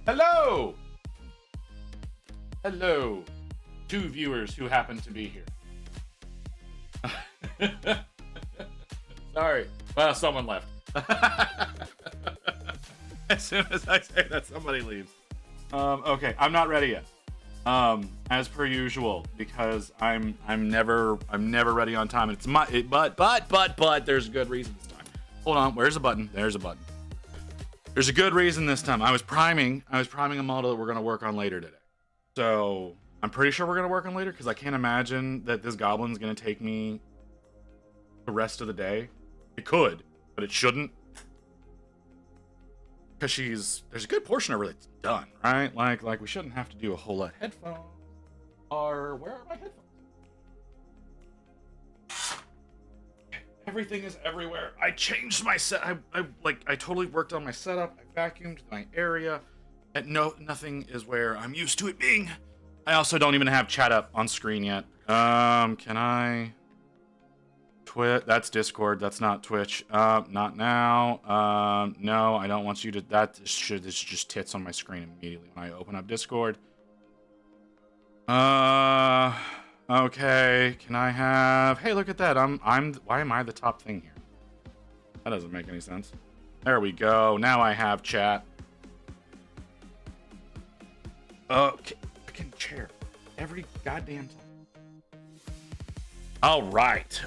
Hello! Hello, two viewers who happen to be here. Sorry. Well, someone left. As soon as I say that, somebody leaves. Okay, I'm not ready yet. As per usual, because I'm never ready on time. It's but there's a good reason this time. Hold on, where's the button? There's a button. There's a good reason this time. I was priming a model that we're gonna work on later today. So I'm pretty sure we're gonna work on later because I can't imagine that this goblin's gonna take me the rest of the day. It could, but it shouldn't. Because there's a good portion of her that's done, right? Like we shouldn't have to do a whole lot. Headphones are, where are my headphones? Everything is everywhere. I changed my set. I totally worked on my setup. I vacuumed my area. And nothing is where I'm used to it being. I also don't even have chat up on screen yet. Can I? That's Discord. That's not Twitch. Not now. No, I don't want you to. This just tits on my screen immediately when I open up Discord. Okay. Can I have? Hey, look at that. Why am I the top thing here? That doesn't make any sense. There we go. Now I have chat. Okay. Freaking chair. Every goddamn time. All right.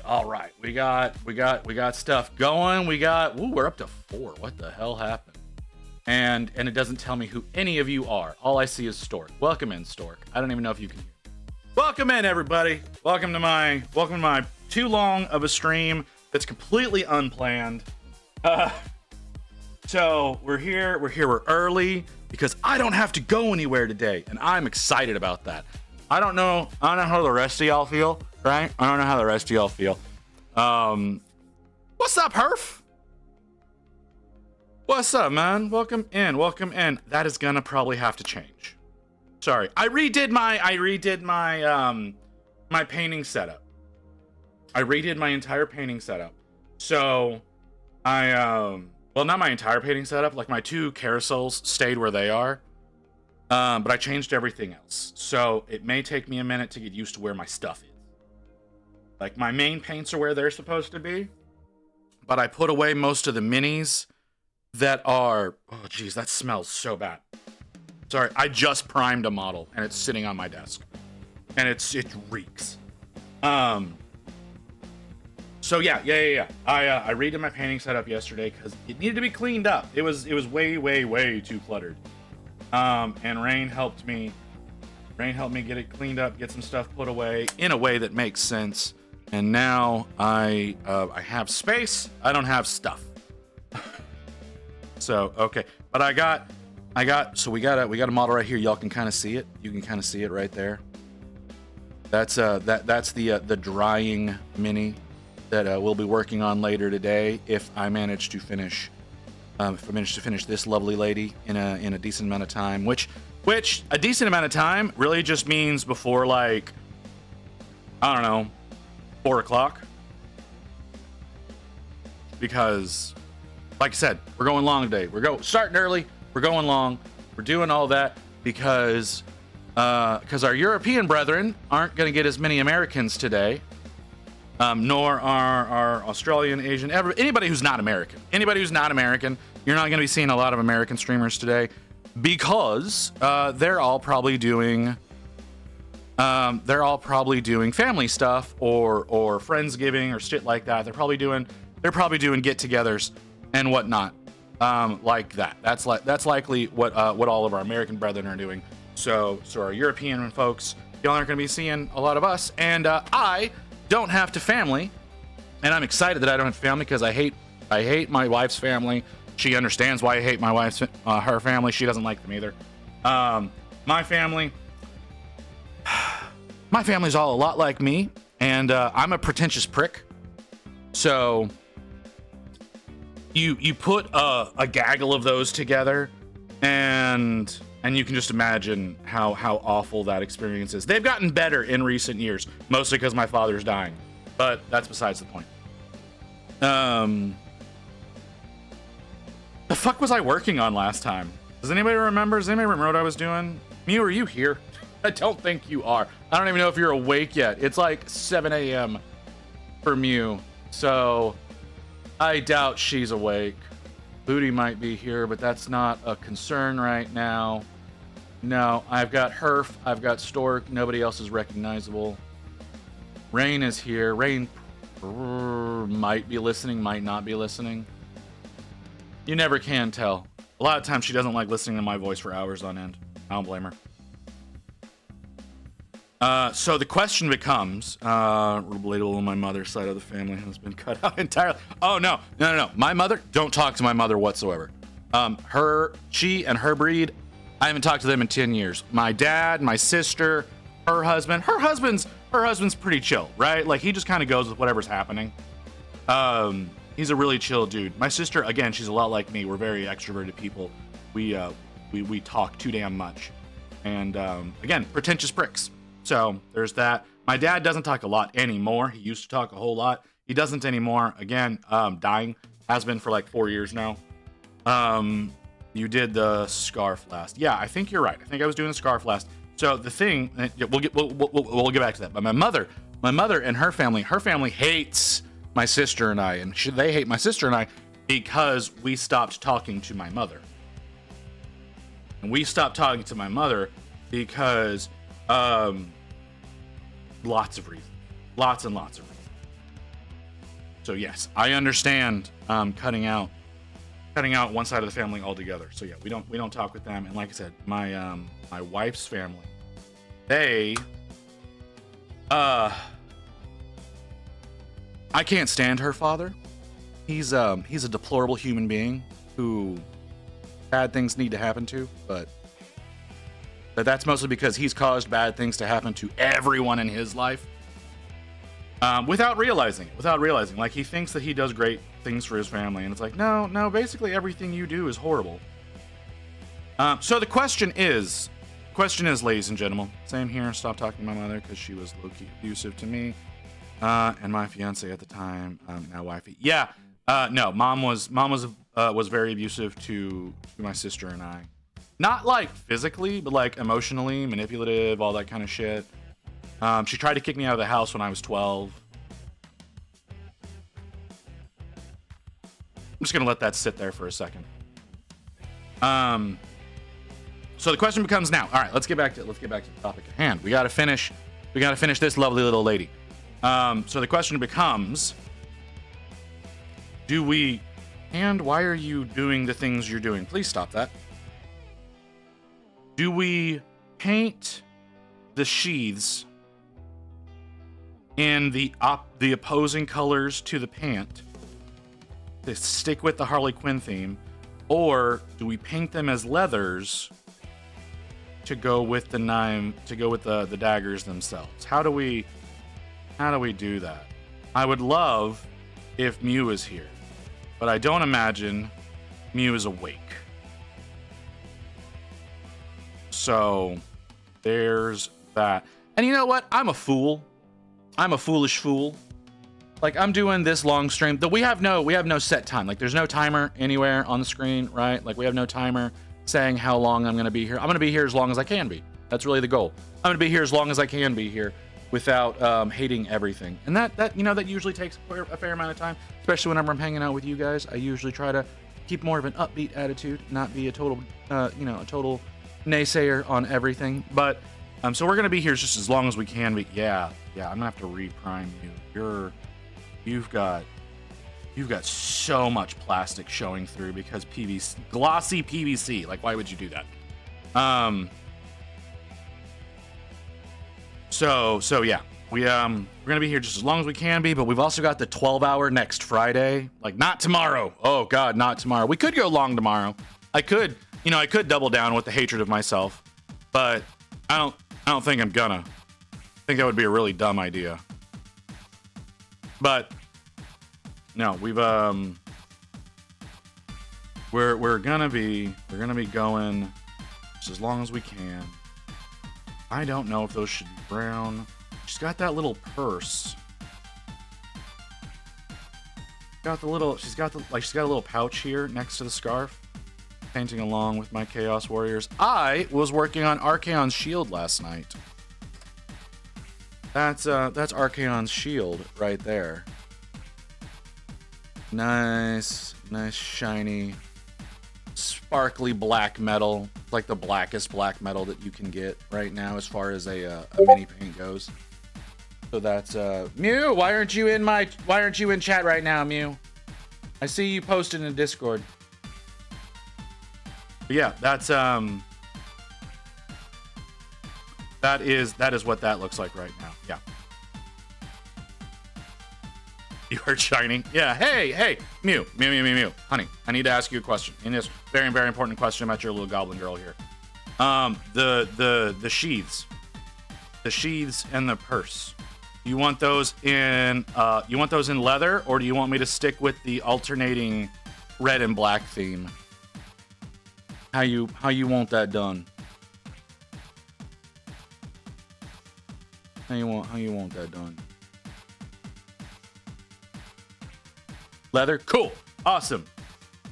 We got stuff going. We're up to 4. What the hell happened? And it doesn't tell me who any of you are. All I see is Stork. Welcome in, Stork. I don't even know if you can hear me. Welcome in, everybody. Welcome to my too long of a stream that's completely unplanned. So we're here. We're early because I don't have to go anywhere today, and I'm excited about that. I don't know how the rest of y'all feel, right? I don't know how the rest of y'all feel. What's up, Herf? What's up, man? Welcome in. That is gonna probably have to change. Sorry, I redid my my painting setup. I redid my entire painting setup. So well, not my entire painting setup. Like my 2 carousels stayed where they are. But I changed everything else. So it may take me a minute to get used to where my stuff is. Like my main paints are where they're supposed to be. But I put away most of the minis that are, oh geez, that smells so bad. Sorry, I just primed a model and it's sitting on my desk. And it reeks. So yeah. I redid my painting setup yesterday because it needed to be cleaned up. It was way too cluttered. And Rain helped me get it cleaned up, get some stuff put away in a way that makes sense. And now I have space. I don't have stuff. So okay, but we got a model right here. Y'all can kind of see it. You can kind of see it right there. That's the drying mini that we'll be working on later today if I manage to finish. If I manage to finish this lovely lady in a decent amount of time, which a decent amount of time really just means before, like, I don't know, 4 o'clock. Because, like I said, we're going long today. Starting early. We're going long. We're doing all that because our European brethren aren't going to get as many Americans today. Nor our Australian, Asian, anybody who's not American. Anybody who's not American, you're not going to be seeing a lot of American streamers today because they're all probably doing family stuff or Friendsgiving or shit like that. They're probably doing get-togethers and whatnot like that. That's likely what all of our American brethren are doing. So our European folks, y'all aren't going to be seeing a lot of us, and I don't have to family, and I'm excited that I don't have family because I hate my wife's family. She understands why I hate my wife's her family. She doesn't like them either. My family's all a lot like me, and I'm a pretentious prick. So you put a gaggle of those together, and you can just imagine how awful that experience is. They've gotten better in recent years, mostly because my father's dying, but that's besides the point. The fuck was I working on last time? Does anybody remember? Does anybody remember what I was doing? Mew, are you here? I don't think you are. I don't even know if you're awake yet. It's like 7 a.m. for Mew, so I doubt she's awake. Booty might be here, but that's not a concern right now. No, I've got Herf, I've got Stork, nobody else is recognizable. Rain is here. Rain might be listening, might not be listening. You never can tell. A lot of times she doesn't like listening to my voice for hours on end. I don't blame her. So the question becomes, relatable on my mother's side of the family has been cut out entirely. Oh, no. My mother, don't talk to my mother whatsoever. She and her breed, I haven't talked to them in 10 years. My dad, my sister, her husband's pretty chill, right? Like, he just kind of goes with whatever's happening. He's a really chill dude. My sister, again, she's a lot like me. We're very extroverted people. We talk too damn much. And, again, pretentious pricks. So there's that. My dad doesn't talk a lot anymore. He used to talk a whole lot. He doesn't anymore. Again, dying. Has been for like 4 years now. You did the scarf last. Yeah, I think you're right. I think I was doing the scarf last. So the thing, we'll get back to that. But my mother and her family hates my sister and I, and they hate my sister and I because we stopped talking to my mother. And we stopped talking to my mother because lots of reasons, lots and lots of reasons. So yes, I understand cutting out one side of the family altogether. So yeah, we don't talk with them. And like I said, my wife's family, they I can't stand her father. He's a deplorable human being who bad things need to happen to, but that's mostly because he's caused bad things to happen to everyone in his life. Without realizing. Like, he thinks that he does great things for his family, and it's like, no, basically everything you do is horrible. So the question is, ladies and gentlemen, same here, stop talking to my mother because she was low-key abusive to me, and my fiance at the time, now wifey. Yeah, no, mom was very abusive to my sister and I. Not like physically, but like emotionally, manipulative, all that kind of shit. She tried to kick me out of the house when I was 12. I'm just gonna let that sit there for a second. So the question becomes now. All right, let's get back to the topic at hand. We gotta finish this lovely little lady. So the question becomes, and why are you doing the things you're doing? Please stop that. Do we paint the sheaths in the opposing colors to the pant to stick with the Harley Quinn theme, or do we paint them as leathers to go with the daggers themselves? How do we do that? I would love if Mew is here, but I don't imagine Mew is awake. So there's that. And you know what? I'm a fool. I'm a foolish fool. Like, I'm doing this long stream that we have no set time. Like, there's no timer anywhere on the screen, right? Like, we have no timer saying how long I'm going to be here. I'm going to be here as long as I can be. That's really the goal. I'm going to be here as long as I can be here without hating everything. And that usually takes a fair amount of time, especially whenever I'm hanging out with you guys. I usually try to keep more of an upbeat attitude, not be a total naysayer on everything. But so we're gonna be here just as long as we can be. Yeah, I'm gonna have to reprime you. You've got so much plastic showing through because PVC, glossy PVC. Like, why would you do that? So yeah, we're gonna be here just as long as we can be, but we've also got the 12-hour next Friday. Like, not tomorrow. Oh God, not tomorrow. We could go long tomorrow. I could double down with the hatred of myself, but I don't think I'm gonna. I think that would be a really dumb idea. But no, we're gonna be going just as long as we can. I don't know if those should be brown. She's got that little purse. She's got a little pouch here next to the scarf. painting along with my Chaos Warriors. I was working on Archaon's shield last night. That's Archaon's shield right there. Nice shiny, sparkly black metal. Like the blackest black metal that you can get right now as far as a mini paint goes. So that's Mew. Why aren't you in chat right now, Mew? I see you posted in Discord. But yeah, that's that is what that looks like right now. Yeah. You heard shining? Yeah. Hey, Mew. Honey, I need to ask you a question. And this very, very important question about your little goblin girl here. The sheaths. The sheaths and the purse. You want those in leather, or do you want me to stick with the alternating red and black theme? How you want that done? How you want that done? Leather, cool, awesome.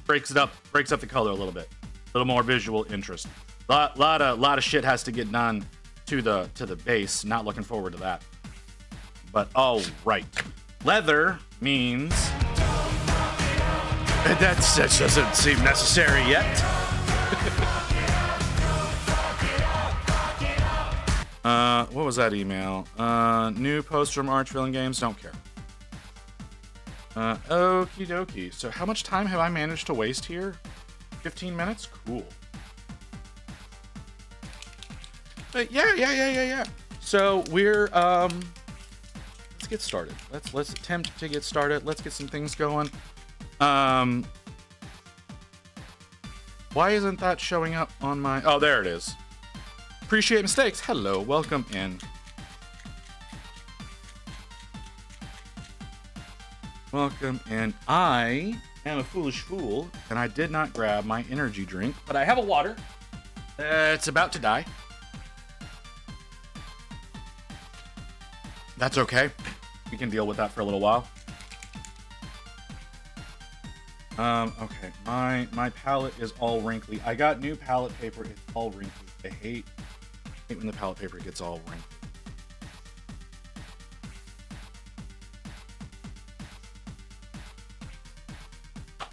Breaks up the color a little bit, a little more visual interest. Lot of shit has to get done to the base. Not looking forward to that. But all right, leather means that doesn't seem necessary yet. What was that email? New post from Arch Villain Games. Don't care. Okie dokie. So how much time have I managed to waste here? 15 minutes? Cool. But yeah. So we're let's get started. Let's attempt to get started. Let's get some things going. Why isn't that showing up on my... Oh, there it is. Appreciate mistakes. Hello, welcome in. Welcome in. I am a foolish fool, and I did not grab my energy drink, but I have a water. It's about to die. That's okay. We can deal with that for a little while. Okay. My palette is all wrinkly. I got new palette paper. It's all wrinkly. I hate when the palette paper gets all wrinkly.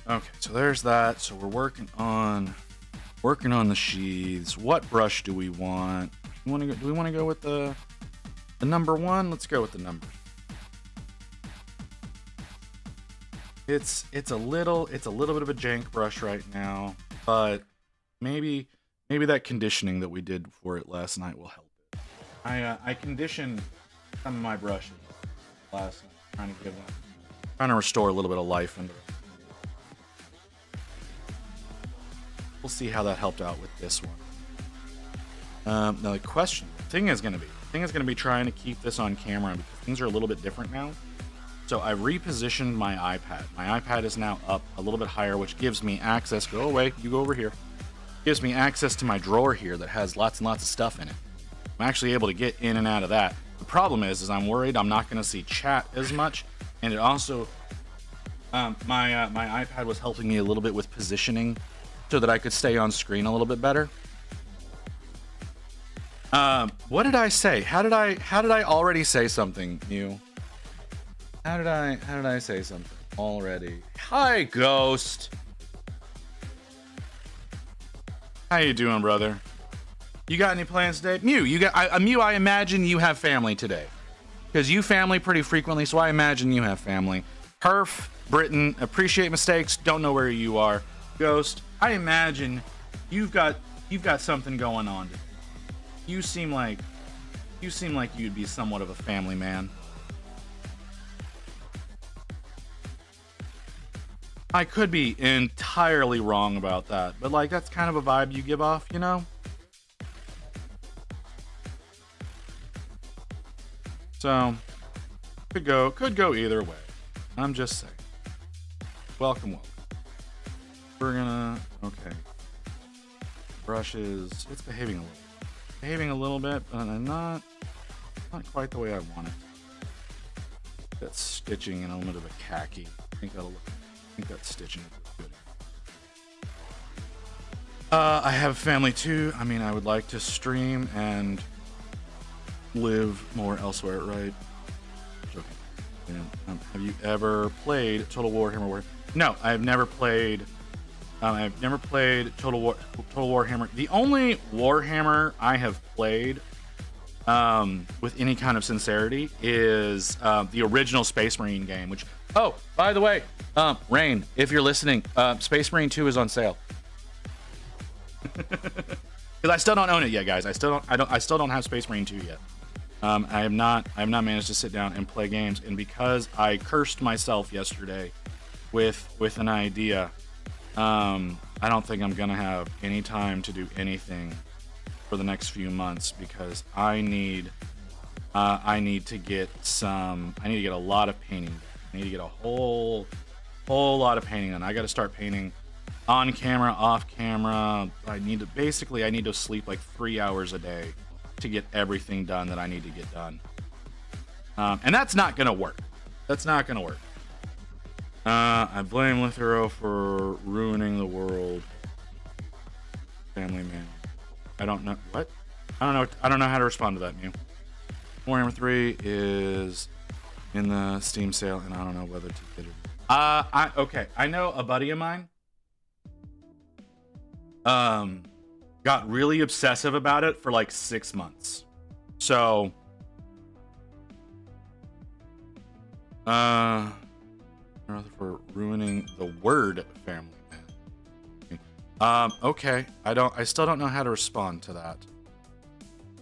Okay, so there's that. So we're working on the sheaths. What brush do we want? Do we want to go with the number one? Let's go with the number. It's a little bit of a jank brush right now, but maybe that conditioning that we did for it last night will help it. I conditioned some of my brushes last night, trying to restore a little bit of life into it. We'll see how that helped out with this one. Now the thing is going to be trying to keep this on camera because things are a little bit different now. So I repositioned my iPad. My iPad is now up a little bit higher, which gives me access. Go away, you go over here. Gives me access to my drawer here that has lots and lots of stuff in it. I'm actually able to get in and out of that. The problem is I'm worried I'm not going to see chat as much, and it also my iPad was helping me a little bit with positioning so that I could stay on screen a little bit better. What did I say? How did I already say something new? How did I say something already? Hi, Ghost. How you doing, brother? You got any plans today? Mew, Mew, I imagine you have family today. Because you family pretty frequently, so I imagine you have family. Perf, Britain, appreciate mistakes, don't know where you are. Ghost, I imagine you've got something going on. You seem like you'd be somewhat of a family man. I could be entirely wrong about that, but like that's kind of a vibe you give off, you know? So could go either way. I'm just saying. Welcome. We're gonna brushes. It's behaving a little bit, but not quite the way I want it. That stitching in a little bit of a khaki. I think that stitching is good. I have a family too. I mean, I would like to stream and live more elsewhere, right? Joking. Yeah. Have you ever played Total Warhammer War? No, I've never played. I've never played Total Warhammer. The only Warhammer I have played with any kind of sincerity is the original Space Marine game. Which, oh, by the way, Rain, if you're listening, Space Marine 2 is on sale. Because I still don't own it yet, guys. I still don't have Space Marine 2 yet. I have not managed to sit down and play games, and because I cursed myself yesterday with an idea, I don't think I'm gonna have any time to do anything for the next few months because I need to get a lot of painting. I need to get a whole lot of painting done. I got to start painting on camera, off camera. I need to sleep like 3 hours a day to get everything done that I need to get done. And that's not gonna work. I blame Lithero for ruining the world. Family man. I don't know what. I don't know how to respond to that, Mew. Warhammer 3 is in the Steam sale, and I don't know whether to get it. Okay. I know a buddy of mine got really obsessive about it for like 6 months. So for ruining the word family man. Okay. I still don't know how to respond to that.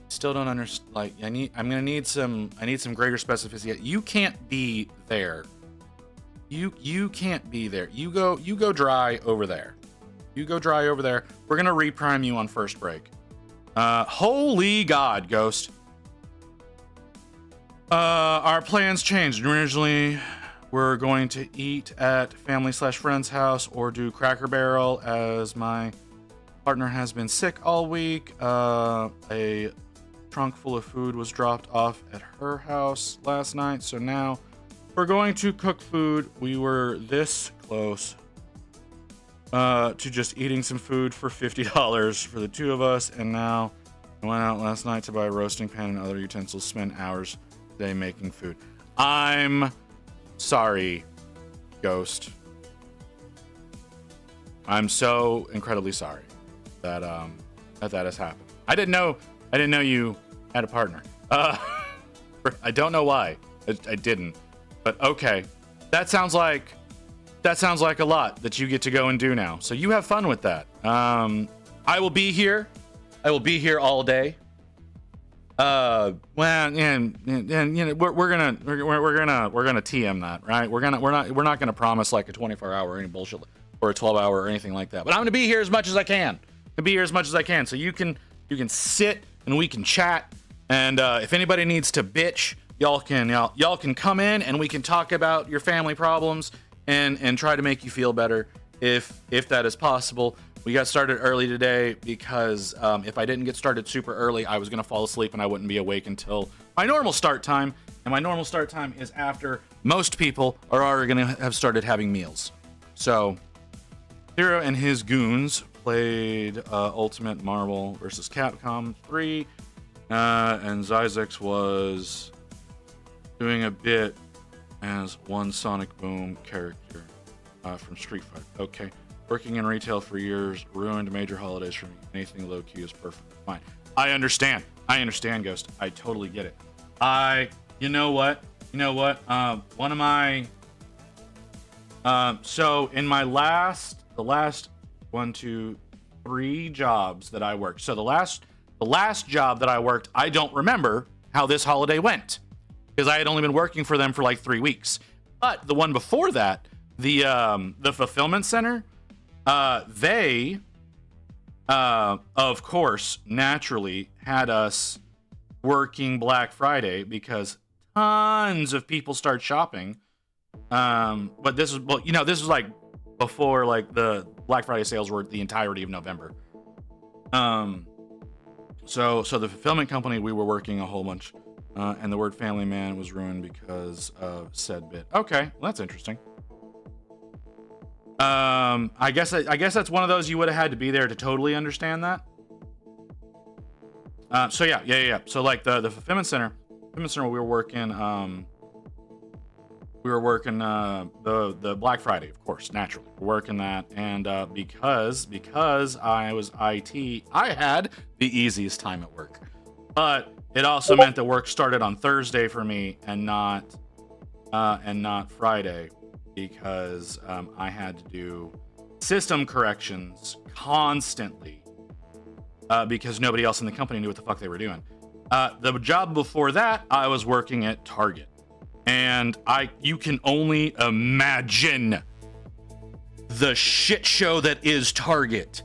Still don't understand. Like, I need some greater specificity. You can't be there. You can't be there. You go dry over there. You go dry over there. We're gonna reprime you on first break. Holy God, Ghost. Our plans changed. Originally, we're going to eat at family/friend's house or do Cracker Barrel, as my partner has been sick all week. A trunk full of food was dropped off at her house last night, so now we're going to cook food. We were this close to just eating some food for $50 for the two of us, and now I went out last night to buy a roasting pan and other utensils, spend hours today making food. I'm sorry, Ghost. I'm so incredibly sorry that that has happened. I didn't know you had a partner. I don't know why. I didn't. But okay. That sounds like a lot that you get to go and do now. So you have fun with that. I will be here. I will be here all day. Well, and you know, we're gonna TM that, right? We're not gonna promise like a 24-hour or any bullshit or a 12-hour or anything like that. But I'm gonna be here as much as I can. So you can sit and we can chat. And if anybody needs to bitch, y'all can come in and we can talk about your family problems and try to make you feel better if that is possible. We got started early today because if I didn't get started super early, I was going to fall asleep and I wouldn't be awake until my normal start time. And my normal start time is after most people are already going to have started having meals. So Hero and his goons played Ultimate Marvel vs. Capcom 3. And Zyzex was doing a bit as one Sonic Boom character from Street Fighter. Okay. Working in retail for years ruined major holidays for me. Anything low key is perfectly fine. I understand, Ghost. I totally get it. You know what? One of my so in my the last 1, 2, 3 jobs that I worked. So the last job that I worked, I don't remember how this holiday went because I had only been working for them for like 3 weeks. But the one before that, the fulfillment center, they, of course, naturally had us working Black Friday because tons of people start shopping. But this was like before like the Black Friday sales were the entirety of November. So the fulfillment company, we were working a whole bunch, and the word family man was ruined because of said bit. Okay, well, that's interesting. I guess that's one of those you would have had to be there to totally understand that. So yeah. So like the fulfillment center we were working the Black Friday, of course, naturally. We're working that, and because I was IT, I had the easiest time at work. But it also meant that work started on Thursday for me and not Friday, because I had to do system corrections constantly because nobody else in the company knew what the fuck they were doing. The job before that, I was working at Target, and you can only imagine the shit show that is Target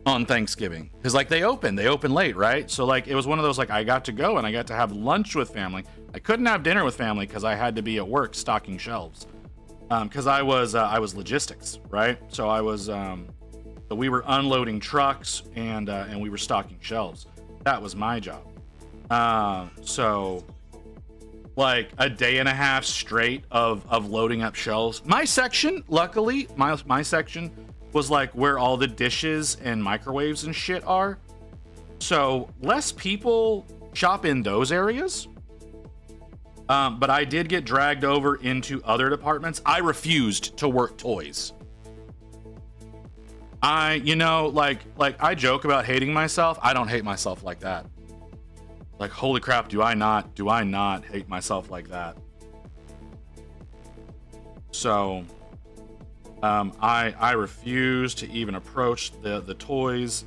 on Thanksgiving, because like they open late, right? So like it was one of those, like, I got to go and I got to have lunch with family. I couldn't have dinner with family because I had to be at work stocking shelves, because I was logistics, right? So I was so we were unloading trucks and we were stocking shelves. That was my job. So like a day and a half straight of loading up shelves. My section, luckily, my section was like where all the dishes and microwaves and shit are. So less people shop in those areas. But I did get dragged over into other departments. I refused to work toys. Like I joke about hating myself. I don't hate myself like that. Like, holy crap, do I not hate myself like that? So I refuse to even approach the toys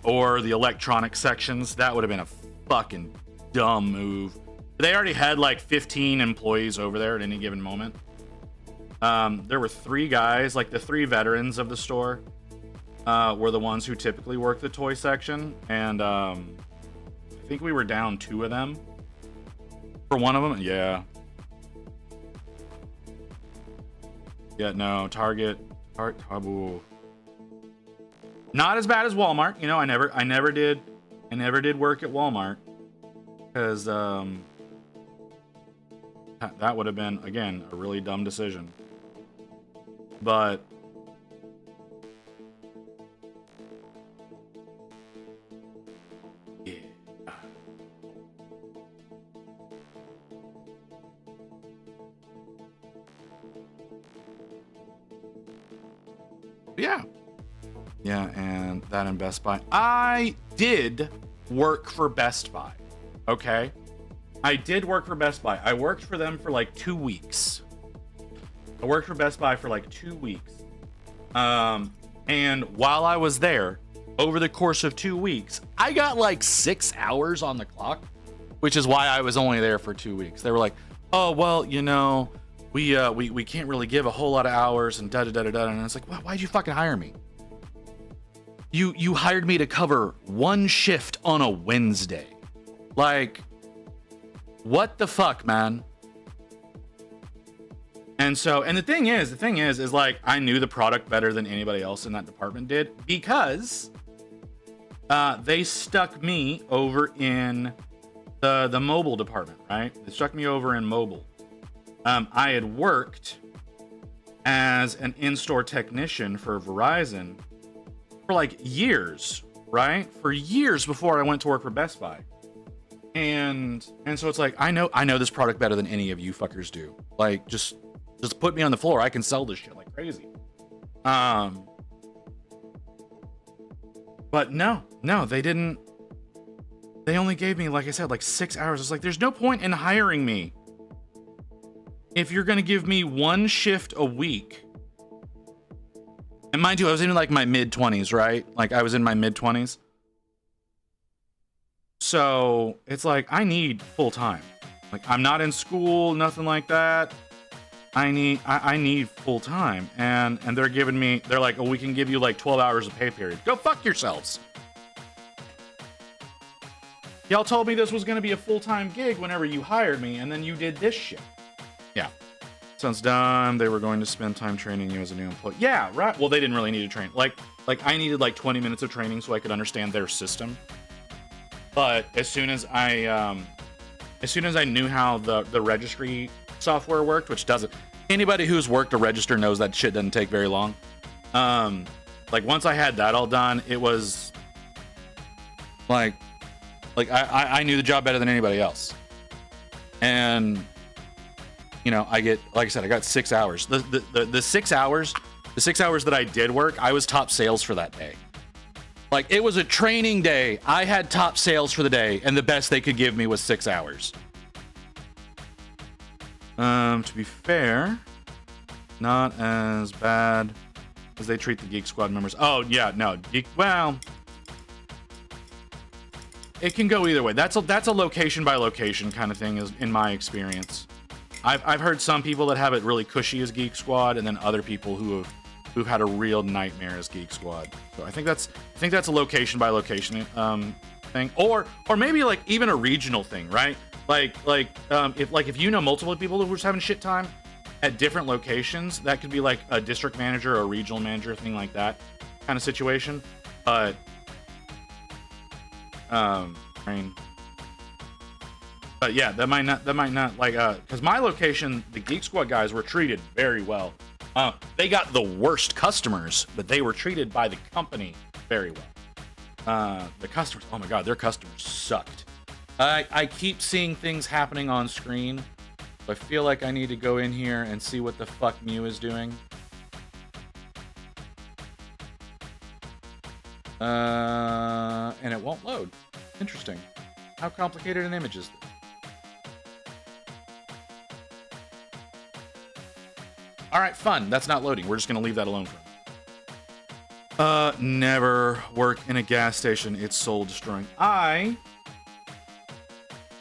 or the electronic sections. That would have been a fucking dumb move. They already had like 15 employees over there at any given moment. There were 3 guys, like the 3 veterans of the store were the ones who typically work the toy section, and I think we were down 2 of them. For one of them, yeah. Yeah, no, Target, Tabu. Not as bad as Walmart. You know, I never did work at Walmart, because that would have been, again, a really dumb decision. But yeah, and that in Best Buy. I did work for Best Buy. Okay, I did work for Best Buy. I worked for them for like 2 weeks. I worked for Best Buy for like 2 weeks. And while I was there, over the course of 2 weeks, I got like 6 hours on the clock, which is why I was only there for 2 weeks. They were like, "Oh, well, you know, we can't really give a whole lot of hours," and da da da da da. And I was like, "Why'd you fucking hire me? You hired me to cover 1 shift on a Wednesday. Like, what the fuck, man?" And the thing is like, I knew the product better than anybody else in that department did, because they stuck me over in the mobile department, right? They stuck me over in mobile. I had worked as an in-store technician for Verizon for like years, right? For years before I went to work for Best Buy. And so it's like, I know this product better than any of you fuckers do. Like, just put me on the floor. I can sell this shit like crazy. But no, they didn't. They only gave me, like I said, like 6 hours. It's like, there's no point in hiring me if you're going to give me 1 shift a week. And mind you, I was in like my mid-20s, right? Like, I was in my mid-20s. So it's like, I need full time. Like, I'm not in school, nothing like that. I need full time. And they're giving me, they're like, "Oh, we can give you like 12 hours of pay period." Go fuck yourselves. Y'all told me this was going to be a full-time gig whenever you hired me, and then you did this shit. Yeah. Sounds dumb. They were going to spend time training you as a new employee. Yeah, right. Well, they didn't really need to train. Like I needed like 20 minutes of training so I could understand their system. But as soon as I knew how the registry software worked, which Anybody who's worked a register knows that shit doesn't take very long. Like once I had that all done, it was like I knew the job better than anybody else. And you know, I get, like I said, I got 6 hours. The 6 hours, the 6 hours that I did work, I was top sales for that day. Like it was a training day. I had top sales for the day, and the best they could give me was 6 hours. To be fair, not as bad as they treat the Geek Squad members. Oh yeah, no, well, it can go either way. That's a location by location kind of thing, is in my experience. I've heard some people that have it really cushy as Geek Squad, and then other people who've had a real nightmare as Geek Squad. So I think that's a location by location thing, or maybe like even a regional thing, right? If you know multiple people who are just having shit time at different locations, that could be like a district manager or a regional manager, thing like that kind of situation. But but yeah, that might not like because my location, the Geek Squad guys were treated very well. They got the worst customers, but they were treated by the company very well. The customers, oh my god, their customers sucked. I keep seeing things happening on screen. So I feel like I need to go in here and see what the fuck Mew is doing. And it won't load. Interesting. How complicated an image is this? All right, fun. That's not loading. We're just going to leave that alone for now. Never work in a gas station. It's soul destroying. I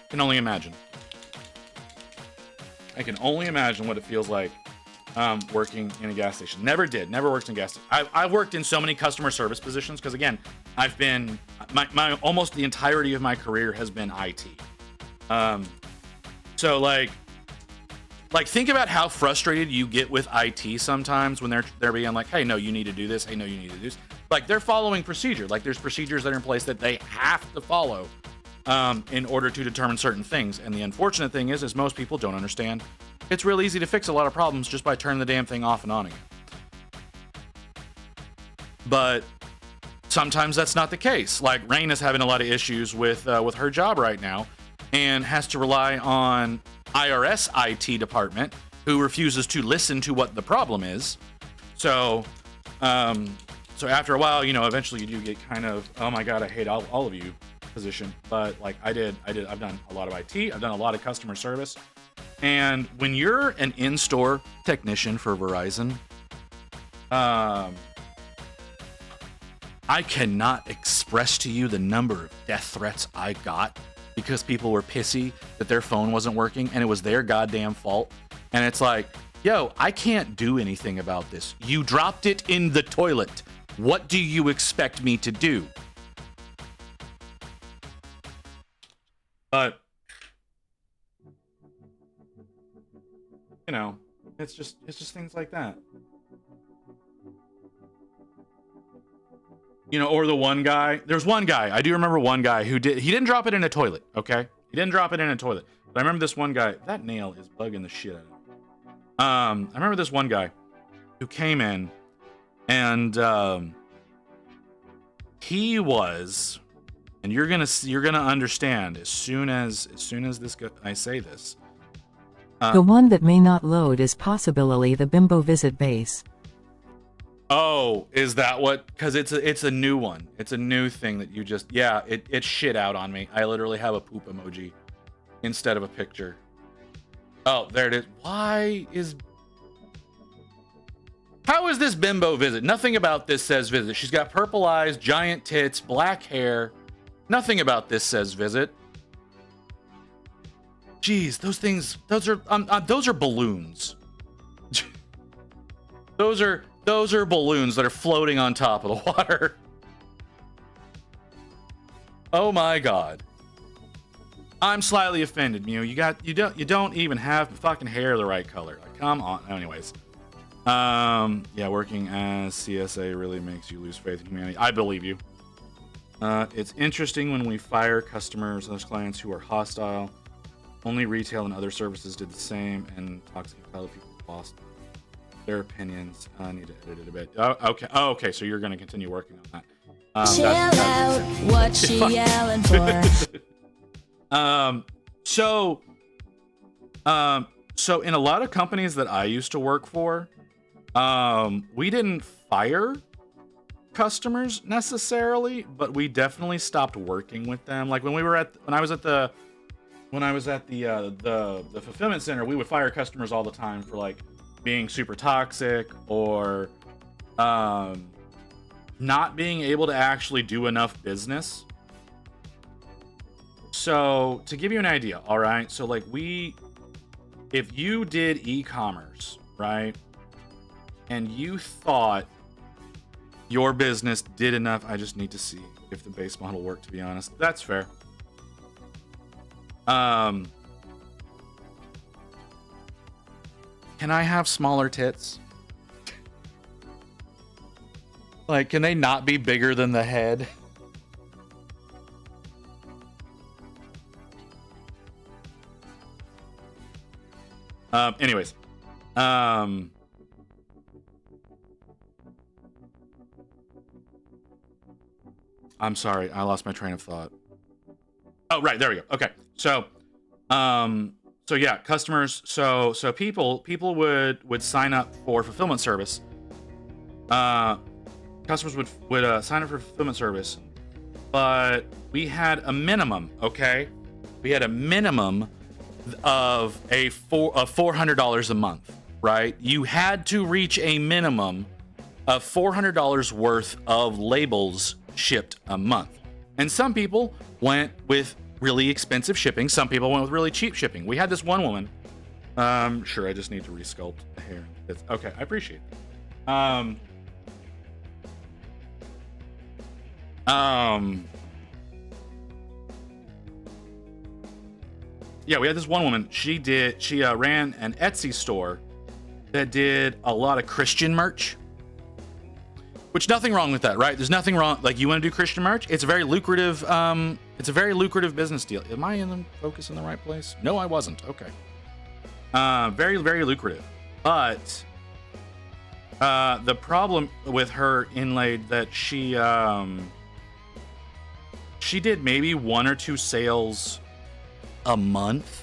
can only imagine. I can only imagine what it feels like working in a gas station. Never worked in a gas station. I've worked in so many customer service positions because, again, I've been my almost the entirety of my career has been IT. So like think about how frustrated you get with IT sometimes when they're being like, hey, no, you need to do this. Hey, no, you need to do this. Like they're following procedure. Like there's procedures that are in place that they have to follow in order to determine certain things. And the unfortunate thing is most people don't understand. It's real easy to fix a lot of problems just by turning the damn thing off and on again. But sometimes that's not the case. Like Rain is having a lot of issues with her job right now and has to rely on IRS IT department, who refuses to listen to what the problem is. So after a while, you know, eventually you do get kind of, oh my god, I hate all of you position. But like I've done a lot of IT, I've done a lot of customer service. And when you're an in-store technician for Verizon, I cannot express to you the number of death threats I got because people were pissy that their phone wasn't working and it was their goddamn fault. And it's like, yo, I can't do anything about this. You dropped it in the toilet. What do you expect me to do? But, you know, it's just things like that. You know, or the one guy, there's one guy, I do remember one guy he didn't drop it in a toilet, okay? He didn't drop it in a toilet. But I remember this one guy, that nail is bugging the shit out of me. I remember this one guy who came in and he was, and you're gonna understand as soon as I say this. The one that may not load is possibly the Bimbo Visit base. Oh, is that what? Because it's a new one. It's a new thing that you just, yeah, it shit out on me. I literally have a poop emoji instead of a picture. Oh, there it is. How is this Bimbo Visit? Nothing about this says visit. She's got purple eyes, giant tits, black hair. Nothing about this says visit. Jeez, those are balloons. Those are balloons that are floating on top of the water. Oh my god. I'm slightly offended, Mew. You don't even have fucking hair the right color. Like, come on. Anyways. Yeah, working as CSA really makes you lose faith in humanity. I believe you. It's interesting when we fire customers, those clients who are hostile. Only retail and other services did the same, and toxic fellow people lost their opinions. I need to edit it a bit. Okay. So you're going to continue working on that. Chill out. What she yelling for? So in a lot of companies that I used to work for, we didn't fire customers necessarily, but we definitely stopped working with them. Like when I was at the fulfillment center, we would fire customers all the time for like being super toxic or not being able to actually do enough business. So to give you an idea, all right, so like if you did e-commerce, right, and you thought your business did enough, I just need to see if the base model worked, to be honest. That's fair. Can I have smaller tits? Like, can they not be bigger than the head? Anyways. I'm sorry, I lost my train of thought. Oh, right, there we go. Okay. So yeah, customers, so people would sign up for fulfillment service. Customers would sign up for fulfillment service, but we had a minimum, okay? We had a minimum of $400 a month, right? You had to reach a minimum of $400 worth of labels shipped a month. And some people went with really expensive shipping. Some people went with really cheap shipping. We had this one woman. Sure, I just need to resculpt the hair. Okay, I appreciate it. Yeah, we had this one woman. She ran an Etsy store that did a lot of Christian merch. Which, nothing wrong with that, right? There's nothing wrong. Like, you want to do Christian merch? It's a very lucrative. It's a very lucrative business deal. Am I in the focus in the right place? No, I wasn't. Okay. Very, very lucrative. But the problem with her inlaid that she did maybe 1 or 2 sales a month.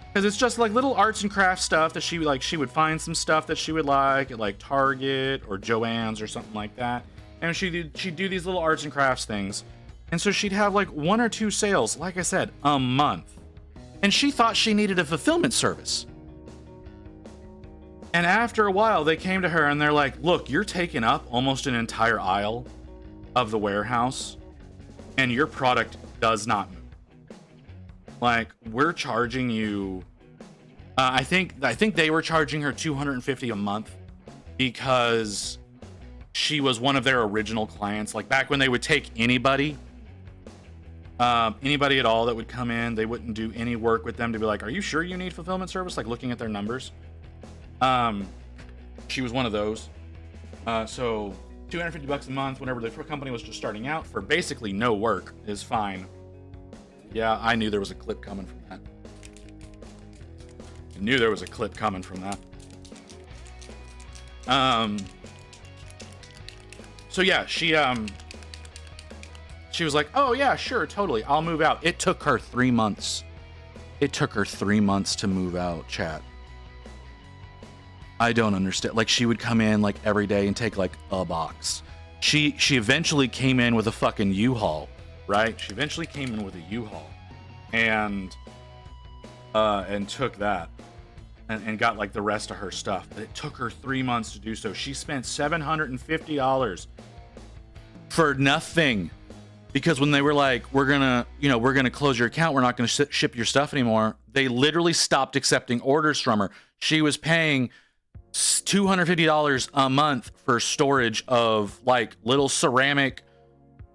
Because it's just like little arts and crafts stuff that she would find some stuff that she would like at like Target or Joann's or something like that. And she'd do these little arts and crafts things. And so she'd have like 1 or 2 sales, like I said, a month. And she thought she needed a fulfillment service. And after a while, they came to her and they're like, look, you're taking up almost an entire aisle of the warehouse and your product does not move. Like, we're charging you, I think they were charging her $250 a month because she was one of their original clients. Like, back when they would take anybody at all that would come in, they wouldn't do any work with them to be like, are you sure you need fulfillment service? Like, looking at their numbers. She was one of those. So $250 a month whenever the company was just starting out for basically no work is fine. Yeah, I knew there was a clip coming from that. I knew there was a clip coming from that. So yeah, she was like, oh yeah, sure, totally, I'll move out. It took her 3 months. It took her 3 months to move out, chat. I don't understand. Like, she would come in like every day and take like a box. She eventually came in with a fucking U-Haul. Right? She eventually came in with a U-Haul and took that and got like the rest of her stuff. But it took her 3 months to do so. She spent $750 for nothing because when they were like, we're gonna close your account, we're not gonna ship your stuff anymore, they literally stopped accepting orders from her. She was paying $250 a month for storage of like little ceramic,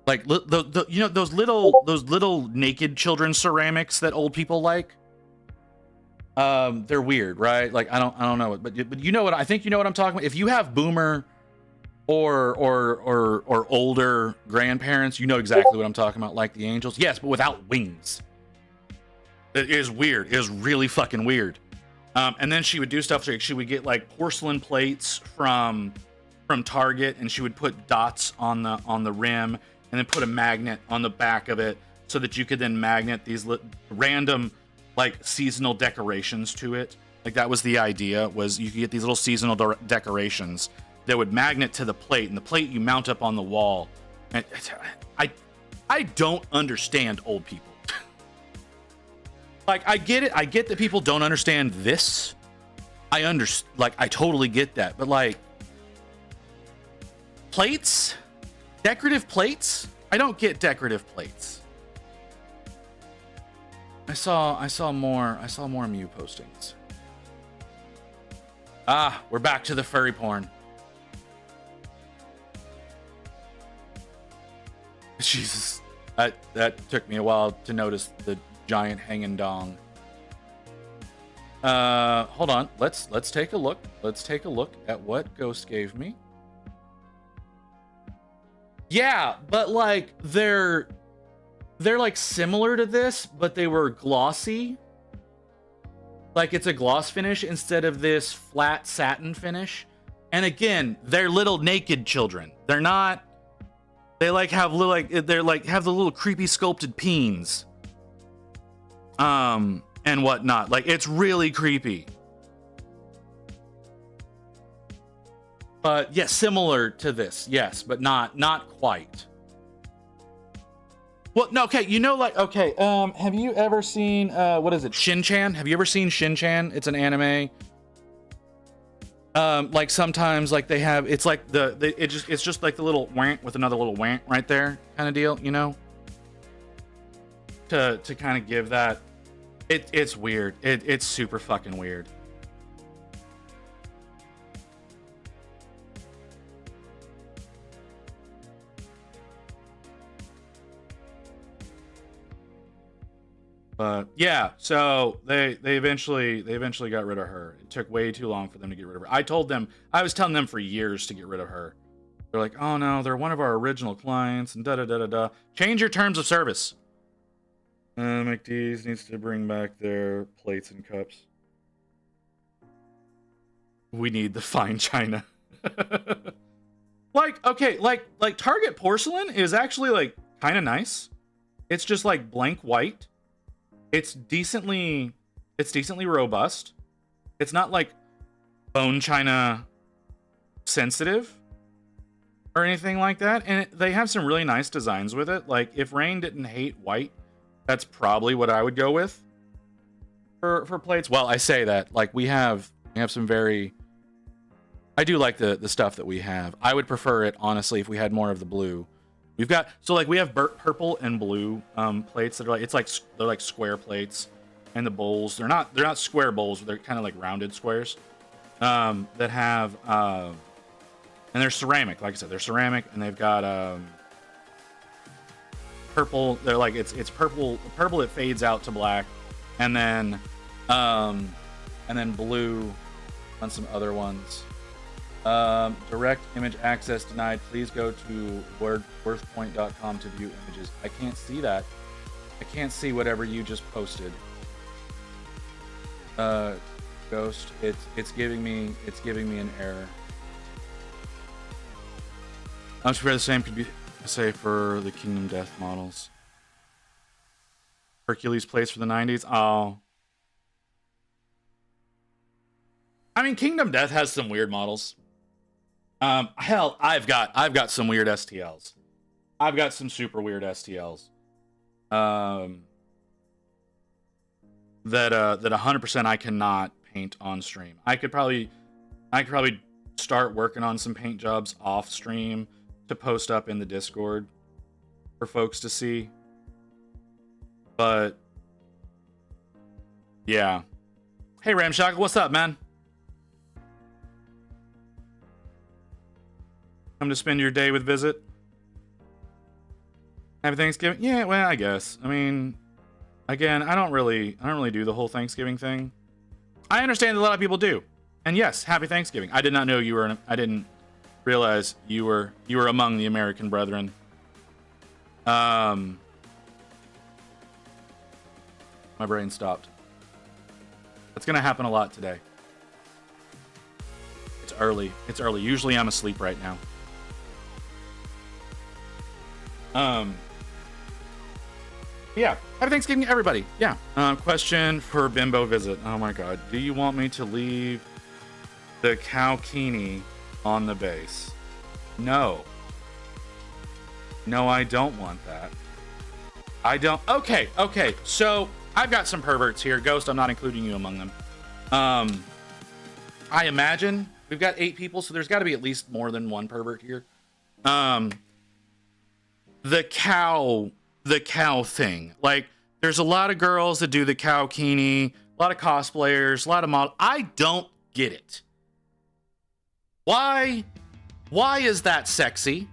like those little naked children ceramics that old people like. They're weird, right? Like, I don't know, but you know what? I think you know what I'm talking about. If you have boomer or older grandparents, you know exactly what I'm talking about. Like the angels, yes, but without wings. It is weird. It is really fucking weird. And then she would do stuff like she would get like porcelain plates from Target, and she would put dots on the rim, and then put a magnet on the back of it so that you could then magnet these random like seasonal decorations to it. Like that was the idea, was you could get these little seasonal decorations that would magnet to the plate, and the plate you mount up on the wall. And I don't understand old people. Like, I get it. I get that people don't understand this. I totally get that. But like, plates, decorative plates. I don't get decorative plates. I saw more Mew postings. Ah, we're back to the furry porn. Jesus, that took me a while to notice the giant hanging dong. Hold on. Let's take a look. Let's take a look at what Ghost gave me. Yeah, but like they're like similar to this, but they were glossy. Like it's a gloss finish instead of this flat satin finish. And again, they're little naked children. They're not. They like have little have the little creepy sculpted peens. And whatnot. Like it's really creepy. But yes, similar to this. Yes, but not quite. Well, no, okay, you know, like, okay, have you ever seen, what is it, Shin-Chan? Have you ever seen Shin-Chan? It's an anime. Like, sometimes, like, they have, it's like it's just like the little wank with another little wank right there kind of deal, you know? To kind of give that, it's weird. It's super fucking weird. But yeah, so they eventually got rid of her. It took way too long for them to get rid of her. I was telling them for years to get rid of her. They're like, oh no, they're one of our original clients and da da da da da. Change your terms of service. McDee's needs to bring back their plates and cups. We need the fine china. Like, okay, like Target porcelain is actually like kind of nice. It's just like blank white. It's decently robust. It's not like bone china sensitive or anything like that. And they have some really nice designs with it. Like if Rain didn't hate white, that's probably what I would go with for plates. Well, I say that, like we have some very, I do like the stuff that we have. I would prefer it honestly if we had more of the blue. We've got, so like we have purple and blue plates that are like, they're like square plates, and the bowls, they're not square bowls, they're kind of like rounded squares that have, and they're ceramic, like I said, they're ceramic, and they've got purple, they're like, it's purple, it fades out to black, and then blue on some other ones. Direct image access denied. Please go to worthpoint.com to view images. I can't see that. I can't see whatever you just posted. Ghost, it's giving me an error. I'm sure the same could be say for the Kingdom Death models. Hercules plays for the 90s. Oh. I mean, Kingdom Death has some weird models. Hell, I've got some weird STLs. I've got some super weird STLs. That 100% I cannot paint on stream. I could probably start working on some paint jobs off stream to post up in the Discord for folks to see. But yeah. Hey Ramshackle, what's up, man? Come to spend your day with Visit? Happy Thanksgiving? Yeah, well, I guess. I mean, again, I don't really do the whole Thanksgiving thing. I understand that a lot of people do. And yes, happy Thanksgiving. I did not know you were I didn't realize you were among the American brethren. My brain stopped. That's gonna happen a lot today. It's early. It's early. Usually I'm asleep right now. Yeah. Happy Thanksgiving, everybody. Yeah. Question for Bimbo Visit. Oh my God. Do you want me to leave the Cowkini on the base? No. No, I don't want that. I don't. Okay. So I've got some perverts here. Ghost, I'm not including you among them. I imagine we've got 8 people, so there's got to be at least more than one pervert here. The cow thing. Like, there's a lot of girls that do the Cowkini, a lot of cosplayers, a lot of models. I don't get it. Why is that sexy?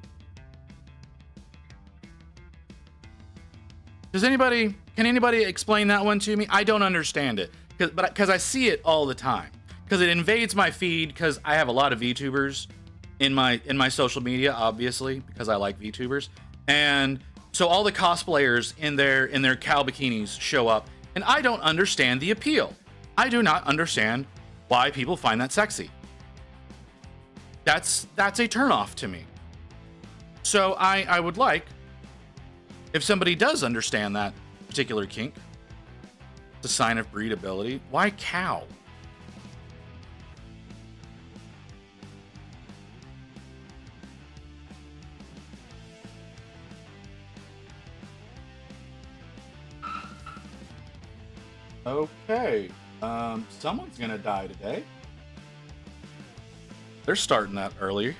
Can anybody explain that one to me? I don't understand it. Because I see it all the time. Because it invades my feed, because I have a lot of VTubers in my social media, obviously, because I like VTubers. And so all the cosplayers in their cow bikinis show up, and I don't understand the appeal. I do not understand why people find that sexy. That's a turnoff to me. So I would like, if somebody does understand that particular kink, it's a sign of breedability. Why cow? Okay. Someone's gonna die today. They're starting that early.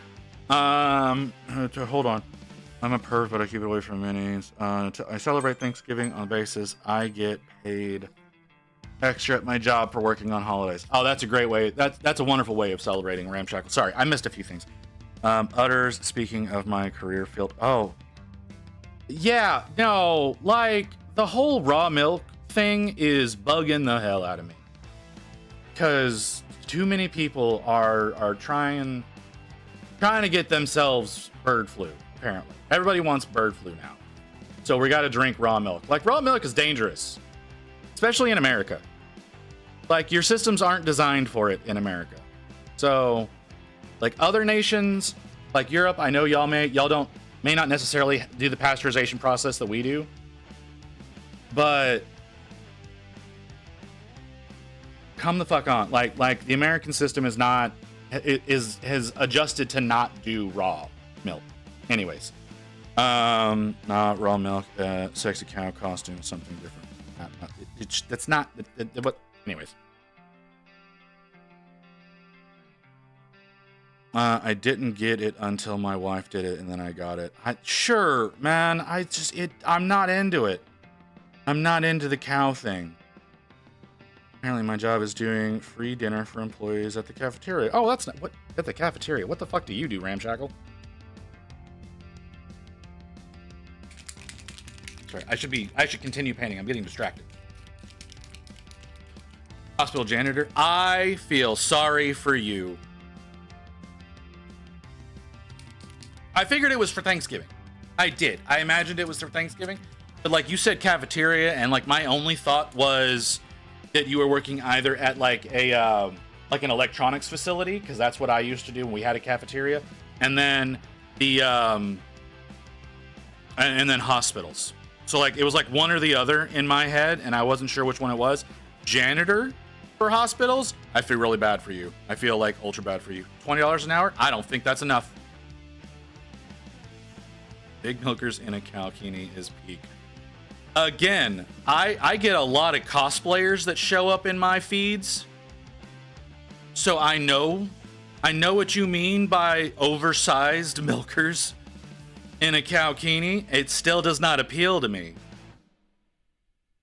Hold on. I'm a perv, but I keep it away from minis. I celebrate Thanksgiving on the basis I get paid extra at my job for working on holidays. Oh, that's a great way. That's a wonderful way of celebrating, Ramshackle. Sorry, I missed a few things. Utters, speaking of my career field. Oh. Yeah, no, like, the whole raw milk thing is bugging the hell out of me. Because too many people are trying to get themselves bird flu, apparently. Everybody wants bird flu now. So we got to drink raw milk. Like, raw milk is dangerous, especially in America. Like, your systems aren't designed for it in America. So, like, other nations, like Europe, I know y'all may not necessarily do the pasteurization process that we do, but come the fuck on. Like the American system has adjusted to not do raw milk. Anyways, not raw milk, sexy cow costume, something different. That's not. But anyways, I didn't get it until my wife did it, and then I got it. Sure, man. I'm not into it. I'm not into the cow thing. Apparently my job is doing free dinner for employees at the cafeteria. Oh, that's not what at the cafeteria. What the fuck do you do, Ramshackle? Sorry, I should continue painting. I'm getting distracted. Hospital janitor. I feel sorry for you. I figured it was for Thanksgiving. I did. I imagined it was for Thanksgiving. But like you said cafeteria, and like my only thought was that you were working either at like an electronics facility, because that's what I used to do when we had a cafeteria, and then and then hospitals. So like it was like one or the other in my head, and I wasn't sure which one it was. Janitor for hospitals, I feel really bad for you. I feel like ultra bad for you. $20 an hour? I don't think that's enough. Big milkers in a Cowkini is peak. Again, I get a lot of cosplayers that show up in my feeds. So I know what you mean by oversized milkers in a Cowkini. It still does not appeal to me.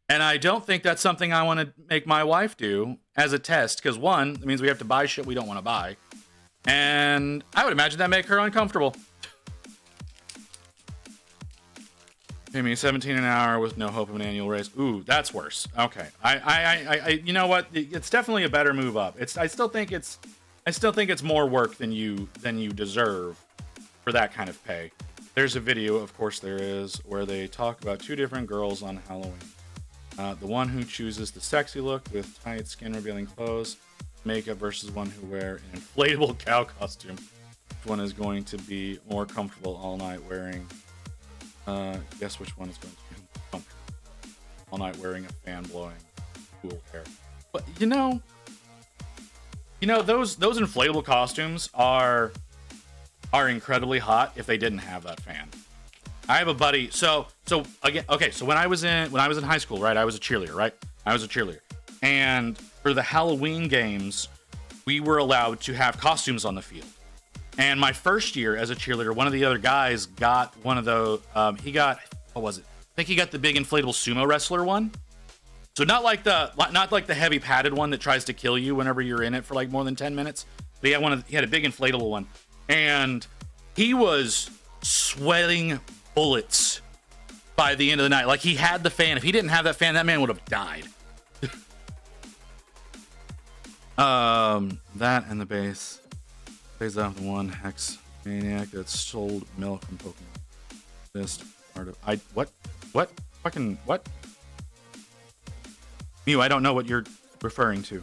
And I don't think that's something I want to make my wife do as a test, because one, it means we have to buy shit we don't want to buy. And I would imagine that make her uncomfortable. Pay me $17 an hour with no hope of an annual raise. Ooh, that's worse. Okay, I you know what? It's definitely a better move up. I still think it's more work than you deserve for that kind of pay. There's a video, of course there is, where they talk about 2 different girls on Halloween. The one who chooses the sexy look with tight skin revealing clothes, makeup versus one who wear an inflatable cow costume. Which one is going to be more comfortable all night wearing? Guess which one is going to be more comfortable all night wearing a fan blowing cool hair. But you know those inflatable costumes are incredibly hot if they didn't have that fan. I have a buddy. So again, okay. So when I was in high school, right, I was a cheerleader, right? I was a cheerleader, and for the Halloween games, we were allowed to have costumes on the field. And my first year as a cheerleader, one of the other guys got one of the. He got, what was it? I think he got the big inflatable sumo wrestler one. So not like the heavy padded one that tries to kill you whenever you're in it for like more than 10 minutes. But he had a big inflatable one, and he was sweating bullets by the end of the night. Like, he had the fan. If he didn't have that fan, that man would have died. That and the base plays off the one hex maniac that sold milk from Pokemon. Just part of what fucking what? Mew, I don't know what you're referring to.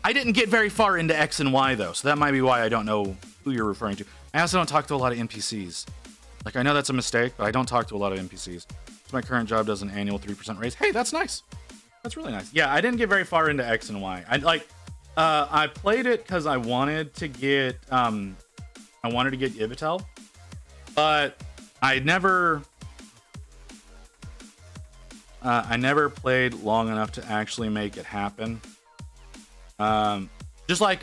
I didn't get very far into X and Y though, so that might be why I don't know who you're referring to. I also don't talk to a lot of NPCs. Like, I know that's a mistake, but I don't talk to a lot of NPCs. So my current job does an annual 3% raise. Hey, that's nice. That's really nice. Yeah, I didn't get very far into X and Y. I played it because I wanted to get Yveltal, but I never played long enough to actually make it happen. Just like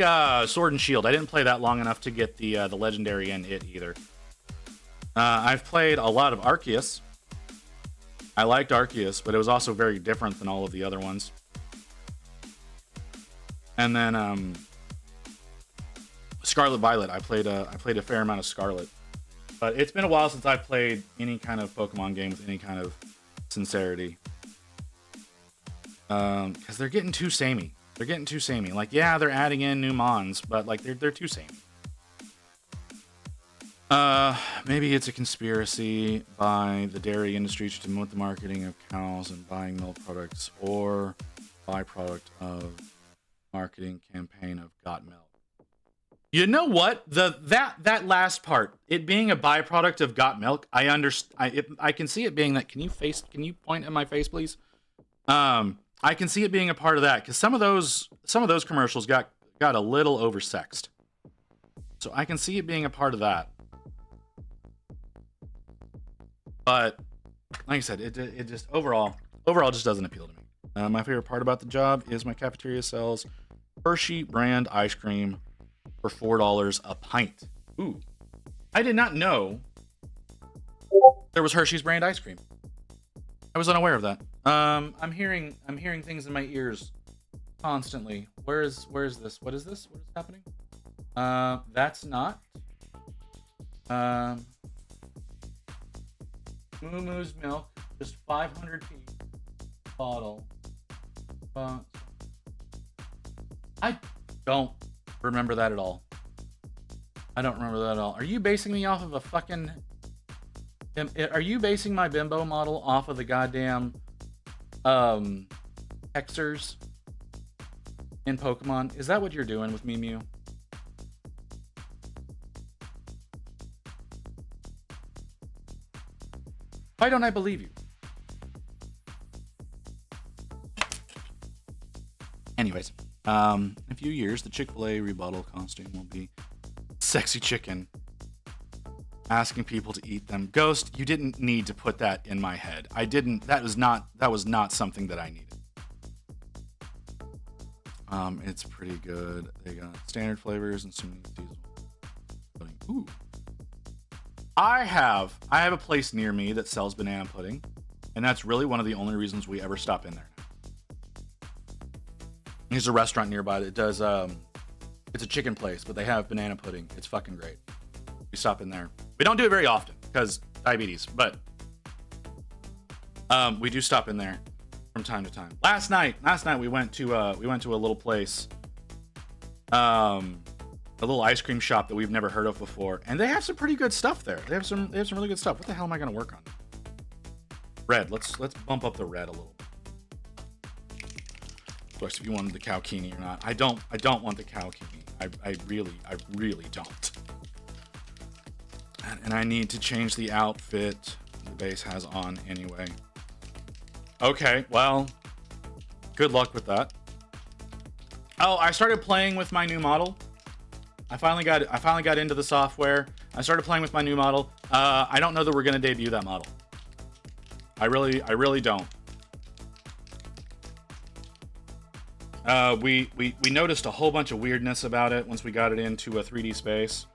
Sword and Shield, I didn't play that long enough to get the legendary in it either. I've played a lot of Arceus. I liked Arceus, but it was also very different than all of the other ones. And then Scarlet Violet, I played a fair amount of Scarlet, but it's been a while since I played any kind of Pokemon game with any kind of sincerity. Because they're getting too samey. They're getting too samey. Like, yeah, they're adding in new mons, but like they're too samey. Maybe it's a conspiracy by the dairy industry to promote the marketing of cows and buying milk products, or byproduct of marketing campaign of got milk. You know what? That last part, it being a byproduct of got milk, I understand. I can see it being that. Can you point at my face, please? I can see it being a part of that, because some of those commercials got a little oversexed. So I can see it being a part of that. But like I said, it just overall just doesn't appeal to me. My favorite part about the job is my cafeteria sells Hershey brand ice cream for $4 a pint. Ooh, I did not know there was Hershey's brand ice cream. I was unaware of that. I'm hearing things in my ears constantly. Where is this? What is this? What is happening? That's not. Moo Moo's milk, just 500p bottle. I don't remember that at all. I don't remember that at all. Are you basing me off of a fucking... Are you basing my bimbo model off of the goddamn Hexers in Pokemon? Is that what you're doing with me, Mew? Why don't I believe you? Anyways, in a few years, the Chick-fil-A rebuttal costume will be sexy chicken asking people to eat them. Ghost, you didn't need to put that in my head. I didn't. That was not something that I needed. It's pretty good. They got standard flavors and some seasonal. Ooh. I have a place near me that sells banana pudding, and that's really one of the only reasons we ever stop in there now. There's a restaurant nearby that does it's a chicken place, but they have banana pudding. It's fucking great. We stop in there. We don't do it very often because diabetes, but we do stop in there from time to time. Last night we went to a little place, a little ice cream shop that we've never heard of before, and they have some pretty good stuff there. They have some really good stuff. What the hell am I gonna work on? Red. Let's bump up the red a little. If you wanted the Cowkini or not. I don't want the Cowkini. I really don't. And I need to change the outfit the base has on anyway. Okay, well, good luck with that. Oh, I started playing with my new model. I finally got into the software. I started playing with my new model. I don't know that we're gonna debut that model. I really don't. We noticed a whole bunch of weirdness about it once we got it into a 3D space.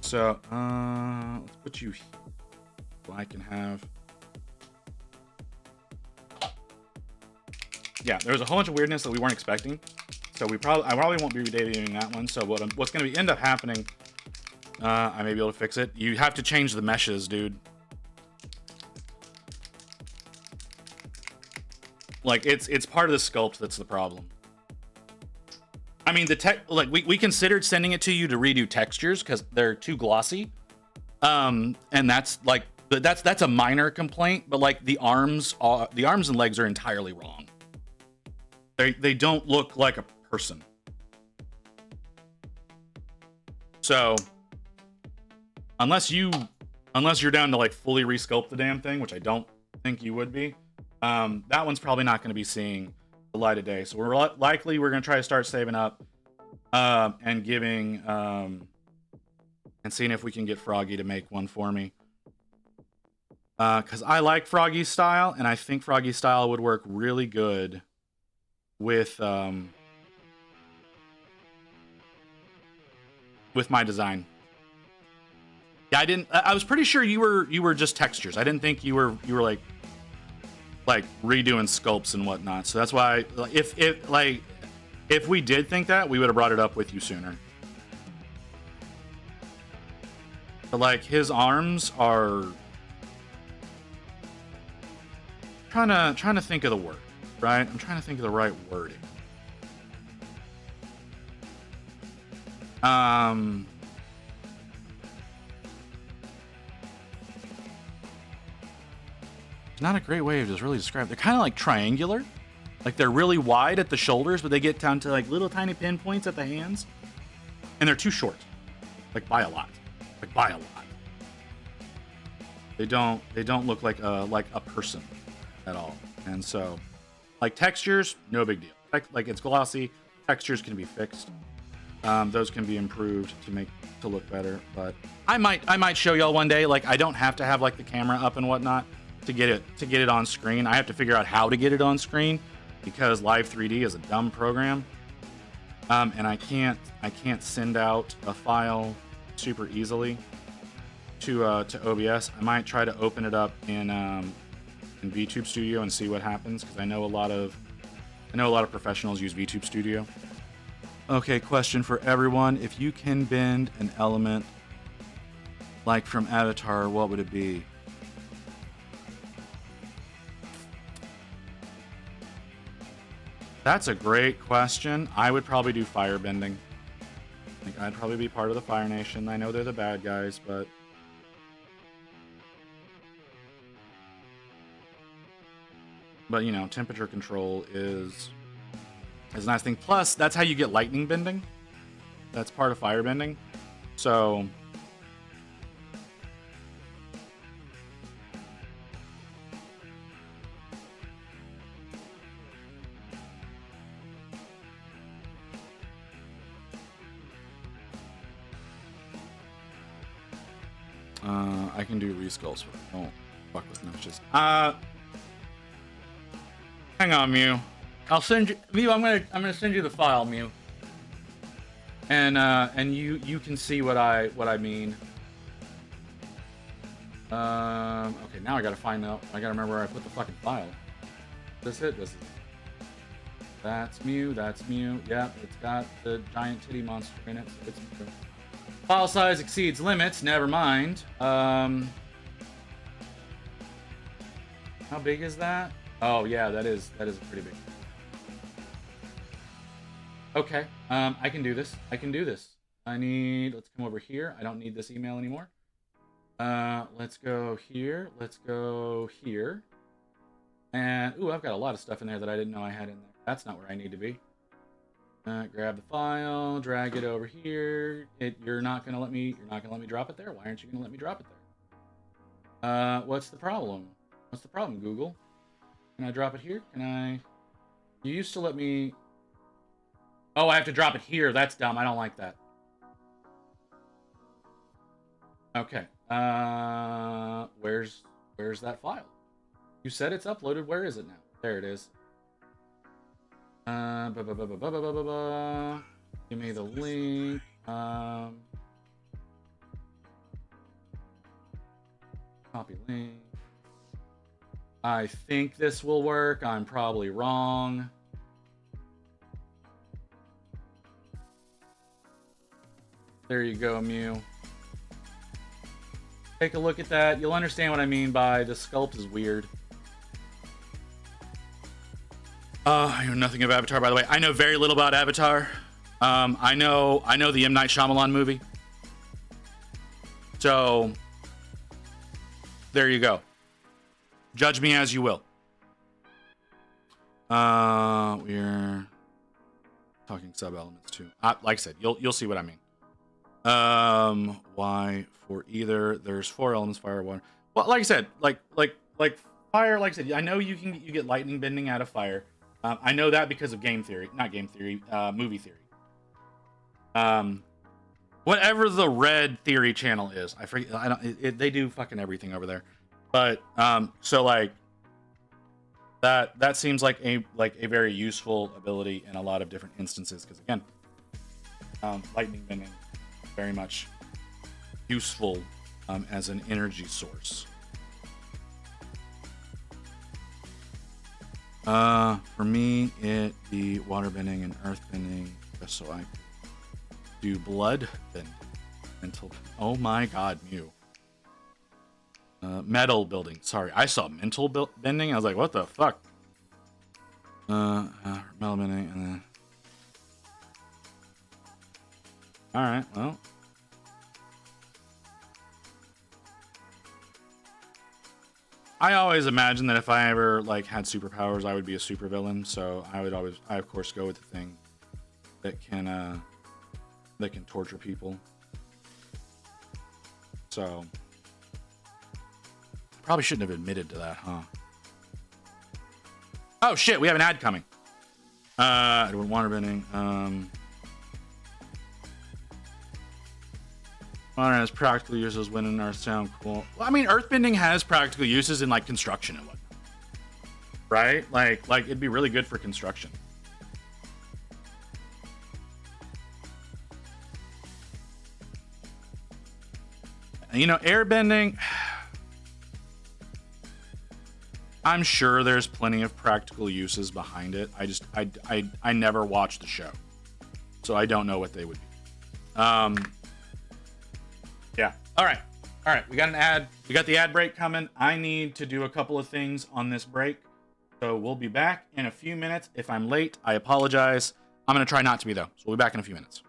So, let's put you here so I can have... Yeah, there was a whole bunch of weirdness that we weren't expecting. So I probably won't be debuting that one. So what's going to end up happening, I may be able to fix it. You have to change the meshes, dude. Like, it's part of the sculpt that's the problem. I mean, we considered sending it to you to redo textures because they're too glossy. And that's like that's a minor complaint, but like the arms and legs are entirely wrong. They don't look like a person. So unless you're down to like fully resculpt the damn thing, which I don't think you would be, that one's probably not going to be seeing the light of day. So we're going to try to start saving up and giving and seeing if we can get Froggy to make one for me. Because I like Froggy's style, and I think Froggy's style would work really good with my design. Yeah, I was pretty sure you were just textures. I didn't think you were like redoing sculpts and whatnot. So that's why if we did think that, we would have brought it up with you sooner. But like his arms are trying to think of the word, right? I'm trying to think of the right wording. It's not a great way of just really describing. They're kind of like triangular. Like they're really wide at the shoulders, but they get down to like little tiny pinpoints at the hands. And they're too short. Like by a lot. They don't look like a person at all. And so like textures, no big deal. Like it's glossy. Textures can be fixed. Those can be improved to look better. But I might show y'all one day. Like I don't have to have like the camera up and whatnot to get it on screen. I have to figure out how to get it on screen because Live 3D is a dumb program. And I can't send out a file super easily to OBS. I might try to open it up in VTube Studio and see what happens because I know a lot of professionals use VTube Studio. Okay, question for everyone: if you can bend an element like from Avatar, what would it be? That's a great question. I would probably do fire bending. Like I'd probably be part of the Fire Nation. I know they're the bad guys, but you know, temperature control is a nice thing. Plus, that's how you get lightning bending. That's part of fire bending. So I can do reskulls, but don't fuck with meshes. Hang on, Mew. I'll send you, Mew. I'm gonna send you the file, Mew. And you can see what I mean. Okay, now I gotta find out. I gotta remember where I put the fucking file. This is it. That's Mew. That's Mew. Yep, it's got the giant titty monster in it. So it's Mew. File size exceeds limits. Never mind. How big is that? Oh yeah, that is pretty big. Okay, I can do this. Let's come over here. I don't need this email anymore. Let's go here. Let's go here. And, ooh, I've got a lot of stuff in there that I didn't know I had in there. That's not where I need to be. Grab the file, drag it over here. You're not gonna let me drop it there? Why aren't you gonna let me drop it there? What's the problem? What's the problem, Google? Can I drop it here? Can I? You used to let me... Oh, I have to drop it here. That's dumb. I don't like that. Okay. Where's that file? You said it's uploaded. Where is it now? There it is. Give me the link. Copy link. I think this will work. I'm probably wrong. There you go, Mew. Take a look at that. You'll understand what I mean by the sculpt is weird. I know nothing of Avatar, by the way. I know very little about Avatar. I know the M. Night Shyamalan movie. So, there you go. Judge me as you will. We're talking sub-elements too. Like I said, you'll see what I mean. Why for either? There's 4 elements: fire, water. Well, like I said, like fire. Like I said, I know you get lightning bending out of fire. I know that because of movie theory. Whatever the red theory channel is, I forget. I don't. They do fucking everything over there. But so like that seems like a very useful ability in a lot of different instances. Because again, lightning bending very much useful as an energy source. For me, it be water bending and earth bending, just so I can do blood bending. Oh my god, Mew. Metal building. Sorry, I saw mental bending. I was like, what the fuck? Metal bending, and then. All right, well. I always imagined that if I ever had superpowers, I would be a supervillain. So I of course go with the thing that can torture people. So probably shouldn't have admitted to that, huh? Oh shit, we have an ad coming. Water bending. Water has practical uses when in earth sound cool. Well, I mean, earthbending has practical uses in construction and whatnot, right? Like it'd be really good for construction. You know, airbending. I'm sure there's plenty of practical uses behind it. I never watched the show, so I don't know what they would be. Yeah. All right. We got an ad. We got the ad break coming. I need to do a couple of things on this break. So we'll be back in a few minutes. If I'm late, I apologize. I'm going to try not to be, though. So we'll be back in a few minutes.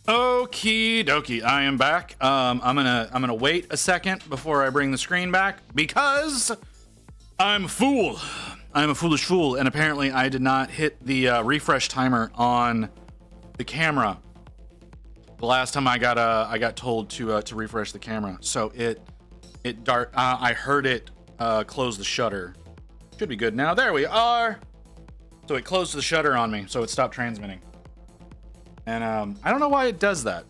Okie dokie, I am back. I'm gonna wait a second before I bring the screen back because I'm a fool. I'm a foolish fool, and apparently I did not hit the refresh timer on the camera. The last time I got told to refresh the camera, so I heard it close the shutter. Should be good now. There we are. So it closed the shutter on me, so it stopped transmitting. And I don't know why it does that.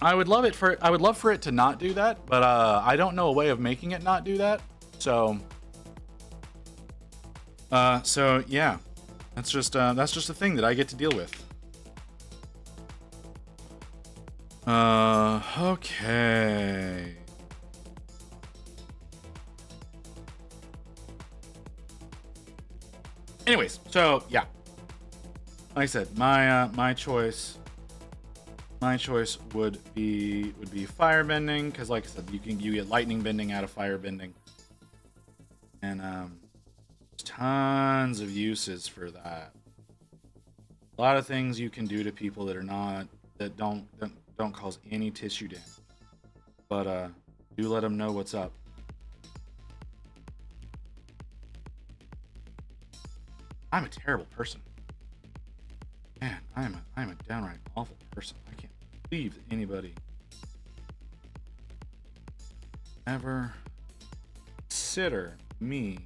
I would love for it to not do that, but I don't know a way of making it not do that. So yeah, that's just a thing that I get to deal with. Okay. Anyways, so yeah. Like I said, my choice would be firebending, because like I said, you get lightning bending out of firebending, and there's tons of uses for that. A lot of things you can do to people that don't cause any tissue damage, but do let them know what's up. I'm a terrible person. Man, I'm a downright awful person. I can't believe that anybody ever consider me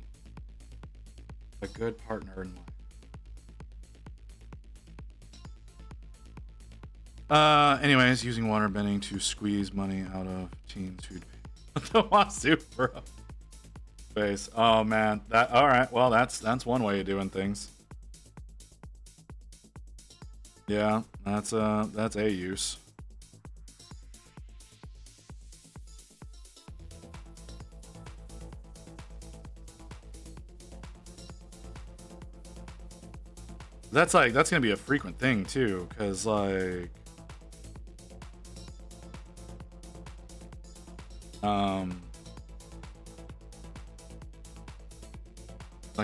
a good partner in life. Anyways, using waterbending to squeeze money out of teens who'd pay the Wazoo bro. Face. Oh man, all right. Well, that's one way of doing things. Yeah, that's a use. That's gonna be a frequent thing too, because like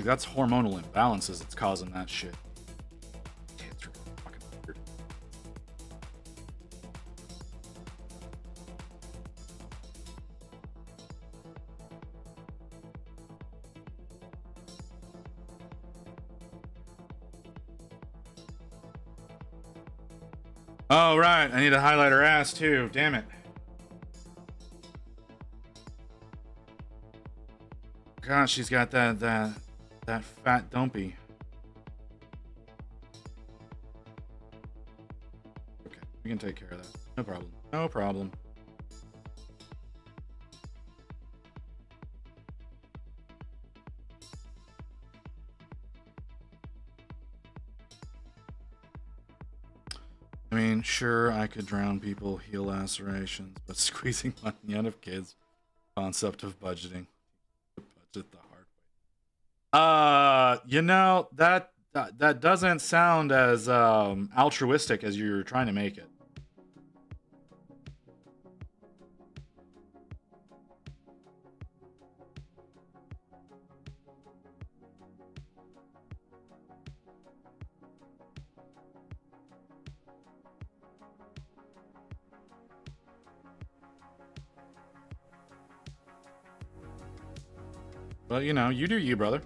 that's hormonal imbalances that's causing that shit. It's fucking weird. Oh right, I need to highlight her ass too. Damn it. Gosh, she's got that fat dumpy. Okay, we can take care of that. No problem. No problem. I mean, sure, I could drown people, heal lacerations, but squeezing money out of kids, concept of budgeting. Budget the hard way. You know, that doesn't sound as altruistic as you're trying to make it. But you know, you do you, brother.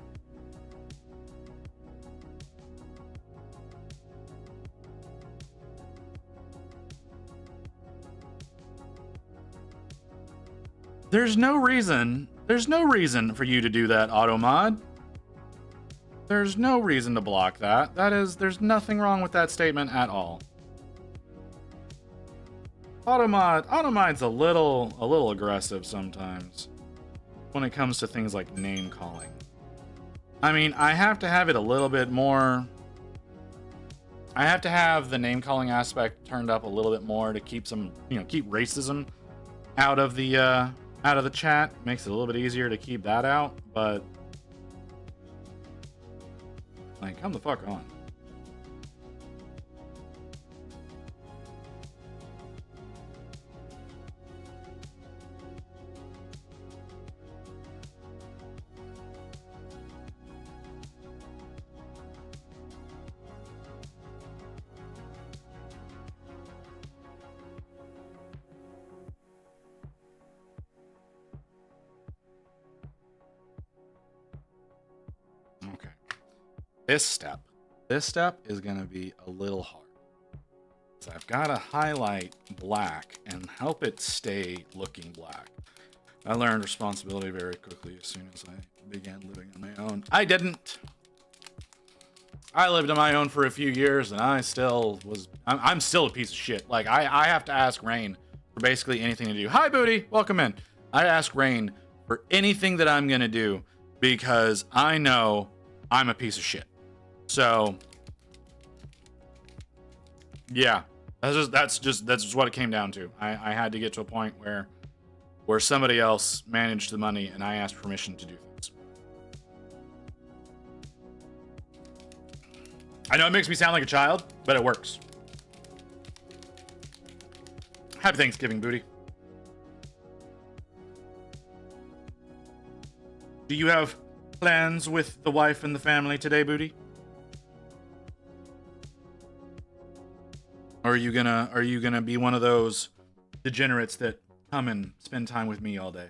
There's no reason for you to do that, Automod. There's no reason to block that. There's nothing wrong with that statement at all. Automod's a little aggressive sometimes when it comes to things like name calling. I mean, I have to have it a little bit more. I have to have the name calling aspect turned up a little bit more to keep some, keep racism out of the chat. Makes it a little bit easier to keep that out, but like, come the fuck on. Okay. This step is going to be a little hard. So I've got to highlight black and help it stay looking black. I learned responsibility very quickly as soon as I began living on my own. I didn't. I lived on my own for a few years and I'm still a piece of shit. Like I have to ask Rain for basically anything to do. Hi Booty, welcome in. I ask Rain for anything that I'm going to do because I know I'm a piece of shit. So yeah, that's just what it came down to. I had to get to a point where somebody else managed the money and I asked permission to do things. I know it makes me sound like a child, but it works. Happy Thanksgiving, Booty. Do you have plans with the wife and the family today, Booty? Or are you gonna be one of those degenerates that come and spend time with me all day?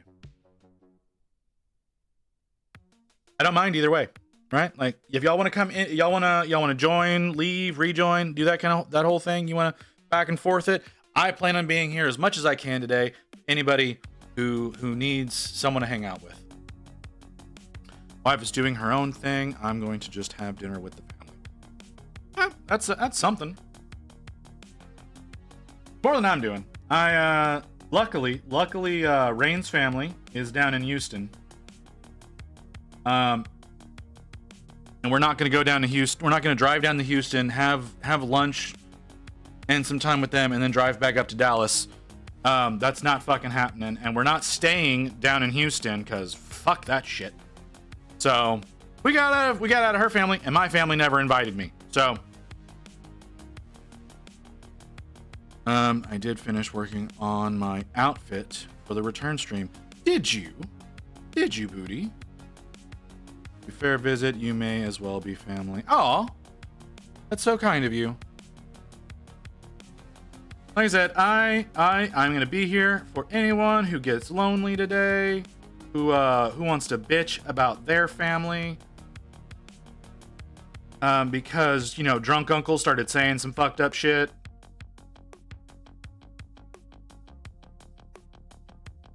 I don't mind either way, right? Like if y'all want to come in, y'all want to join, leave, rejoin, do that whole thing. You want to back and forth it. I plan on being here as much as I can today. Anybody who needs someone to hang out with. Wife is doing her own thing. I'm going to just have dinner with the family. That's something. More than I'm doing. Luckily, Rain's family is down in Houston. And we're not going to go down to Houston. We're not going to drive down to Houston, have lunch and some time with them, and then drive back up to Dallas. That's not fucking happening. And we're not staying down in Houston because fuck that shit. So we got out of her family, and my family never invited me. So I did finish working on my outfit for the return stream. Did you, Booty? If you fair visit, you may as well be family. Aw, that's so kind of you. Like I said, I'm gonna be here for anyone who gets lonely today, who wants to bitch about their family, because drunk uncle started saying some fucked up shit,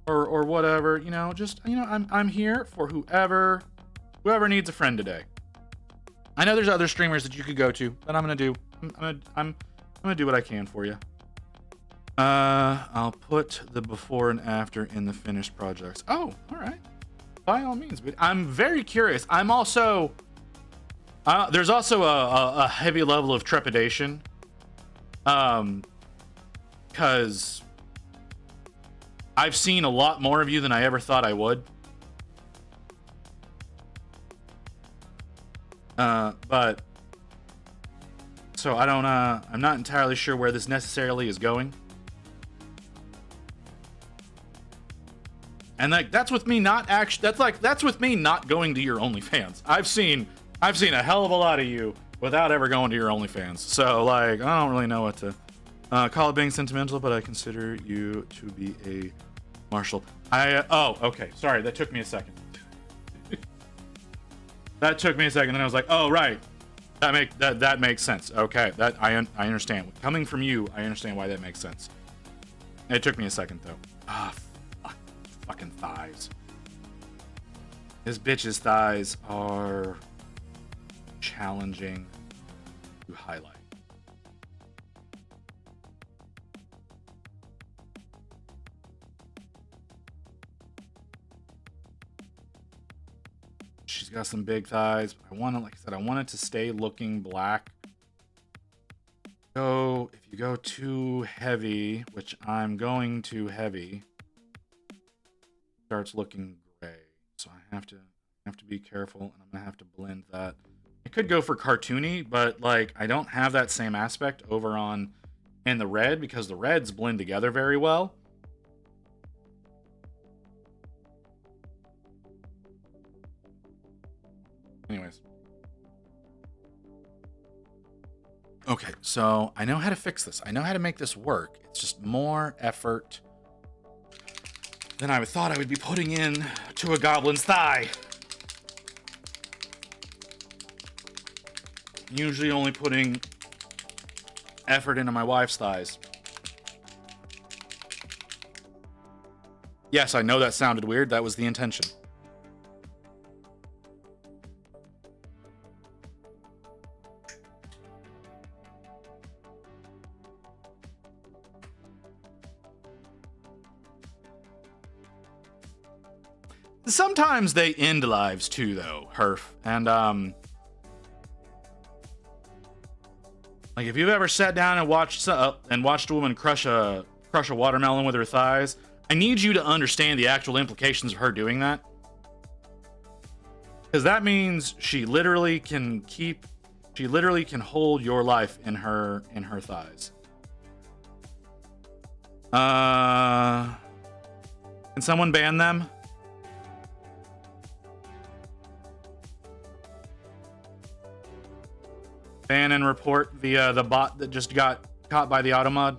or whatever. I'm here for whoever needs a friend today. I know there's other streamers that you could go to, but I'm gonna do what I can for you. I'll put the before and after in the finished projects. Oh, all right. By all means, but I'm very curious. I'm also there's also a heavy level of trepidation, because I've seen a lot more of you than I ever thought I would. But so I don't. I'm not entirely sure where this necessarily is going. And that's with me not actually. That's with me not going to your OnlyFans. I've seen a hell of a lot of you without ever going to your OnlyFans. So like, I don't really know what to call it being sentimental, but I consider you to be a Marshall. Okay. Sorry, that took me a second. That took me a second, and I was like, oh right, that makes sense. Okay, that I understand. Coming from you, I understand why that makes sense. It took me a second though. Fucking thighs. This bitch's thighs are challenging to highlight. She's got some big thighs. Like I said, I want it to stay looking black. If you go too heavy, which I'm going too heavy, starts looking gray. So I have to be careful, and I'm gonna have to blend that. I could go for cartoony, but like I don't have that same aspect over on in the red because the reds blend together very well. Anyways. Okay, so I know how to fix this. I know how to make this work. It's just more effort than I thought I would be putting in to a goblin's thigh. Usually only putting effort into my wife's thighs. Yes, I know that sounded weird. That was the intention. Sometimes they end lives too, though, Herf. And, like if you've ever sat down and watched a woman crush a watermelon with her thighs, I need you to understand the actual implications of her doing that. Because that means she literally can hold your life in her thighs. Can someone ban them? Ban and report the bot that just got caught by the automod.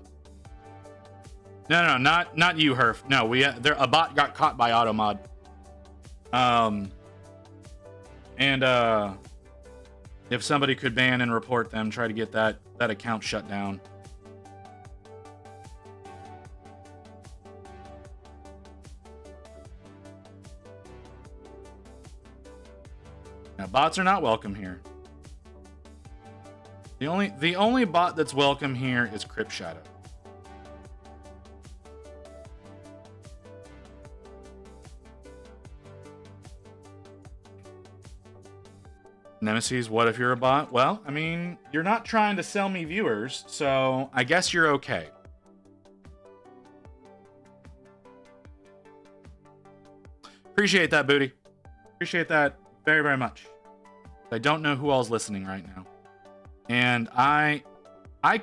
No, not you, Herf. No, a bot got caught by automod. And if somebody could ban and report them, try to get that account shut down. Now, bots are not welcome here. The only bot that's welcome here is Crypt Shadow. Nemesis, what if you're a bot? Well, I mean, you're not trying to sell me viewers, so I guess you're okay. Appreciate that, Booty. Appreciate that very, very much. I don't know who all's listening right now. And I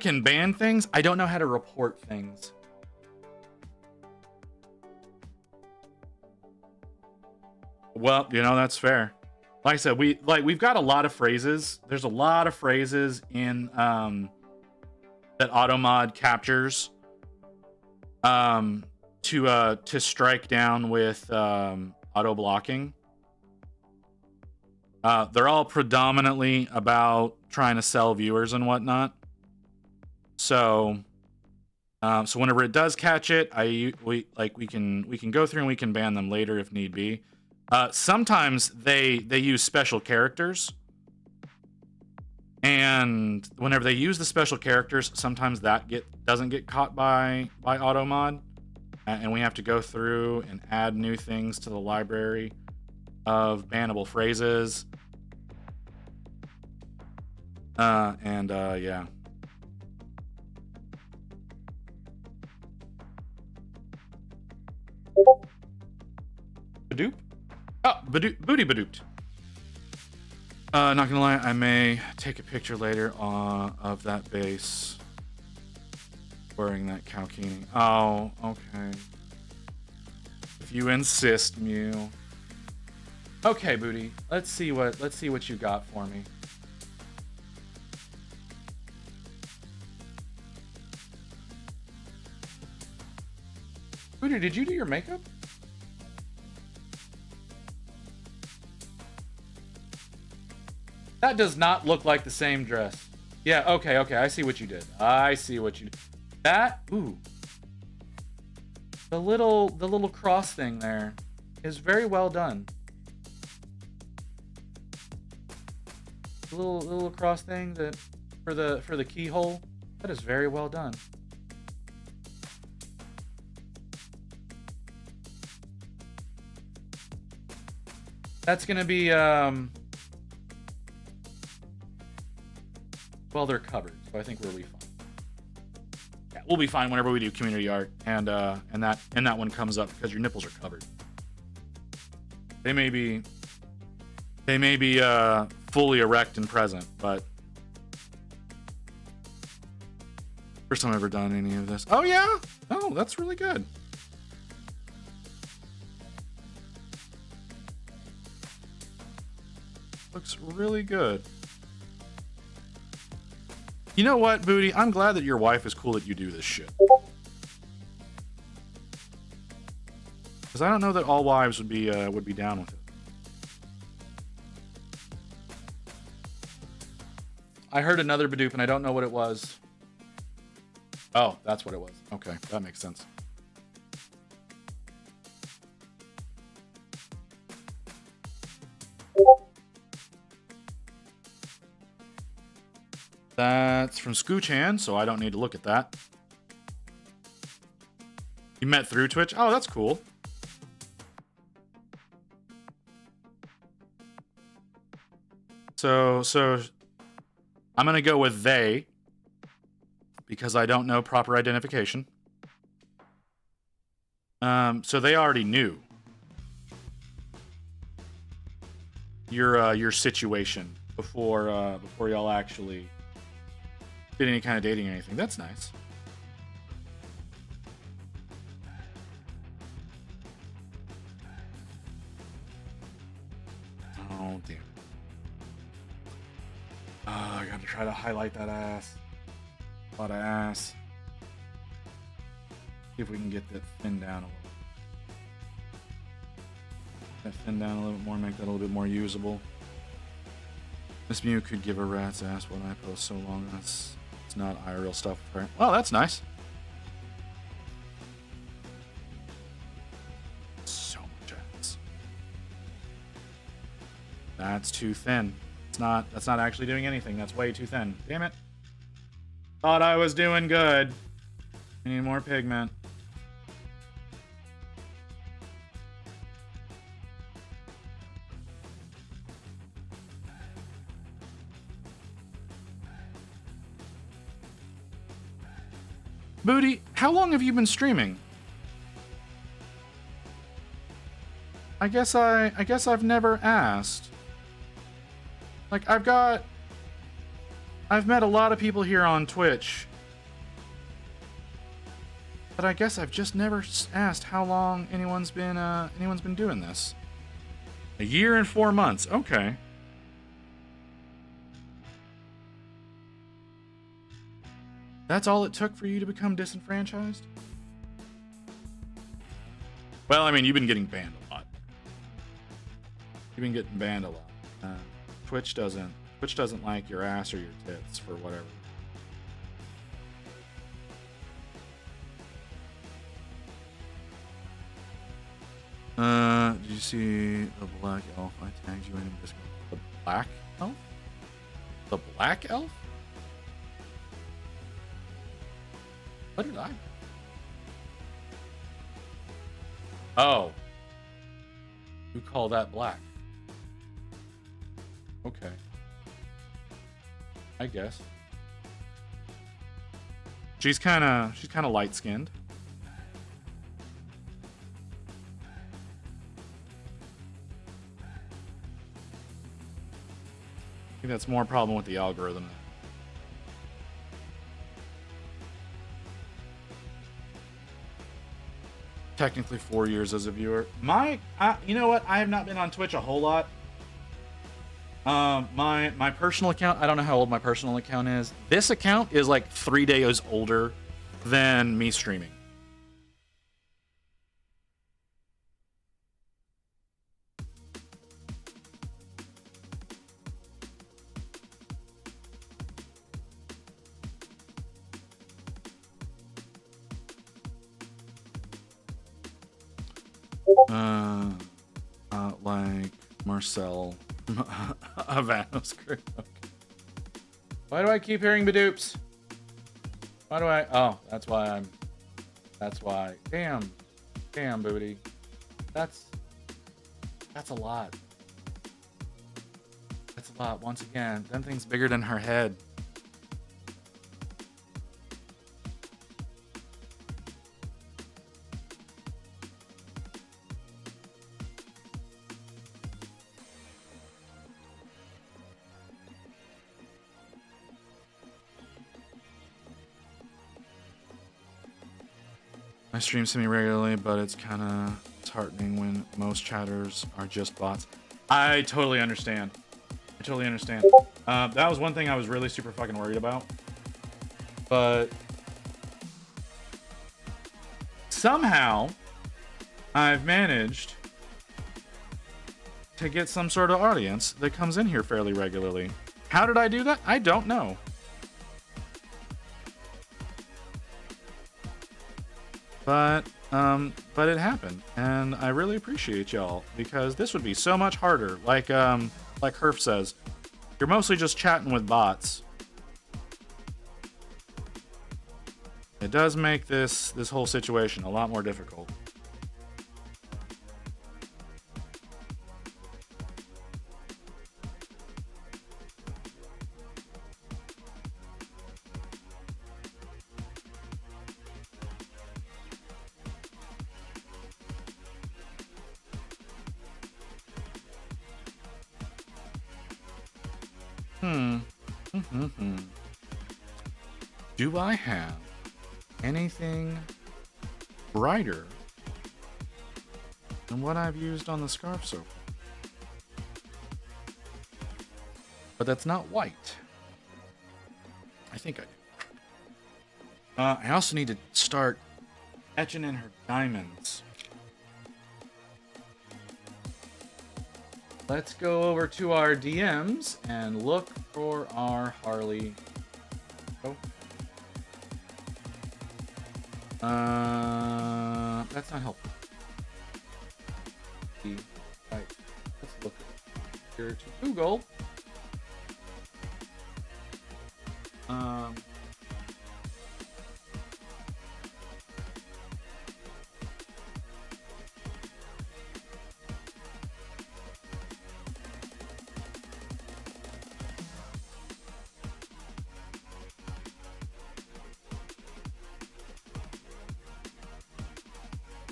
can ban things. I don't know how to report things. Well, you know, that's fair. Like I said, we've got a lot of phrases. There's a lot of phrases in that AutoMod captures to strike down with auto blocking. They're all predominantly about trying to sell viewers and whatnot. So whenever it does catch it, we can go through and we can ban them later if need be. Sometimes they use special characters, and whenever they use the special characters, sometimes that doesn't get caught by AutoMod, and we have to go through and add new things to the library of bannable phrases. Yeah. Badoop? Oh, booty badooped. Not gonna lie, I may take a picture later of that base wearing that Kalkini. Oh, okay. If you insist, Mew. Okay, Booty. Let's see what you got for me. Booty, did you do your makeup? That does not look like the same dress. Yeah, okay, I see what you did. That, ooh. The little cross thing there is very well done. The little cross thing that for the keyhole, that is very well done. That's gonna be well, they're covered, so I think we'll be fine. Yeah, we'll be fine whenever we do community art and that one comes up because your nipples are covered. They may be fully erect and present, but first time I've ever done any of this. Oh yeah? Oh, that's really good. Looks really good. You know what, Booty? I'm glad that your wife is cool that you do this shit. Because I don't know that all wives would be down with it. I heard another Badoop and I don't know what it was. Oh, that's what it was. Okay, that makes sense. That's from Scooch-Han, so I don't need to look at that. You met through Twitch? Oh, that's cool. So I'm gonna go with they because I don't know proper identification. So they already knew your situation before y'all actually did any kind of dating or anything. That's nice. Oh damn. I gotta try to highlight that ass. A lot of ass. See if we can get that thin down a little. That thin down a little bit more, make that a little bit more usable. Miss Mew could give a rat's ass when I post so long. It's not IRL stuff. Well, that's nice. So much ass. That's too thin. That's not actually doing anything. That's way too thin. Damn it. Thought I was doing good. I need more pigment. Booty, how long have you been streaming? I guess I've never asked. Like, I've met a lot of people here on Twitch, but I guess I've just never asked how long anyone's been doing this. 1 year and 4 months. Okay. That's all it took for you to become disenfranchised? Well, I mean, you've been getting banned a lot. You've been getting banned a lot. Twitch doesn't like your ass or your tits for whatever. Did you see the black elf I tagged you in Discord? The black elf? The black elf? What did I? Oh. You call that black? Okay. I guess. She's kind of light-skinned. I think that's more a problem with the algorithm. Technically 4 years as a viewer. You know what? I have not been on Twitch a whole lot. My personal account, I don't know how old my personal account is. This account is like 3 days older than me streaming. Like Marcel Avanos. Okay. Why do I keep hearing Badoops? Why do I? Oh, that's why. Damn, Booty. That's a lot. That's a lot. Once again, that thing's bigger than her head. I stream semi-regularly, but it's kind of disheartening when most chatters are just bots. I totally understand. I totally understand. That was one thing I was really super fucking worried about. But somehow I've managed to get some sort of audience that comes in here fairly regularly. How did I do that? I don't know. But it happened, and I really appreciate y'all, because this would be so much harder. Like Herf says, you're mostly just chatting with bots. It does make this whole situation a lot more difficult. Do I have anything brighter than what I've used on the scarf so far? But that's not white. I think I do. I also need to start etching in her diamonds. Let's go over to our DMs and look for our Harley. Oh. That's not helpful. Right. Let's look here to Google.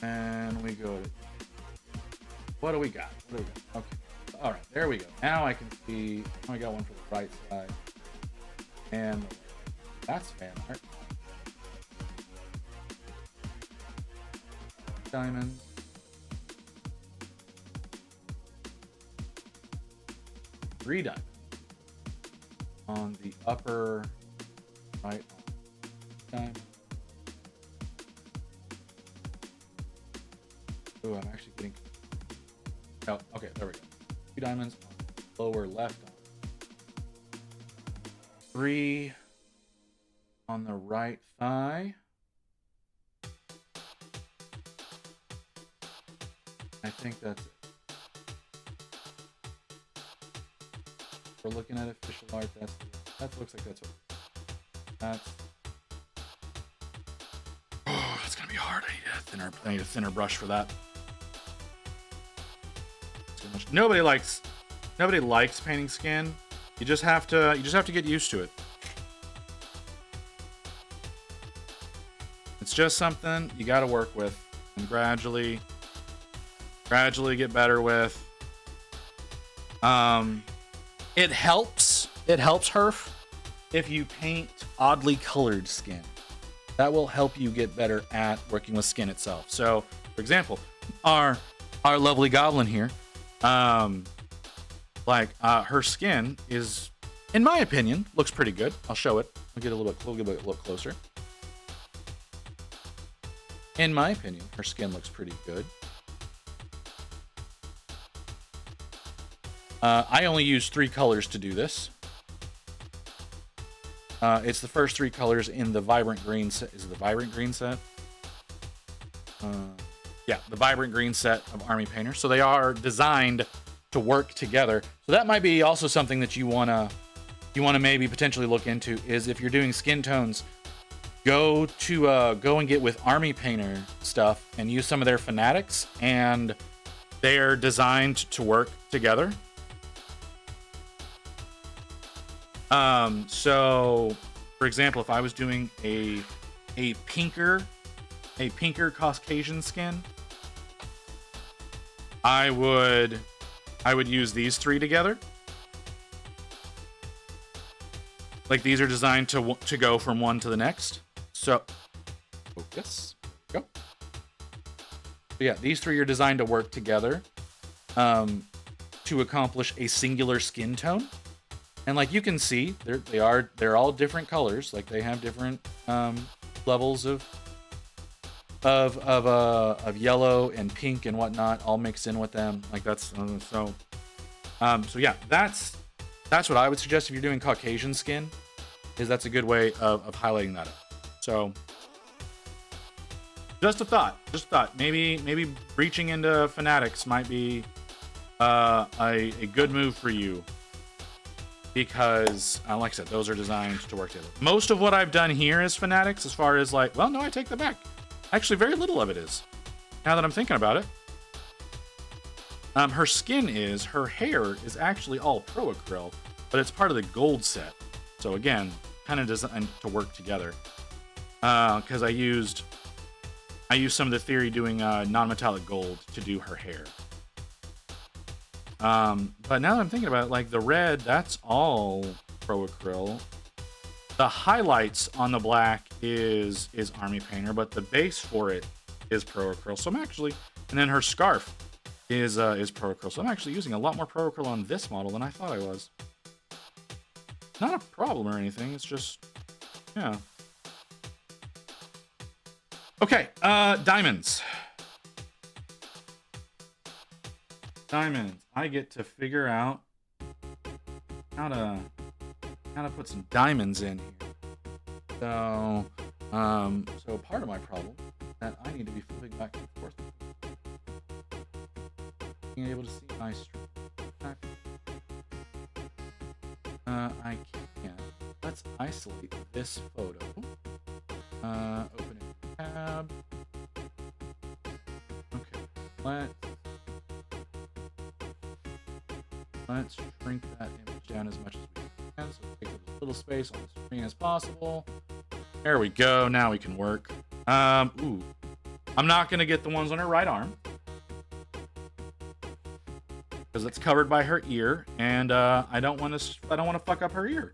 And we go to, what do we got? Okay. All right, there we go. Now I can see, I got one for the right side. And that's fan art. Diamonds. Three diamonds on the upper right diamond. Ooh, I'm actually getting. Oh, okay, there we go. 2 diamonds on the lower left. 3 on the right thigh. I think that's it. We're looking at official art. That looks like that's what. That's. Oh, that's gonna be hard. I need a thinner brush for that. Nobody likes painting skin. You just have to get used to it. It's just something you got to work with and gradually get better with. It helps Herf if you paint oddly colored skin. That will help you get better at working with skin itself. So, for example, our lovely goblin here, her skin is, in my opinion, looks pretty good. I'll show it. I'll get a little bit look closer. In my opinion, her skin looks pretty good. I only use 3 colors to do this. It's the first 3 colors in the Vibrant Green set. Is it the Vibrant Green set? Yeah, the Vibrant Green set of Army Painter. So they are designed to work together. So that might be also something that you wanna maybe potentially look into, is if you're doing skin tones, go and get with Army Painter stuff and use some of their fanatics, and they are designed to work together. So for example, if I was doing a pinker Caucasian skin, I would use these 3 together. Like, these are designed to go from one to the next. So focus. Go. But yeah, these three are designed to work together to accomplish a singular skin tone. And like you can see, they're all different colors. Like they have different levels of yellow and pink and whatnot, all mixed in with them. Like that's so yeah, that's what I would suggest if you're doing Caucasian skin. Is that's a good way of highlighting that up. So just a thought. Maybe reaching into Fanatics might be a good move for you, because like I said, those are designed to work together. Most of what I've done here is Fanatics, as far as like, well, no, I take that back. Actually, very little of it is, now that I'm thinking about it. Her hair is actually all Pro Acryl, but it's part of the gold set. So again, kind of designed to work together. Because I used some of the theory doing non-metallic gold to do her hair. But now that I'm thinking about it, like the red, that's all Pro Acryl. The highlights on the black is Army Painter, but the base for it is Pro Acryl. So I'm actually, and then her scarf is Pro Acryl. So I'm actually using a lot more Pro Acryl on this model than I thought I was. Not a problem or anything. It's just, yeah. Okay, diamonds. Diamonds. I get to figure out how to put some diamonds in here. So, so part of my problem is that I need to be flipping back and forth. Being able to see my stream. I can't. Let's isolate this photo. Open a tab. Okay. Let's shrink that image down as much as we can, so take as little space on the screen as possible. There we go. Now we can work. Ooh, I'm not gonna get the ones on her right arm because it's covered by her ear, and I don't want to fuck up her ear.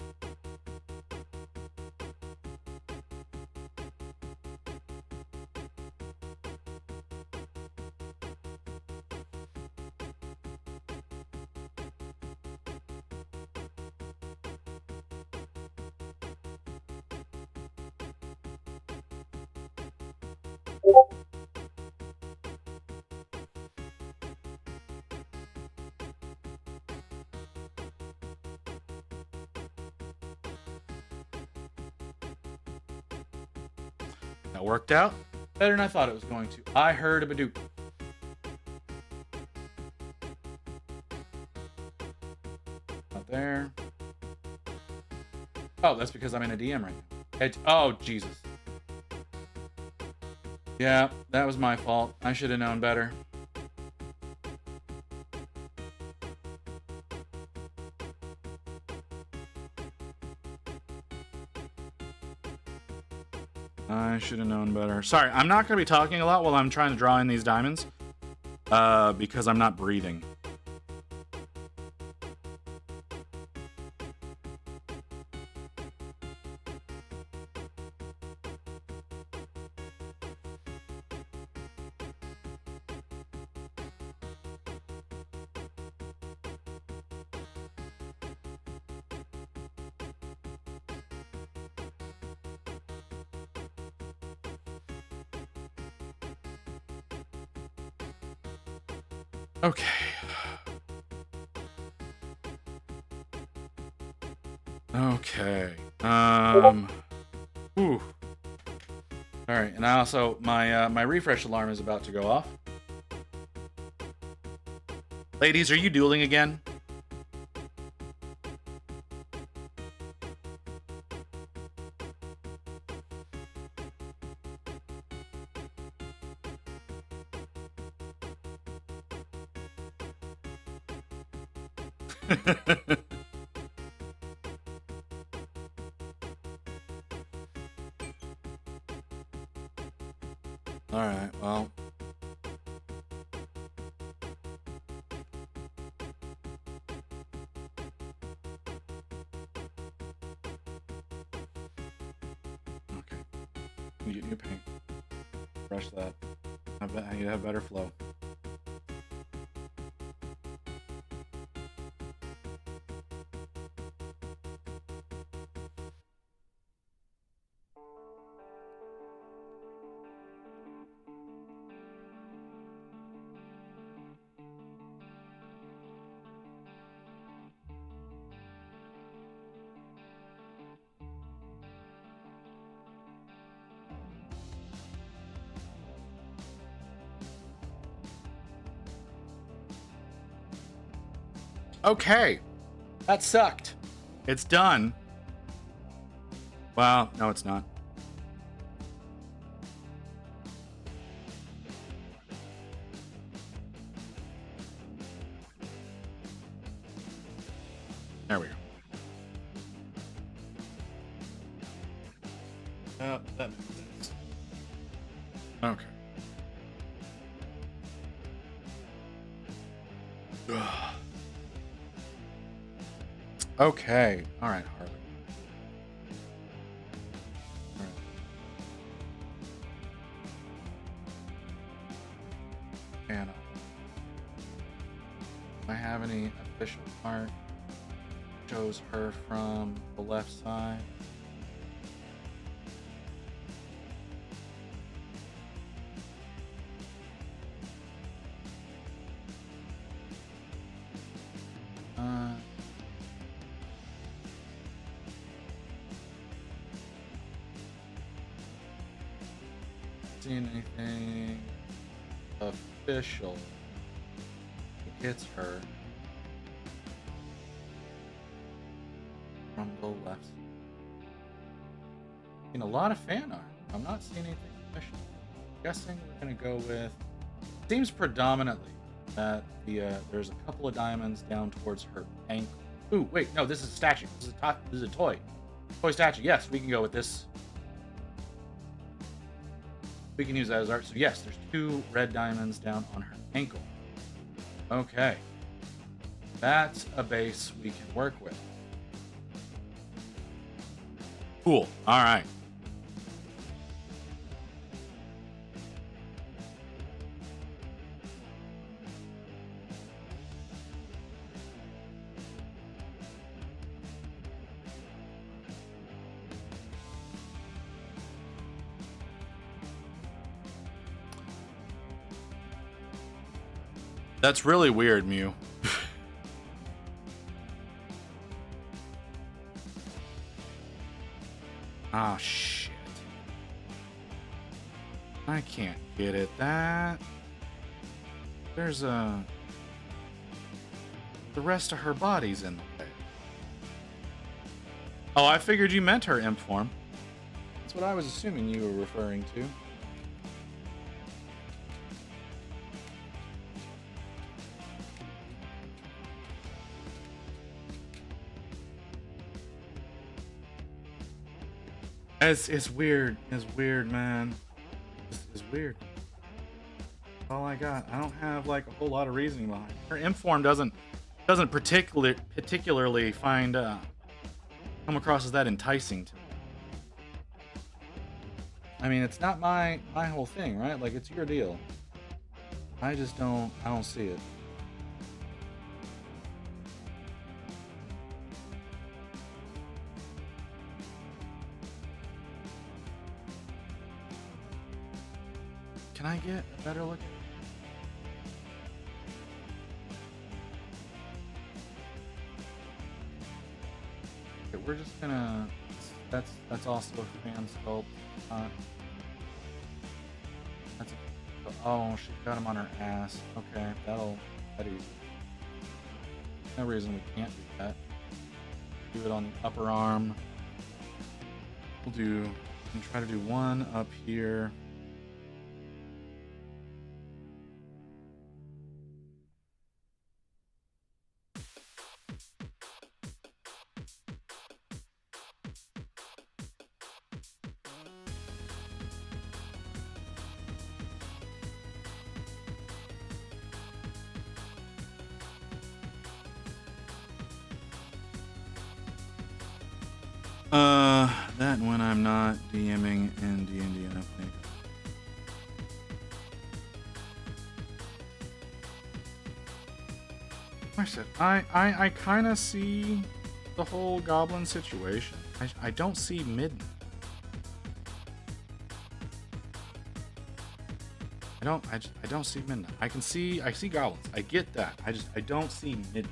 That worked out better than I thought it was going to. I heard a Badoop. Not there. Oh, that's because I'm in a DM right now. Oh, Jesus. Yeah, that was my fault. I should have known better. I should have known better. Sorry, I'm not going to be talking a lot while I'm trying to draw in these diamonds. Because I'm not breathing. Okay. Okay. Ooh. All right, and I also my refresh alarm is about to go off. Ladies, are you dueling again? All right, well. Okay. You get new paint. Brush that. I need to have better flow. Okay, that sucked. It's done. Well, no, it's not. There we go. That makes sense. Okay. Ugh. Okay. All right, Harley. All right. Anna. Do I have any official art? Shows her from the left side. Seen anything official that hits her from the left. Seen a lot of fan art. I'm not seeing anything official. I'm guessing we're gonna go with. Seems predominantly that there's a couple of diamonds down towards her ankle. Ooh, wait, no, this is a statue. This is a toy statue. Yes, we can go with this. We can use that as art. So yes, there's 2 red diamonds down on her ankle. Okay. That's a base we can work with. Cool. All right. That's really weird, Mew. Ah, shit. I can't get at that. There's the rest of her body's in the way. Oh, I figured you meant her imp form. That's what I was assuming you were referring to. It's weird. It's weird, man. It's weird. That's all I got. I don't have like a whole lot of reasoning behind it. Her imp form doesn't particularly find come across as that enticing to me. I mean, it's not my whole thing, right? Like, it's your deal. I don't see it. Can I get a better look at it? Okay, we're just gonna. That's also a fan sculpt. Oh, she got him on her ass. Okay, that'll easy. No reason we can't do that. Do it on the upper arm. We'll do. And try to do one up here. That when I'm not DMing in D&D, I think. I said, I kind of see the whole goblin situation. I don't see Midna. I don't see Midna. I see goblins. I get that. I don't see Midna.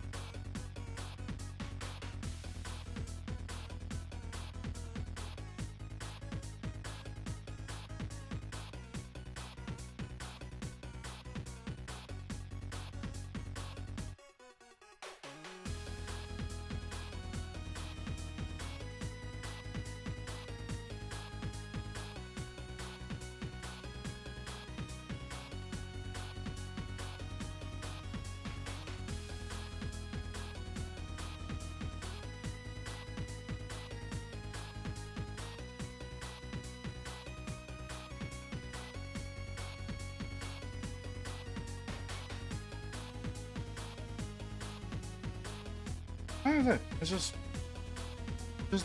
It's just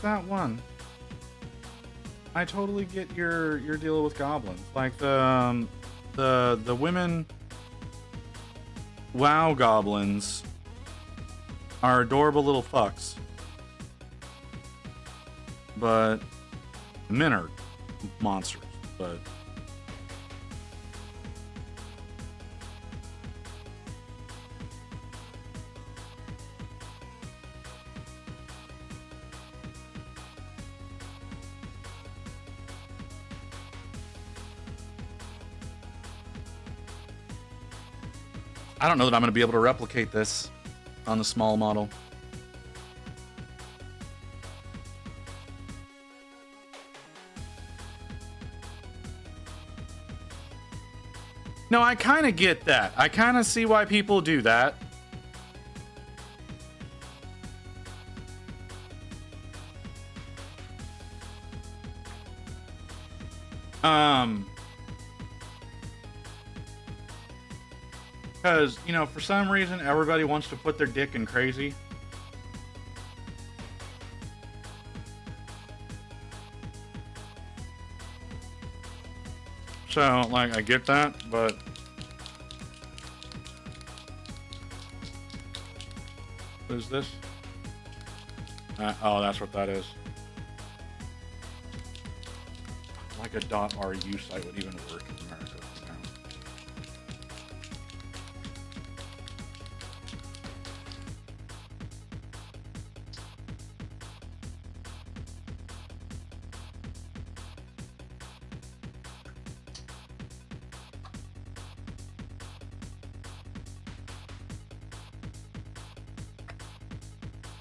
that one. I totally get your deal with goblins. Like the women WoW goblins are adorable little fucks. But the men are monsters. But I don't know that I'm going to be able to replicate this on the small model. No, I kind of get that. I kind of see why people do that. Because, you know, for some reason, everybody wants to put their dick in crazy. So, like, I get that, but... What is this? Oh, that's what that is. Like a .ru site would even work in America.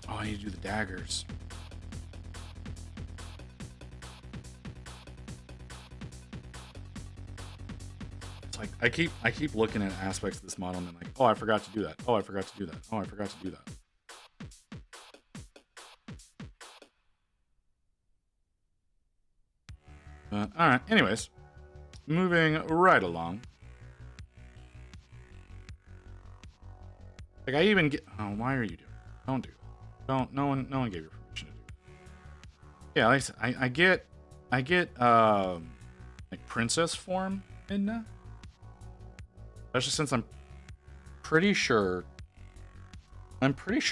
Oh, I need to do the daggers. It's like I keep looking at aspects of this model and I'm like, oh, I forgot to do that. Oh, I forgot to do that. Oh, I forgot to do that. All right. Anyways, moving right along. Like I even get. Oh, why are you doing? Don't do. Don't. No one gave you permission to do. Yeah, like I said, I get like princess form in that. Especially since I'm pretty sure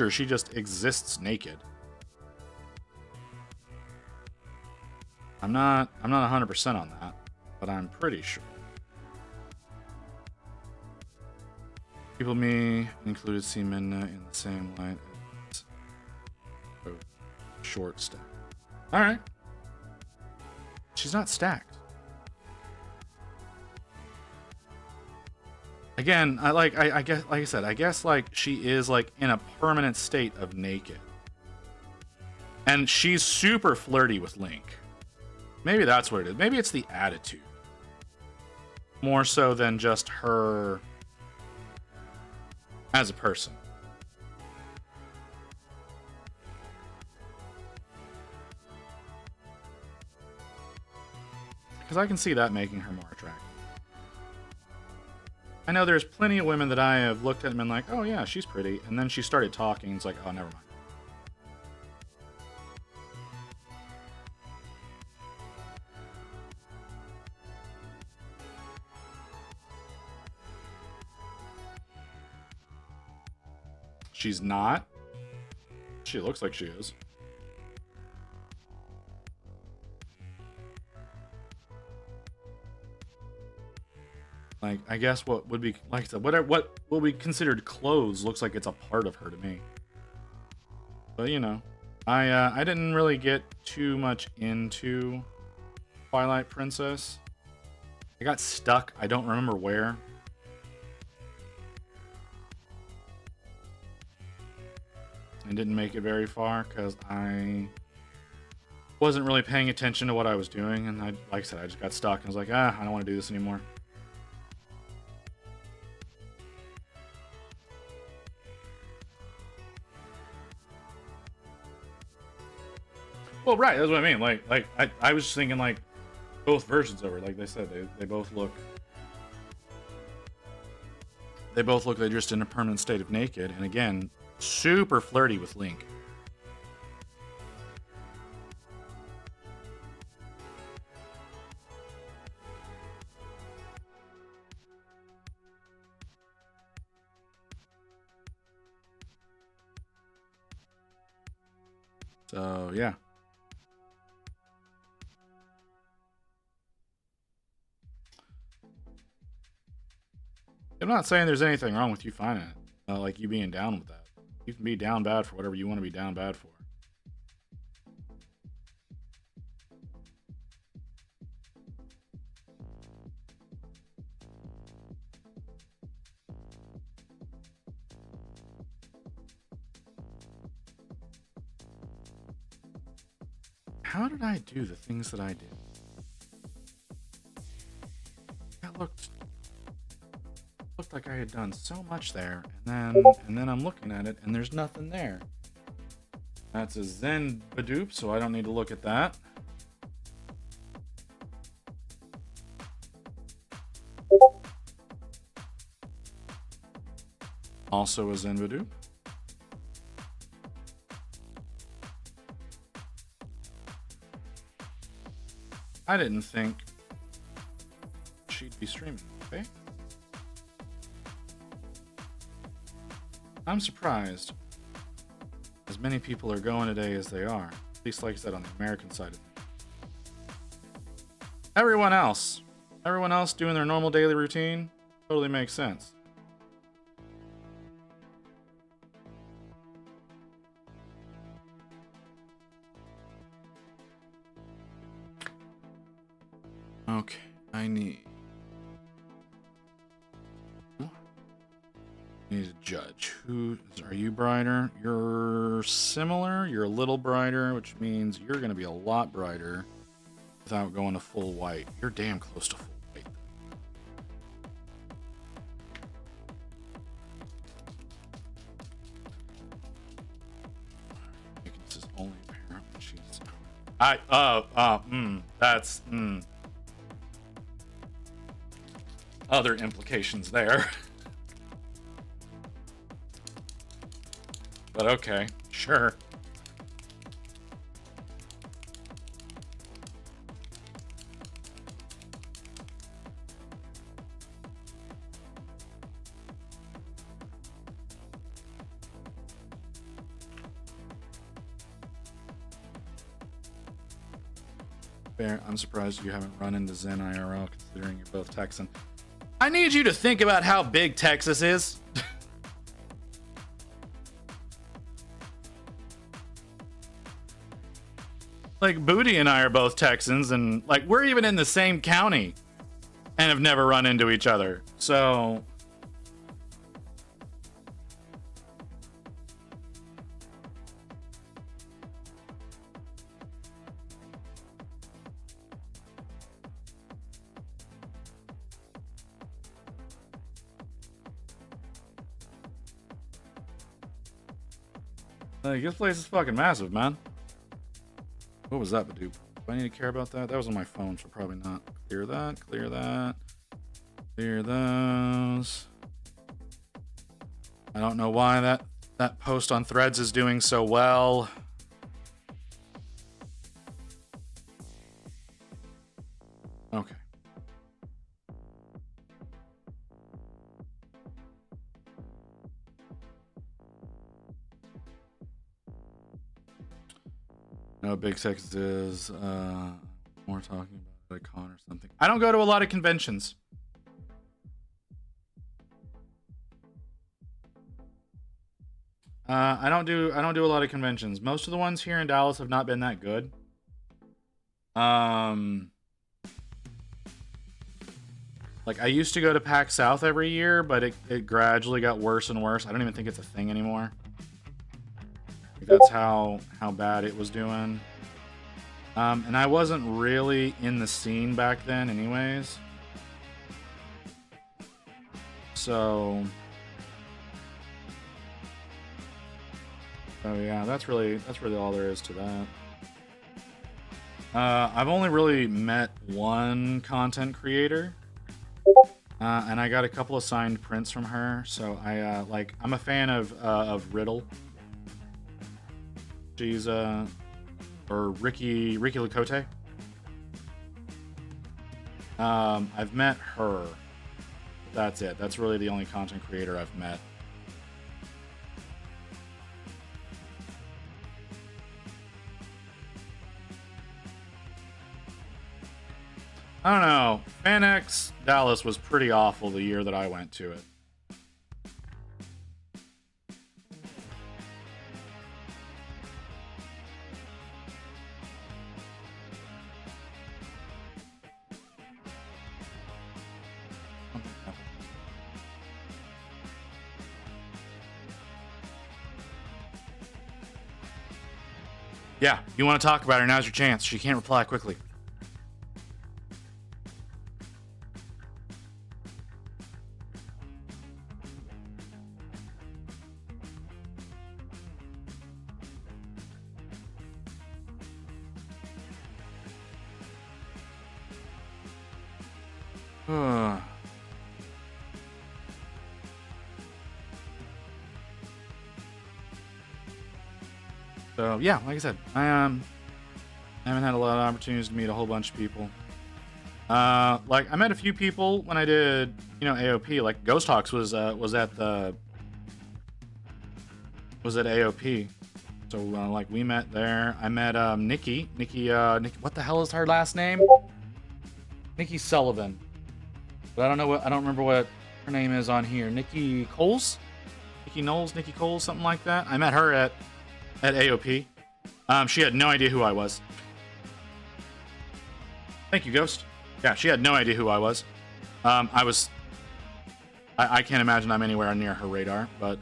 she just exists naked. I'm not 100% on that, but I'm pretty sure. People me included see Midna in the same light as a short stack. All right. She's not stacked. Again, I guess, like I said, I guess like she is like in a permanent state of naked. And she's super flirty with Link. Maybe that's what it is. Maybe it's the attitude. More so than just her as a person. Because I can see that making her more attractive. I know there's plenty of women that I have looked at and been like, oh yeah, she's pretty. And then she started talking, it's like, oh, never mind. She's not. She looks like she is. Like, I guess what would be, like I said, what will be considered clothes looks like it's a part of her to me. But, you know, I didn't really get too much into Twilight Princess. I got stuck. I don't remember where. I didn't make it very far because I wasn't really paying attention to what I was doing. And like I said, I just got stuck. I was like, I don't want to do this anymore. Well, right, that's what I mean. Like I was just thinking like both versions of her. Like they said, they both look like they're just in a permanent state of naked. And again, super flirty with Link. So yeah. I'm not saying there's anything wrong with you finding it. Like you being down with that. You can be down bad for whatever you want to be down bad for. How did I do the things that I did? That looked like I had done so much there, and then I'm looking at it and there's nothing there. That's a Zen Bidoof, so I don't need to look at that. Also a Zen Bidoof. I didn't think she'd be streaming, okay? I'm surprised as many people are going today as they are. At least like I said, on the American side of things. Everyone else doing their normal daily routine totally makes sense. Okay, I need a judge. Are you brighter? You're similar. You're a little brighter, which means you're going to be a lot brighter without going to full white. You're damn close to full white. This is only apparent when she's. That's other implications there. But okay, sure. Fair. I'm surprised you haven't run into Zen IRL, considering you're both Texan. I need you to think about how big Texas is. Like, Booty and I are both Texans, and, like, we're even in the same county and have never run into each other. So... like, this place is fucking massive, man. What was that, Bidoof? Do I need to care about that? That was on my phone, so probably not. Clear that, clear that. Clear those. I don't know why that post on Threads is doing so well. Okay. No, Big Six is more talking about a con or something. I don't go to a lot of conventions. I don't do a lot of conventions. Most of the ones here in Dallas have not been that good. Like I used to go to PAX South every year, but it gradually got worse and worse. I don't even think it's a thing anymore. Like, that's how bad it was doing. And I wasn't really in the scene back then anyways. So yeah, that's really all there is to that. I've only really met one content creator. And I got a couple of signed prints from her, so I'm a fan of Riddle. She's or Ricky Lakote. I've met her. That's it. That's really the only content creator I've met. I don't know. FanX Dallas was pretty awful the year that I went to it. Yeah, you want to talk about her, now's your chance. She can't reply quickly. So yeah, like I said, I haven't had a lot of opportunities to meet a whole bunch of people. Like I met a few people when I did, AOP. Like Ghost Hawks was at AOP. So like we met there. I met Nikki. What the hell is her last name? Nikki Sullivan. But I don't remember what her name is on here. Nikki Coles, something like that. I met her at AOP. She had no idea who I was. Thank you, Ghost. Yeah, she had no idea who I was. I can't imagine I'm anywhere near her radar, but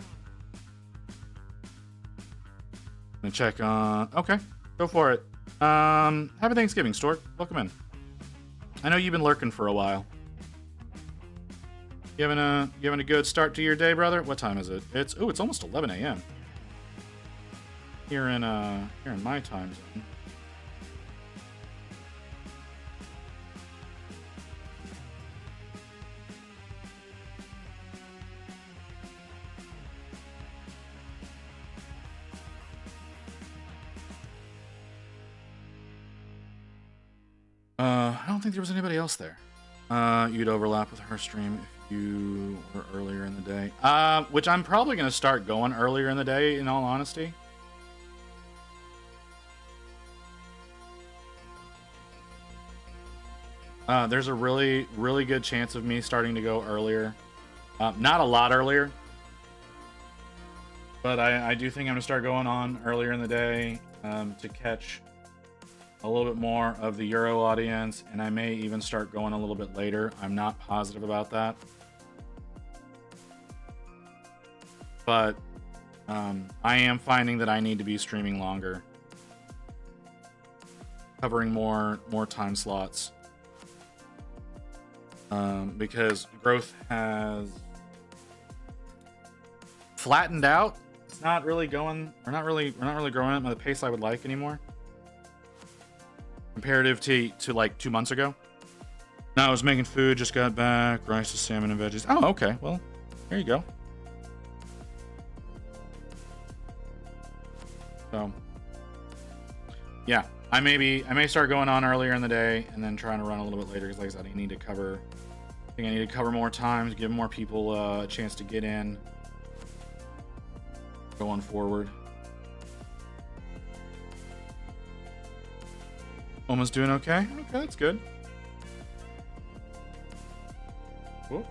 I'm gonna check on. Okay, go for it. Happy Thanksgiving, Stork. Welcome in. I know you've been lurking for a while. You having a good start to your day, brother? What time is it? It's almost 11 a.m. Here in my time zone. I don't think there was anybody else there. You'd overlap with her stream if you were earlier in the day. Which I'm probably going to start going earlier in the day, in all honesty. There's a really, really good chance of me starting to go earlier. Not a lot earlier. But I do think I'm going to start going on earlier in the day to catch a little bit more of the Euro audience, and I may even start going a little bit later. I'm not positive about that. But I am finding that I need to be streaming longer. Covering more time slots. Because growth has flattened out. It's not really going. We're not really growing at the pace I would like anymore. Comparative to like 2 months ago. No, I was making food. Just got back. Rice with salmon and veggies. Oh, okay. Well, there you go. So, yeah, I may start going on earlier in the day and then trying to run a little bit later because, like I said, I need to cover more times, give more people a chance to get in. Going forward. Almost doing okay? Okay, that's good. Cool.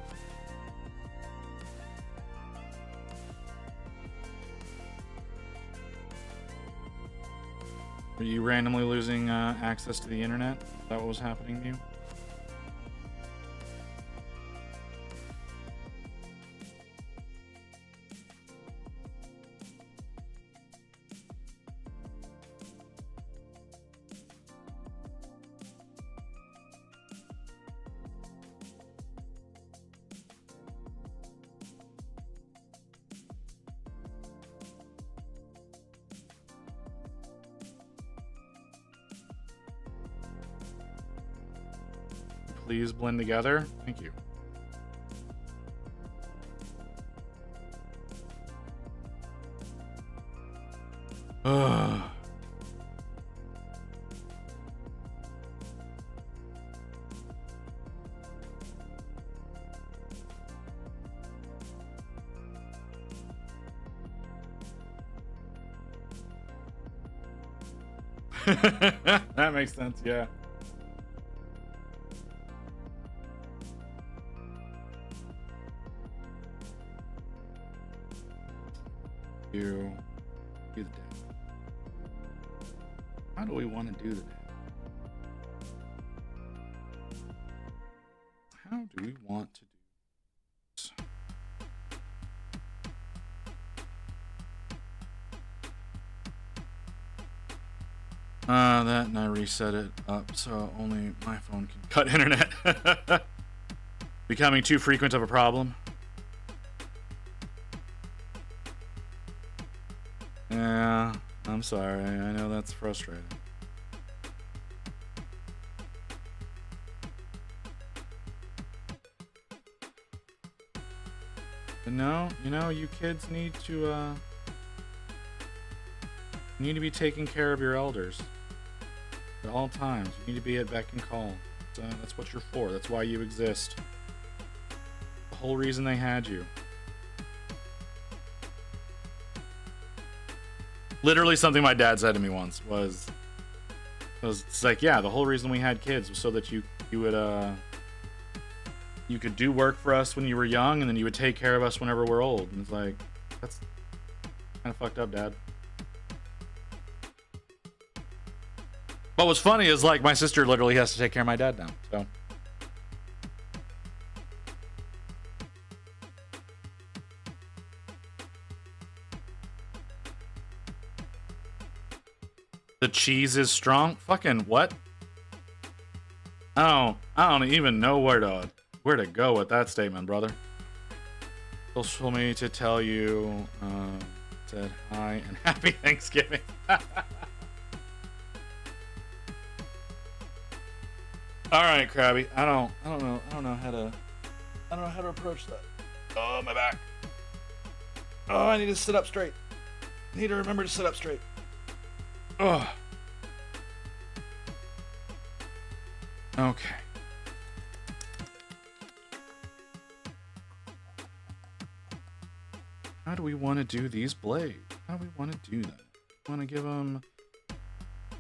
Are you randomly losing access to the internet? Is that what was happening to you? Please blend together. Thank you. Ugh. That makes sense, yeah. You do the day. How do we want to do the day? How do we want to do this? That and I reset it up so only my phone can cut internet. Becoming too frequent of a problem. Yeah, I'm sorry. I know that's frustrating. But no, you know, you kids need to be taking care of your elders at all times. You need to be at beck and call. So that's what you're for. That's why you exist. The whole reason they had you. Literally something my dad said to me once was it's like, yeah, the whole reason we had kids was so that you could do work for us when you were young, and then you would take care of us whenever we're old. And it's like, that's kind of fucked up, Dad. But what's funny is, like, my sister literally has to take care of my dad now, so. The cheese is strong? Fucking what? Oh, I don't even know where to go with that statement, brother. Told me to tell you, said hi and happy Thanksgiving. All right, Krabby. I don't know how to approach that. Oh, my back. Oh, I need to sit up straight. I need to remember to sit up straight. Oh. Okay. How do we want to do these blades? How do we want to do that? We want to give them,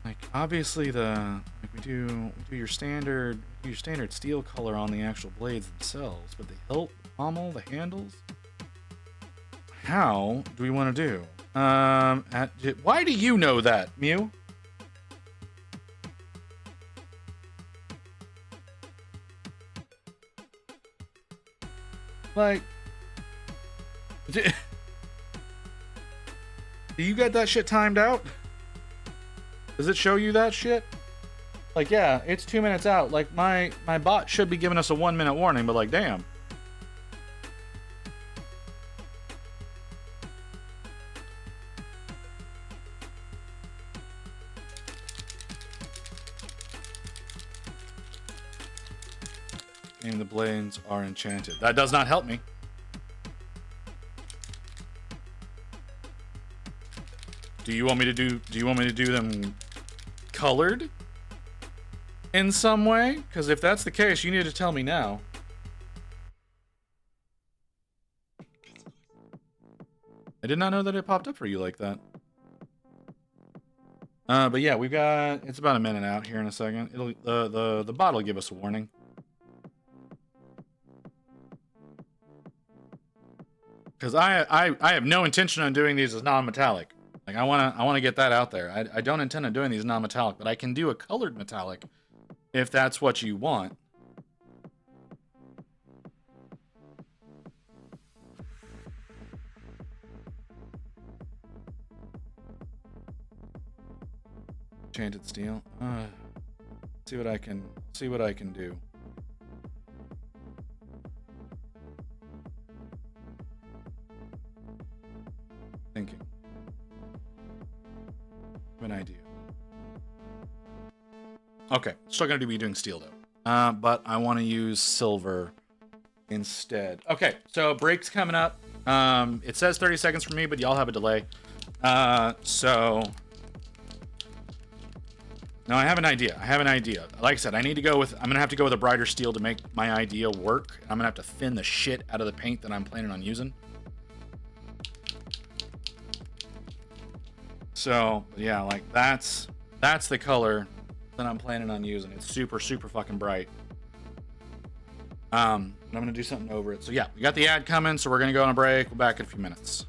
like, obviously we do your standard steel color on the actual blades themselves, but the hilt, the pommel, the handles. How do we want to do? Why do you know that, Mew? Like, do you get that shit timed out? Does it show you that shit? Like, yeah, it's 2 minutes out. Like, my bot should be giving us a 1 minute warning, but like, damn. And the blades are enchanted. That does not help me. Do you want me to do them colored in some way? Because if that's the case, you need to tell me now. I did not know that it popped up for you like that. But yeah, we've got, it's about a minute out here in a second. It'll, the bot will give us a warning. Because I have no intention on doing these as non-metallic. Like I wanna get that out there. I don't intend on doing these non-metallic, but I can do a colored metallic if that's what you want. Enchanted steel. See what I can do. Thinking. Have an idea. Okay, still gonna be doing steel though. But I want to use silver instead. Okay, so break's coming up. It says 30 seconds for me, but y'all have a delay. So no, I have an idea. Like I said, I'm gonna have to go with a brighter steel to make my idea work. I'm gonna have to thin the shit out of the paint that I'm planning on using. So yeah, like that's the color that I'm planning on using. It's super, super fucking bright. And I'm gonna do something over it. So yeah, we got the ad coming, so we're gonna go on a break. We're back in a few minutes.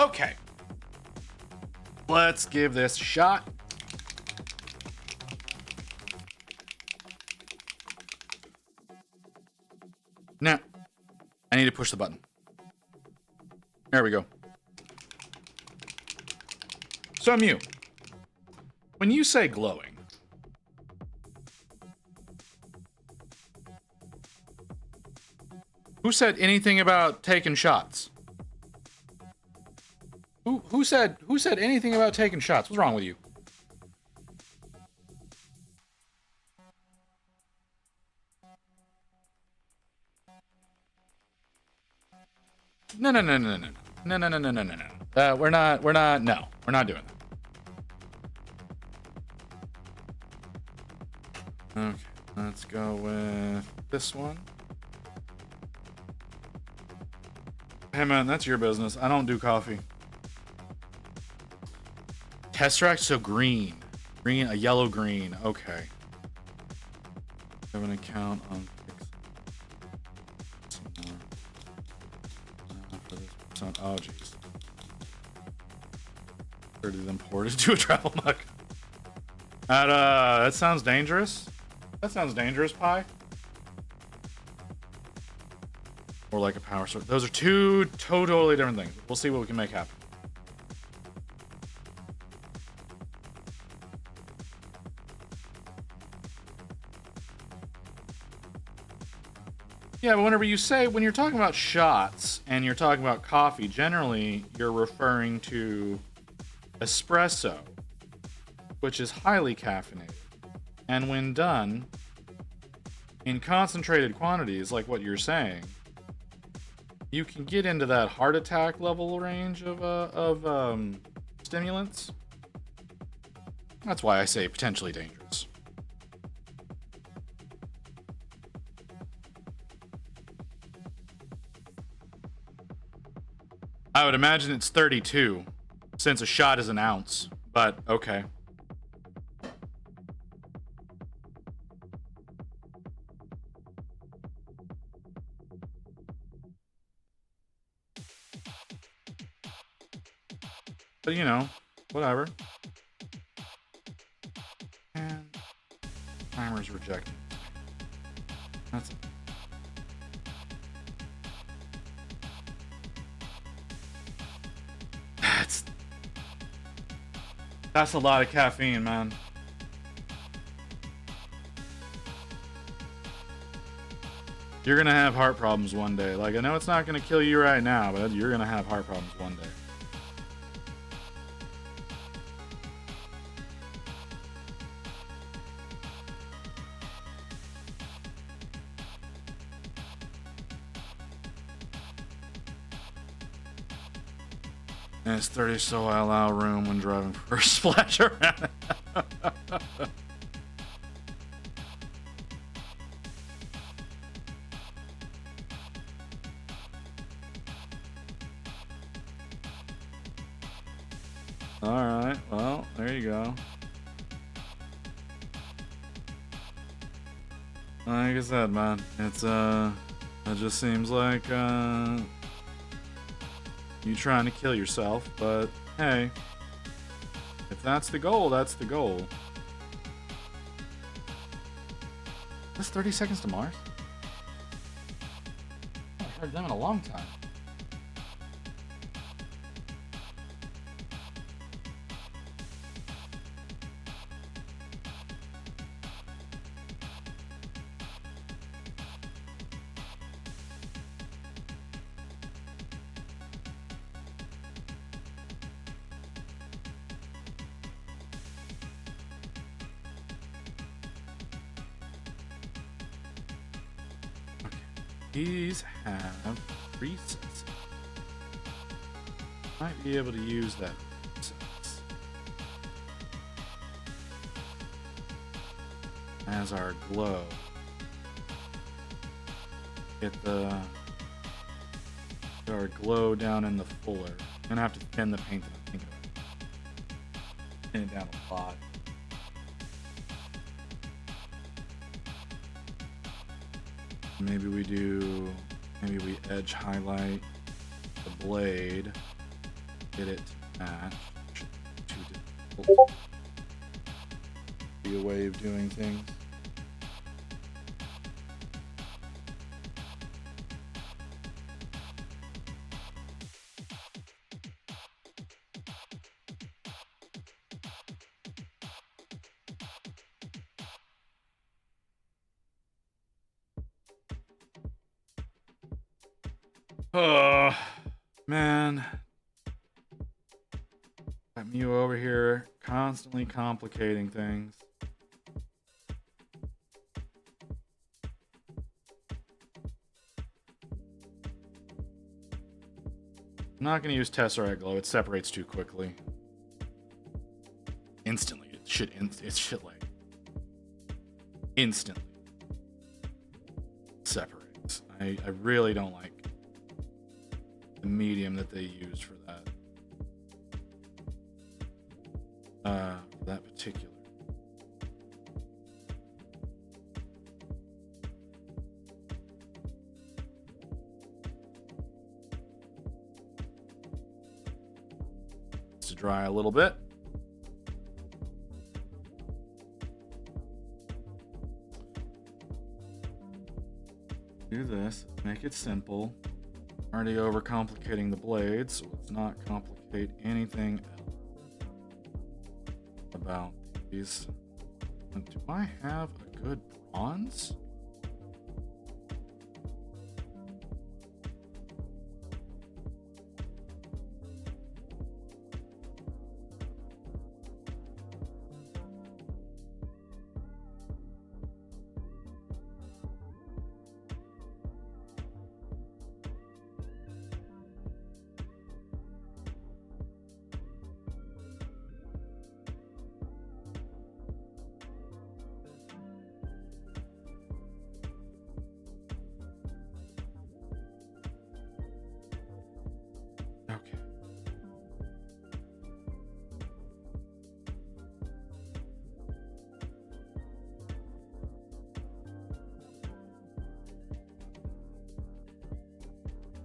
Okay. Let's give this a shot. Now, I need to push the button. There we go. So, Mew, when you say glowing, who said anything about taking shots? Who said anything about taking shots? What's wrong with you? No. We're not doing that. Okay, let's go with this one. Hey man, that's your business. I don't do coffee. Tesseract, so green. Green, a yellow green. Okay. Have an account on oh jeez. 30 of them ported to a travel mug. That sounds dangerous. That sounds dangerous, Pi. Or like a power source. Those are two totally different things. We'll see what we can make happen. Yeah, but when you're talking about shots and you're talking about coffee, generally you're referring to espresso, which is highly caffeinated. And when done in concentrated quantities, like what you're saying, you can get into that heart attack level range of stimulants. That's why I say potentially dangerous. I would imagine it's 32, since a shot is an ounce, but okay. But you know, whatever. And timer's rejected. That's it. That's a lot of caffeine, man. You're gonna have heart problems one day. Like, I know it's not gonna kill you right now, but you're gonna have heart problems one day. And it's 30, so I allow room when driving for a splash around. Alright, well, there you go. Like I said, man, it's, it just seems like, you trying to kill yourself, but hey, if that's the goal, that's the goal. That's 30 Seconds to Mars? I haven't heard them in a long time. These have resets. Might be able to use that resets as our glow. Get our glow down in the fuller. I'm gonna have to thin the paint that I'm thinking about. Thin it down a lot. Maybe we edge highlight the blade, get it to match. Too difficult. Be a way of doing things. Oh, man. Got Mew over here constantly complicating things. I'm not going to use Tesseract Glow. It separates too quickly. Instantly. It's shit like instantly separates. I really don't like the medium that they use for that. That particular. To dry a little bit. Do this, make it simple. Already overcomplicating the blades, so let's not complicate anything else about these. Do I have a good bronze? Okay.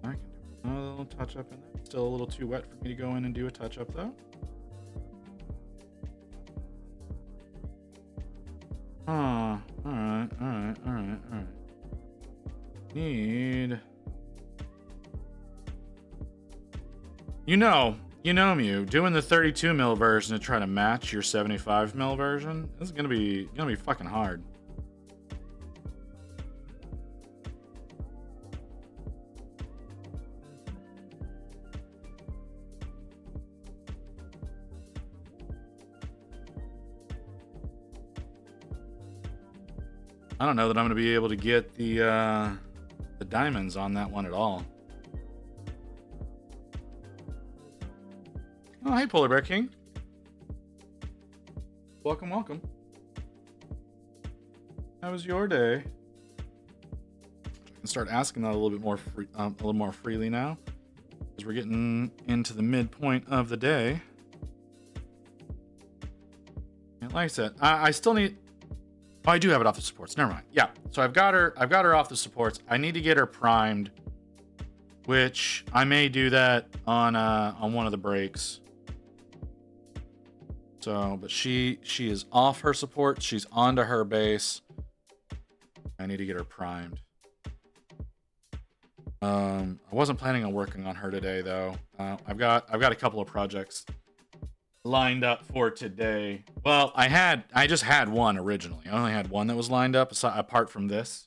I can do another little touch up in there. Still a little too wet for me to go in and do a touch up though. Ah, alright. Need. You know, Mew, doing the 32 mil version to try to match your 75 mil version, this is gonna be fucking hard. I don't know that I'm gonna be able to get the diamonds on that one at all. Oh, hey, Polar Bear King. Welcome. How was your day? I can start asking that a little bit more freely now, because we're getting into the midpoint of the day. And like I said, I still need. Oh, I do have it off the supports. Never mind. Yeah, so I've got her off the supports. I need to get her primed, which I may do that on one of the breaks. So, but she is off her support. She's onto her base. I need to get her primed. I wasn't planning on working on her today though. I've got a couple of projects lined up for today. Well, I just had one originally. I only had one that was lined up apart from this.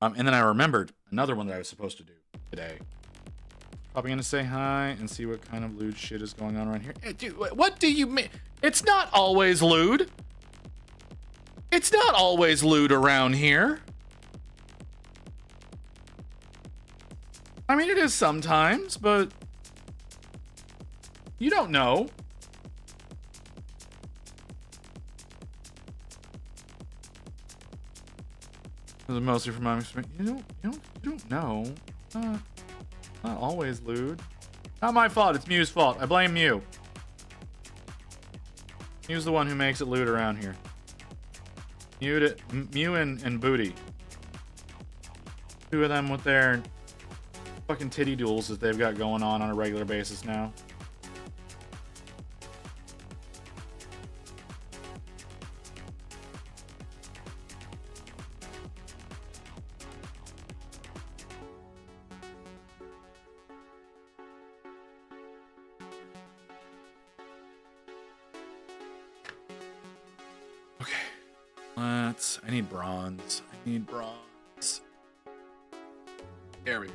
And then I remembered another one that I was supposed to do today. Probably gonna say hi and see what kind of lewd shit is going on around here. Hey, dude, what do you mean? It's not always lewd. It's not always lewd around here. I mean, it is sometimes, but you don't know. This is mostly from my experience. You don't know. Not always lewd. Not my fault. It's Mew's fault. I blame Mew. Mew's the one who makes it lewd around here. Mew and Booty. Two of them with their fucking titty duels that they've got going on a regular basis now. I need bronze. I need bronze. There we go.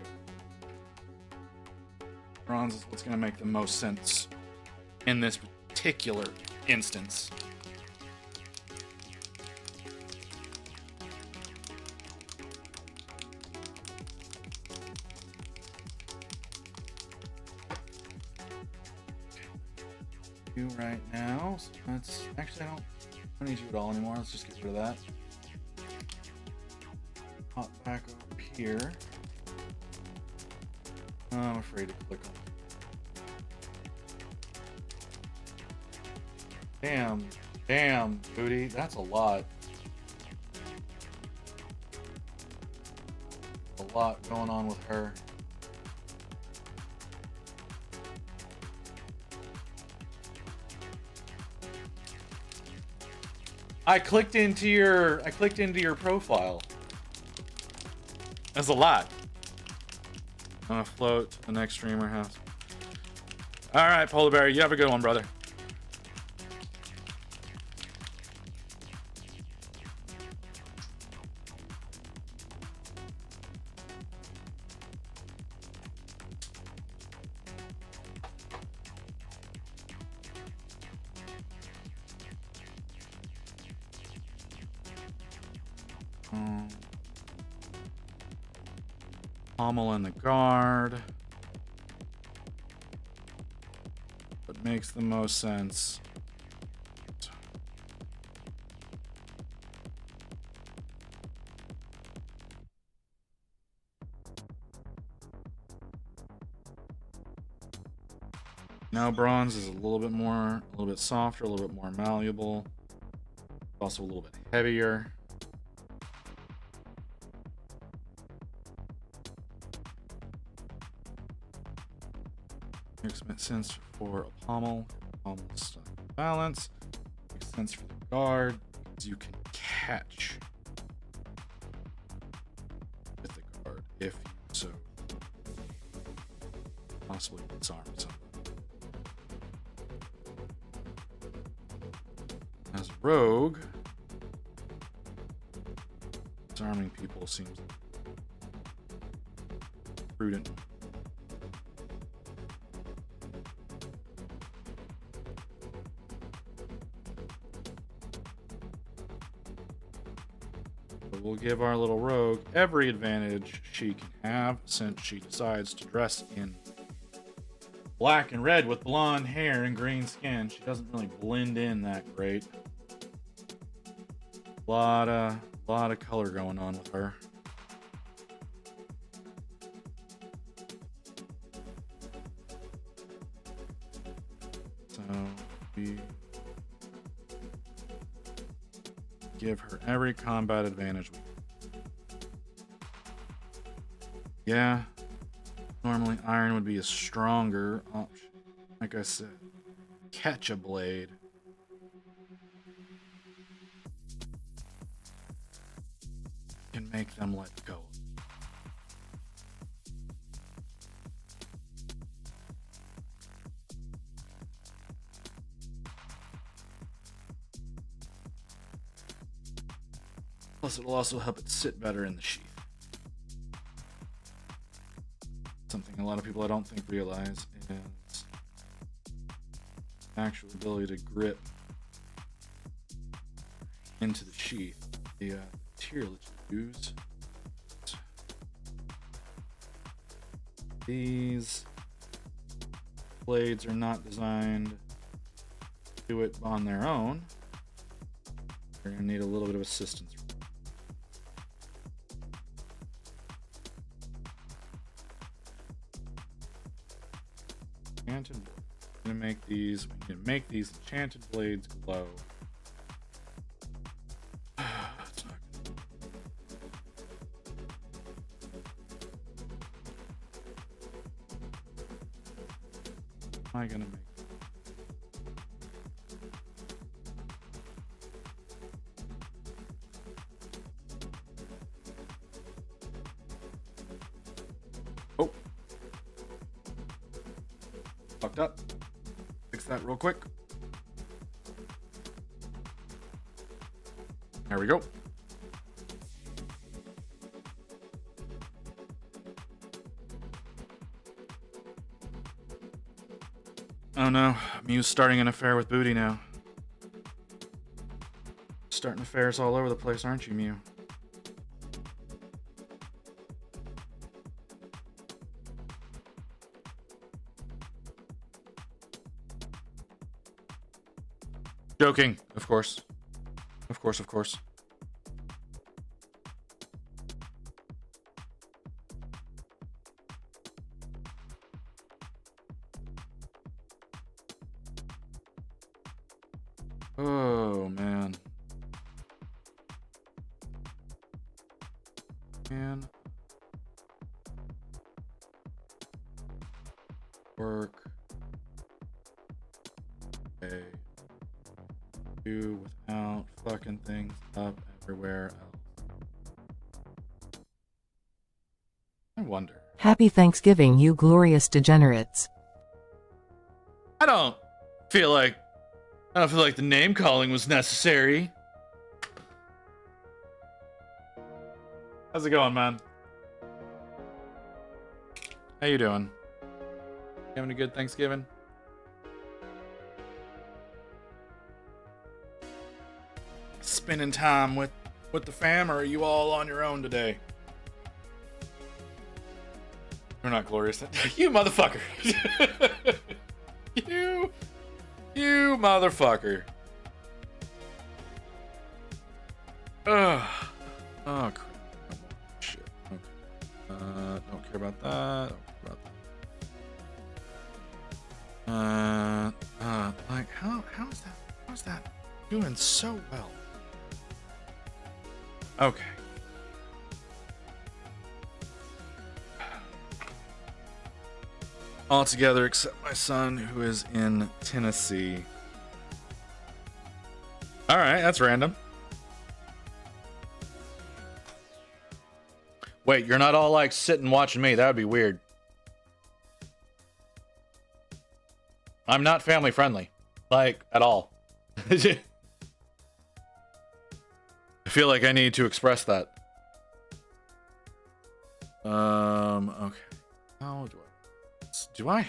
Bronze is what's going to make the most sense in this particular instance. You right now. So that's actually I don't need you at all anymore. Let's just get rid of that. Hop back over here. I'm afraid to click on it. Damn, booty. That's a lot. A lot going on with her. I clicked into your profile. That's a lot. I'm gonna float to the next streamer house. All right, Polar Bear, you have a good one, brother. Pommel and the guard. What makes the most sense? Now bronze is a little bit softer, a little bit more malleable. Also a little bit heavier. Makes sense for a pommel. Pommel's balance. Makes sense for the guard because you can catch with the guard if you so possibly disarm something. As a rogue, disarming people seems prudent. We'll give our little rogue every advantage she can have since she decides to dress in black and red with blonde hair and green skin. She doesn't really blend in that great. Lot of color going on with her. So we give her every combat advantage. Yeah, normally iron would be a stronger option. Like I said, catch a blade. Can make them let go. Plus, it'll also help it sit better in the sheath. Something a lot of people I don't think realize is actual ability to grip into the sheath. The material that you use. These blades are not designed to do it on their own. You're going to need a little bit of assistance. Enchanted blade. I'm gonna make these. We can make these enchanted blades glow. It's not good. What am I gonna make? Oh. Fucked up. Fix that real quick. There we we go. Oh no, Mew's starting an affair with Booty now. Starting affairs all over the place, aren't you, Mew? Joking, of course. Of course, of course. Oh, man. Man. Work. Okay. Do without fucking things up everywhere else. I wonder. Happy Thanksgiving, you glorious degenerates. I don't feel like the name calling was necessary. How's it going, man? How you doing? Having a good Thanksgiving? Spending time with the fam, or are you all on your own today? We're not glorious. You motherfucker. You motherfucker. Ugh. Oh, crap. Shit. Okay. Don't care about that. Don't care about that. Like, how's that doing so well? Okay. All together except my son, who is in Tennessee. All right, that's random. Wait, you're not all like sitting watching me. That would be weird. I'm not family friendly, like at all. I feel like I need to express that. Okay. How do I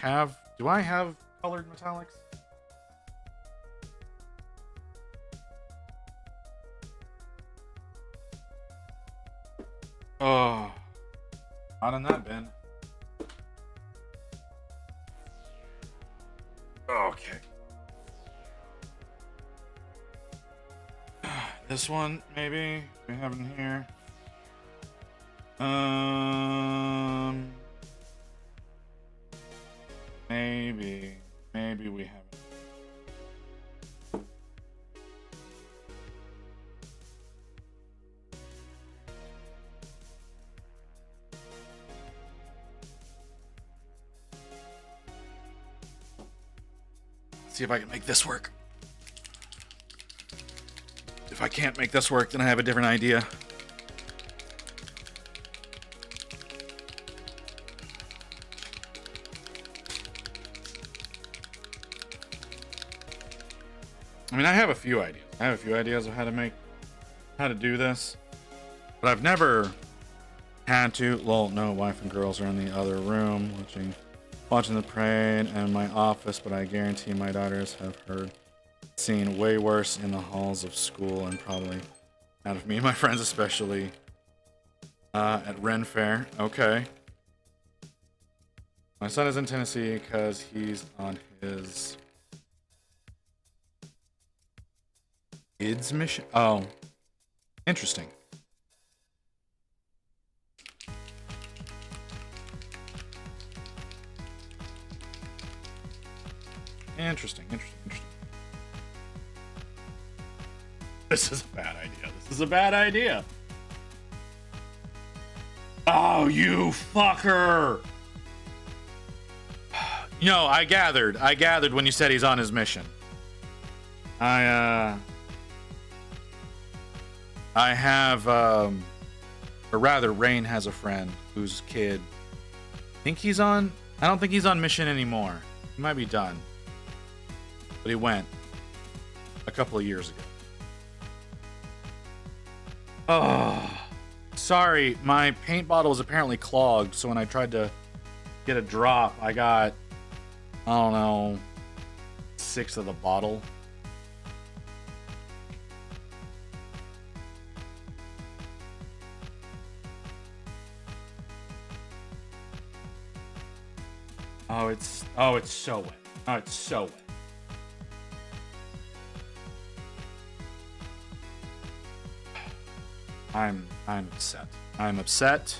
have colored metallics? Oh, not in that bin. Okay. This one, maybe we have it in here. Maybe we have it. Let's see if I can make this work. If I can't make this work, then I have a different idea. I mean, I have a few ideas. I have a few ideas of how to do this, but I've never had to. Lol, no, wife and girls are in the other room watching the parade in my office, but I guarantee my daughters have seen way worse in the halls of school, and probably out of me and my friends, especially at Ren Fair. Okay. My son is in Tennessee because he's on his IDS mission. Oh, interesting. Interesting. This is a bad idea. Oh, you fucker. No, I gathered when you said he's on his mission. I have, or rather, Rain has a friend whose kid, I don't think he's on mission anymore. He might be done. But he went a couple of years ago. Oh, sorry. My paint bottle was apparently clogged, so when I tried to get a drop, I got, I don't know, 6 of the bottle. Oh, it's so wet. Oh, it's so wet. I'm upset. I'm upset.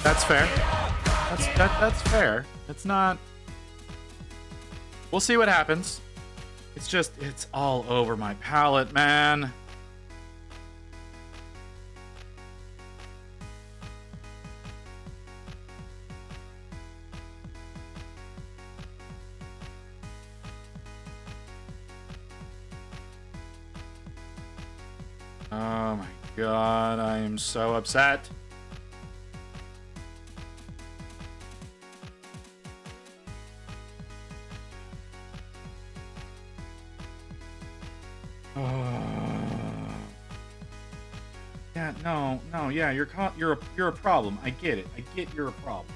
That's fair. That's fair. It's not. We'll see what happens. It's just, it's all over my palate, man. Oh my god, I am so upset. Yeah, no, yeah, you're a problem. I get it. I get you're a problem.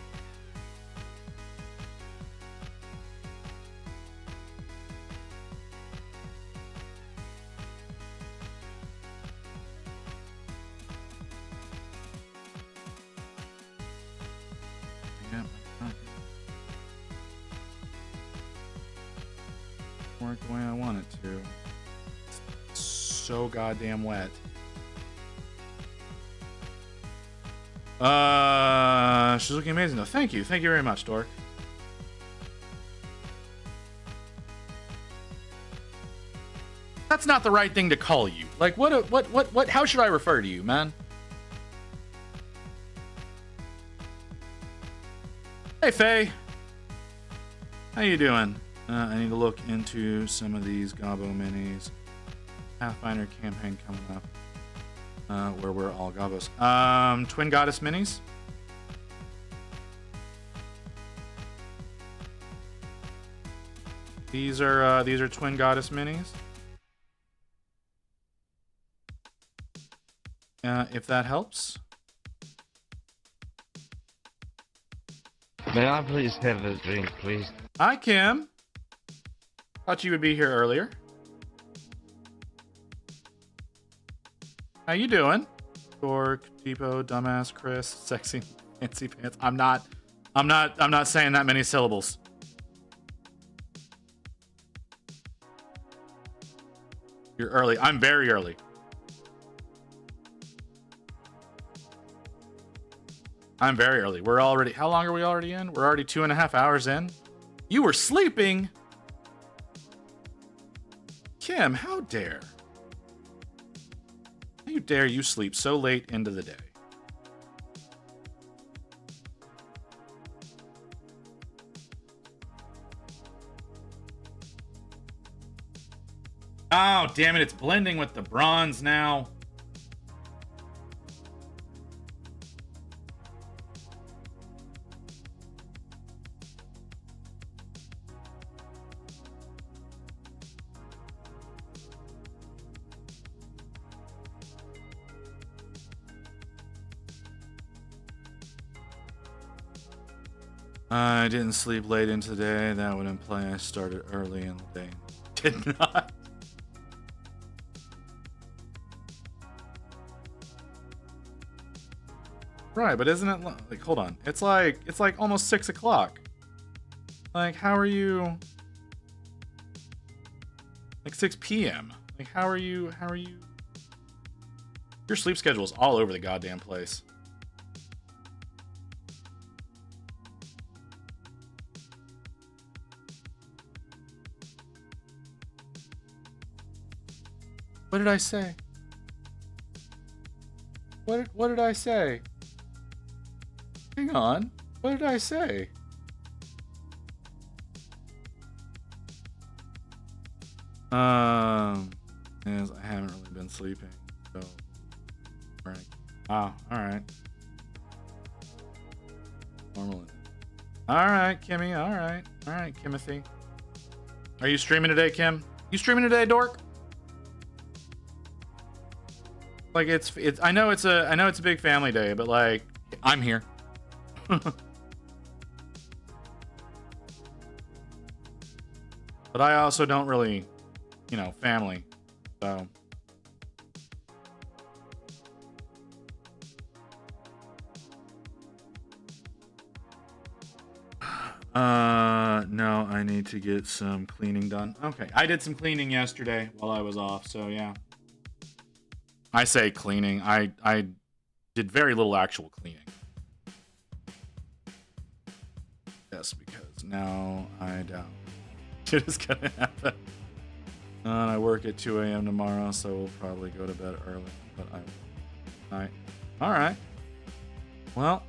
Yeah, work the way I want it to. It's so goddamn wet. She's looking amazing though. Thank you very much, Dork. That's not the right thing to call you. Like, what, how should I refer to you, man? Hey, Faye. How you doing? I need to look into some of these Gobbo minis. Pathfinder campaign coming up. Where we're all Gobbos. Twin Goddess minis. These are Twin Goddess minis. If that helps. May I please have a drink, please? Hi, Kim. Thought you would be here earlier. How you doing? Dork, Depot, Dumbass, Chris, Sexy, Fancy Pants. I'm not saying that many syllables. You're early. I'm very early. I'm very early. We're already, how long are we already in? We're already 2.5 hours in. You were sleeping? Kim, how dare? How dare you sleep so late into the day? Oh, damn it. It's blending with the bronze now. I didn't sleep late into the day. That would imply I started early in the day. Did not. Right, but isn't it like, hold on. It's like almost 6 o'clock. Like, how are you? Like 6 p.m. Like, how are you? Your sleep schedule is all over the goddamn place. What did I say? What did I say? Hang on. What did I say? Yes, I haven't really been sleeping, so. Right. Wow. All right. Normal. All right, Kimmy. All right, Kimothy. Are you streaming today, Kim? You streaming today, dork? Like it's. I know it's a big family day, but like I'm here. But I also don't really, family. So. No, I need to get some cleaning done. Okay, I did some cleaning yesterday while I was off, so yeah. I say cleaning. I did very little actual cleaning. Yes, because now I don't. It is gonna happen. And I work at 2 a.m. tomorrow, so we'll probably go to bed early. But all right. Well,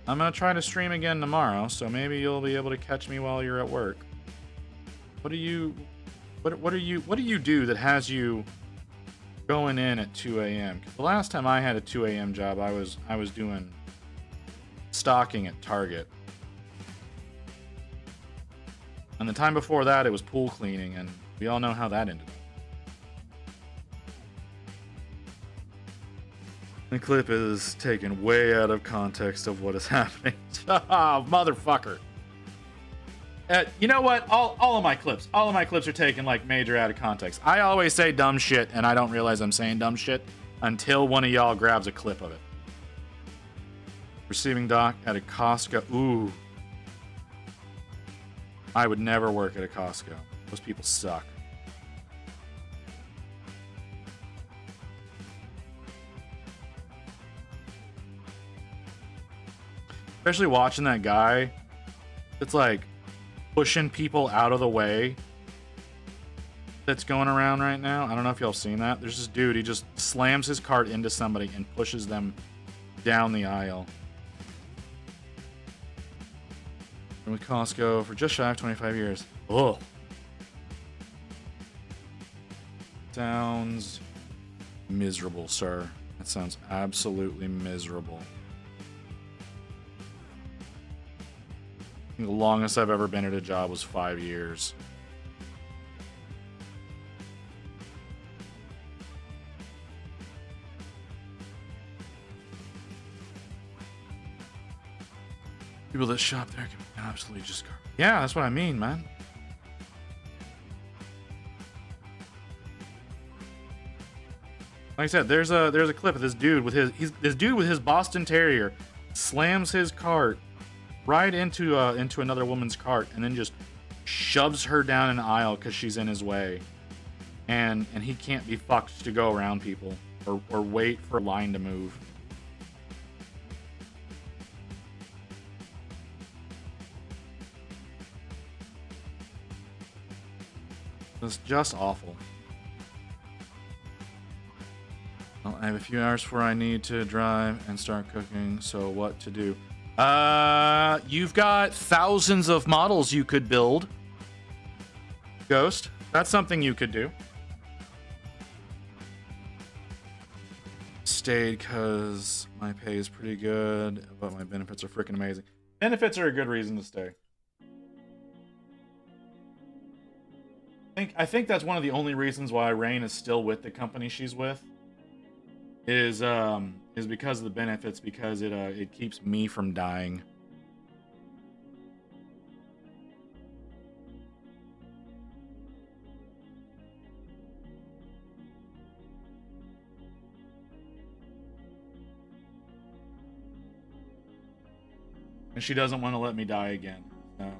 I'm gonna try to stream again tomorrow, so maybe you'll be able to catch me while you're at work. What do you do that has you going in at 2 a.m.? Because the last time I had a 2 a.m. job, I was doing stocking at Target. And the time before that, it was pool cleaning, and we all know how that ended. The clip is taken way out of context of what is happening. Oh, motherfucker. You know what? All of my clips are taken like major out of context. I always say dumb shit, and I don't realize I'm saying dumb shit until one of y'all grabs a clip of it. Receiving dock at a Costco. Ooh. I would never work at a Costco. Those people suck. Especially watching that guy that's like pushing people out of the way that's going around right now. I don't know if y'all seen that. There's this dude, he just slams his cart into somebody and pushes them down the aisle. Been with Costco for just shy of 25 years. Ugh. Sounds miserable, sir. That sounds absolutely miserable. I think the longest I've ever been at a job was 5 years. People that shop there can be absolutely just garbage. Yeah, that's what I mean, man. Like I said, there's a clip of this dude with his Boston Terrier slams his cart right into another woman's cart and then just shoves her down an aisle because she's in his way, and he can't be fucked to go around people or wait for a line to move. It's just awful. Well, I have a few hours before I need to drive and start cooking, so what to do? You've got thousands of models you could build. Ghost, that's something you could do. Stayed because my pay is pretty good, but my benefits are freaking amazing. Benefits are a good reason to stay. I think that's one of the only reasons why Rain is still with the company she's with. Is because of the benefits, because it keeps me from dying. And she doesn't want to let me die again. So.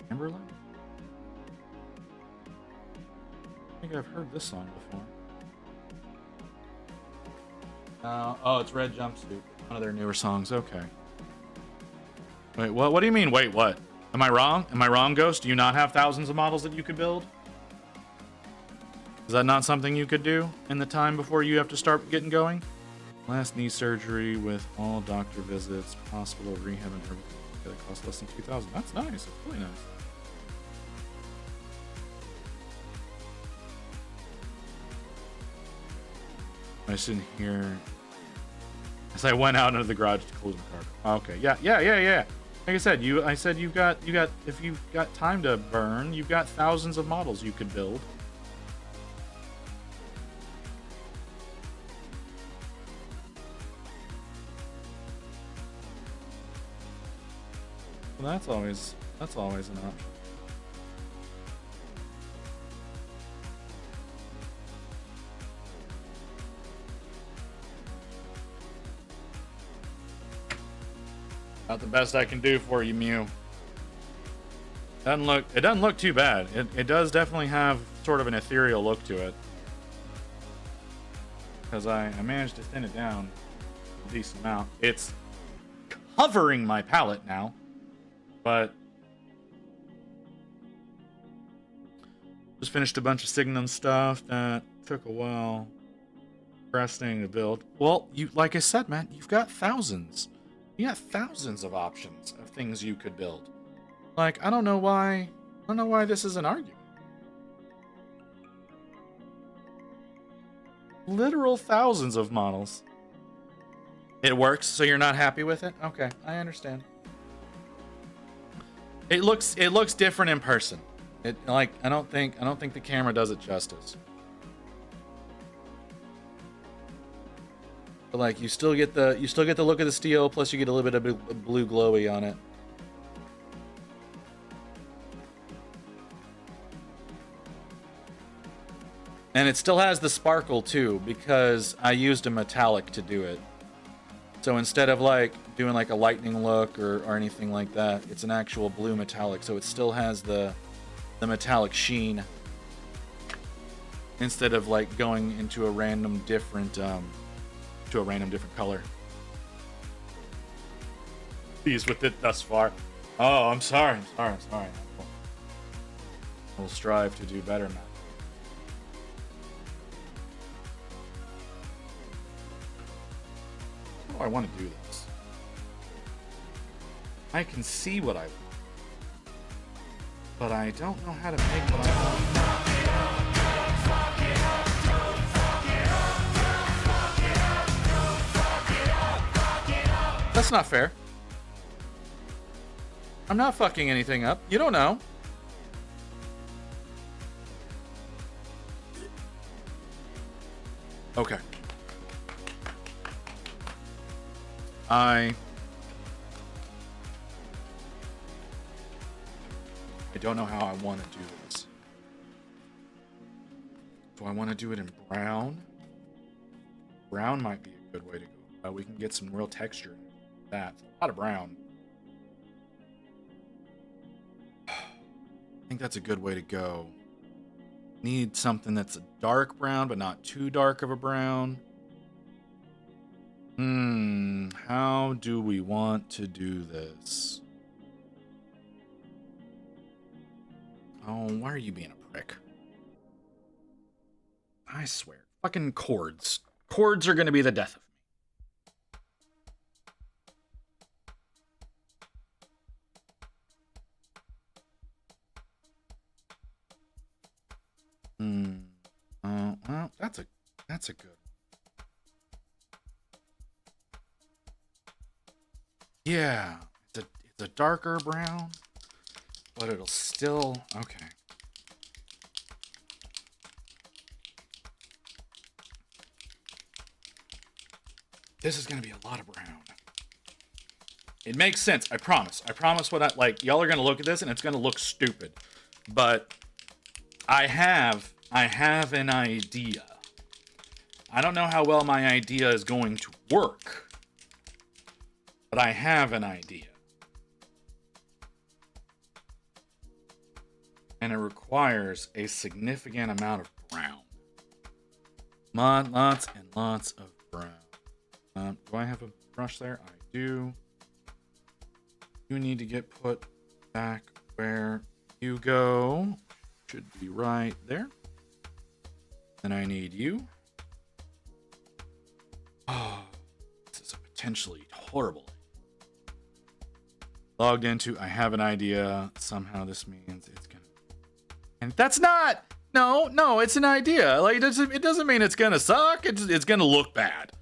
Timberland? I think I've heard this song before. Oh, it's Red Jumpsuit. One of their newer songs. Okay. Wait, what do you mean? Wait, what? Am I wrong? Am I wrong, Ghost? Do you not have thousands of models that you could build? Is that not something you could do in the time before you have to start getting going? Last knee surgery with all doctor visits, hospital, rehab, and everything. It costs less than $2,000. That's nice. That's really nice. I was in here as I went out into the garage to close my car. Okay, yeah. Like I said, you've got if you've got time to burn, you've got thousands of models you could build. Well, that's always an option. Not the best I can do for you, Mew. It doesn't look too bad. It does definitely have sort of an ethereal look to it. Because I managed to thin it down a decent amount. It's covering my palette now. But just finished a bunch of Signum stuff that took a while. Interesting to build. Well, like I said, man, you've got thousands. You got thousands of options of things you could build. Like, I don't know why this is an argument. Literal thousands of models. It works, so you're not happy with it? Okay, I understand. It looks different in person. I don't think the camera does it justice. But like you still get the look of the steel, plus you get a little bit of blue glowy on it. And it still has the sparkle too, because I used a metallic to do it. So instead of like doing like a lightning look or anything like that, it's an actual blue metallic, so it still has the metallic sheen. Instead of like going into a random different color. Pleased with it thus far. Oh, I'm sorry. We'll strive to do better now. How do I want to do this? I can see what I want, but I don't know how to make what I want. That's not fair. I'm not fucking anything up. You don't know. Okay. I don't know how I want to do this. Do I want to do it in brown? Brown might be a good way to go. We can get some real texture in that. A lot of brown. I think that's a good way to go. Need something that's a dark brown, but not too dark of a brown. How do we want to do this? Oh, why are you being a prick? I swear. Fucking chords. Chords are gonna be the death of me. Well, that's a good. Yeah, it's a darker brown, but it'll still okay. This is gonna be a lot of brown. It makes sense. I promise. I promise. What I like, y'all are gonna look at this and it's gonna look stupid, but I have an idea. I don't know how well my idea is going to work, but I have an idea. And it requires a significant amount of brown. Lots and lots of brown. Do I have a brush there? I do. You need to get put back where you go. Should be right there. Then I need you. Oh, this is a potentially horrible. Logged into, I have an idea. Somehow this means it's gonna. And that's not No, it's an idea. Like it doesn't mean it's gonna suck. It's gonna look bad.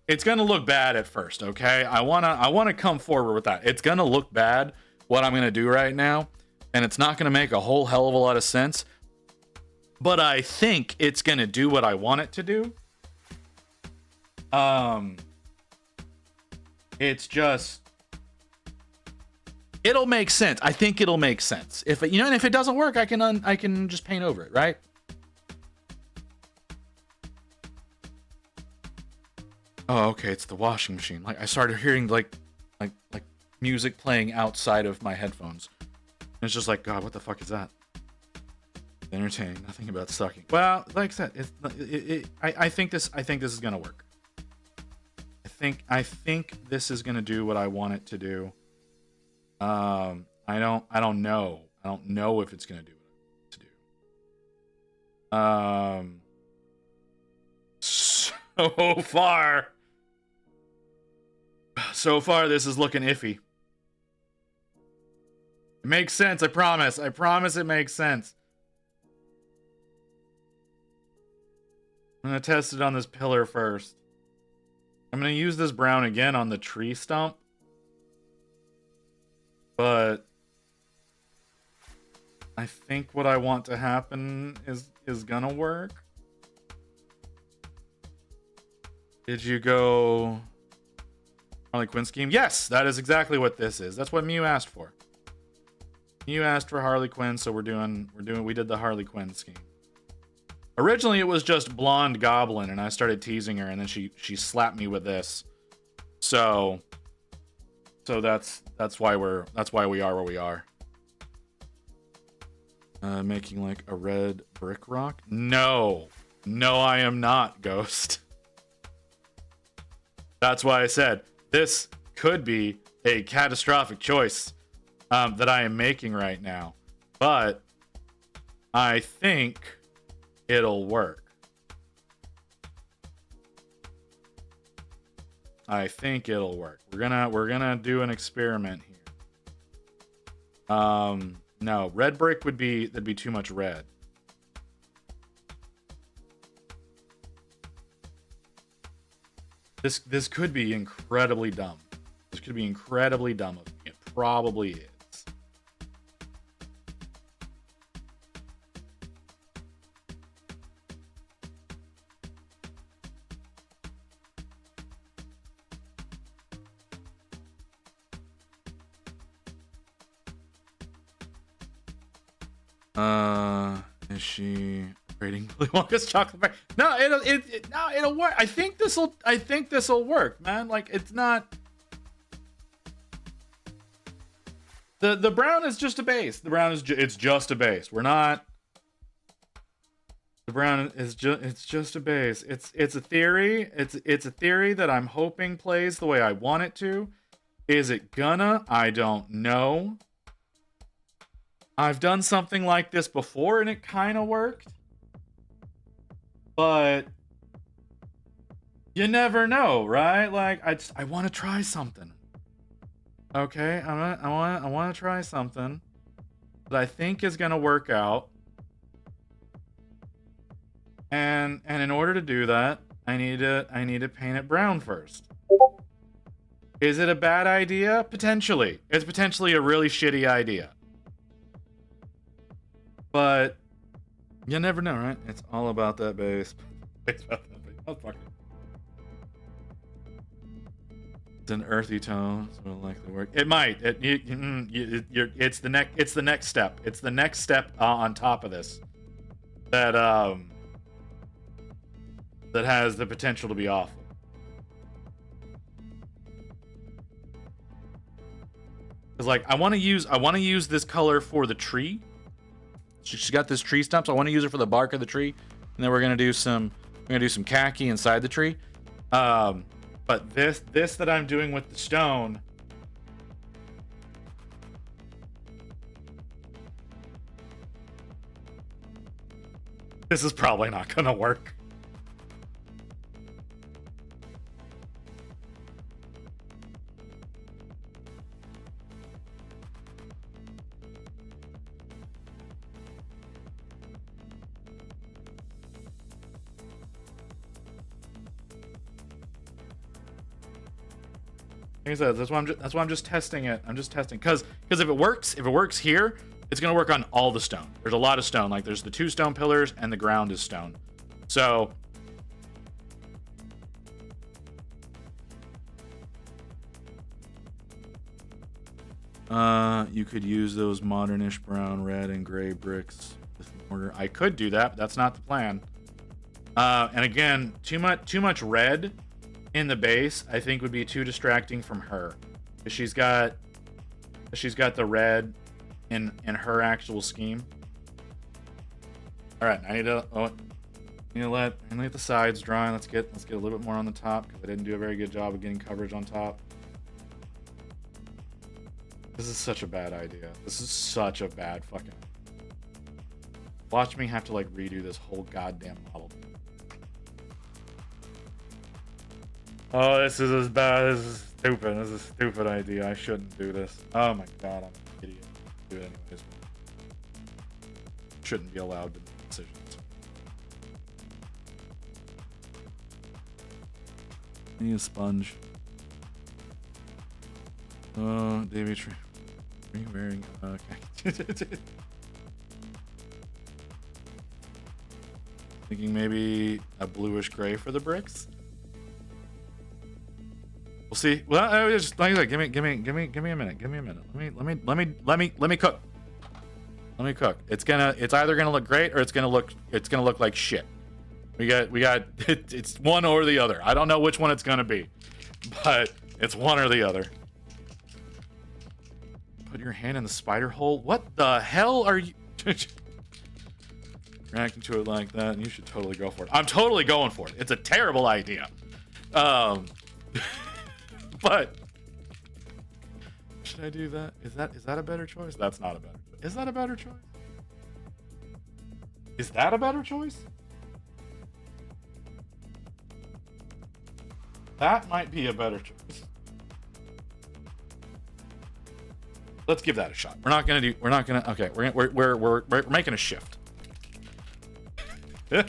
It's gonna look bad at first, okay? I wanna come forward with that. It's gonna look bad what I'm gonna do right now, and it's not gonna make a whole hell of a lot of sense. But I think it's gonna do what I want it to do. It's just it'll make sense. I think it'll make sense. If it, and if it doesn't work, I can just paint over it, right? Oh, okay, it's the washing machine. Like I started hearing like music playing outside of my headphones. And it's just like, God, what the fuck is that? Entertaining, nothing about sucking. Well, like I said, I think this is gonna work. I think this is gonna do what I want it to do. I don't know. I don't know if it's gonna do what I want it to do. So far, this is looking iffy. It makes sense, I promise. I promise it makes sense. I'm gonna test it on this pillar first. I'm gonna use this brown again on the tree stump. But I think what I want to happen is gonna work. Did you go Harley Quinn scheme? Yes, that is exactly what this is. That's what Mew asked for. Mew asked for Harley Quinn, so we did the Harley Quinn scheme. Originally it was just Blonde Goblin, and I started teasing her, and then she slapped me with this. So that's why we are where we are. Making like a red brick rock? No, I am not, Ghost. That's why I said this could be a catastrophic choice that I am making right now, but I think it'll work. I think it'll work. We're gonna do an experiment here. No, red brick that'd be too much red. This could be incredibly dumb. This could be incredibly dumb of me. It probably is. Is she rating Willy Wonka's chocolate bar? No, it'll work. I think this'll work, man. Like it's not. The brown is just a base. The brown is it's just a base. We're not. The brown is just a base. It's a theory. It's a theory that I'm hoping plays the way I want it to. Is it gonna? I don't know. I've done something like this before and it kind of worked. But you never know, right? Like I want to try something. Okay, I want to try something that I think is going to work out. And in order to do that, I need to paint it brown first. Is it a bad idea? Potentially. It's potentially a really shitty idea. But you never know, right? It's all about that base. It's about that base. Oh, fuck it. It's an earthy tone, so it'll likely work. It might. It's the next step. It's the next step on top of this that has the potential to be awful. Cause like I want to use this color for the tree. She's got this tree stump, so I want to use it for the bark of the tree, and then we're gonna do some khaki inside the tree. But this that I'm doing with the stone, this is probably not gonna work. Like I said, that's why I'm just testing it. I'm just testing because if it works here, it's gonna work on all the stone. There's a lot of stone. Like there's the 2 stone pillars and the ground is stone. So you could use those modernish brown, red, and gray bricks with mortar. I could do that, but that's not the plan. And again, too much red in the base, I think would be too distracting from her. Because she's got the red in her actual scheme. All right, I need to let the sides dry. Let's get a little bit more on the top because I didn't do a very good job of getting coverage on top. This is such a bad idea. This is such a bad fucking. Watch me have to like redo this whole goddamn model. Oh, this is as bad. This is stupid. This is a stupid idea. I shouldn't do this. Oh my god, I'm an idiot. Do it anyways. Shouldn't be allowed to make decisions. I need a sponge. Oh, Dimitri. Are you wearing? Okay. Thinking maybe a bluish gray for the bricks. We'll see. Well, just like that. Give me a minute. Give me a minute. Let me cook. Let me cook. It's either gonna look great or it's gonna look like shit. We got it's one or the other. I don't know which one it's gonna be, but it's one or the other. Put your hand in the spider hole. What the hell are you reacting to it like that? And you should totally go for it. I'm totally going for it. It's a terrible idea. But should I do that? Is that a better choice? That's not a better choice. Is that a better choice? Is that a better choice? That might be a better choice. Let's give that a shot. Okay, we're making a shift. This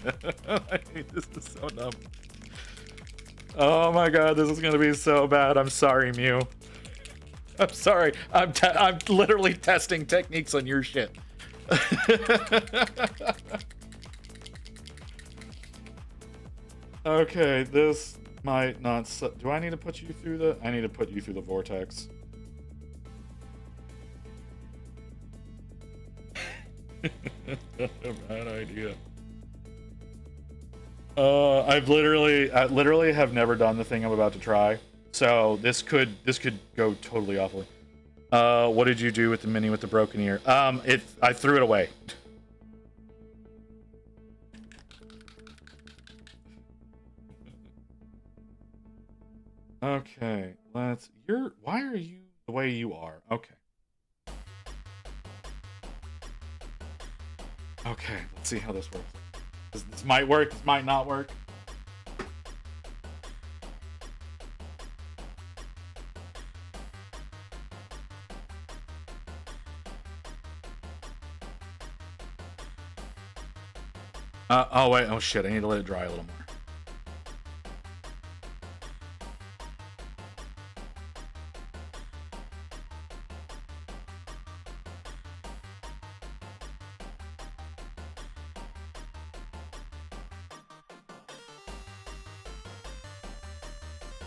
is so dumb. Oh my god, this is gonna be so bad. I'm sorry, Mew. I'm sorry. I'm literally testing techniques on your shit. Okay, this might not. Do I need to put you through the? I need to put you through the vortex. Bad idea. I literally have never done the thing I'm about to try, so this could go totally awfully. What did you do with the mini with the broken ear? I threw it away. Okay, why are you the way you are? Okay. Okay, let's see how this works. This might work, this might not work. Oh wait, oh shit, I need to let it dry a little more.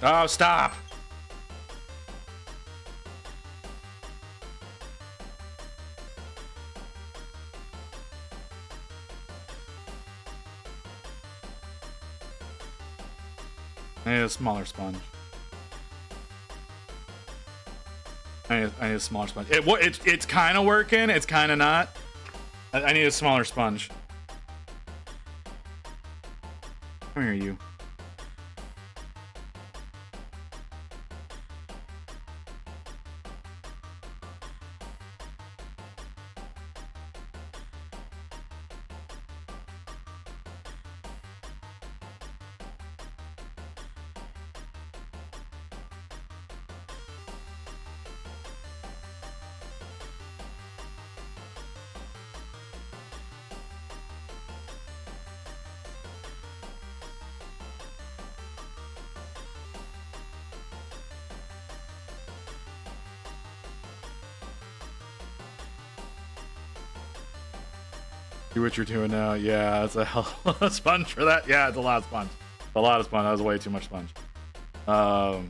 Oh, stop! I need a smaller sponge. I need a smaller sponge. It's kind of working. It's kind of not. I need a smaller sponge. Come here, you. Do what you're doing now. Yeah, it's a hell of a sponge for that. Yeah, it's a lot of sponge. A lot of sponge. That was way too much sponge. Yeah.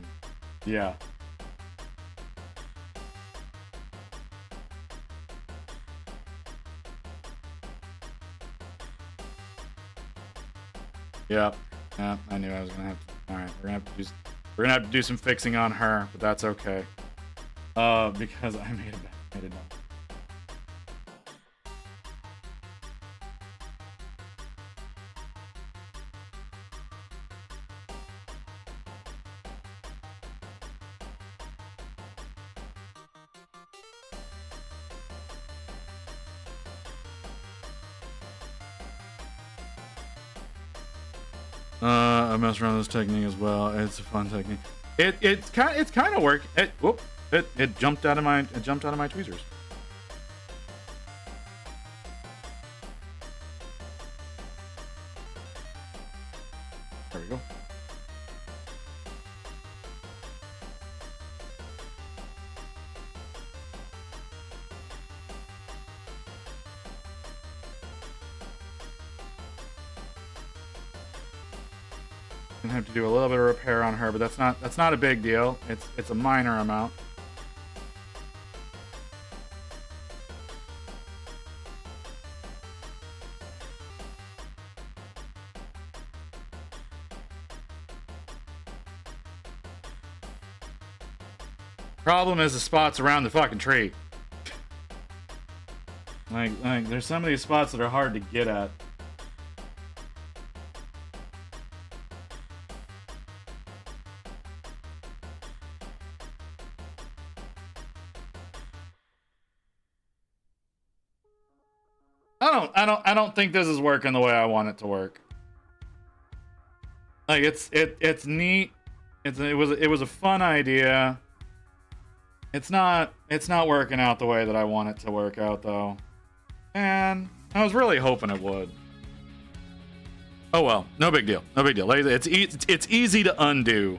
Yeah. Yeah, I knew I was gonna have to. All right, we're gonna have to do some fixing on her, but that's okay. Because I made it dumb. I mess around with this technique as well. It's a fun technique. It's kind of work. It jumped out of my tweezers. There we go. Gonna have to do a little bit of repair on her, but that's not a big deal. It's a minor amount. Problem is the spots around the fucking tree. Like there's some of these spots that are hard to get at. I don't think this is working the way I want it to work. Like it's neat. It was a fun idea. It's not working out the way that I want it to work out though. And I was really hoping it would. Oh well, no big deal. No big deal. It's easy to undo.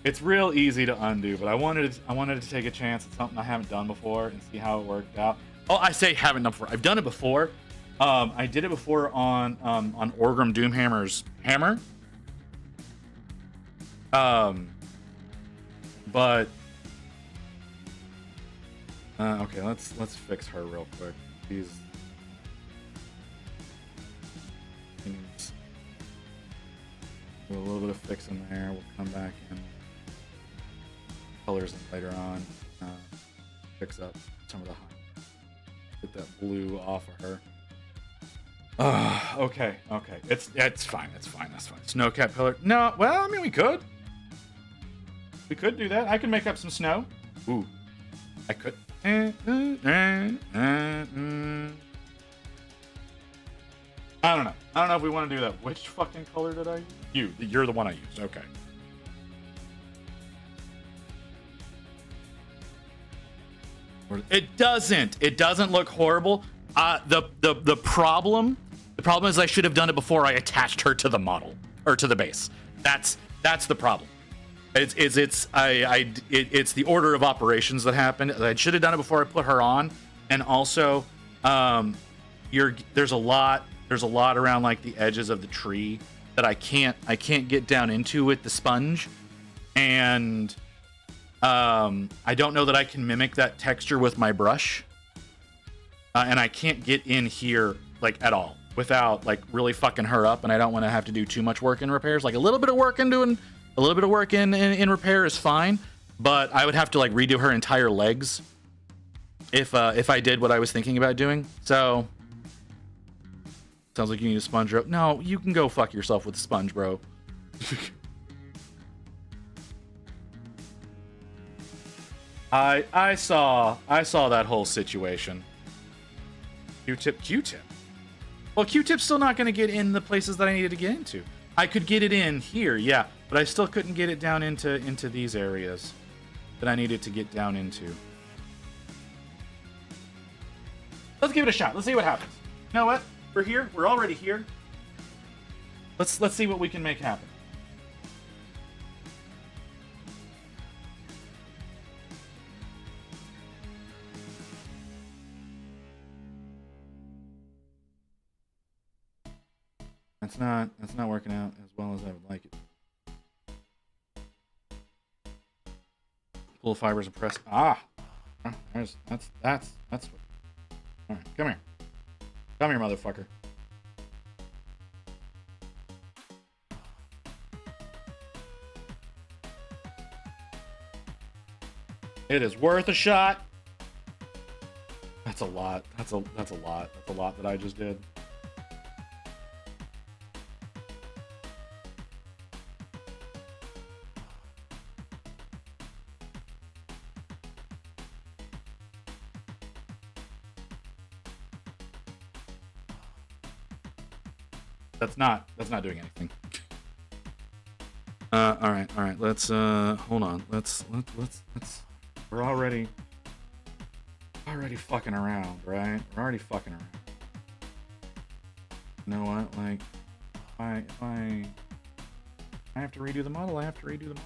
It's real easy to undo, but I wanted to take a chance at something I haven't done before and see how it worked out. Oh, I say haven't done before. I've done it before. I did it before on Orgrim Doomhammer's hammer. But okay, let's fix her real quick. She needs do a little bit of fixing there. We'll come back and colors them later on. Fix up some of the high. Get that blue off of her. Okay. It's fine. That's fine. Snowcat pillar. No, well, I mean, we could do that. I can make up some snow. Ooh, I could. I don't know. I don't know if we want to do that. Which fucking color did I use? You're the one I used. Okay. It doesn't look horrible. The problem is I should have done it before I attached her to the model or to the base. That's the problem. It's the order of operations that happened. I should have done it before I put her on, and also there's a lot around like the edges of the tree that I can't get down into with the sponge, and I don't know that I can mimic that texture with my brush, and I can't get in here like at all without like really fucking her up, and I don't want to have to do too much work in repairs. Like a little bit of work in repair is fine, but I would have to like redo her entire legs if I did what I was thinking about doing. So sounds like you need a sponge. No, you can go fuck yourself with a sponge, bro. I saw that whole situation. Q-tip. Well, Q-tip's still not going to get in the places that I needed to get into. I could get it in here, yeah, but I still couldn't get it down into these areas that I needed to get down into. Let's give it a shot. Let's see what happens. You know what? We're here. We're already here. Let's see what we can make happen. That's not working out as well as I would like it. Pull fibers and press. Ah, that's what. All right, come here, motherfucker. It is worth a shot. That's a lot. That's a lot. That's a lot that I just did. That's not doing anything. All right. Let's hold on. Let's. We're already fucking around, right? We're already fucking around. You know what? Like, if I have to redo the model, I have to redo the model.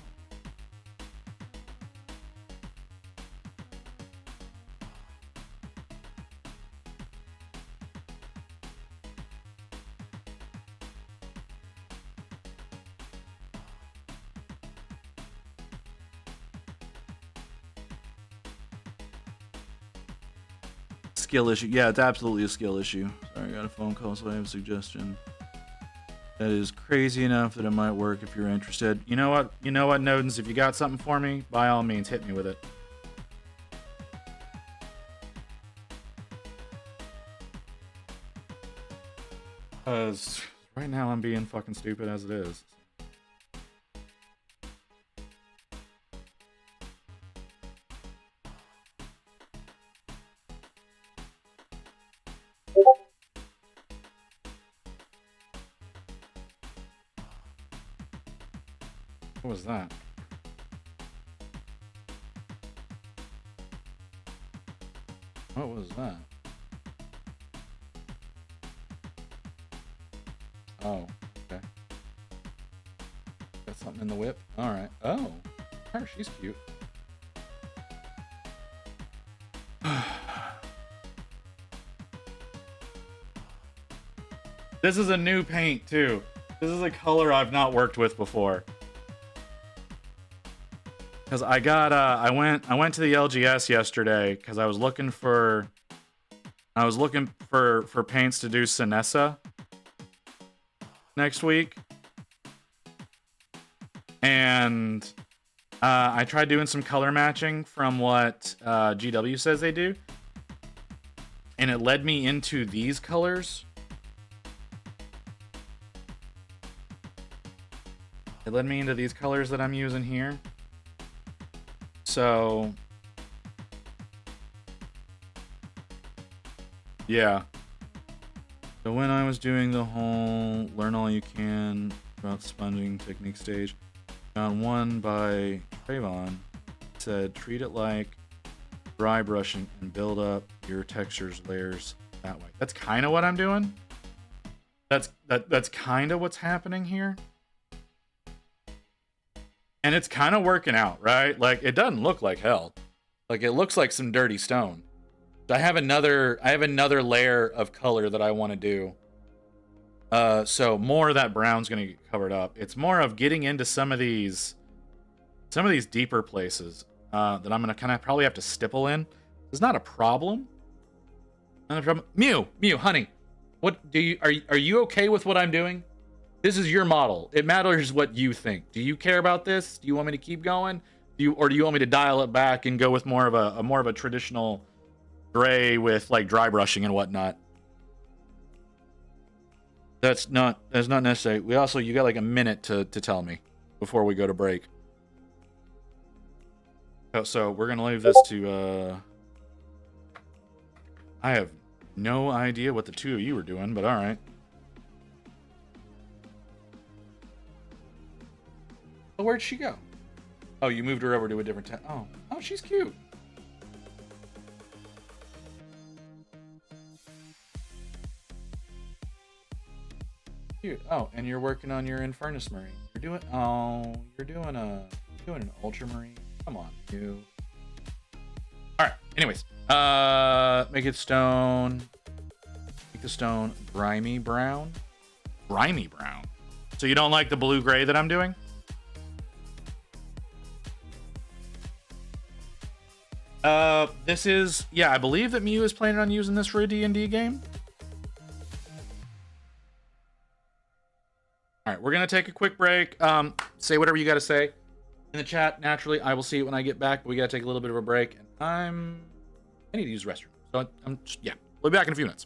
Skill issue. Yeah, it's absolutely a skill issue. Sorry, I got a phone call, so I have a suggestion. That is crazy enough that it might work if you're interested. You know what, Nodens? If you got something for me, by all means, hit me with it. Because right now I'm being fucking stupid as it is. What was that? What was that? Oh, okay. Got something in the whip? Alright. Oh. Her, she's cute. This is a new paint, too. This is a color I've not worked with before. Because I got I went to the LGS yesterday because I was looking for paints to do Sinessa next week, and I tried doing some color matching from what GW says they do, and it led me into these colors. It led me into these colors that I'm using here. So, yeah. So when I was doing the whole learn all you can about sponging technique stage, found one by Trayvon, said treat it like dry brushing and build up your textures layers that way. That's kind of what I'm doing. That's kind of what's happening here. And it's kind of working out, right? Like, it doesn't look like hell. Like, it looks like some dirty stone. I have another layer of color that I want to do. So more of that brown's going to get covered up. It's more of getting into some of these deeper places that I'm going to kind of probably have to stipple in. It's not a problem. Not a problem. Mew, honey, what are you okay with what I'm doing? This is your model. It matters what you think. Do you care about this? Do you want me to keep going? Or do you want me to dial it back and go with more of a traditional gray with like dry brushing and whatnot? That's not necessary. You got like a minute to tell me before we go to break. So we're gonna leave this to I have no idea what the two of you were doing, but all right. Oh, where'd she go? Oh, you moved her over to a different town. Oh, she's cute. Cute. Oh, and you're working on your Infernus Marine. You're doing an Ultramarine. Come on, you. All right. Anyways, make it stone. Make the stone grimy brown. grimy brown. So you don't like the blue-gray that I'm doing? This is, yeah, I believe that Mew is planning on using this for a D&D game. All right, we're going to take a quick break. Say whatever you got to say in the chat. Naturally, I will see it when I get back, but we got to take a little bit of a break. And I need to use the restroom. So yeah, we'll be back in a few minutes.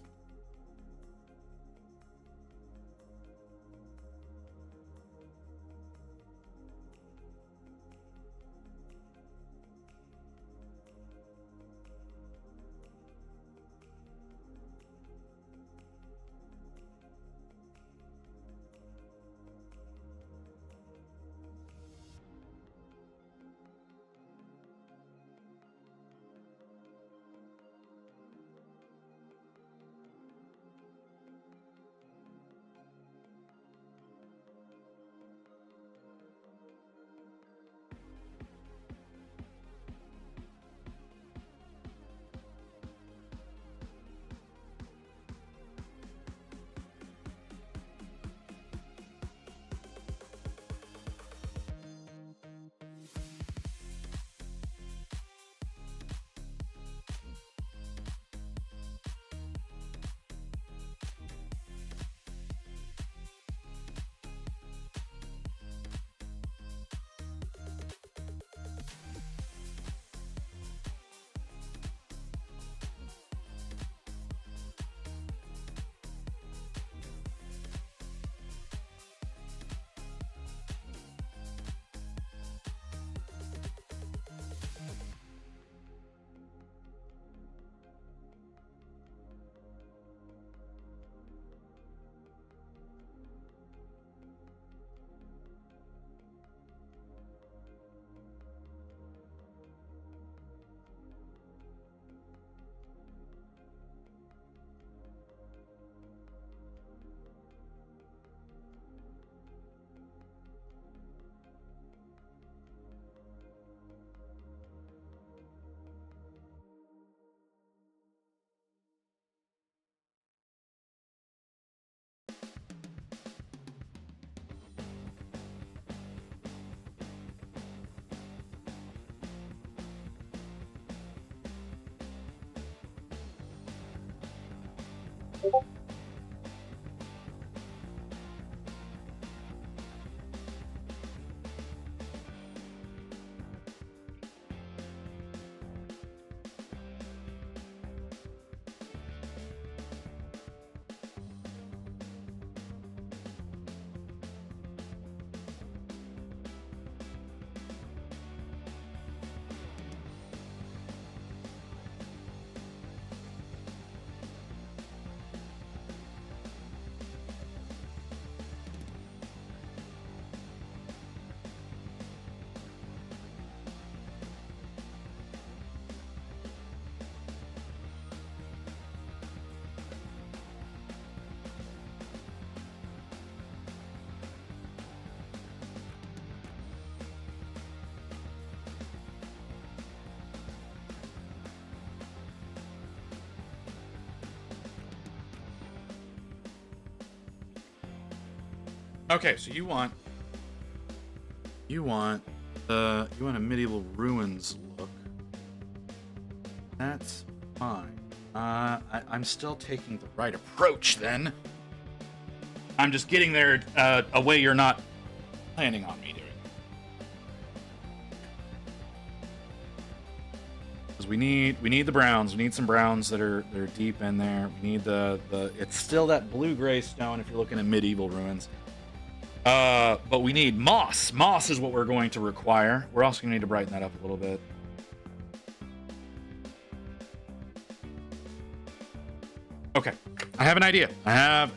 Okay, so you want a medieval ruins look. That's fine. I'm still taking the right approach then. I'm just getting there a way you're not planning on me doing. Because we need the browns. We need some browns that are deep in there. We need the it's still that blue-gray stone if you're looking at medieval ruins. But we need moss. Moss is what we're going to require. We're also going to need to brighten that up a little bit. Okay, I have an idea. I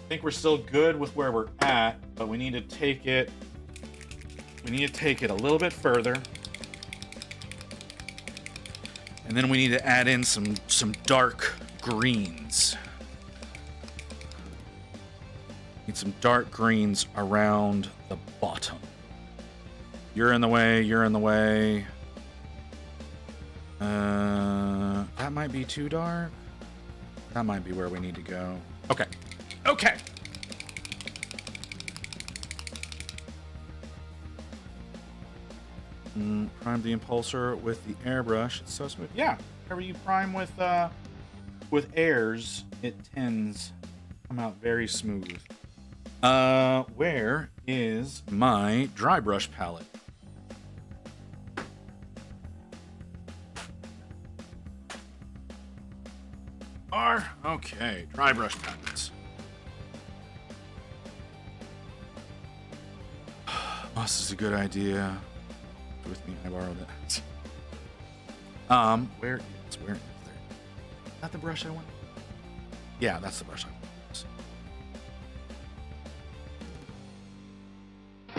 think we're still good with where we're at, but we need to take it. We need to take it a little bit further. And then we need to add in some dark greens. Need some dark greens around the bottom. You're in the way, you're in the way. That might be too dark. That might be where we need to go. Okay. Okay. Prime the impulsor with the airbrush. It's so smooth. Yeah. Whenever you prime with airs, it tends to come out very smooth. Where is my dry brush palette? Okay, dry brush palettes. Moss is a good idea. With me, I borrowed it. Where is there? Is that the brush I want? Yeah, that's the brush I want.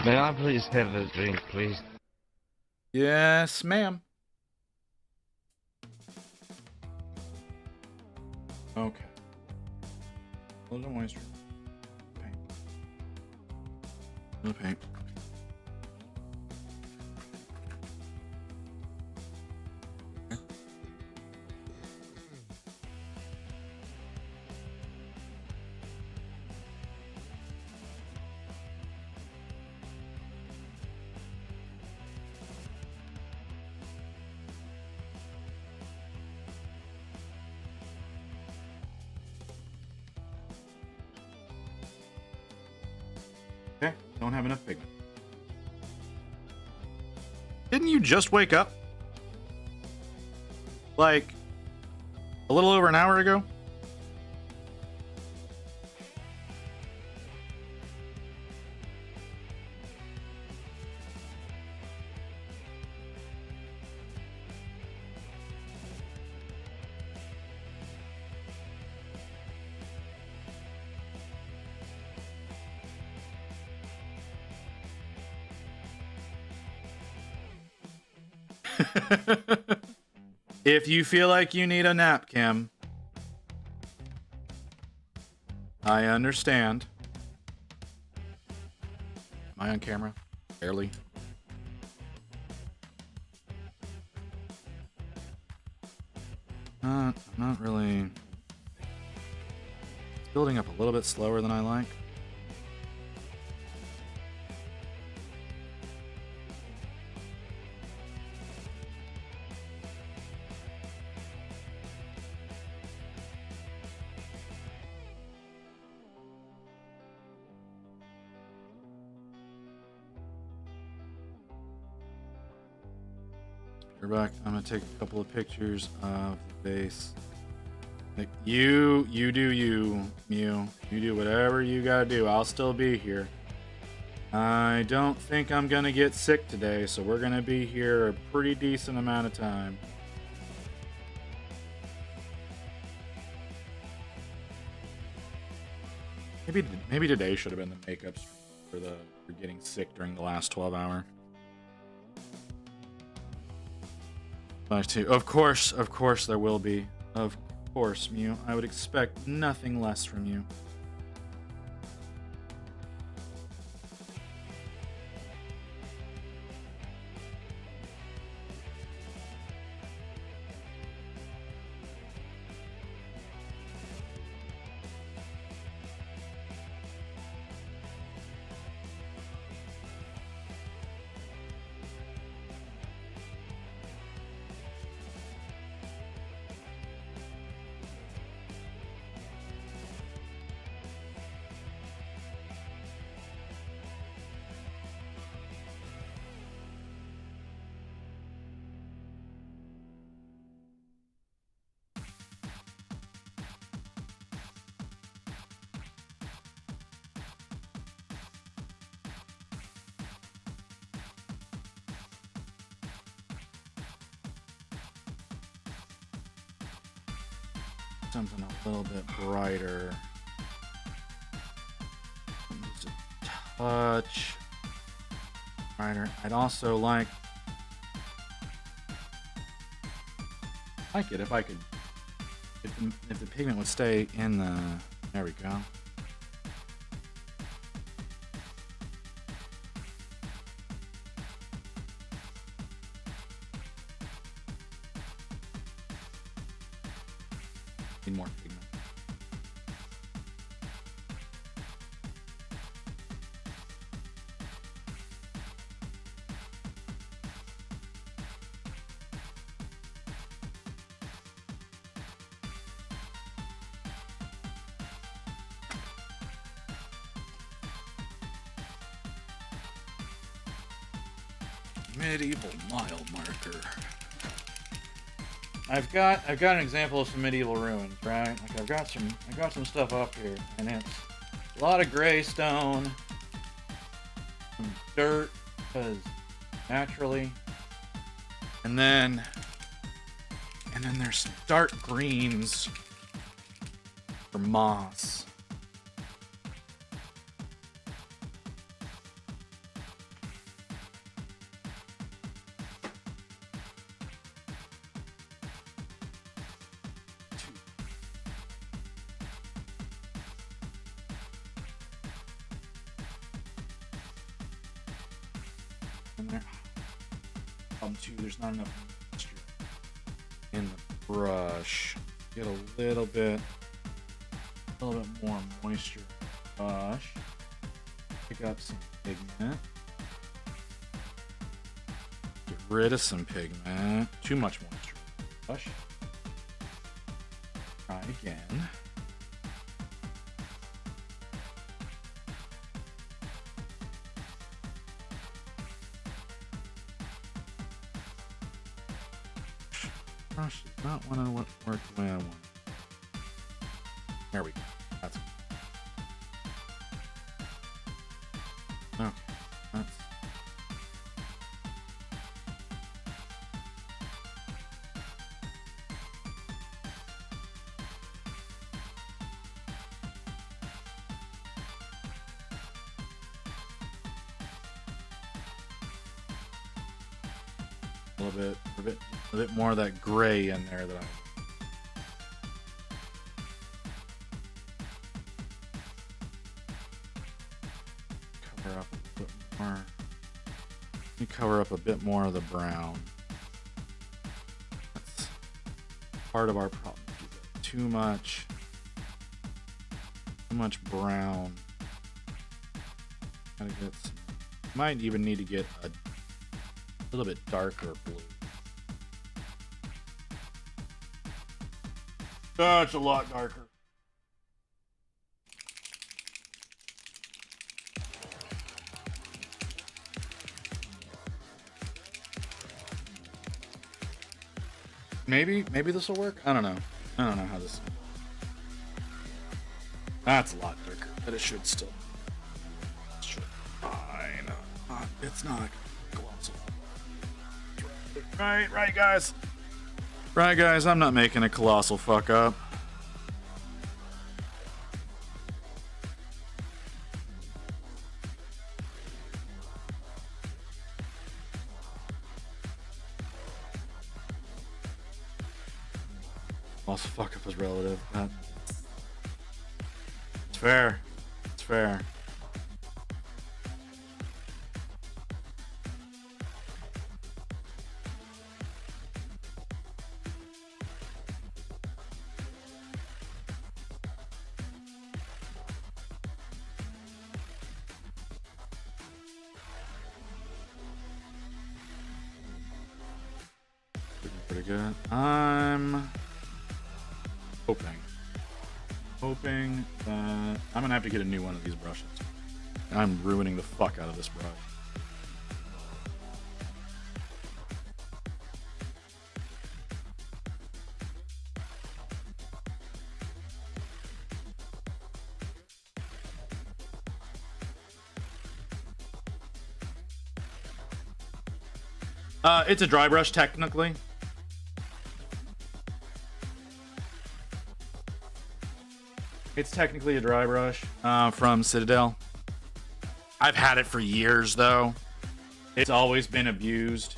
May I please have a drink, please? Yes, ma'am. Okay. A little moisture. Paint. A little paint. Okay, don't have enough pigment. Didn't you just wake up? Like, a little over an hour ago? If you feel like you need a nap, Kim, I understand. Am I on camera? Barely. Not really. It's building up a little bit slower than I like. You're back. I'm gonna take a couple of pictures of the base. Like you do you, Mew. You do whatever you gotta do. I'll still be here. I don't think I'm gonna get sick today, so we're gonna be here a pretty decent amount of time. Maybe today should have been the makeup stream for getting sick during the last 12 hour. Of course there will be. Of course, Mew. I would expect nothing less from you. Something a little bit brighter. Just a touch brighter. I'd also like it if I could, if the pigment would stay in the. There we go. Need more pigment. medieval mile marker. I've got an example of some medieval ruins, right? Like I've got some stuff up here, and it's a lot of gray stone, some dirt, because naturally, and then there's some dark greens for moss. Too, there's not enough moisture in the brush. Get a little bit more moisture in the brush. Pick up some pigment. Get rid of some pigment. Too much moisture in the brush. Try again. Brush does not want to work the way I want. There we go. That's okay. That's a bit more of that gray in there that I cover up a bit more. Let me cover up a bit more of the brown. That's part of our problem. Too much brown. Gotta get some, might even need to get a little bit darker blue. That's a lot darker. Maybe this will work. I don't know how this. That's a lot darker, but it should still. Fine. It's not colossal. Right, guys. Right, guys, I'm not making a colossal fuck up. Colossal fuck up is relative. It's fair. It's fair. Pretty good. I'm hoping that I'm gonna have to get a new one of these brushes. I'm ruining the fuck out of this brush. It's a dry brush technically. It's technically a dry brush from Citadel. I've had it for years though. It's always been abused.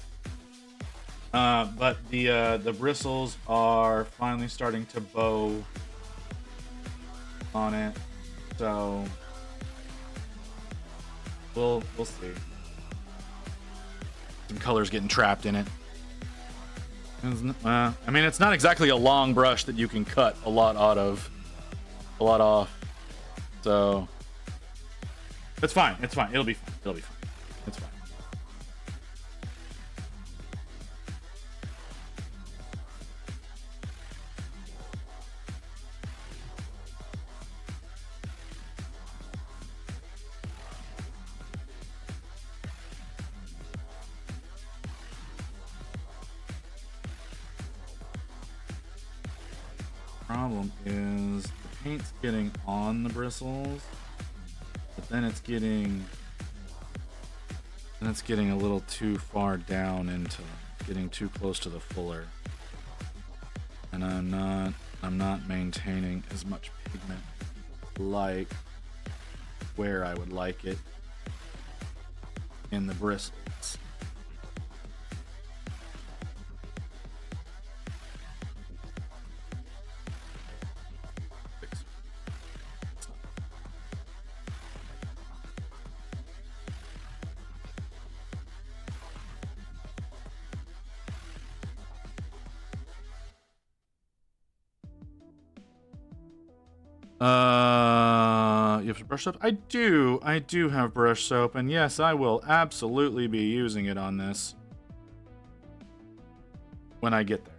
But the bristles are finally starting to bow on it. So we'll see. Some colors getting trapped in it. I mean, it's not exactly a long brush that you can cut a lot off. So it's fine. It's fine. It'll be fine. It's fine. problem is the paint's getting on the bristles, but then it's getting a little too far down into getting too close to the fuller. And I'm not maintaining as much pigment like where I would like it in the bristles. You have some brush soap? I do have brush soap, and yes, I will absolutely be using it on this when I get there.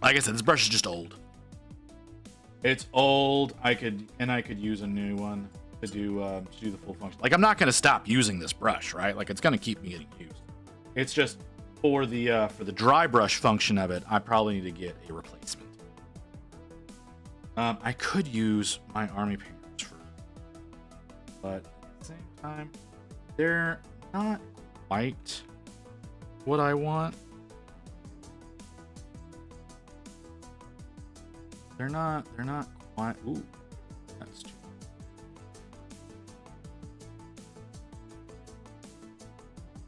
Like I said, this brush is just old. It's old. I could use a new one to do the full function. Like, I'm not gonna stop using this brush, right? Like, it's gonna keep me getting used. It's just for the dry brush function of it, I probably need to get a replacement. I could use my army painters but at the same time, they're not quite what I want. They're not quite. Ooh, that's too.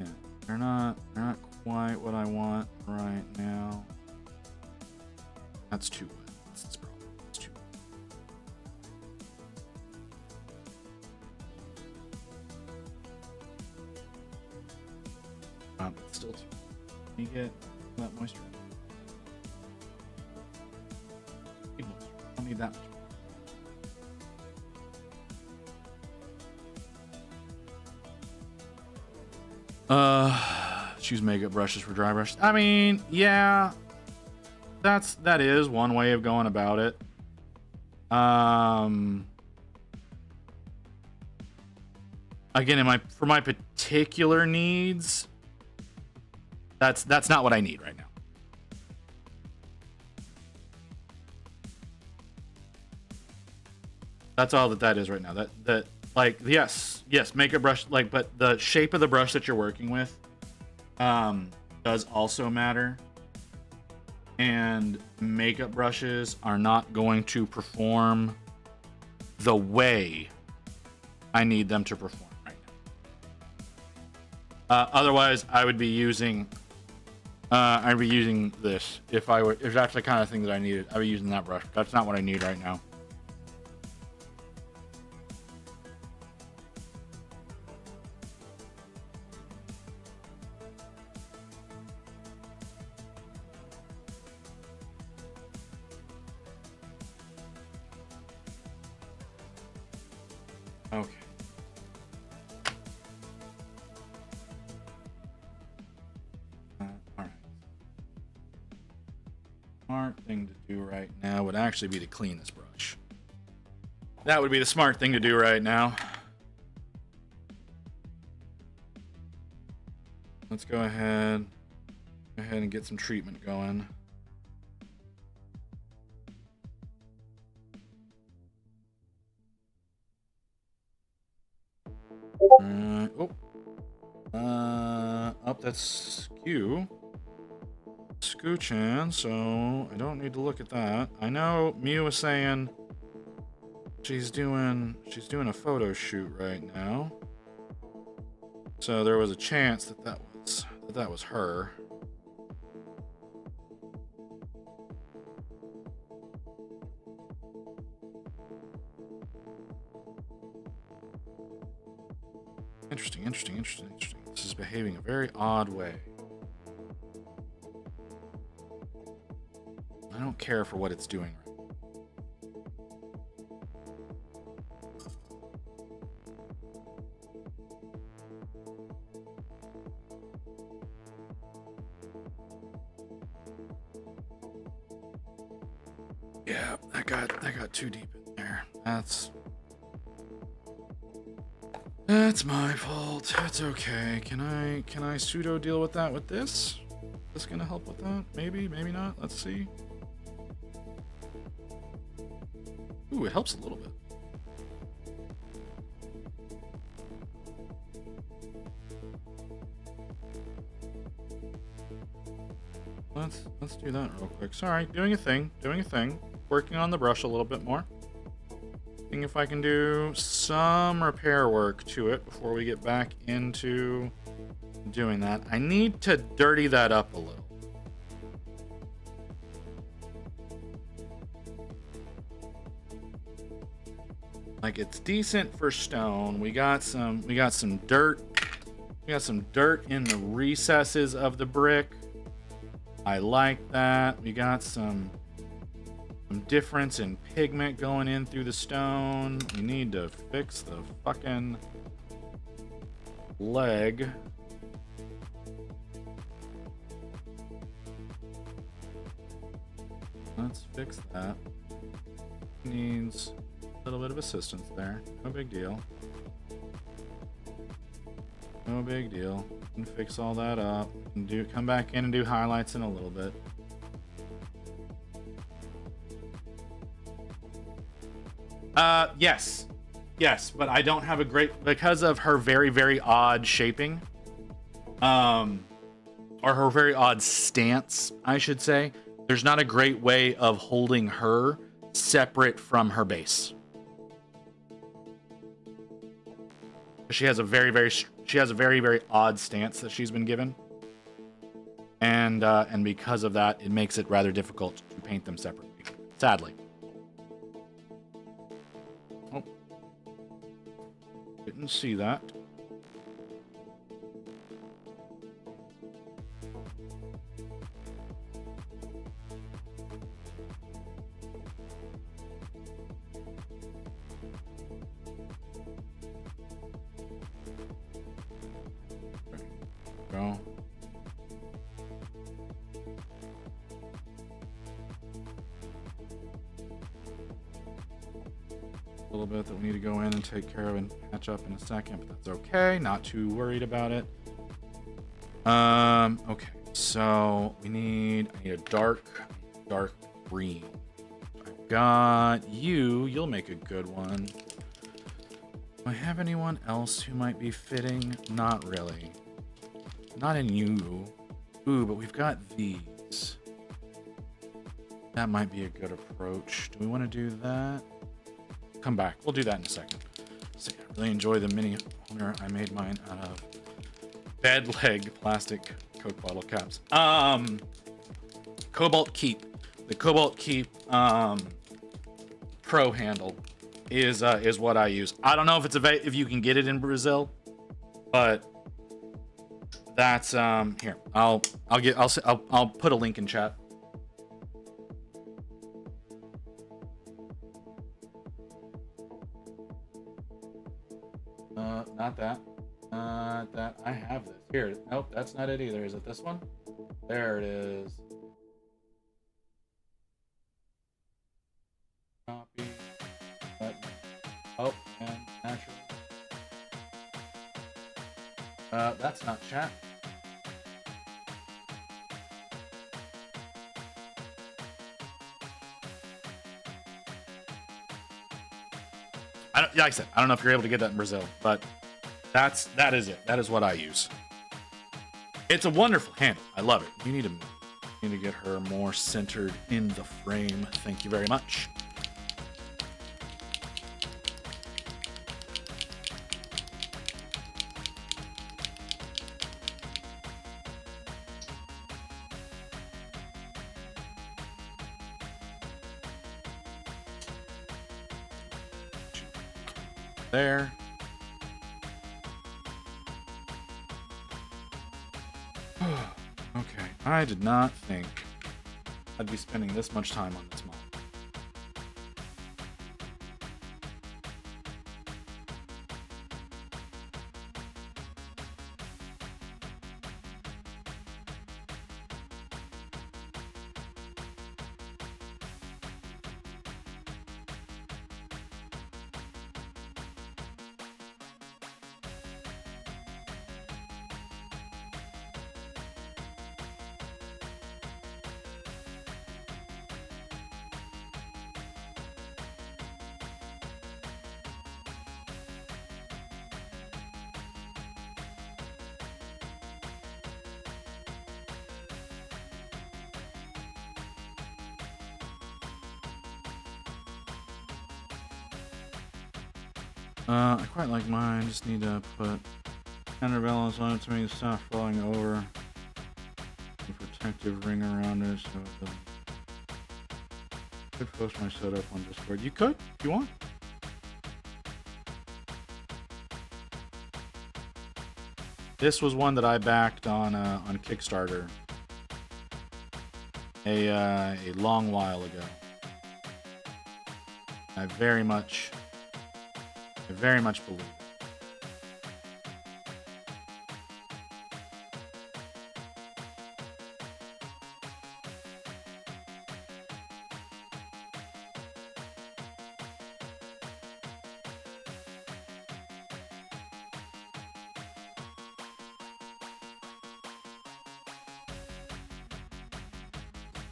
Yeah, they're not quite what I want right now. That's too wet. That's the problem. It's too wet. It's still too. Can you get that moisture? I don't need that much. Choose makeup brushes for dry brushes. I mean, yeah, that is one way of going about it. Again, for my particular needs, that's not what I need right now. That's all that is right now. That like yes, makeup brush, like, but the shape of the brush that you're working with does also matter. And makeup brushes are not going to perform the way I need them to perform right now. Otherwise, I would be using this if that's the kind of thing that I needed. I'd be using that brush. That's not what I need right now. Okay. All right. Smart thing to do right now would actually be to clean this brush. That would be the smart thing to do right now. Let's go ahead and get some treatment going. Up, that's Sku-chan, so I don't need to look at that. I know Mew was saying she's doing a photo shoot right now, so there was a chance that was her. Interesting. This is behaving a very odd way. I don't care for what it's doing right now. Yeah, that got too deep in there. That's my fault. It's okay. Can I pseudo deal with that with this? Is this gonna help with that? Maybe, maybe not. Let's see. Ooh, it helps a little bit. Let's do that real quick. Sorry, doing a thing. Working on the brush a little bit more. Seeing if I can do some repair work to it before we get back into doing that. I need to dirty that up a little. Like, it's decent for stone. We got some dirt. We got some dirt in the recesses of the brick. I like that. We got some difference in pigment going in through the stone. We need to fix the fucking leg. Let's fix that. Needs a little bit of assistance there. No big deal. No big deal. Can fix all that up. And come back in and do highlights in a little bit. Yes, but I don't have a great, because of her very, very odd shaping, or her very odd stance, I should say. There's not a great way of holding her separate from her base. She has a very, very odd stance that she's been given, and because of that, it makes it rather difficult to paint them separately. Sadly. Oh, didn't see that. Go. A little bit that we need to go in and take care of and catch up in a second, but that's okay. Not too worried about it. Okay. So I need a dark green. I've got you. You'll make a good one. Do I have anyone else who might be fitting? Not really. Not in you. Ooh, but we've got these. That might be a good approach. Do we want to do that? Come back. We'll do that in a second. See, I really enjoy the mini owner. I made mine out of bed leg plastic Coke bottle caps. Cobalt Keep. The Cobalt Keep Pro handle is what I use. I don't know if it's if you can get it in Brazil, but that's here. I'll put a link in chat. Not that. That. I have this. Here. Nope, that's not it either. Is it this one? There it is. Copy. Button. Oh, and naturally. That's not chat. Like I said, I don't know if you're able to get that in Brazil, but that is it. That is what I use. It's a wonderful handle. I love it. You need to get her more centered in the frame. Thank you very much. There. Okay, I did not think I'd be spending this much time on this model. I quite like mine. Just need to put counterbalance on it to make it stop falling over. A protective ring around it so it doesn't. I could post my setup on Discord. You could, if you want. This was one that I backed on Kickstarter a long while ago. I very much believe it.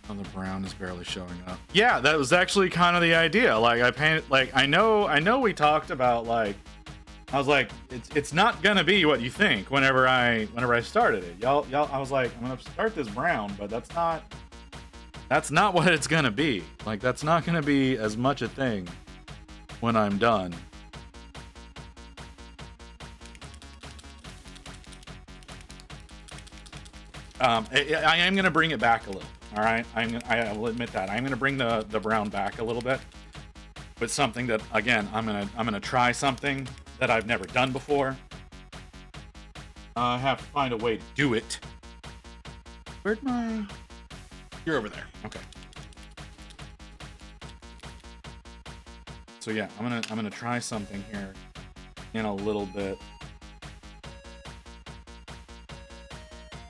Oh, the brown is barely showing up. Yeah, that was actually kind of the idea. Like I painted, like I know we talked about, like I was like, it's not gonna be what you think whenever I started it. Y'all I was like, I'm gonna start this brown, but that's not what it's gonna be. Like that's not gonna be as much a thing when I'm done. I am gonna bring it back a little. All right, I will admit that I'm gonna bring the brown back a little bit with something that, again, I'm gonna try something that I've never done before. I have to find a way to do it. Where'd my? You're over there. Okay. So yeah, I'm gonna try something here in a little bit.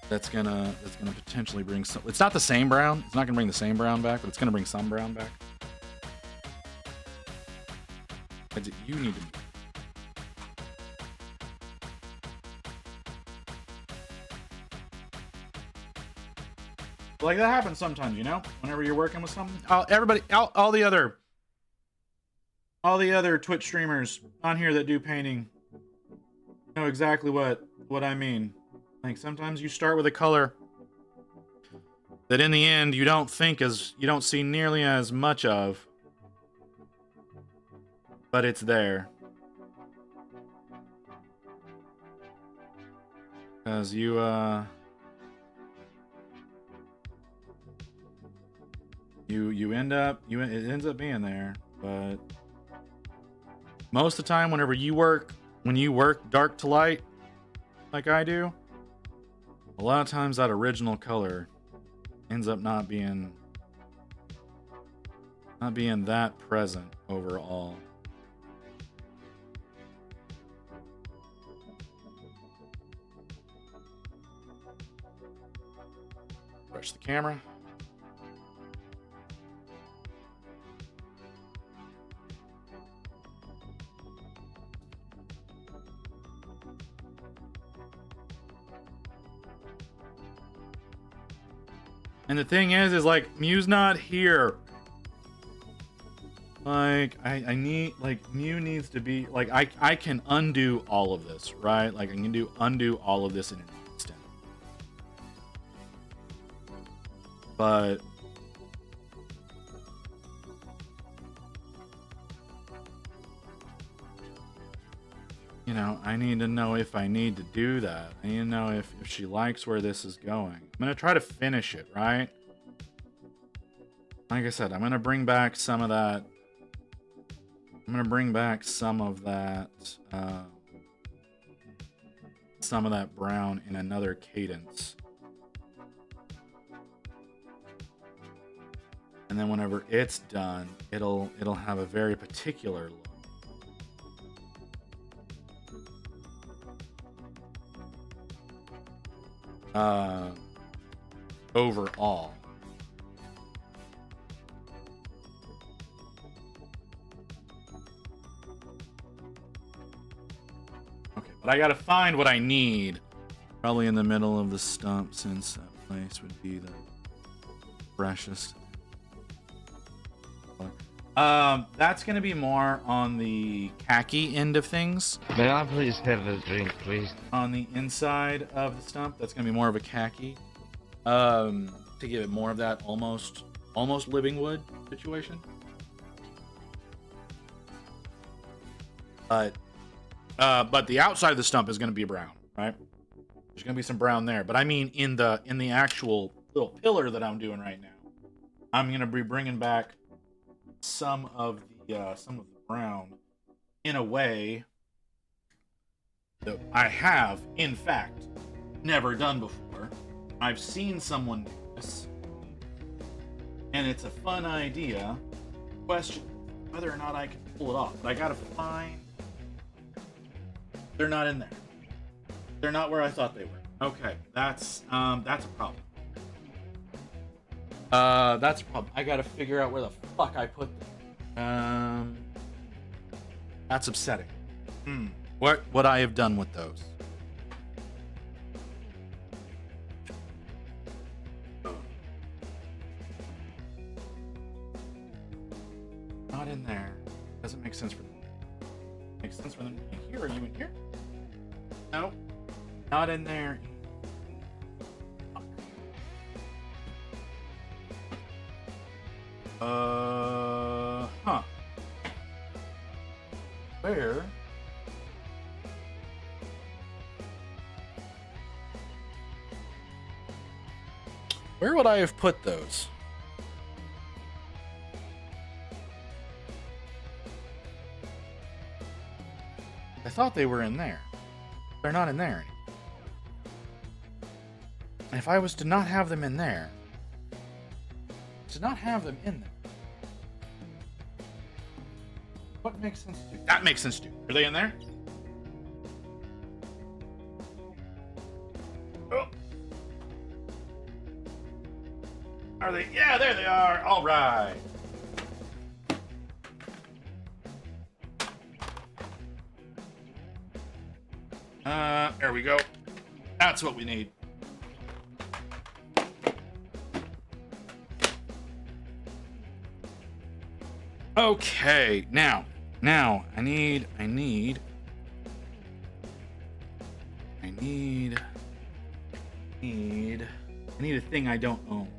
That's gonna potentially bring some. It's not the same brown. It's not gonna bring the same brown back, but it's gonna bring some brown back. You need to. Like that happens sometimes, you know. Whenever you're working with something, all the other Twitch streamers on here that do painting know exactly what I mean. Like sometimes you start with a color that in the end you don't see nearly as much of, but it's there. Because it ends up being there, but most of the time when you work dark to light like I do, a lot of times that original color ends up not being that present overall. Brush the camera. And the thing is like Mew's not here. Like I need, like, Mew needs to be like, I can undo all of this, right? Like I can undo all of this in an instant. But you know, I need to know if I need to do that. I need to know if she likes where this is going. I'm gonna try to finish it, right? Like I said, I'm gonna bring back some of that. I'm gonna bring back some of that brown in another cadence. And then whenever it's done, it'll have a very particular look. Overall. Okay, but I gotta find what I need. Probably in the middle of the stump, since that place would be the freshest. That's gonna be more on the khaki end of things. May I please have a drink, please? On the inside of the stump, that's gonna be more of a khaki. To give it more of that almost living wood situation. But But the outside of the stump is going to be brown, right? There's going to be some brown there. But I mean, in the actual little pillar that I'm doing right now, I'm going to be bringing back some of the brown in a way that I have, in fact, never done before. I've seen someone do this, and it's a fun idea. Question whether or not I can pull it off. But I gotta find. They're not in there. They're not where I thought they were. Okay, that's a problem. That's a problem. I gotta figure out where the fuck I put them. That's upsetting. What would I have done with those? Not in there. Doesn't make sense for them. Makes sense for them to be here. Are you in here? No. Not in there. Huh. Where? Where would I have put those? I thought they were in there. They're not in there anymore. And if I was to not have them in there, what makes sense to do? That makes sense to do. Are they in there? Oh. Are they? Yeah, there they are. All right. There we go. That's what we need. Okay, now I need a thing I don't own.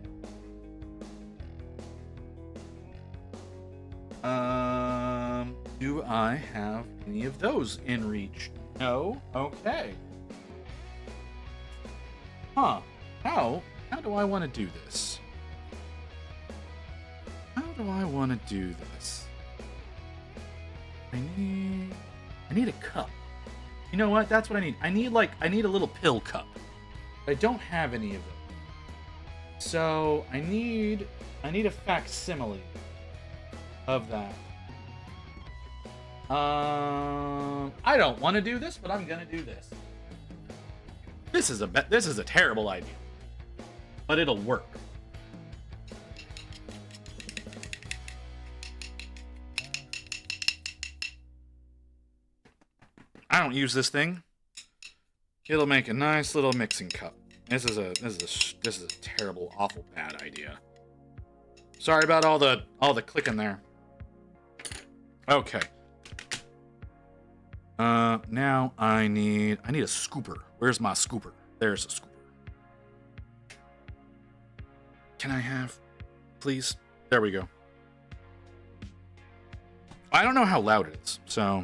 Do I have any of those in reach? No? Okay. Huh. How do I want to do this? How do I want to do this? I need a cup. You know what? That's what I need. I need a little pill cup. I don't have any of them. So I need a facsimile of that. I don't want to do this, but I'm gonna do this. This is a terrible idea, but it'll work. I don't use this thing. It'll make a nice little mixing cup. This is a terrible, awful, bad idea. Sorry about all the clicking there. Okay. Now I need a scooper. Where's my scooper? There's a scooper. Can I have, please? There we go. I don't know how loud it is, so.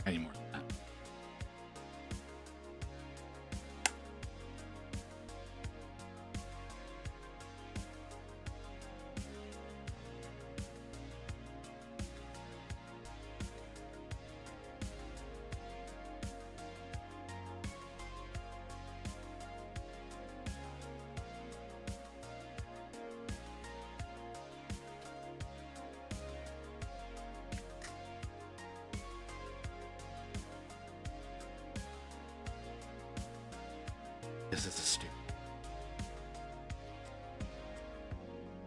Any more than that.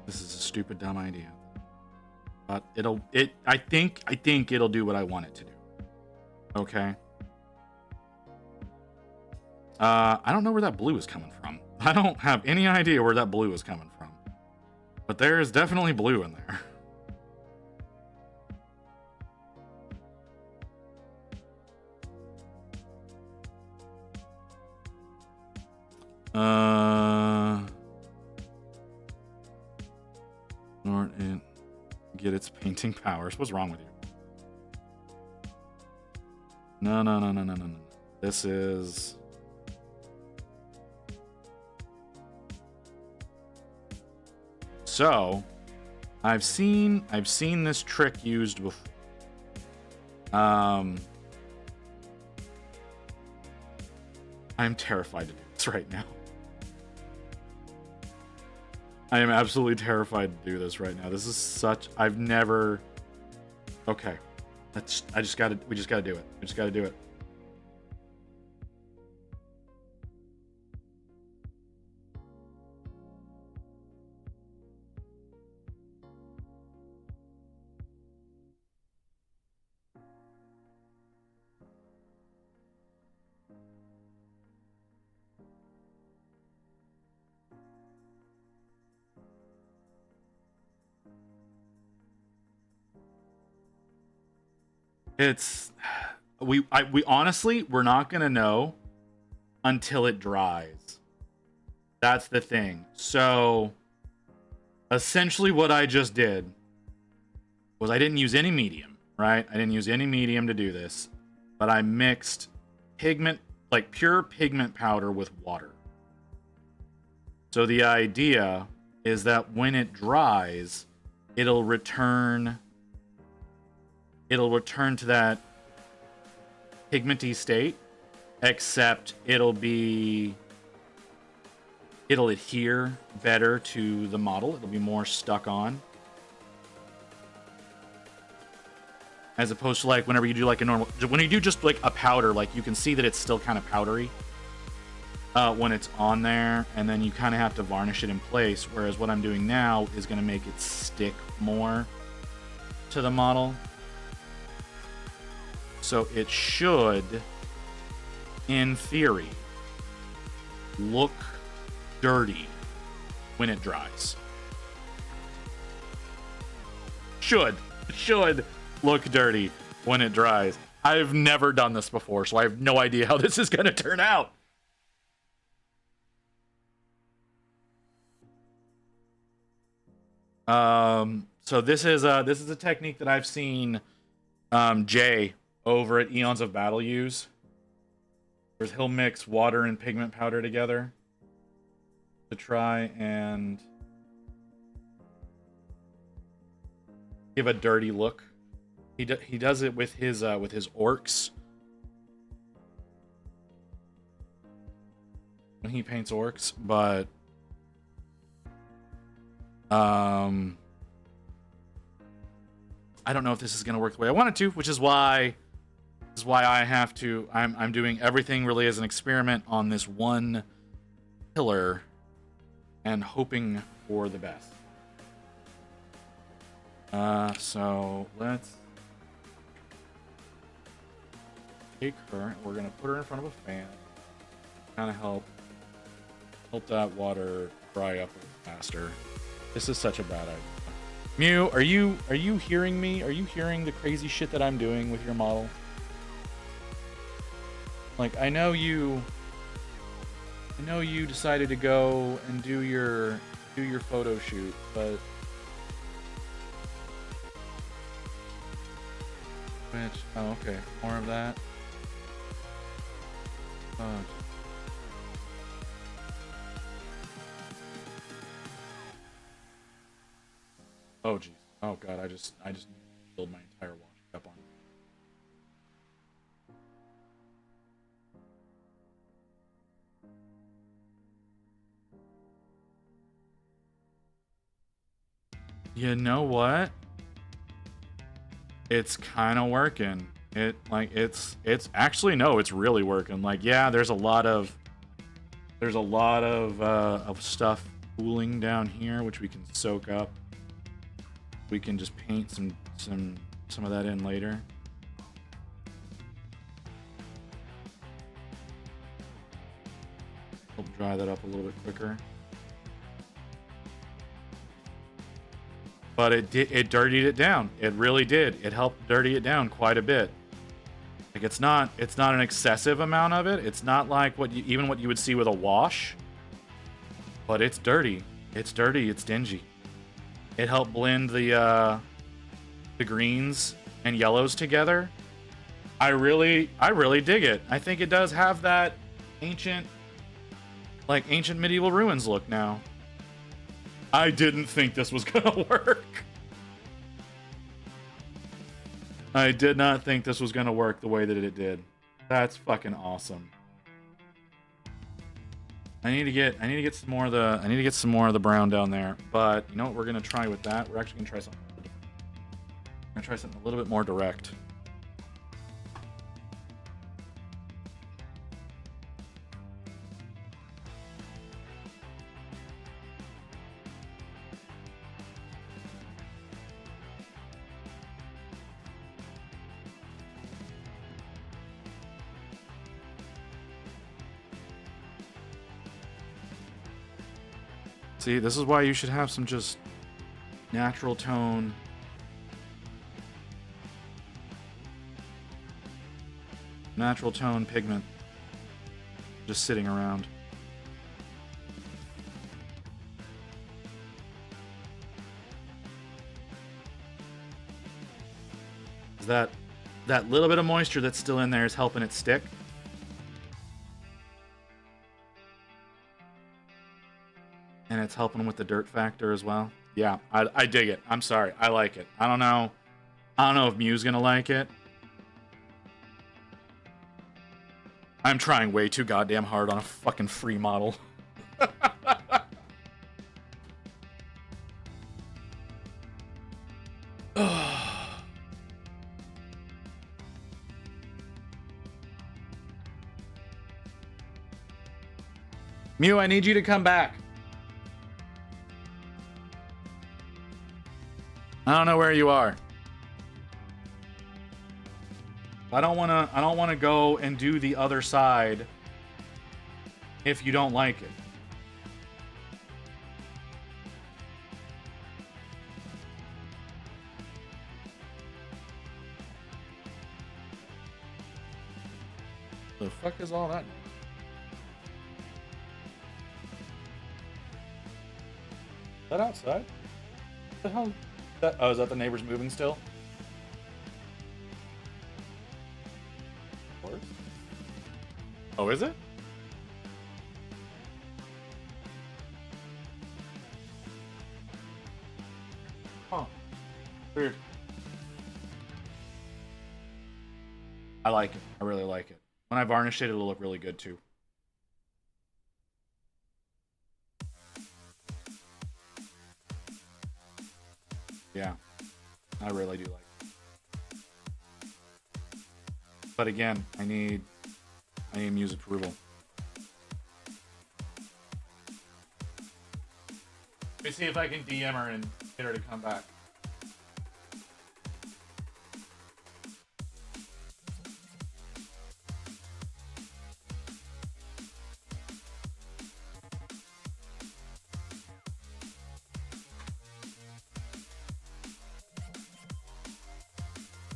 This is a stupid, dumb idea. But I think it'll do what I want it to do. Okay. I don't know where that blue is coming from. I don't have any idea where that blue is coming from. But there is definitely blue in there. Norton, get its painting powers. What's wrong with you? No. This is... So, I've seen this trick used before. I'm terrified to do this right now. I am absolutely terrified to do this right now. This is such... I've never... Okay. We just gotta do it. We just gotta do it. It's... We honestly, we're not gonna know until it dries. That's the thing. So, essentially what I just did was I didn't use any medium, right? I didn't use any medium to do this, but I mixed pigment, like pure pigment powder with water. So the idea is that when it dries, it'll return to that pigmenty state, except it'll adhere better to the model. It'll be more stuck on. As opposed to like whenever you do like a normal, when you do just like a powder, like you can see that it's still kind of powdery when it's on there, and then you kind of have to varnish it in place. Whereas what I'm doing now is going to make it stick more to the model. So it should, in theory, look dirty when it dries. Should look dirty when it dries. I've never done this before, so I have no idea how this is going to turn out. So this is a technique that I've seen Jay over at Eons of Battle use. Where he'll mix water and pigment powder together to try and give a dirty look. He does it with his orcs. When he paints orcs, but I don't know if this is going to work the way I want it to, which is why I have to. I'm doing everything really as an experiment on this one pillar, and hoping for the best. So let's take her. We're gonna put her in front of a fan. Kind of help that water dry up faster. This is such a bad idea. Mew, are you hearing me? Are you hearing the crazy shit that I'm doing with your model? Like, I know you decided to go and do your photo shoot, but oh, okay, more of that. Oh geez. Oh god, I just spilled my entire wash cup on. You know what? It's kind of working. It's actually, no, it's really working. Like, yeah, there's a lot of stuff pooling down here, which we can soak up. We can just paint some of that in later. Help dry that up a little bit quicker. But it dirtied it down. It really did. It helped dirty it down quite a bit. Like it's not an excessive amount of it. It's not like what you would see with a wash. But it's dirty. It's dirty. It's dingy. It helped blend the greens and yellows together. I really dig it. I think it does have that ancient medieval ruins look now. I didn't think this was gonna work. I did not think this was gonna work the way that it did. That's fucking awesome. I need to get some more of the brown down there. But you know what we're gonna try with that? We're actually gonna try something. We're gonna try something a little bit more direct. See, this is why you should have some just natural tone. Natural tone pigment just sitting around. That little bit of moisture that's still in there is helping it stick. And it's helping with the dirt factor as well. Yeah, I dig it. I'm sorry. I like it. I don't know if Mew's gonna like it. I'm trying way too goddamn hard on a fucking free model. Mew, I need you to come back. I don't know where you are. I don't wanna go and do the other side if you don't like it. The fuck is all that? Is that outside? What the hell? Oh, is that the neighbors moving still? Of course. Oh, is it? Huh. Weird. I like it. I really like it. When I varnish it, it'll look really good too. Yeah, I really do like it. But again, I need Mew's approval. Let me see if I can DM her and get her to come back.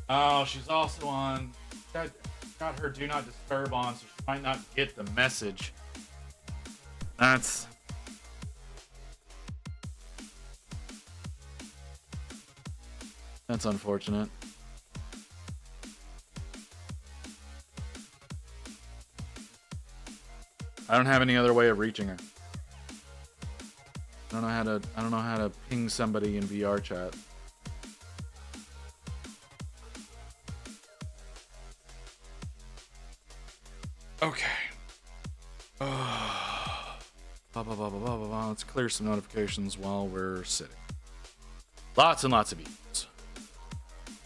Oh, she's also on. Got her do not disturb on, so she might not get the message. That's unfortunate. I don't have any other way of reaching her. I don't know how to ping somebody in VR chat. Okay. Let's clear some notifications while we're sitting. Lots and lots of emails.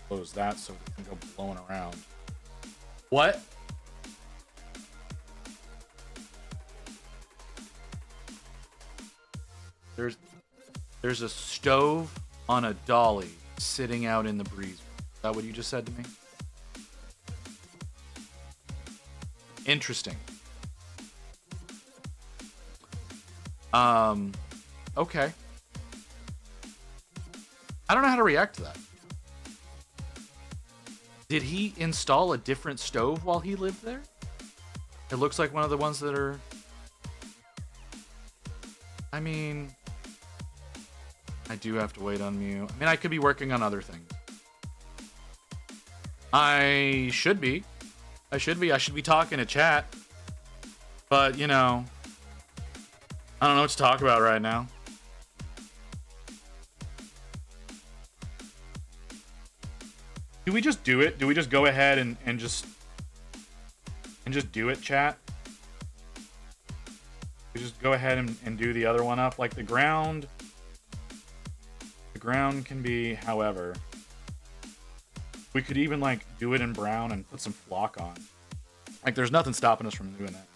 Close that so we can go blowing around. What? There's a stove on a dolly sitting out in the breeze. Is that what you just said to me? Interesting. Okay. I don't know how to react to that. Did he install a different stove while he lived there? It looks like one of the ones that are... I mean... I do have to wait on mute. I mean, I could be working on other things. I should be. I should be talking to chat. But, you know... I don't know what to talk about right now. Do we just do it? Do we just go ahead and just do it, chat? We just go ahead and do the other one up. Like the ground can be however. We could even like do it in brown and put some flock on. Like there's nothing stopping us from doing that.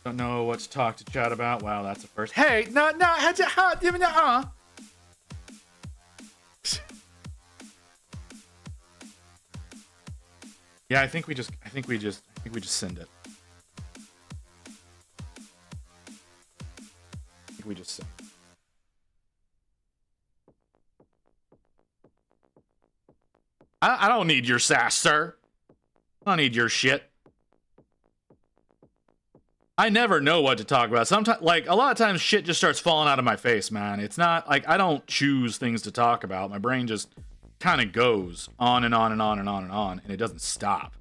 Don't know what to talk to chat about. Wow, that's a first. Hey, no, yeah, I think we just send it. I think we just send it. I don't need your sass, sir. I don't need your shit. I never know what to talk about. Sometimes, like, a lot of times shit just starts falling out of my face, man. It's not, like, I don't choose things to talk about. My brain just kind of goes on and on and on and on and on, and it doesn't stop.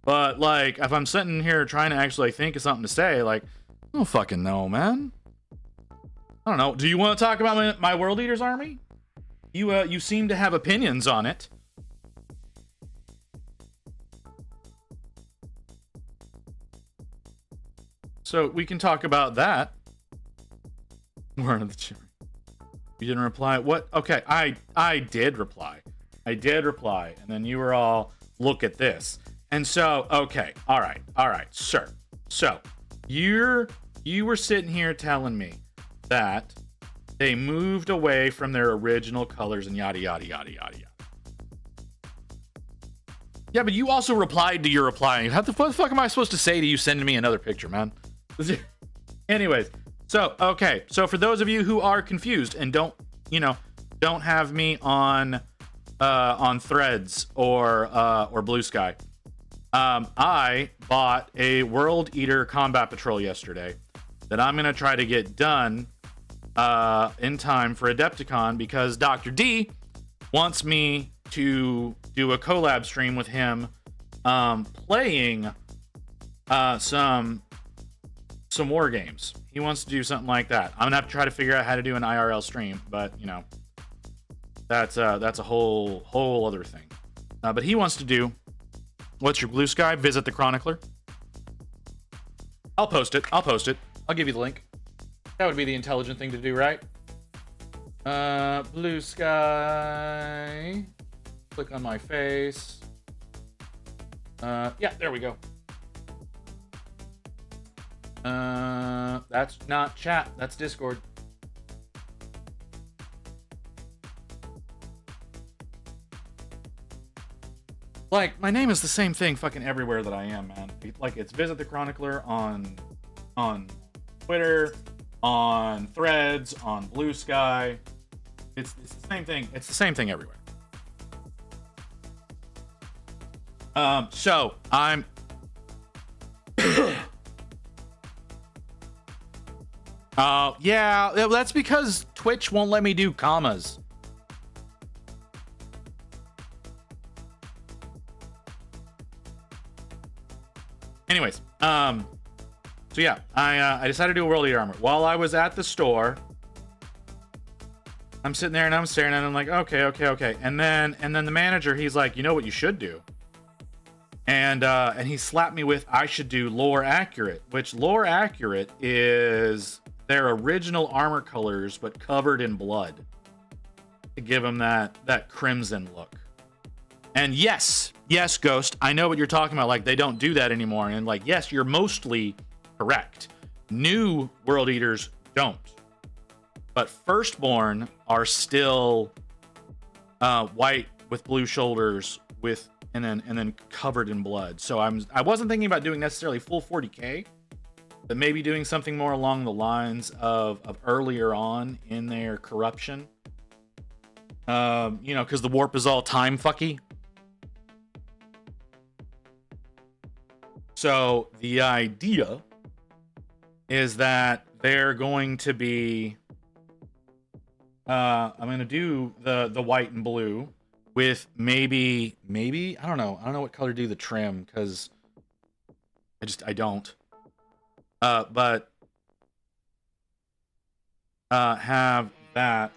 But, like, if I'm sitting here trying to actually think of something to say, like, I don't fucking know, man. I don't know. Do you want to talk about my World Eaters army? You seem to have opinions on it. So we can talk about that. Word of the chimney. You didn't reply. What? Okay, I did reply. I did reply, and then you were all, look at this. And so, okay, all right, sir. So you were sitting here telling me that they moved away from their original colors and yada yada yada yada yada. Yeah, but you also replied to your reply. What the fuck am I supposed to say to you sending me another picture, man? Anyways, so okay, so for those of you who are confused and don't have me on Threads or Blue Sky, I bought a World Eater Combat Patrol yesterday that I'm gonna try to get done in time for Adepticon because Dr. D wants me to do a collab stream with him, playing some war games. He wants to do something like that. I'm gonna have to try to figure out how to do an IRL stream, but you know, that's a whole other thing. But he wants to do. What's your Blue Sky? Visit the Chronicler. I'll post it. I'll give you the link. That would be the intelligent thing to do, right? Blue Sky. Click on my face. Yeah, there we go. That's not chat. That's Discord. Like, my name is the same thing fucking everywhere that I am, man. Like, it's Visit the Chronicler on Twitter, on Threads, on Blue Sky. It's the same thing. It's the same thing everywhere. So I'm yeah, that's because Twitch won't let me do commas. Anyways, so yeah, I decided to do a World Eater armor. While I was at the store, I'm sitting there and I'm staring at it. I'm like, okay. And then the manager, he's like, you know what you should do? And he slapped me with, I should do Lore Accurate, which Lore Accurate is their original armor colors, but covered in blood to give them that crimson look. And yes, Ghost, I know what you're talking about. Like, they don't do that anymore. And like, yes, you're mostly correct. New World Eaters don't. But Firstborn are still white with blue shoulders and then covered in blood. So I wasn't thinking about doing necessarily full 40k, But maybe doing something more along the lines of earlier on in their corruption. You know, because the warp is all time fucky. So the idea is that they're going to be I'm going to do the white and blue with maybe I don't know what color to do the trim, because I don't but have that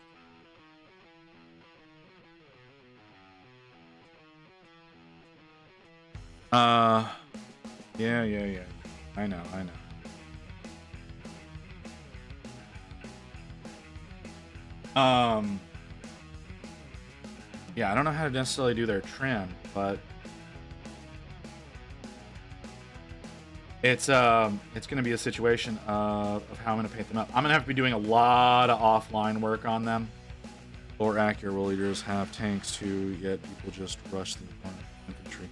yeah, I know. Yeah, I don't know how to necessarily do their trim, but it's gonna be a situation of how I'm gonna paint them up. I'm gonna have to be doing a lot of offline work on them. Or accurate world leaders have tanks too, yet people just rush the infantry.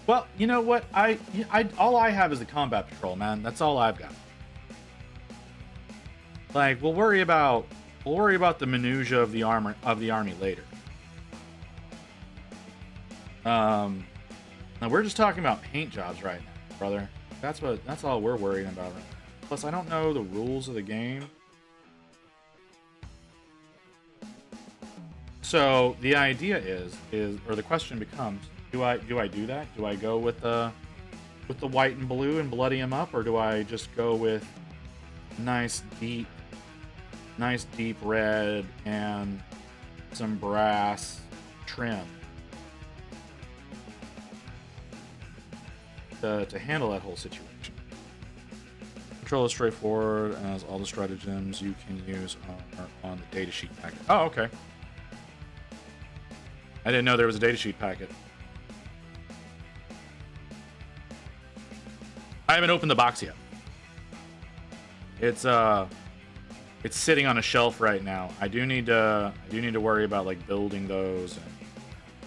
Well, you know what? I all I have is the combat patrol, man. That's all I've got. Like, we'll worry about the minutia of the army later. Now we're just talking about paint jobs right now, brother. That's all we're worrying about right now. Plus, I don't know the rules of the game. So the idea is or the question becomes, do I do that? Do I go with the white and blue and bloody him up, or do I just go with nice deep red and some brass trim to handle that whole situation? Control is straightforward, as all the stratagems you can use are on the datasheet packet. Oh, okay. I didn't know there was a datasheet packet. I haven't opened the box yet. It's sitting on a shelf right now. I do need to worry about like building those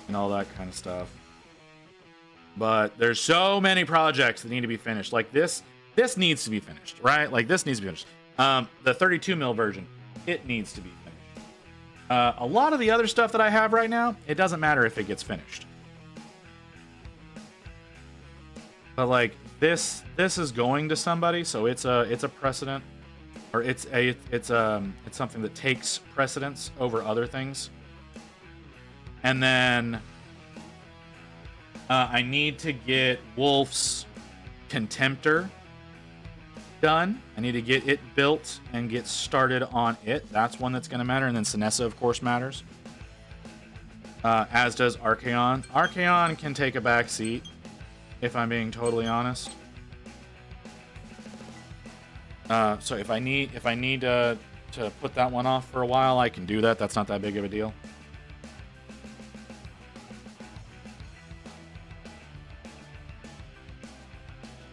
and all that kind of stuff. But there's so many projects that need to be finished. Like this needs to be finished, right? Like this needs to be finished. The 32 mil version, it needs to be finished. A lot of the other stuff that I have right now, it doesn't matter if it gets finished. But like this is going to somebody, so it's a precedent, or it's something that takes precedence over other things. And then I need to get Wolf's Contemptor done. I need to get it built and get started on it. That's one that's going to matter. And then Sinessa, of course, matters. As does Archaon. Archaon can take a back seat, if I'm being totally honest. So if I need to put that one off for a while, I can do that. That's not that big of a deal.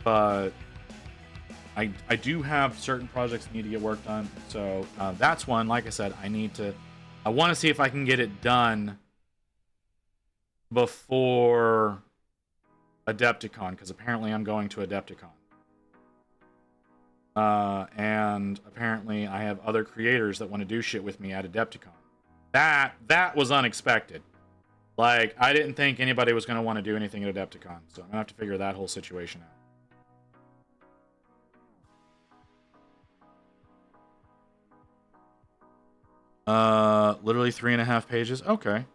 But I do have certain projects that need to get work done. So that's one. Like I said, I want to see if I can get it done before Adepticon, because apparently I'm going to Adepticon. And apparently I have other creators that want to do shit with me at Adepticon. That was unexpected. Like, I didn't think anybody was going to want to do anything at Adepticon, so I'm going to have to figure that whole situation out. Literally 3.5 pages. Okay.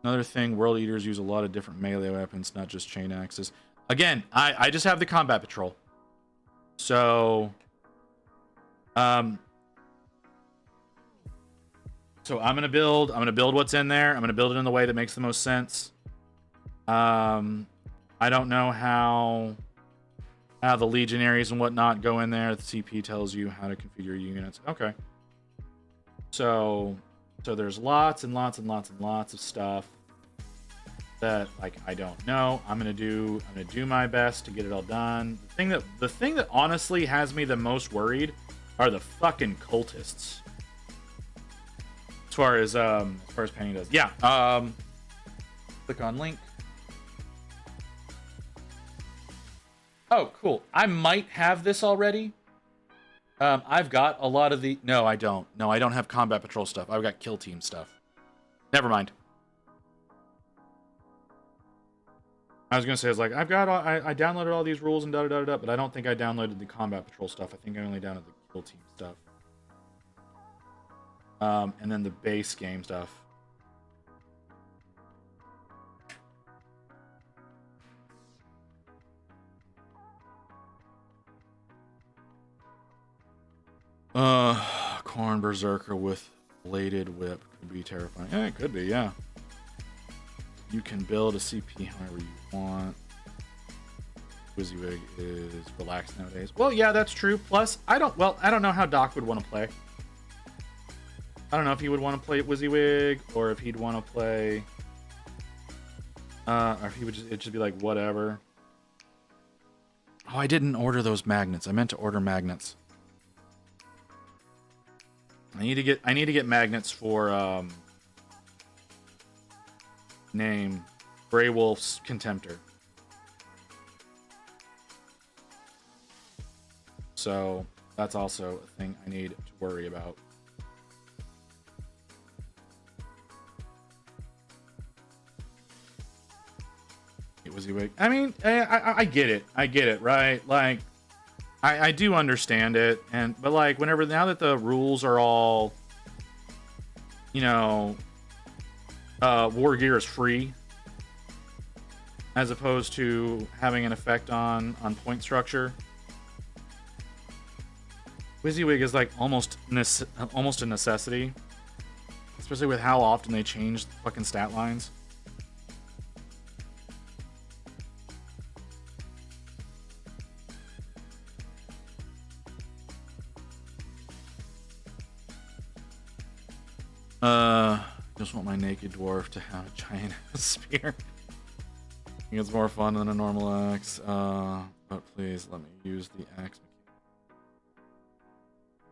Another thing, World Eaters use a lot of different melee weapons, not just chain axes. Again, I just have the combat patrol. So, I'm gonna build what's in there. I'm gonna build it in the way that makes the most sense. I don't know how the legionaries and whatnot go in there. The CP tells you how to configure your units. Okay. So there's lots and lots and lots and lots of stuff that, like, I don't know. I'm gonna do my best to get it all done. The thing that honestly has me the most worried are the fucking cultists. As far as painting does. Yeah. Click on link. Oh, cool. I might have this already. I've got a lot of the... No, I don't. No, I don't have combat patrol stuff. I've got kill team stuff. Never mind. I was gonna say, I was like, I've got all, I downloaded all these rules and da-da-da-da, but I don't think I downloaded the combat patrol stuff. I think I only downloaded the kill team stuff. And then the base game stuff. Corn Berserker with bladed whip could be terrifying. Yeah, it could be, yeah. You can build a CP however you want. WYSIWYG is relaxed nowadays. Well, yeah, that's true. Plus, I don't know how Doc would want to play. I don't know if he would want to play WYSIWYG or if he'd want to play or if he would it'd just be like whatever. Oh, I didn't order those magnets. I meant to order magnets. I need to get magnets for name Grey Wolf's Contemptor. So that's also a thing I need to worry about. WYSIWYG. I mean, I get it. I get it, right? Like, I do understand it, but like whenever now that the rules are all, you know, War Gear is free, as opposed to having an effect on point structure. WYSIWYG is like almost a necessity, especially with how often they change the fucking stat lines. Just want my naked dwarf to have a giant spear. I think it's more fun than a normal axe. But please let me use the axe.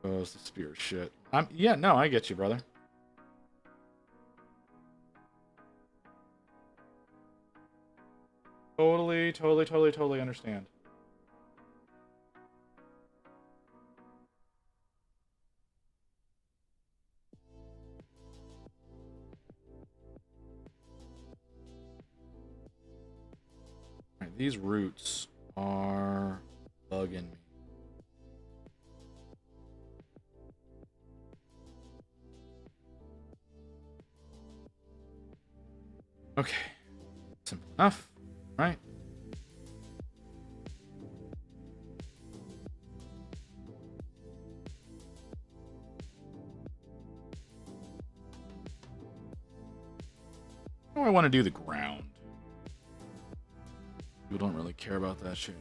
Oh, it's the spear shit. Yeah, no, I get you, brother. Totally understand. Alright, these roots are bugging me. Okay. Simple enough, right? How do I want to do the ground? People don't really care about that shit.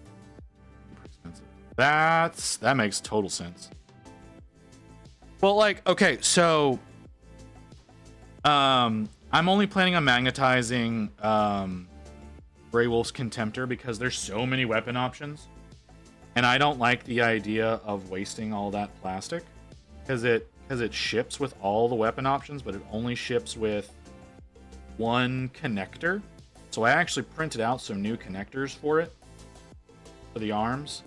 Super expensive. That makes total sense. Well, like, okay, so I'm only planning on magnetizing Grey Wolf's Contemptor because there's so many weapon options. And I don't like the idea of wasting all that plastic because it ships with all the weapon options, but it only ships with one connector. So I actually printed out some new connectors for it, for the arms,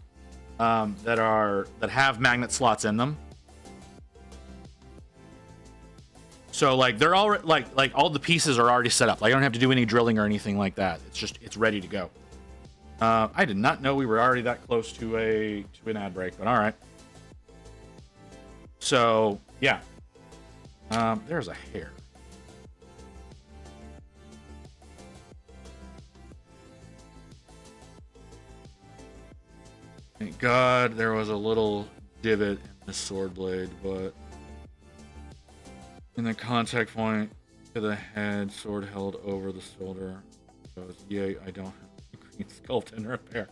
that have magnet slots in them. So like they're all like all the pieces are already set up. Like I don't have to do any drilling or anything like that. It's ready to go. I did not know we were already that close to an ad break, but all right. So yeah, there's a hair. Thank God there was a little divot in the sword blade, but in the contact point to the head, sword held over the shoulder. Goes, yay, I don't have the green sculpt and repair.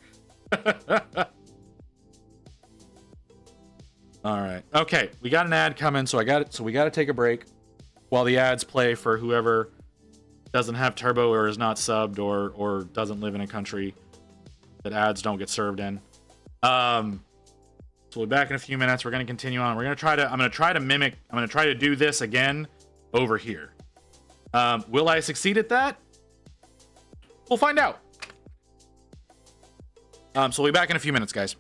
Alright. Okay, we got an ad coming, so we gotta take a break while the ads play for whoever doesn't have turbo or is not subbed or doesn't live in a country that ads don't get served in. So we'll be back in a few minutes. We're going to continue on. I'm going to try to do this again over here. Will I succeed at that? We'll find out. So we'll be back in a few minutes, guys.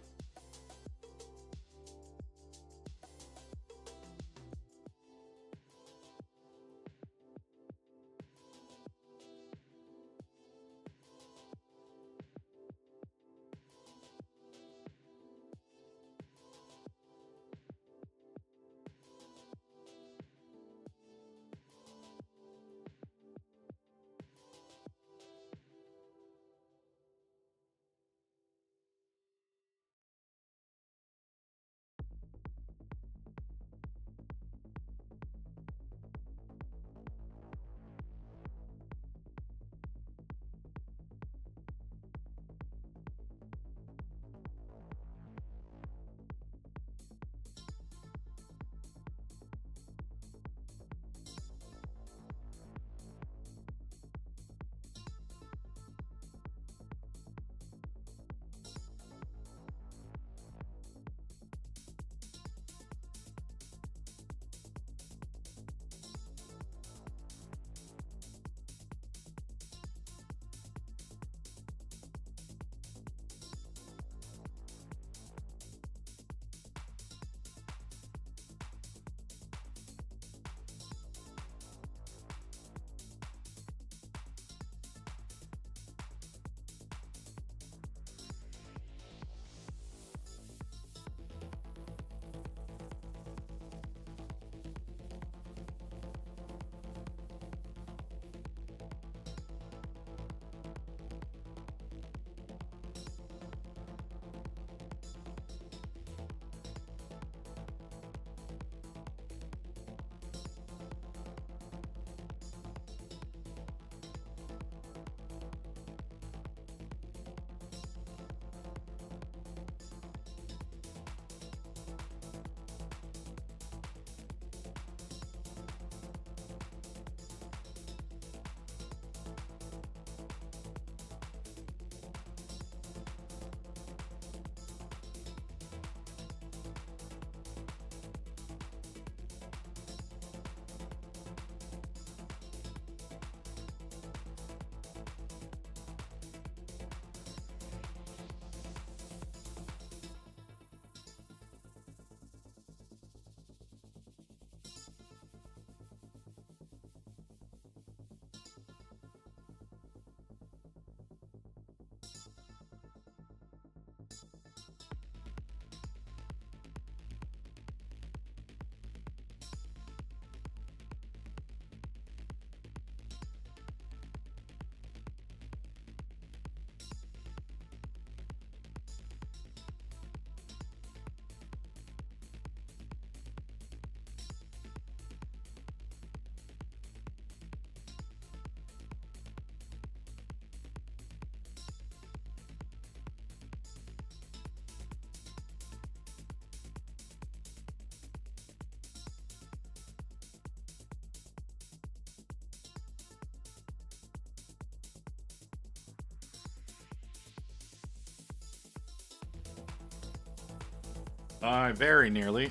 I very nearly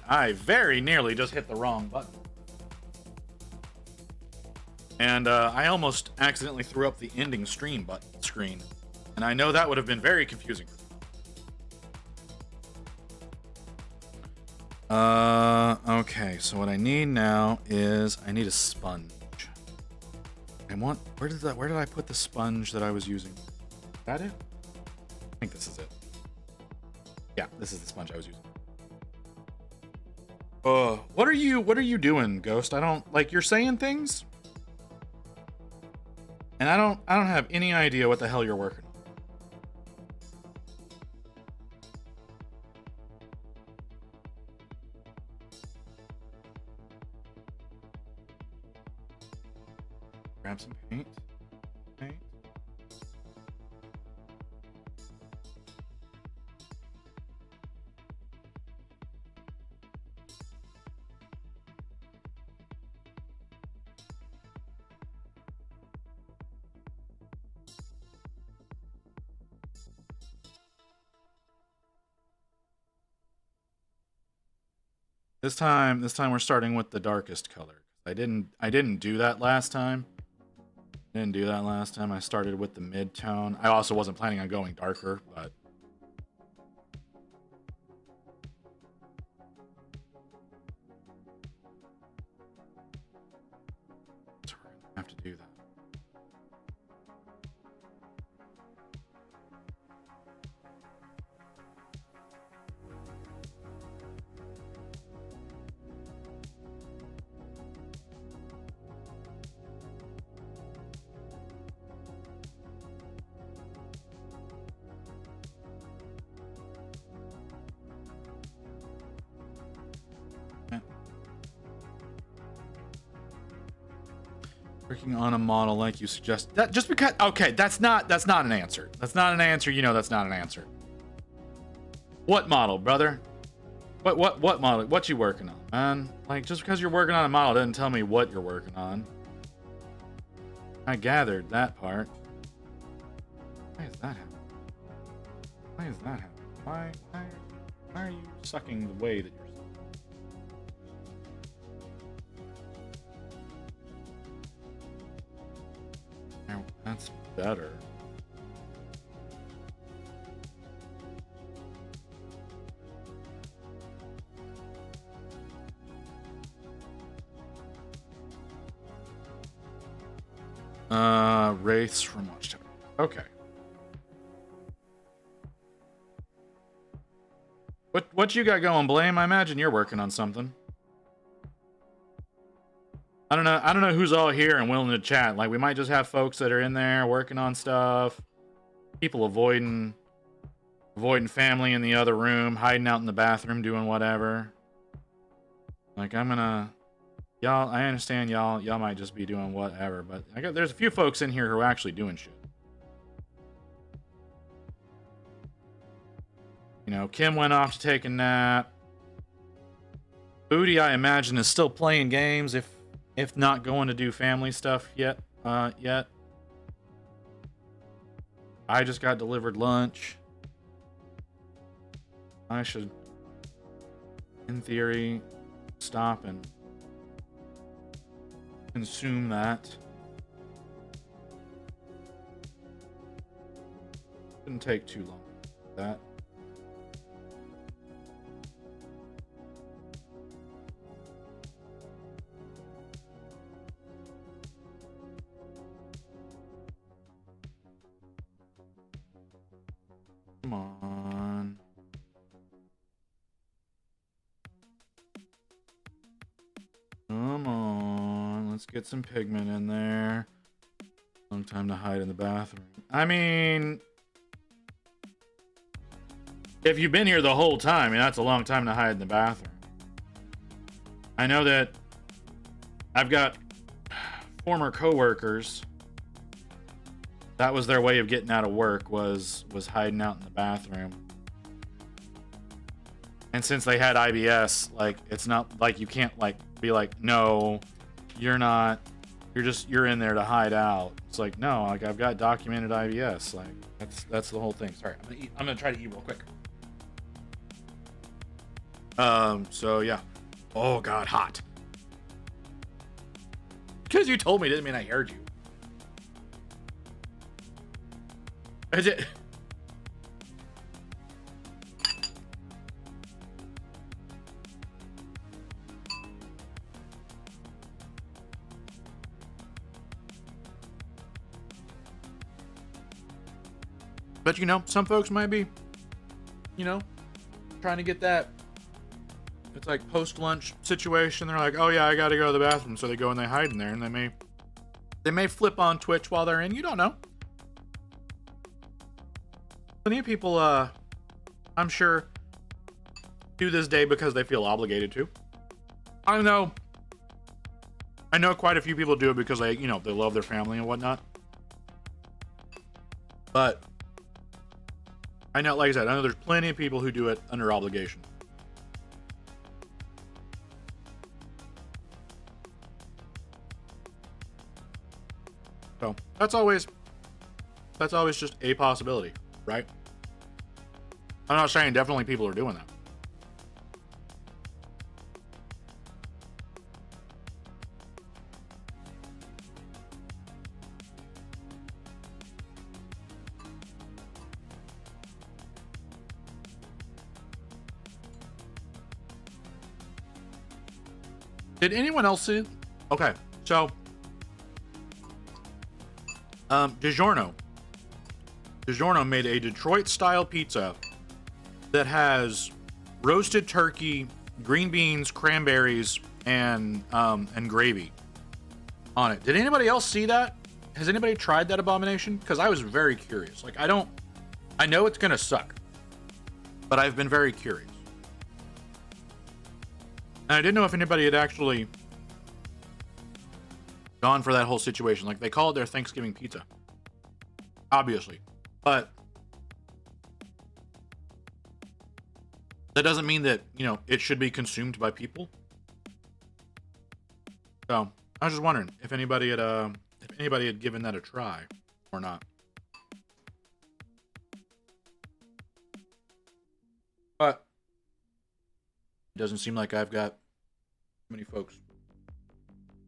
just hit the wrong button. And I almost accidentally threw up the ending screen screen. And I know that would have been very confusing. Okay, so what I need now is I need a sponge. Where did I put the sponge that I was using? Is that it? I think this is it. Yeah, this is the sponge I was using. What are you doing, Ghost? I don't like you're saying things. And I don't have any idea what the hell you're working on. Grab some paint. This time we're starting with the darkest color. I didn't do that last time. I started with the mid-tone. I also wasn't planning on going darker, but so we're gonna have to do that. Working on a model like you suggest. That just because okay, that's not an answer. That's not an answer. You know that's not an answer. What model, brother? What model? What you working on, man? Like just because you're working on a model doesn't tell me what you're working on. I gathered that part. Why is that happening? Why are you sucking the way that you're sucking? Now, that's better. Wraiths from Watchtower. Okay. What you got going, Blame? I imagine you're working on something. I don't know who's all here and willing to chat. Like we might just have folks that are in there working on stuff. People avoiding family in the other room, hiding out in the bathroom doing whatever. Like y'all, I understand y'all might just be doing whatever, but there's a few folks in here who are actually doing shit. You know, Kim went off to take a nap. Booty, I imagine, is still playing games, if not going to do family stuff yet. I just got delivered lunch. I should, in theory, stop and consume that. Didn't take too long. That. Come on. Come on. Let's get some pigment in there. Long time to hide in the bathroom. I mean, if you've been here the whole time, I mean, that's a long time to hide in the bathroom. I know that I've got former coworkers. That was their way of getting out of work, was hiding out in the bathroom. And since they had IBS, like, it's not like you can't like be like, no, you're not, you're in there to hide out. It's like, no, like I've got documented IBS. Like that's the whole thing. Sorry, I'm gonna try to eat real quick. So yeah. Oh god, hot. Because you told me didn't mean I heard you. Is it? But you know, some folks might be, you know, trying to get that. It's like post-lunch situation. They're like, oh yeah, I gotta go to the bathroom. So they go and they hide in there, and they may flip on Twitch while they're in. You don't know. Plenty of people, I'm sure, do this day because they feel obligated to. I know quite a few people do it because they, you know, they love their family and whatnot. But I know, like I said, I know there's plenty of people who do it under obligation. So that's always just a possibility, right? I'm not saying definitely people are doing that. Did anyone else see? Okay, so DiGiorno made a Detroit-style pizza that has roasted turkey, green beans, cranberries, and gravy on it. Did anybody else see that? Has anybody tried that abomination? Because I was very curious. Like, I know it's gonna suck, but I've been very curious. And I didn't know if anybody had actually gone for that whole situation. Like, they call it their Thanksgiving pizza, obviously, but that doesn't mean that, you know, it should be consumed by people. So I was just wondering if anybody had given that a try or not. But it doesn't seem like I've got many folks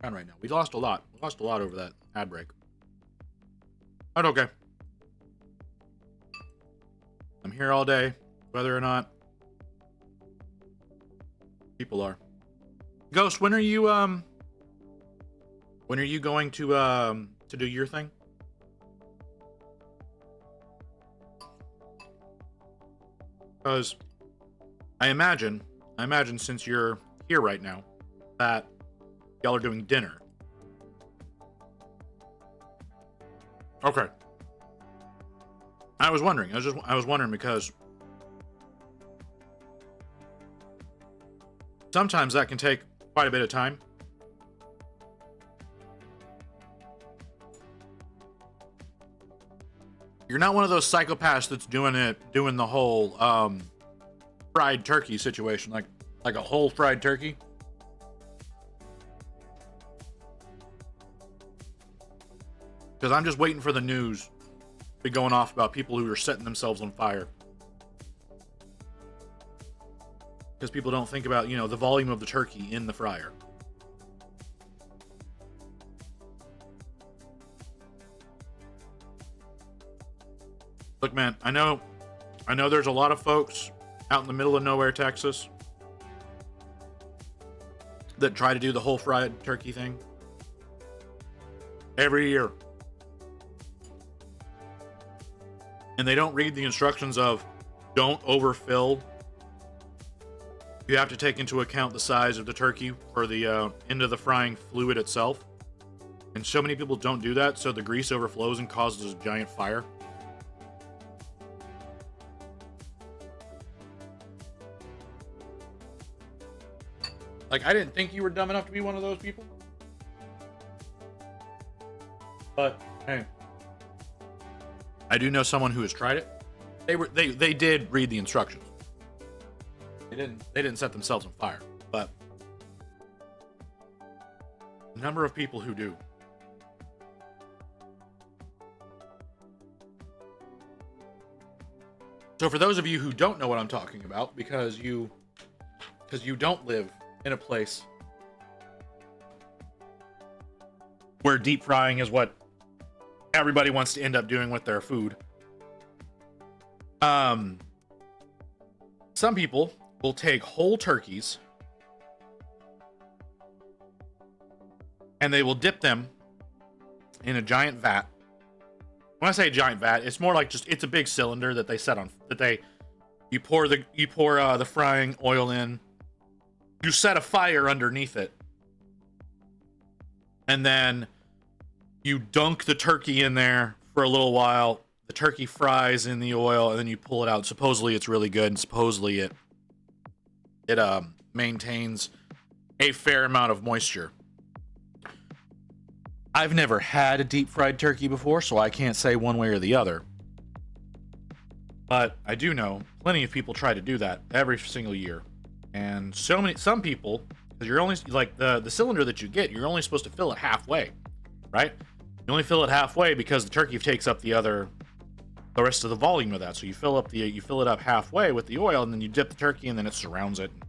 around right now. We lost a lot. We lost a lot over that ad break. But okay. I'm here all day, whether or not people are. Ghost, when are you going to do your thing? Because I imagine since you're here right now that y'all are doing dinner. Okay. I was wondering because sometimes that can take quite a bit of time. You're not one of those psychopaths that's doing the whole fried turkey situation, like a whole fried turkey. Because I'm just waiting for the news to be going off about people who are setting themselves on fire. Because people don't think about, you know, the volume of the turkey in the fryer. Look, man, I know there's a lot of folks out in the middle of nowhere, Texas, that try to do the whole fried turkey thing every year. And they don't read the instructions of don't overfill. You have to take into account the size of the turkey for the end of the frying fluid itself. And so many people don't do that, so the grease overflows and causes a giant fire. Like, I didn't think you were dumb enough to be one of those people. But hey, I do know someone who has tried it. They did read the instructions. They didn't set themselves on fire, but a number of people who do. So for those of you who don't know what I'm talking about, because you because you don't live in a place where deep frying is what everybody wants to end up doing with their food. Some people will take whole turkeys and they will dip them in a giant vat. When I say giant vat, it's more like it's a big cylinder that they set on, you pour the frying oil in, you set a fire underneath it, and then you dunk the turkey in there for a little while. The turkey fries in the oil, and then you pull it out. Supposedly it's really good, and supposedly it maintains a fair amount of moisture. I've never had a deep fried turkey before, so I can't say one way or the other. But I do know plenty of people try to do that every single year. And some people, because you're only, like, the cylinder that you get, you're only supposed to fill it halfway, right? You only fill it halfway because the turkey takes up the rest of the volume of that. So you fill it up halfway with the oil, and then you dip the turkey, and then it surrounds it and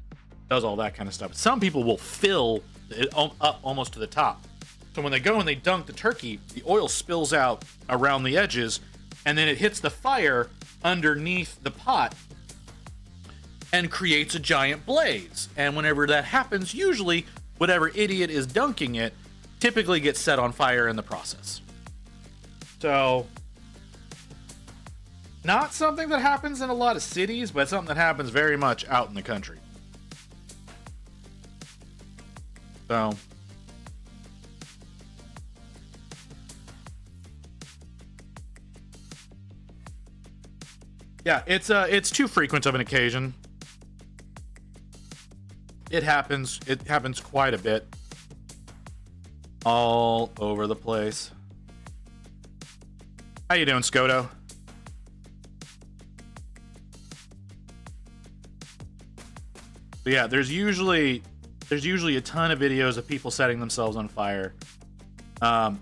does all that kind of stuff. Some people will fill it up almost to the top. So when they go and they dunk the turkey, the oil spills out around the edges, and then it hits the fire underneath the pot and creates a giant blaze. And whenever that happens, usually whatever idiot is dunking it typically gets set on fire in the process. So, not something that happens in a lot of cities, but something that happens very much out in the country. So, yeah, it's too frequent of an occasion. It happens quite a bit. All over the place. How you doing, Skoto? But yeah, there's usually a ton of videos of people setting themselves on fire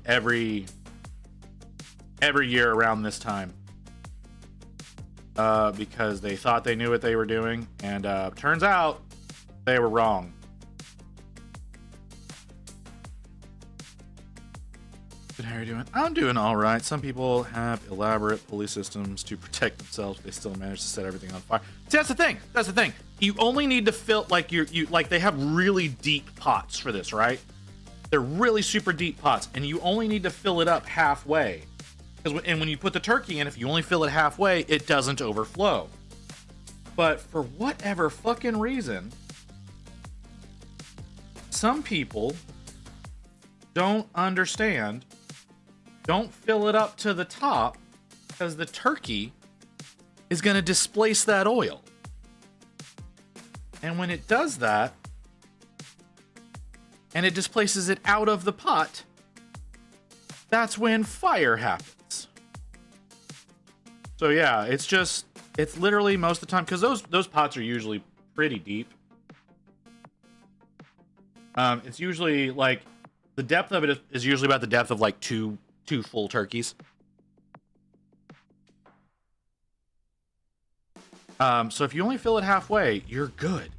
every year around this time. Because they thought they knew what they were doing, and turns out they were wrong. How are you doing? I'm doing all right. Some people have elaborate pulley systems to protect themselves. They still manage to set everything on fire. See, that's the thing. That's the thing. You only need to fill, like, like, they have really deep pots for this, right? They're really super deep pots, and you only need to fill it up halfway. And when you put the turkey in, if you only fill it halfway, it doesn't overflow. But for whatever fucking reason, some people don't understand. Don't fill it up to the top, because the turkey is going to displace that oil. And when it does that, and it displaces it out of the pot, that's when fire happens. So yeah, it's literally most of the time, because those pots are usually pretty deep. It's usually like, the depth of it is usually about the depth of like two full turkeys. So if you only fill it halfway, you're good.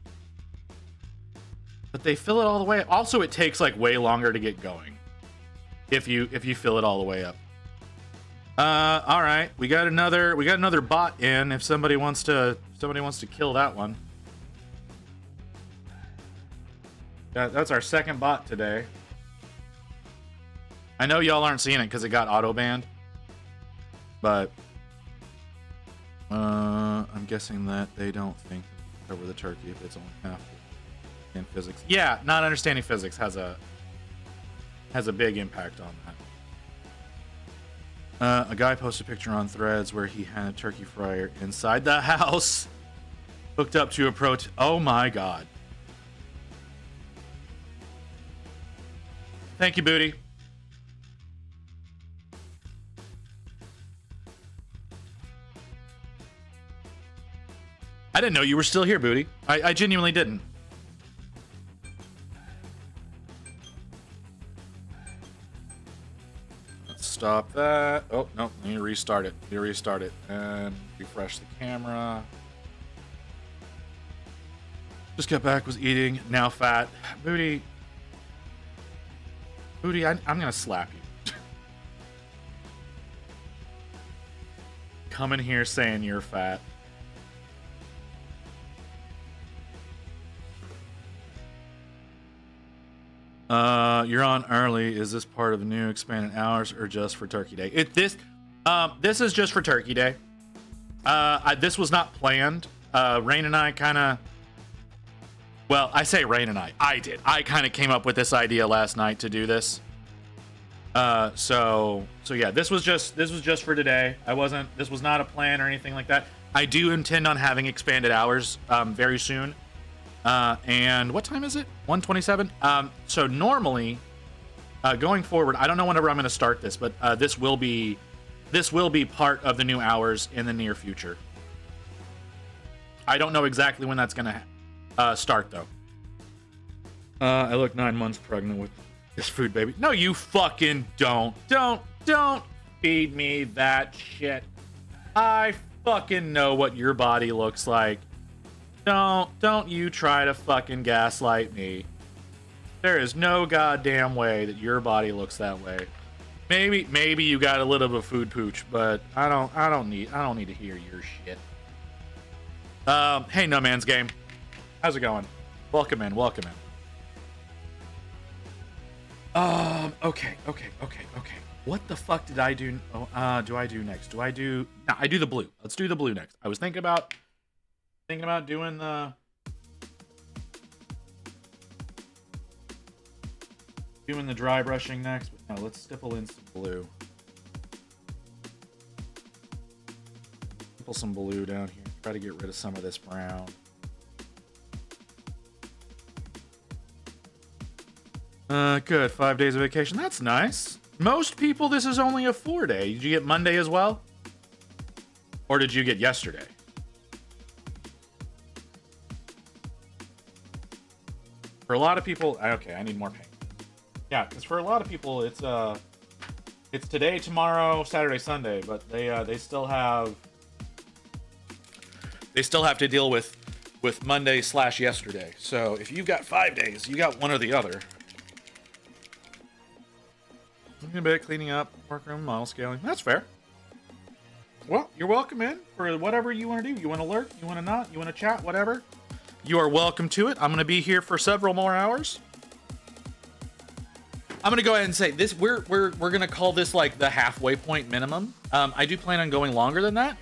But they fill it all the way. Also, it takes like way longer to get going if you fill it all the way up. All right, we got another bot in. If somebody wants to kill that one. That's our second bot today. I know y'all aren't seeing it because it got auto banned, but I'm guessing that they don't think cover the turkey if it's only half in physics. Yeah, not understanding physics has a big impact on that. A guy posted a picture on Threads where he had a turkey fryer inside the house, hooked up to a oh my god! Thank you, Booty. I didn't know you were still here, Booty. I genuinely didn't. Let's stop that. Oh, no. Let me restart it. And refresh the camera. Just got back, was eating, now fat. Booty, I'm gonna slap you. Come in here saying you're fat. You're on early. Is this part of the new expanded hours or just for Turkey Day? This is just for Turkey Day. This was not planned. Rain and I kind of, well, I say Rain and I did. I kind of came up with this idea last night to do this. So yeah, this was just for today. This was not a plan or anything like that. I do intend on having expanded hours, very soon. And what time is it? 1:27. So normally, going forward, I don't know whenever I'm going to start this, but this will be part of the new hours in the near future. I don't know exactly when that's going to start though. I look 9 months pregnant with this food, baby. No, you fucking don't. Don't feed me that shit. I fucking know what your body looks like. Don't you try to fucking gaslight me. There is no goddamn way that your body looks that way. Maybe you got a little bit of food pooch, but I don't need to hear your shit. Hey, No Man's Game. How's it going? Welcome in. Okay. What the fuck did I do? Do I do next? No, I do the blue. Let's do the blue next. I was thinking about doing the dry brushing next, but no, let's stipple in some blue. Stipple some blue down here. Try to get rid of some of this brown. Good. 5 days of vacation. That's nice. Most people, this is only a 4-day. Did you get Monday as well? Or did you get yesterday? For a lot of people, okay, I need more paint. Yeah, because for a lot of people, it's today, tomorrow, Saturday, Sunday, but they still have to deal with Monday / yesterday. So if you've got 5 days, you got one or the other. Looking a bit, cleaning up, workroom, model scaling. That's fair. Well, you're welcome in for whatever you want to do. You want to lurk? You want to not? You want to chat? Whatever. You are welcome to it. I'm going to be here for several more hours. I'm going to go ahead and say this. We're going to call this like the halfway point minimum. I do plan on going longer than that,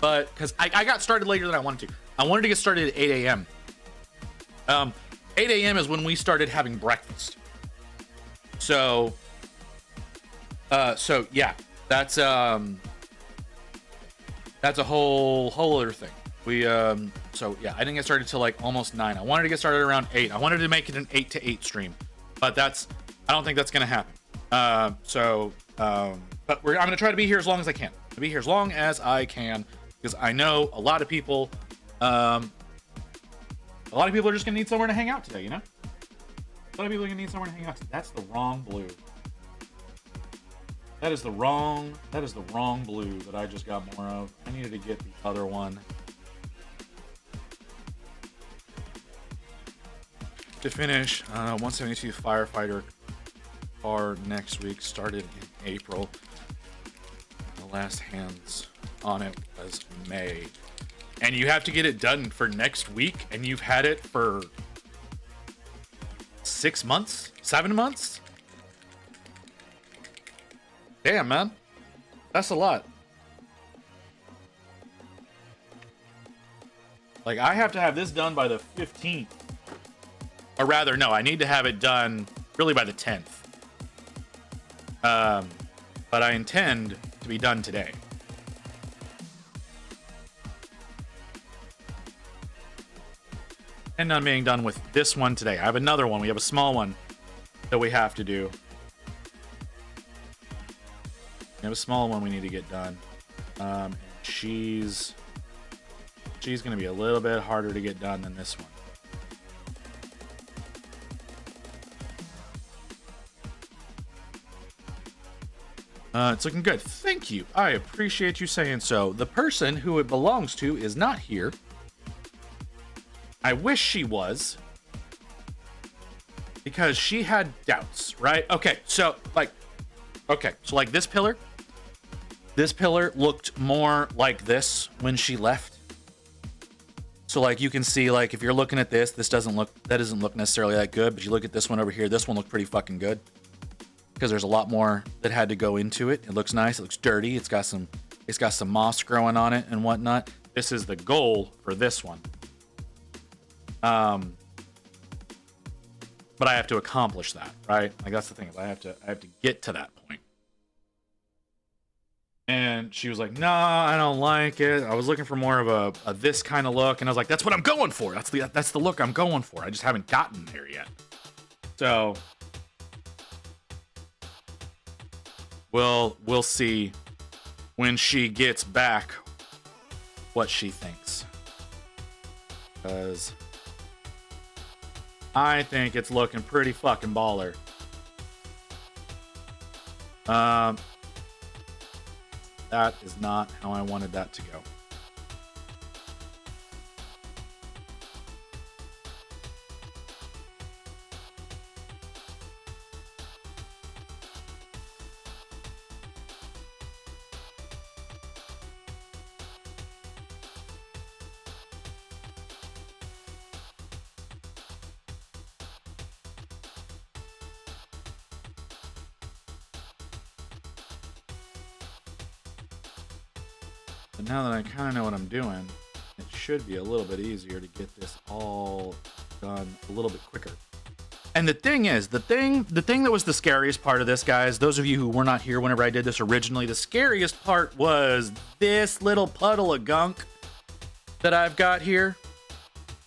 but because I got started later than I wanted to. I wanted to get started at 8 a.m. 8 a.m. is when we started having breakfast. So yeah, that's a whole other thing. So yeah, I didn't get started till like almost 9. I wanted to get started around 8. I wanted to make it an 8 to 8 stream, but I don't think that's gonna happen. But I'm gonna try to be here as long as I can. Because I know a lot of people are just gonna need somewhere to hang out today. You know, a lot of people are gonna need somewhere to hang out today. That's the wrong blue. That is the wrong blue that I just got more of. I needed to get the other one. To finish, 172 firefighter car next week, started in April. The last hands on it was May. And you have to get it done for next week, and you've had it for 6 months? 7 months? Damn, man. That's a lot. Like, I have to have this done by the 15th. Or rather, no, I need to have it done really by the 10th. But I intend to be done today. And I'm being done with this one today. I have another one. We have a small one that we have to do. We have a small one we need to get done. And she's going to be a little bit harder to get done than this one. It's looking good. Thank you. I appreciate you saying so. The person who it belongs to is not here. I wish she was. Because she had doubts, right? Okay, so like this pillar looked more like this when she left. So like you can see, like if you're looking at this doesn't look necessarily that good, but you look at this one over here, this one looked pretty fucking good. Because there's a lot more that had to go into it. It looks nice, it looks dirty, it's got some moss growing on it and whatnot. This is the goal for this one. But I have to accomplish that, right? Like that's the thing. I have to get to that point. And she was like, "No, I don't like it. I was looking for more of a this kind of look." And I was like, "That's what I'm going for. That's the look I'm going for. I just haven't gotten there yet." So we'll see when she gets back what she thinks. Because I think it's looking pretty fucking baller. That is not how I wanted that to go. But now that I kind of know what I'm doing, it should be a little bit easier to get this all done a little bit quicker. And the thing is, the thing that was the scariest part of this, guys, those of you who were not here whenever I did this originally, the scariest part was this little puddle of gunk that I've got here.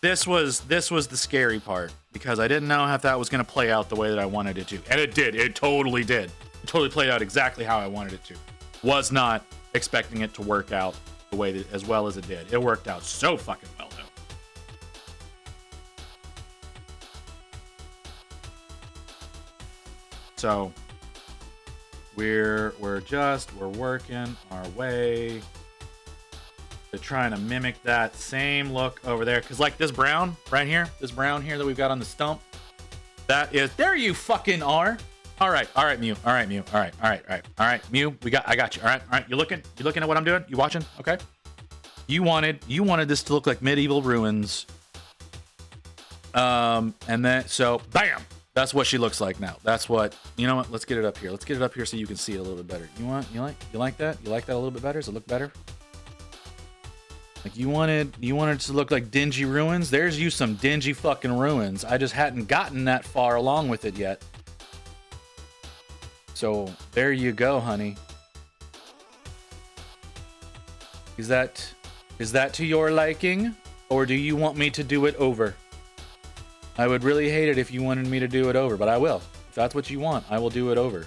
This was the scary part because I didn't know if that was going to play out the way that I wanted it to. And it did. It totally did. It totally played out exactly how I wanted it to. Was not expecting it to work out the way that, as well as it did. It worked out so fucking well, though. So we're working our way to trying to mimic that same look over there. Cause like this brown right here, this brown here that we've got on the stump, that is, there you fucking are. All right, Mew. All right, Mew. All right, Mew. I got you. All right. You looking at what I'm doing? You watching? Okay. You wanted this to look like medieval ruins. And then so bam, that's what she looks like now. That's what, you know what? Let's get it up here. Let's get it up here so you can see it a little bit better. You like that? You like that a little bit better? Does it look better? Like you wanted it to look like dingy ruins? There's you some dingy fucking ruins. I just hadn't gotten that far along with it yet. So there you go, honey. Is that to your liking, or do you want me to do it over? I would really hate it if you wanted me to do it over, but I will. If that's what you want, I will do it over.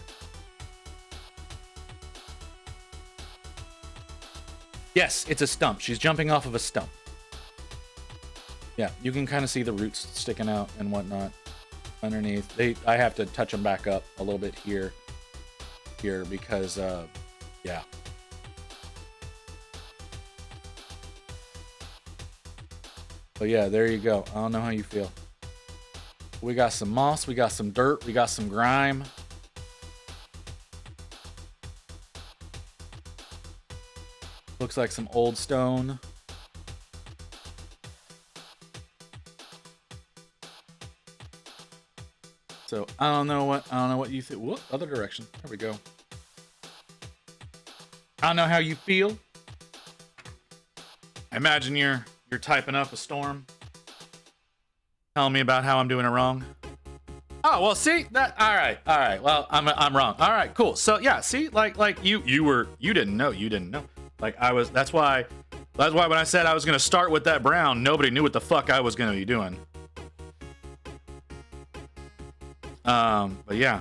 Yes, it's a stump. She's jumping off of a stump. Yeah, you can kind of see the roots sticking out and whatnot underneath. I have to touch them back up a little bit here because yeah. But yeah, there you go. I don't know how you feel. We got some moss, we got some dirt, we got some grime. Looks like some old stone. So I don't know what you think. Whoop, other direction. There we go. I don't know how you feel. I imagine you're typing up a storm, telling me about how I'm doing it wrong. Oh well, see that. All right. Well, I'm wrong. All right, cool. So yeah, see, like you didn't know. Like I was. That's why when I said I was gonna start with that brown, nobody knew what the fuck I was gonna be doing. But yeah.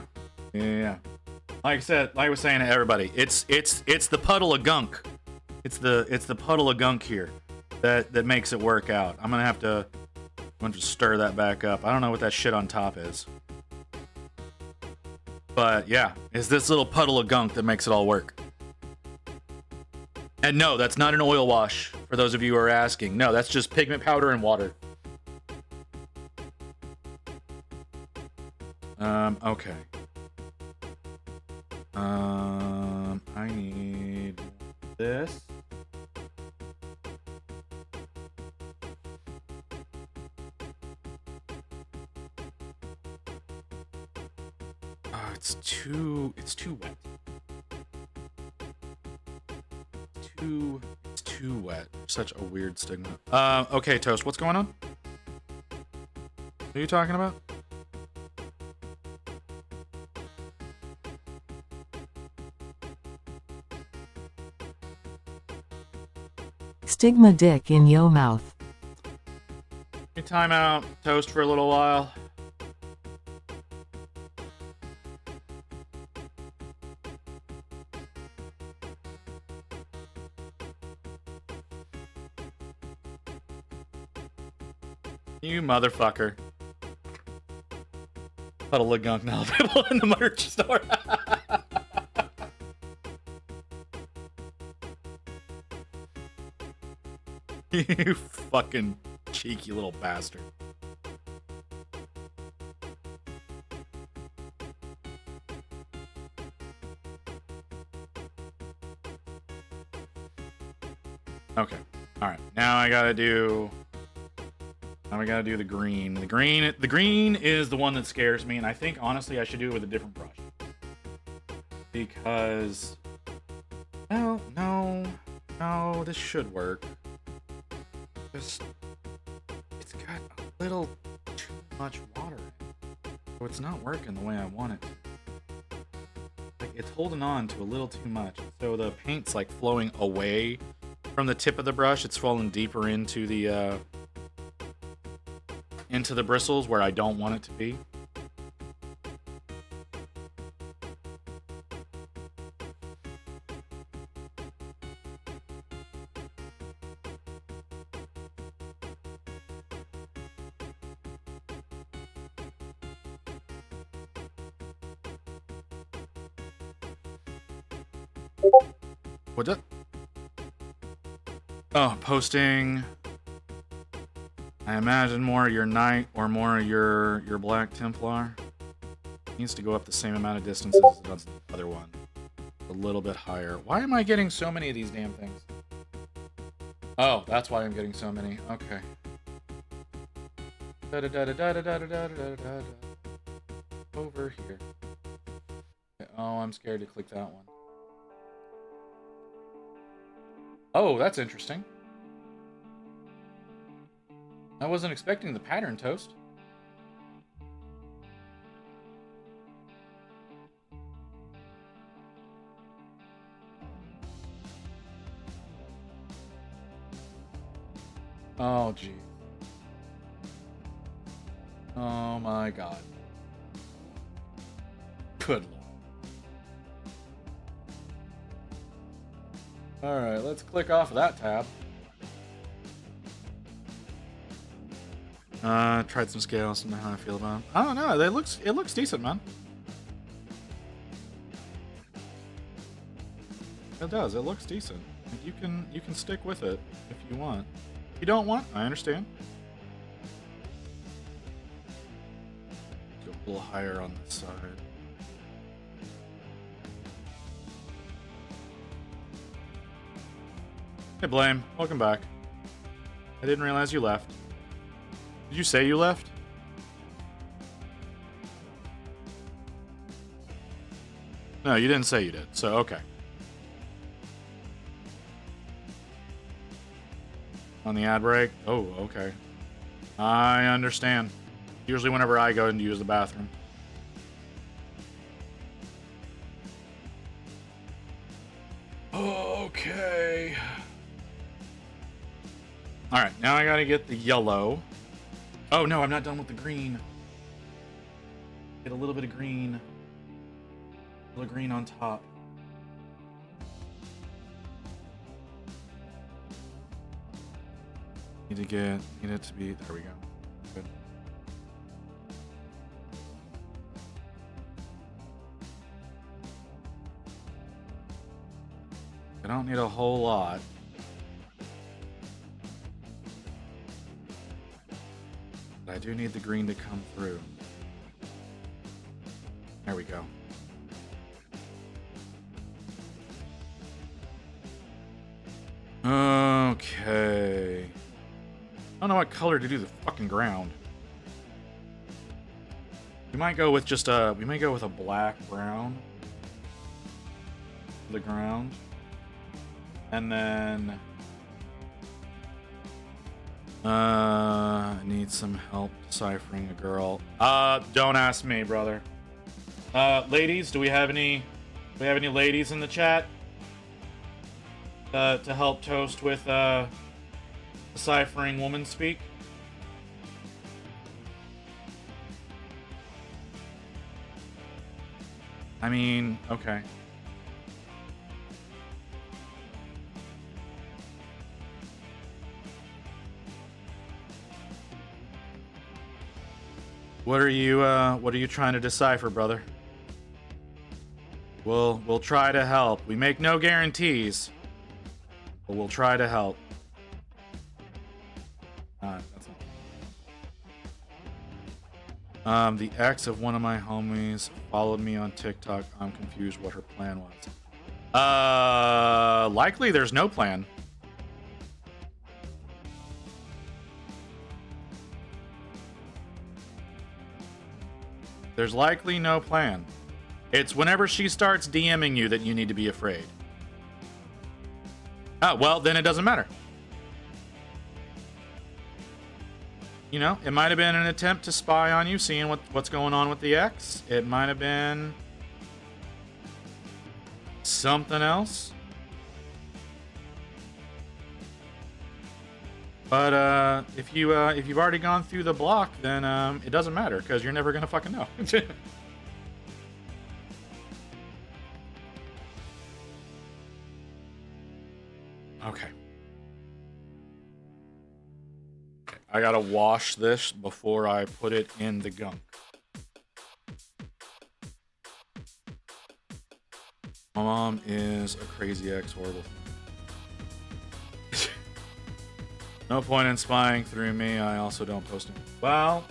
Like I said, like I was saying to everybody, it's the puddle of gunk. It's the puddle of gunk here that makes it work out. I'm gonna to stir that back up. I don't know what that shit on top is. But yeah, it's this little puddle of gunk that makes it all work. And no, that's not an oil wash, for those of you who are asking. No, that's just pigment powder and water. Okay. I need this. It's too wet. It's too wet. Such a weird stigma. Okay, Toast, what's going on? What are you talking about? Stigma dick in yo mouth. Can you time out, Toast, for a little while? You motherfucker. Puddle of gunk now available in the merch store. You fucking cheeky little bastard. Okay. Alright. Now I gotta do the green. The green is the one that scares me, and I think honestly I should do it with a different brush. Because well, no, this should work. Just it's got a little too much water in it. So it's not working the way I want it to. Like it's holding on to a little too much. So the paint's like flowing away from the tip of the brush. It's falling deeper into the bristles where I don't want it to be. What's up? Oh, posting. I imagine more of your knight or more of your black Templar. It needs to go up the same amount of distance as it does the other one. A little bit higher. Why am I getting so many of these damn things? Oh, that's why I'm getting so many. Okay. Over here. Oh, I'm scared to click that one. Oh, that's interesting. I wasn't expecting the pattern, Toast. Oh, gee. Oh, my God. Good Lord. Alright, let's click off of that tab. Tried some scales, don't know how I feel about them. I don't know, it looks decent, man. It does, it looks decent. Like you can stick with it if you want. If you don't want, I understand. Go a little higher on this side. Hey Blame, welcome back. I didn't realize you left. Did you say you left? No, you didn't say you did, so okay. On the ad break? Oh, okay. I understand. Usually whenever I go in to use the bathroom. Okay. Alright, now I gotta get the yellow. Oh no, I'm not done with the green. Get a little bit of green. A little green on top. Need it to be, there we go. Good. I don't need a whole lot. But I do need the green to come through. There we go. Okay. I don't know what color to do the fucking ground. We might go with just a. We may go with a black brown. For the ground, and then. Need some help deciphering a girl. Don't ask me, brother. Ladies, do we have any ladies in the chat? To help Toast with, deciphering woman speak? I mean, okay. What are you trying to decipher, brother? We'll try to help. We make no guarantees, but we'll try to help. That's not. The ex of one of my homies followed me on TikTok. I'm confused what her plan was. Likely there's no plan. There's likely no plan. It's whenever she starts DMing you that you need to be afraid. Oh, well, then it doesn't matter. You know, it might have been an attempt to spy on you, seeing what's going on with the ex. It might have been something else. But if you've already gone through the block, then it doesn't matter because you're never gonna fucking know. Okay. I gotta wash this before I put it in the gunk. My mom is a crazy ex, horrible. No point in spying through me. I also don't post anything. Well,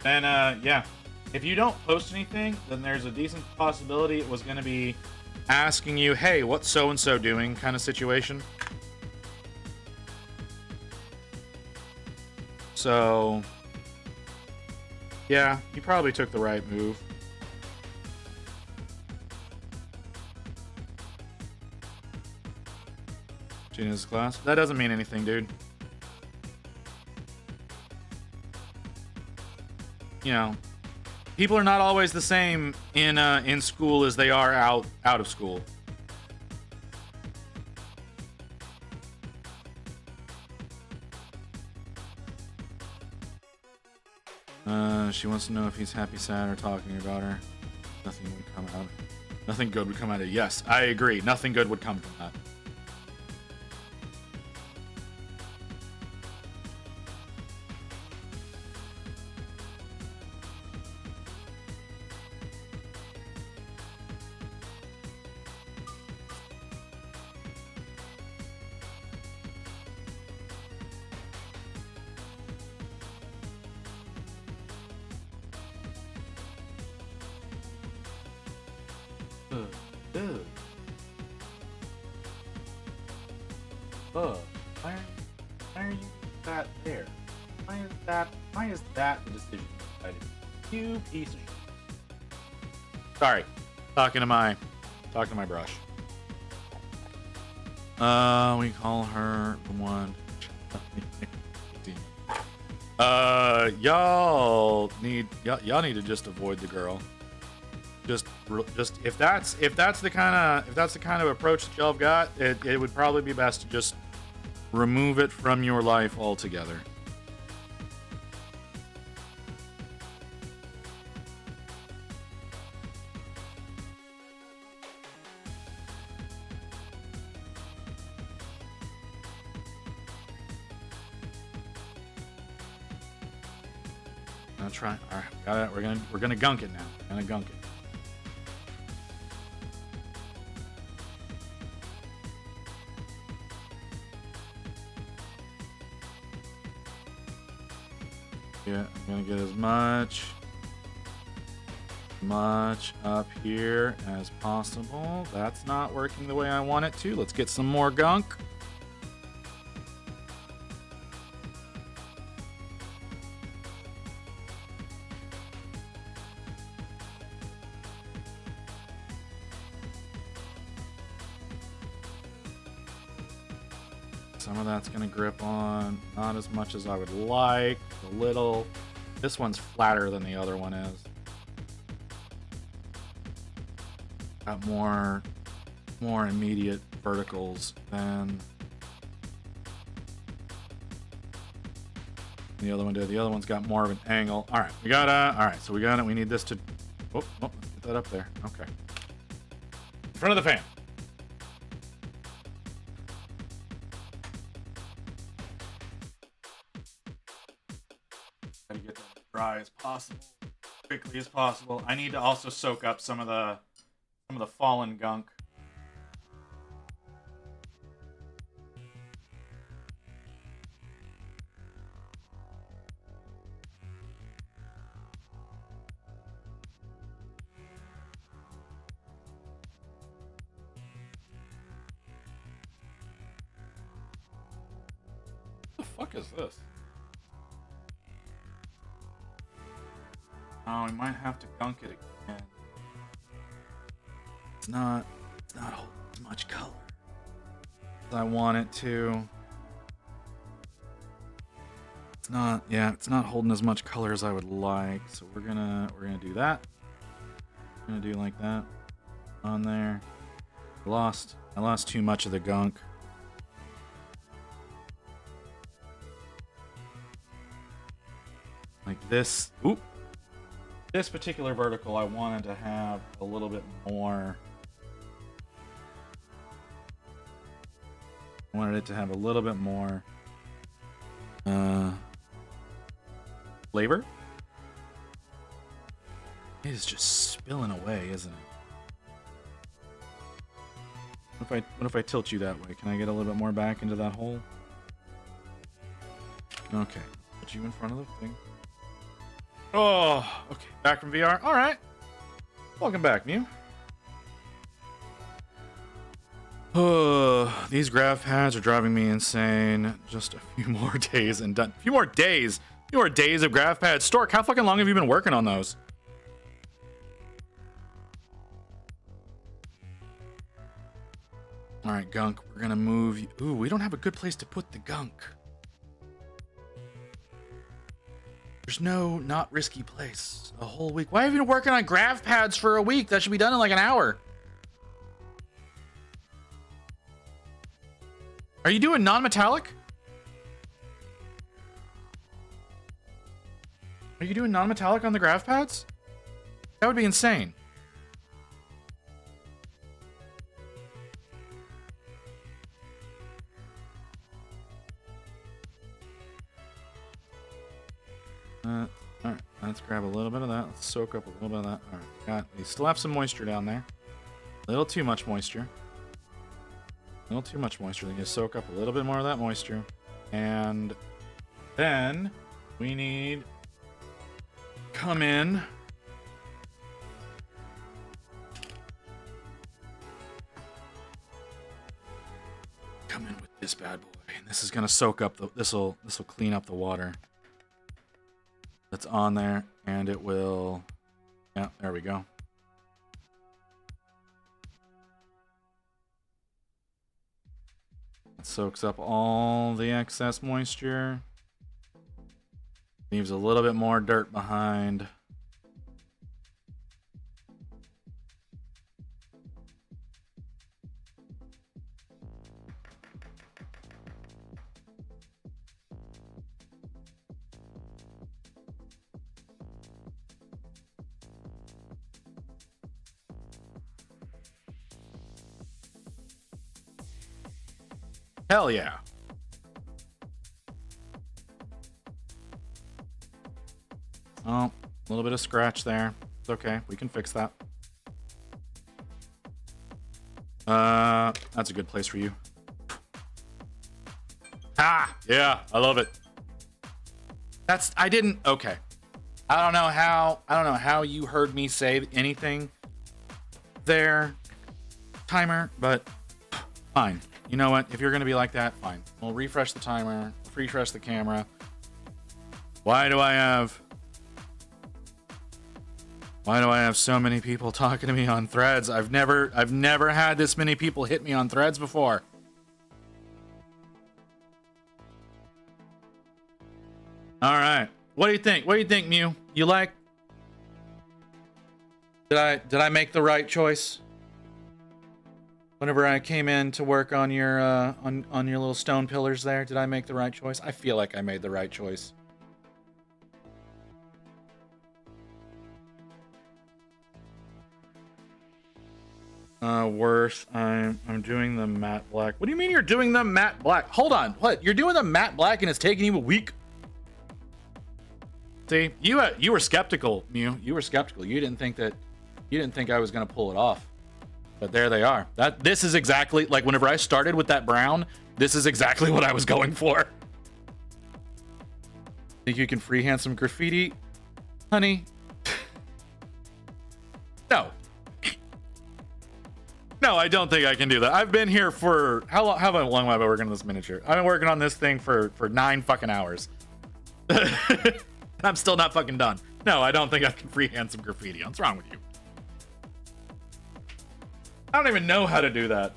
then, yeah. If you don't post anything, then there's a decent possibility it was going to be asking you, hey, what's so-and-so doing kind of situation. So, yeah, you probably took the right move. Gina's class? That doesn't mean anything, dude. You know, people are not always the same in school as they are out of school. She wants to know if he's happy, sad, or talking about her. Nothing would come out. Nothing good would come out of it. Yes, I agree. Nothing good would come from that. Why are you that there? Why is that the decision decided? You piece of shit. Sorry. Talking to my brush. We call her the one. Y'all need to just avoid the girl. Just if that's the kind of approach that y'all have got, it would probably be best to just remove it from your life altogether. I'll try. All right, got it. We're gonna gunk it now. We're gonna gunk it. Yeah, I'm gonna get as much much up here as possible. That's not working the way I want it to. Let's get some more gunk. Some of that's gonna grip on, not as much as I would like, a little. This one's flatter than the other one is. Got more immediate verticals than the other one did. The other one's got more of an angle. All right, we got so we got it. We need this to, let's get that up there. Okay. In front of the fan. Try to get that as dry as possible, quickly as possible. I need to also soak up some of the fallen gunk. What the fuck is this? Oh, we might have to gunk it again. It's not holding as much color as I want it to. It's not holding as much color as I would like. So we're gonna do that. We're gonna do like that on there. I lost too much of the gunk. Like this. Oop. This particular vertical, I wanted to have a little bit more. I wanted it to have a little bit more flavor. It is just spilling away, isn't it? What if I tilt you that way? Can I get a little bit more back into that hole? Okay. Put you in front of the thing. Oh, okay. Back from VR. All right. Welcome back, Mew. These graph pads are driving me insane. Just a few more days and done. A few more days. A few more days of graph pads. Stork, how fucking long have you been working on those? All right, gunk. We're gonna move. Ooh, we don't have a good place to put the gunk. There's no not risky place. A whole week. Why have you been working on graph pads for a week? That should be done in like an hour. Are you doing non-metallic? Are you doing non-metallic on the graph pads? That would be insane. Alright, let's grab a little bit of that. Let's soak up a little bit of that. Alright, you still have some moisture down there. A little too much moisture. A little too much moisture. Then you soak up a little bit more of that moisture. And then we need come in. Come in with this bad boy. And this is gonna soak up the this'll clean up the water that's on there, and it will, yeah, there we go. It soaks up all the excess moisture, leaves a little bit more dirt behind. Hell yeah. Oh, a little bit of scratch there. It's okay. We can fix that. That's a good place for you. Ah, yeah, I love it. Okay. I don't know how you heard me say anything there, timer, but fine. You know what? If you're gonna be like that, fine. We'll refresh the timer, refresh the camera. Why do I have so many people talking to me on Threads? I've never had this many people hit me on Threads before. All right. What do you think? What do you think, Mew? You like? Did I make the right choice? Whenever I came in to work on your on your little stone pillars there, did I make the right choice? I feel like I made the right choice. Worse, I'm doing the matte black. What do you mean you're doing the matte black? Hold on, what? You're doing the matte black and it's taking you a week? See, you were skeptical, Mew. You were skeptical. You didn't think I was gonna pull it off. But there they are. This is exactly like whenever I started with that brown, this is exactly what I was going for. Think you can freehand some graffiti? Honey. No. No, I don't think I can do that. I've been here for how long have I been working on this miniature? I've been working on this thing for 9 fucking hours. I'm still not fucking done. No, I don't think I can freehand some graffiti. What's wrong with you? I don't even know how to do that.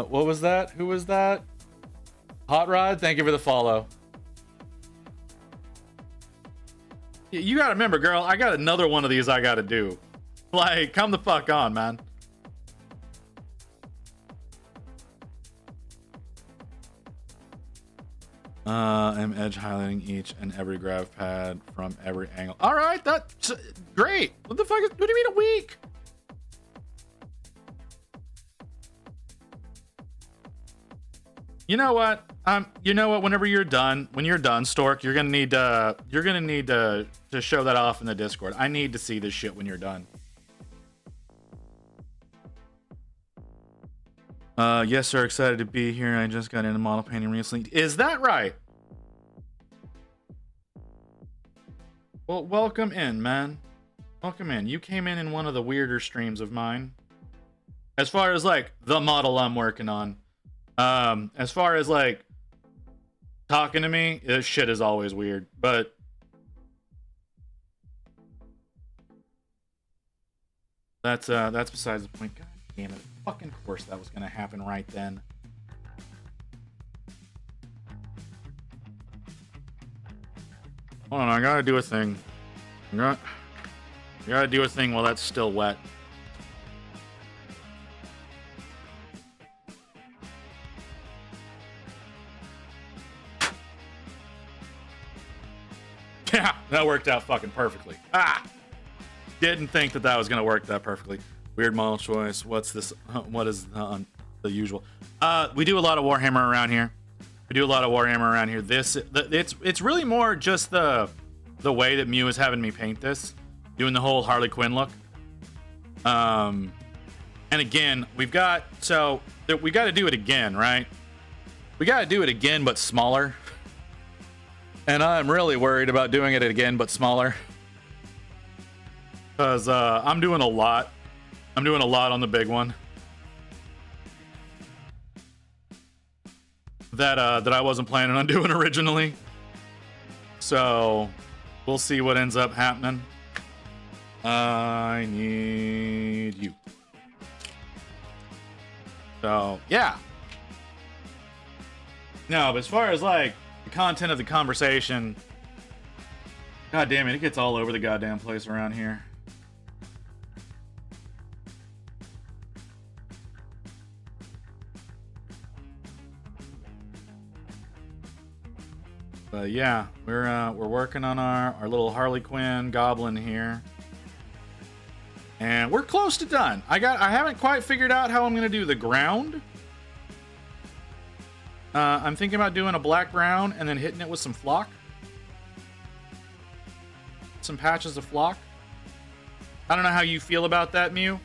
What was that? Who was that? Hot Rod, thank you for the follow. You gotta remember, girl, I got another one of these I gotta do. Like, come the fuck on, man. I'm edge highlighting each and every grav pad from every angle. All right, that's great. What the fuck is, what do you mean a week? You know what? You know what? Whenever you're done, when you're done, Stork, you're gonna need to show that off in the Discord. I need to see this shit when you're done. Yes, sir. Excited to be here. I just got into model painting recently. Is that right? Well, welcome in, man. Welcome in. You came in one of the weirder streams of mine. As far as like the model I'm working on. As far as like talking to me, this shit is always weird, but that's besides the point. God damn it. Fucking course that was gonna happen right then. Hold on, I gotta do a thing. I gotta do a thing while that's still wet. Yeah, that worked out fucking perfectly. Ah! Didn't think that was gonna work that perfectly. Weird model choice. What's this? What is the usual? We do a lot of Warhammer around here. It's really more just the way that Mew is having me paint this, doing the whole Harley Quinn look. And again, we got to do it again, right? We got to do it again, but smaller. And I'm really worried about doing it again, but smaller. Because I'm doing a lot. I'm doing a lot on the big one. That I wasn't planning on doing originally. So we'll see what ends up happening. I need you. So yeah. No, but as far as like the content of the conversation, god damn it gets all over the goddamn place around here. But yeah, we're working on our little Harley Quinn goblin here, and we're close to done. I haven't quite figured out how I'm gonna do the ground. I'm thinking about doing a black brown and then hitting it with some flock. some patches of flock. I don't know how you feel about that, Mew.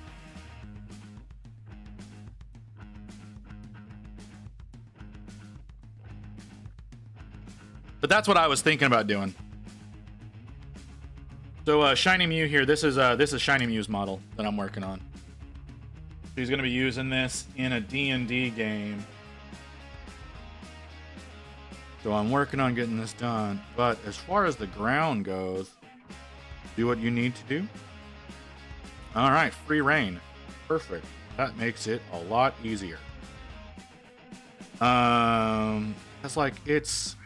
But that's what I was thinking about doing. So Shiny Mew here, this is Shiny Mew's model that I'm working on. He's going to be using this in a D&D game. So I'm working on getting this done. But as far as the ground goes, do what you need to do. All right, free reign. Perfect. That makes it a lot easier. That's like it's...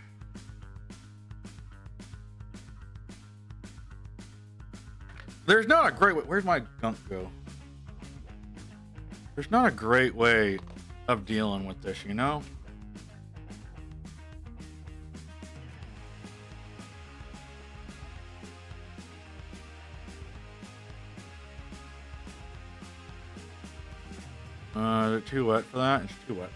There's not a great way. Where'd my gunk go? There's not a great way of dealing with this, you know? Is it too wet for that? It's too wet.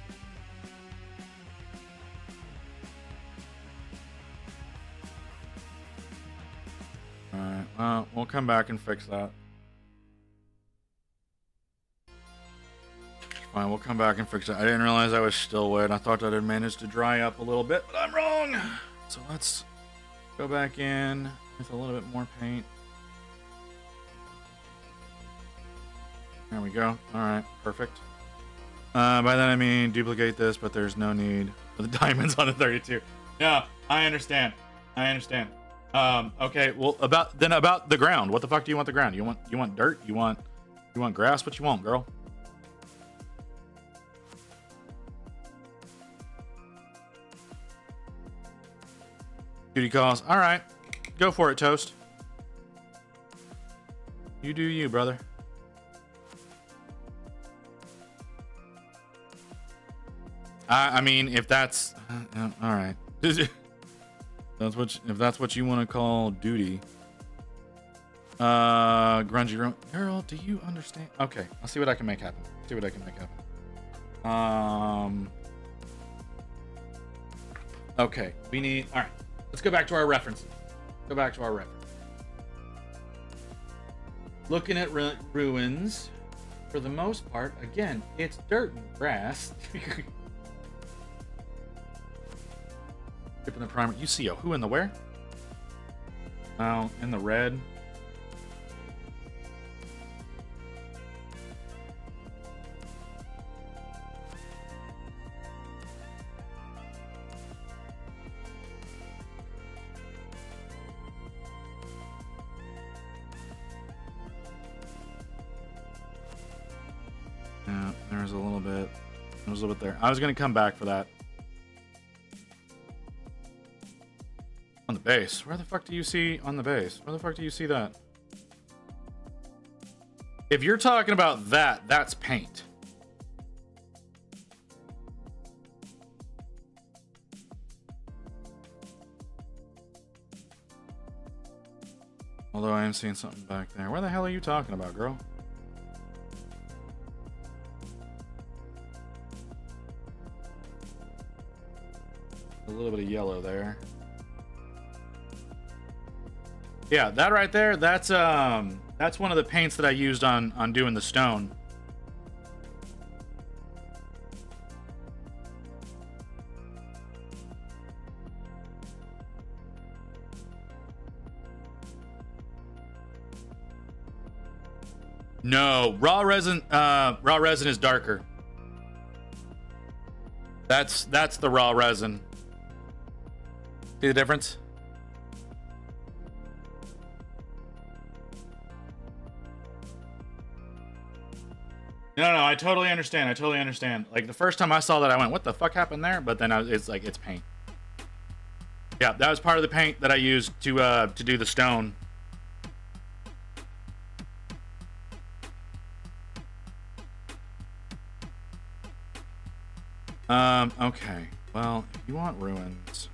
Alright, well, we'll come back and fix that. Fine, we'll come back and fix it. I didn't realize I was still wet. I thought that had managed to dry up a little bit, but I'm wrong! So let's go back in with a little bit more paint. There we go. Alright, perfect. By that I mean duplicate this, but there's no need for the diamonds on the 32. Yeah, I understand. I understand. Okay, well about the ground. What the fuck do you want the ground? You want dirt? You want grass? What you want, girl? Duty calls. All right, go for it, Toast. You do you, brother. I mean, if that's all right. If that's what you want to call duty. Grungy room. Girl, do you understand? Okay, I'll see what I can make happen. See what I can make happen. Okay, we need. All right, let's go back to our references. Go back to our reference. Looking at ruins, for the most part, again, it's dirt and grass. Skipping the primer. You see a who in the where? Oh, in the red. Yeah, there's a little bit. There's a little bit there. I was gonna come back for that. On the base. Where the fuck do you see on the base? Where the fuck do you see that? If you're talking about that, that's paint. Although I am seeing something back there. Where the hell are you talking about, girl? A little bit of yellow there. Yeah, that right there, that's one of the paints that I used on doing the stone. No, raw resin is darker. That's the raw resin. See the difference? No, I totally understand. I totally understand. Like the first time I saw that, I went, "What the fuck happened there?" But then it's like it's paint. Yeah, that was part of the paint that I used to do the stone. Okay. Well, if you want ruins,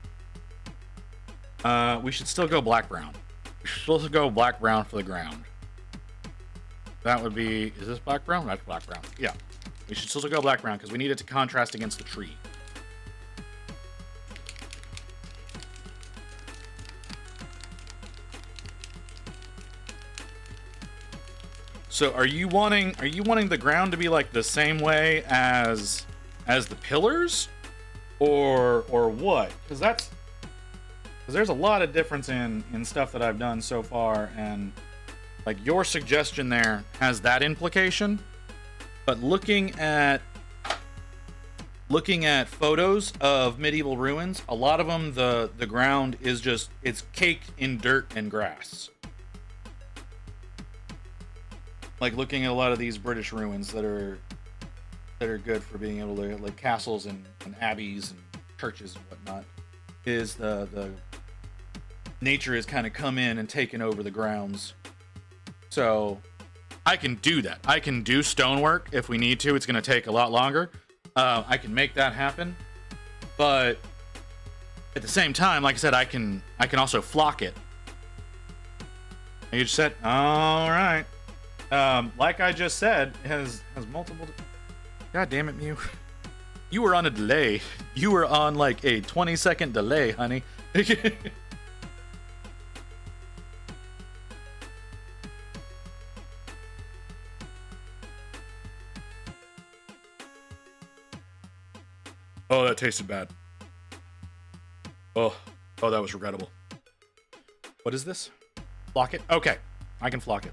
we should still go black brown. We should still go black brown for the ground. That would be, is this black brown? That's black brown. Yeah. We should still go black brown because we need it to contrast against the tree. So are you wanting the ground to be like the same way as the pillars, or what? Because there's a lot of difference in stuff that I've done so far, and like your suggestion there has that implication, but looking at photos of medieval ruins, a lot of them the ground is just, it's caked in dirt and grass. Like looking at a lot of these British ruins that are good for being able to, like castles and abbeys and churches and whatnot, is the nature has kind of come in and taken over the grounds. So I can do that. I can do stonework if we need to. It's going to take a lot longer. I can make that happen, but at the same time, like I said, I can also flock it. And you just said, all right. Like I just said, has multiple. God damn it, Mew! You were on a delay. You were on like a 20-second delay, honey. Oh, that tasted bad. Oh, that was regrettable. What is this? Flock it? Okay, I can flock it.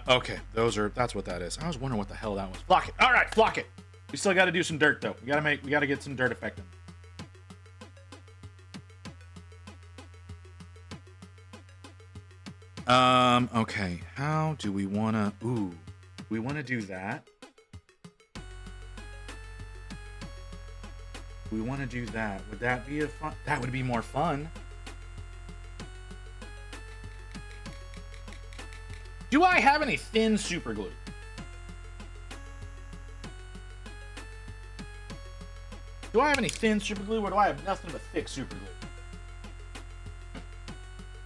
Okay, that's what that is. I was wondering what the hell that was. Flock it. All right, flock it. We still got to do some dirt though. We got to get some dirt effect in. Okay. How do we want to... Ooh. We want to do that. We want to do that. Would that be a fun... That would be more fun. Do I have any thin super glue? Do I have any thin super glue, or do I have nothing but thick super glue?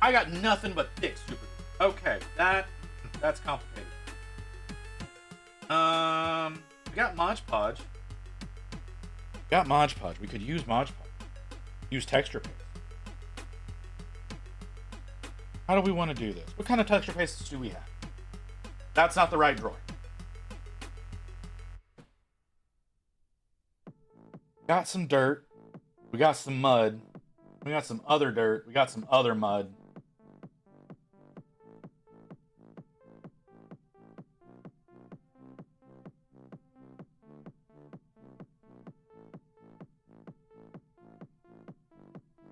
I got nothing but thick super glue. Okay, that's complicated. We got Mod Podge. We could use Mod Podge. Use texture paste. How do we want to do this? What kind of texture pastes do we have? That's not the right drawer. Got some dirt. We got some mud. We got some other dirt. We got some other mud.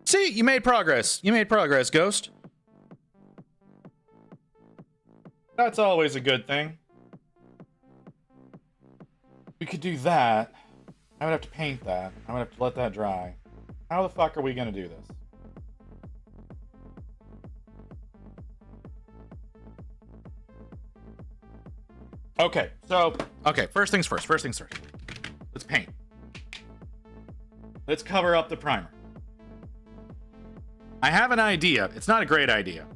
See, you made progress. You made progress, Ghost. That's always a good thing. We could do that. I would have to paint that. I would have to let that dry. How the fuck are we gonna do this? Okay, first things first. Let's paint. Let's cover up the primer. I have an idea. It's not a great idea.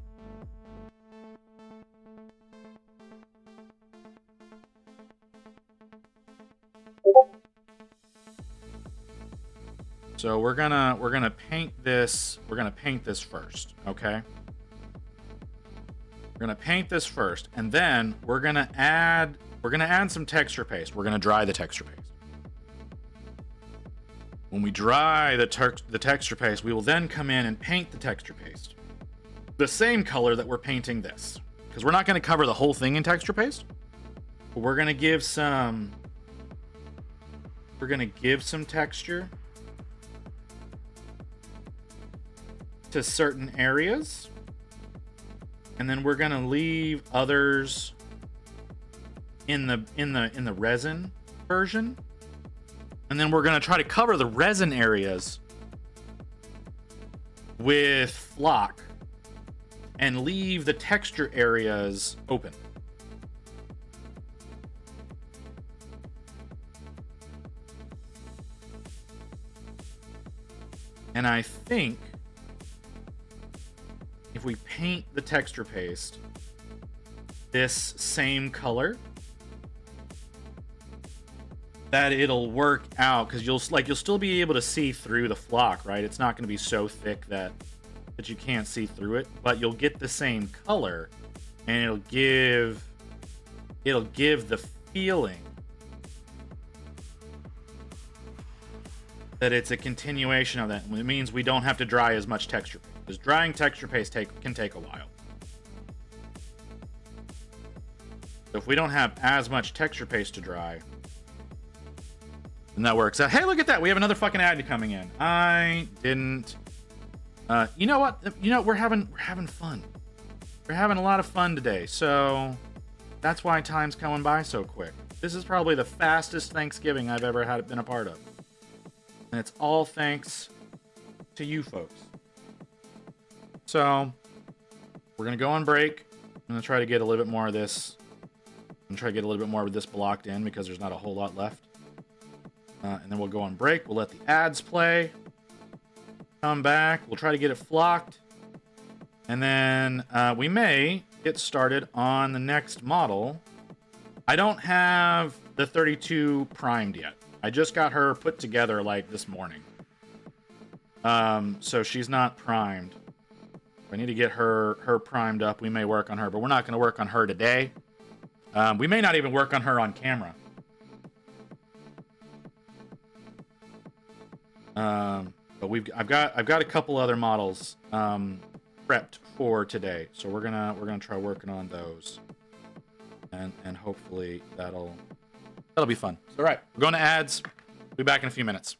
So we're gonna paint this. We're gonna paint this first, okay? We're gonna paint this first, and then we're gonna add some texture paste. We're gonna dry the texture paste. When we dry the texture paste, we will then come in and paint the texture paste the same color that we're painting this, because we're not going to cover the whole thing in texture paste, but we're going to give some texture to certain areas, and then we're going to leave others in the resin version. And then we're going to try to cover the resin areas with flock and leave the texture areas open. And I think if we paint the texture paste this same color, that it'll work out, because you'll still be able to see through the flock, right? It's not going to be so thick that you can't see through it, but you'll get the same color and it'll give the feeling that it's a continuation of that. It means we don't have to dry as much texture paste, because drying texture paste can take a while. So if we don't have as much texture paste to dry, then that works out. Hey, look at that. We have another fucking ad coming in. I didn't. You know what? We're having fun. We're having a lot of fun today. So that's why time's coming by so quick. This is probably the fastest Thanksgiving I've ever been a part of. And it's all thanks to you folks. So we're going to go on break. I'm going to try to get a little bit more of this. I'm going to try to get a little bit more of this blocked in because there's not a whole lot left. And then we'll go on break. We'll let the ads play. Come back. We'll try to get it flocked. And then we may get started on the next model. I don't have the 32 primed yet. I just got her put together like this morning. So she's not primed. I need to get her primed up. We may work on her, but we're not going to work on her today. We may not even work on her on camera. But I've got a couple other models prepped for today, so we're gonna try working on those, and hopefully that'll be fun. All right, we're going to ads. Be back in a few minutes.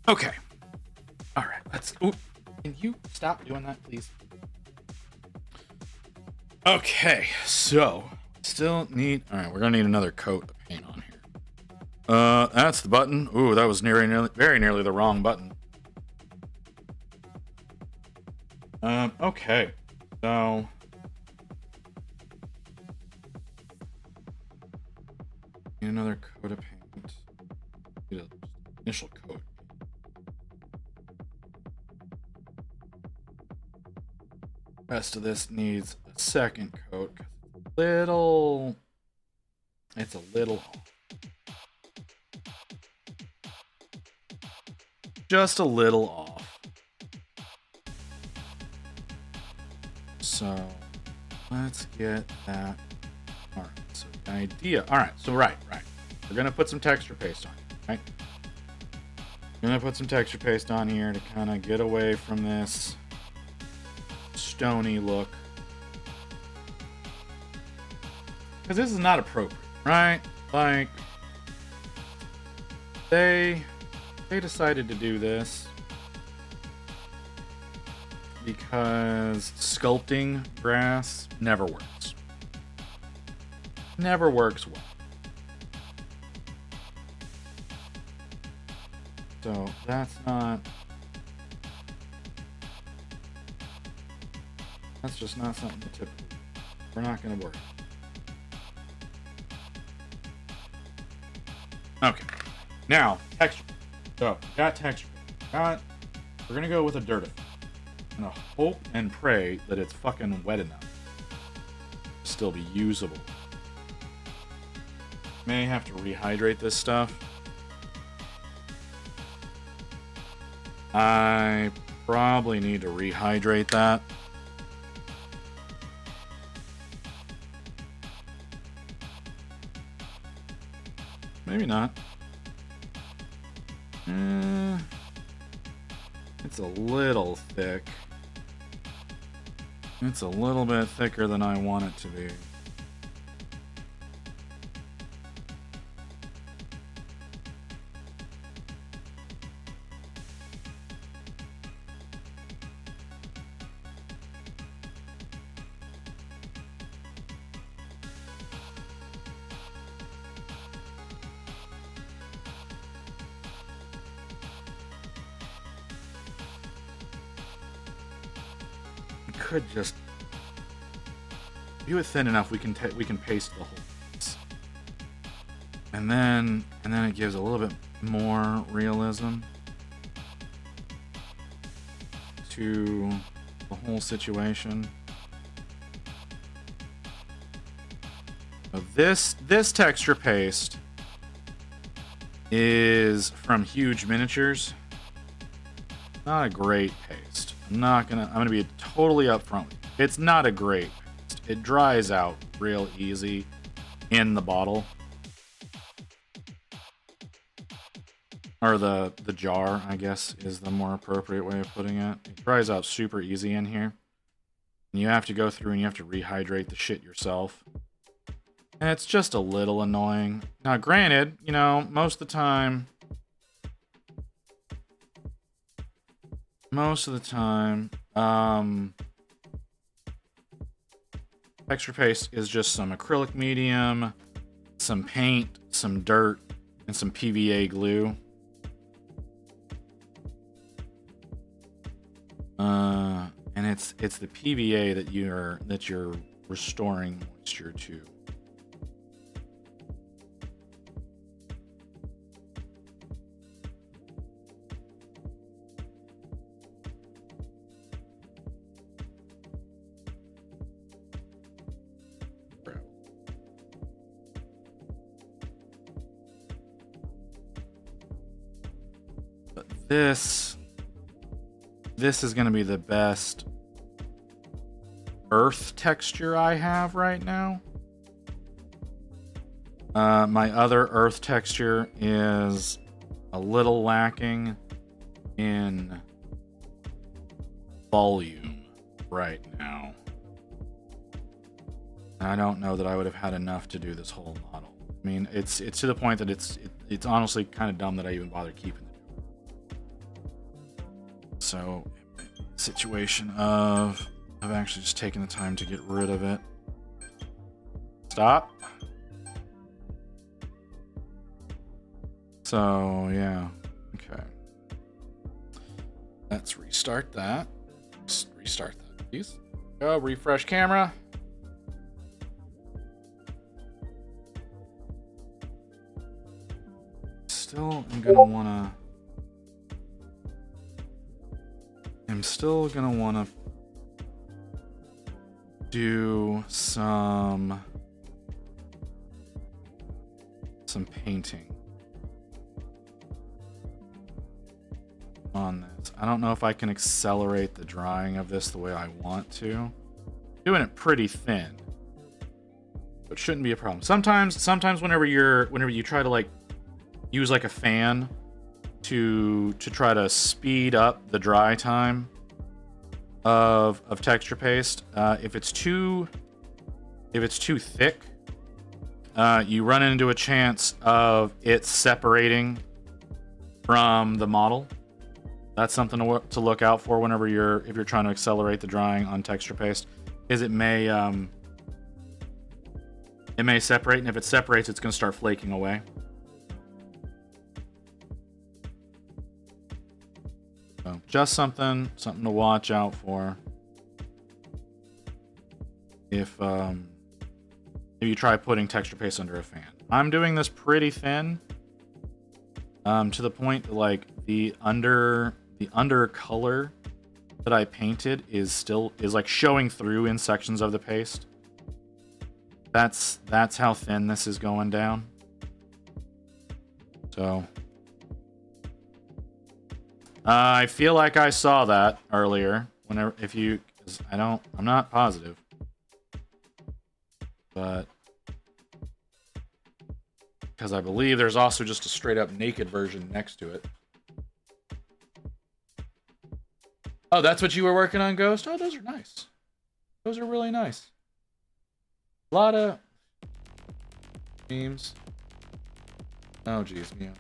Okay. All right. Ooh, can you stop doing that, please? Okay. So still need... Alright, we're gonna need another coat of paint on here. That's the button. Ooh, that was very nearly the wrong button. Okay. So... need another coat of paint. Need an initial coat. Rest of this needs a second coat. It's a little off. Just a little off. So let's get that. All right. So the idea. All right. So right. We're gonna put some texture paste on, right? We're gonna put some texture paste on here to kind of get away from this stony look, because this is not appropriate, right? Like they decided to do this because sculpting grass never works. Never works well. So that's just not something that typically we're not going to work. Okay, now texture. So got texture. We're gonna go with a dirt effect. I'm gonna hope and pray that it's fucking wet enough to still be usable. May have to rehydrate this stuff. I probably need to rehydrate that. Maybe not. It's a little thick. It's a little bit thicker than I want it to be. Could just do it thin enough we can paste the whole piece. And then it gives a little bit more realism to the whole situation. So this texture paste is from Huge Miniatures. Not a great paste. I'm gonna be totally upfront with you. It's not a great paste. It dries out real easy in the bottle. Or the jar, I guess, is the more appropriate way of putting it. It dries out super easy in here. And you have to go through and you have to rehydrate the shit yourself. And it's just a little annoying. Now, granted, you know, most of the time, texture paste is just some acrylic medium, some paint, some dirt, and some PVA glue. And it's the PVA that you're restoring moisture to. This is going to be the best earth texture I have right now. My other earth texture is a little lacking in volume right now. And I don't know that I would have had enough to do this whole model. I mean, it's to the point that it's honestly kind of dumb that I even bothered keeping it. So, situation of actually just taking the time to get rid of it. It's stop. So, yeah. Okay. Let's restart that. Just restart that, please. Go, refresh camera. Still, I'm still gonna wanna do some painting on this. I don't know if I can accelerate the drying of this the way I want to. Doing it pretty thin, but shouldn't be a problem. Sometimes whenever you try to like use like a fan to try to speed up the dry time of texture paste, if it's too thick, you run into a chance of it separating from the model. That's something to look out for whenever if you're trying to accelerate the drying on texture paste, is it may separate, and if it separates, it's going to start flaking away. So just something to watch out for if you try putting texture paste under a fan. I'm doing this pretty thin, to the point that, like, the under color that I painted is like showing through in sections of the paste. That's how thin this is going down. So I feel like I saw that earlier. I'm not positive, but because I believe there's also just a straight up naked version next to it. Oh, that's what you were working on, Ghost? Oh, those are nice. Those are really nice. A lot of memes. Oh, geez, Mio.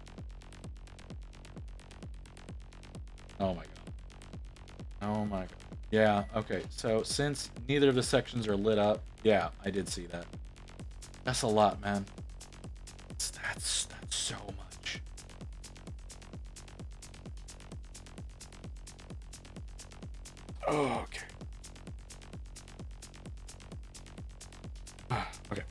Oh my god. Oh my god. Yeah, okay. So since neither of the sections are lit up, yeah, I did see that. That's a lot, man. That's so much. Oh, okay. Okay.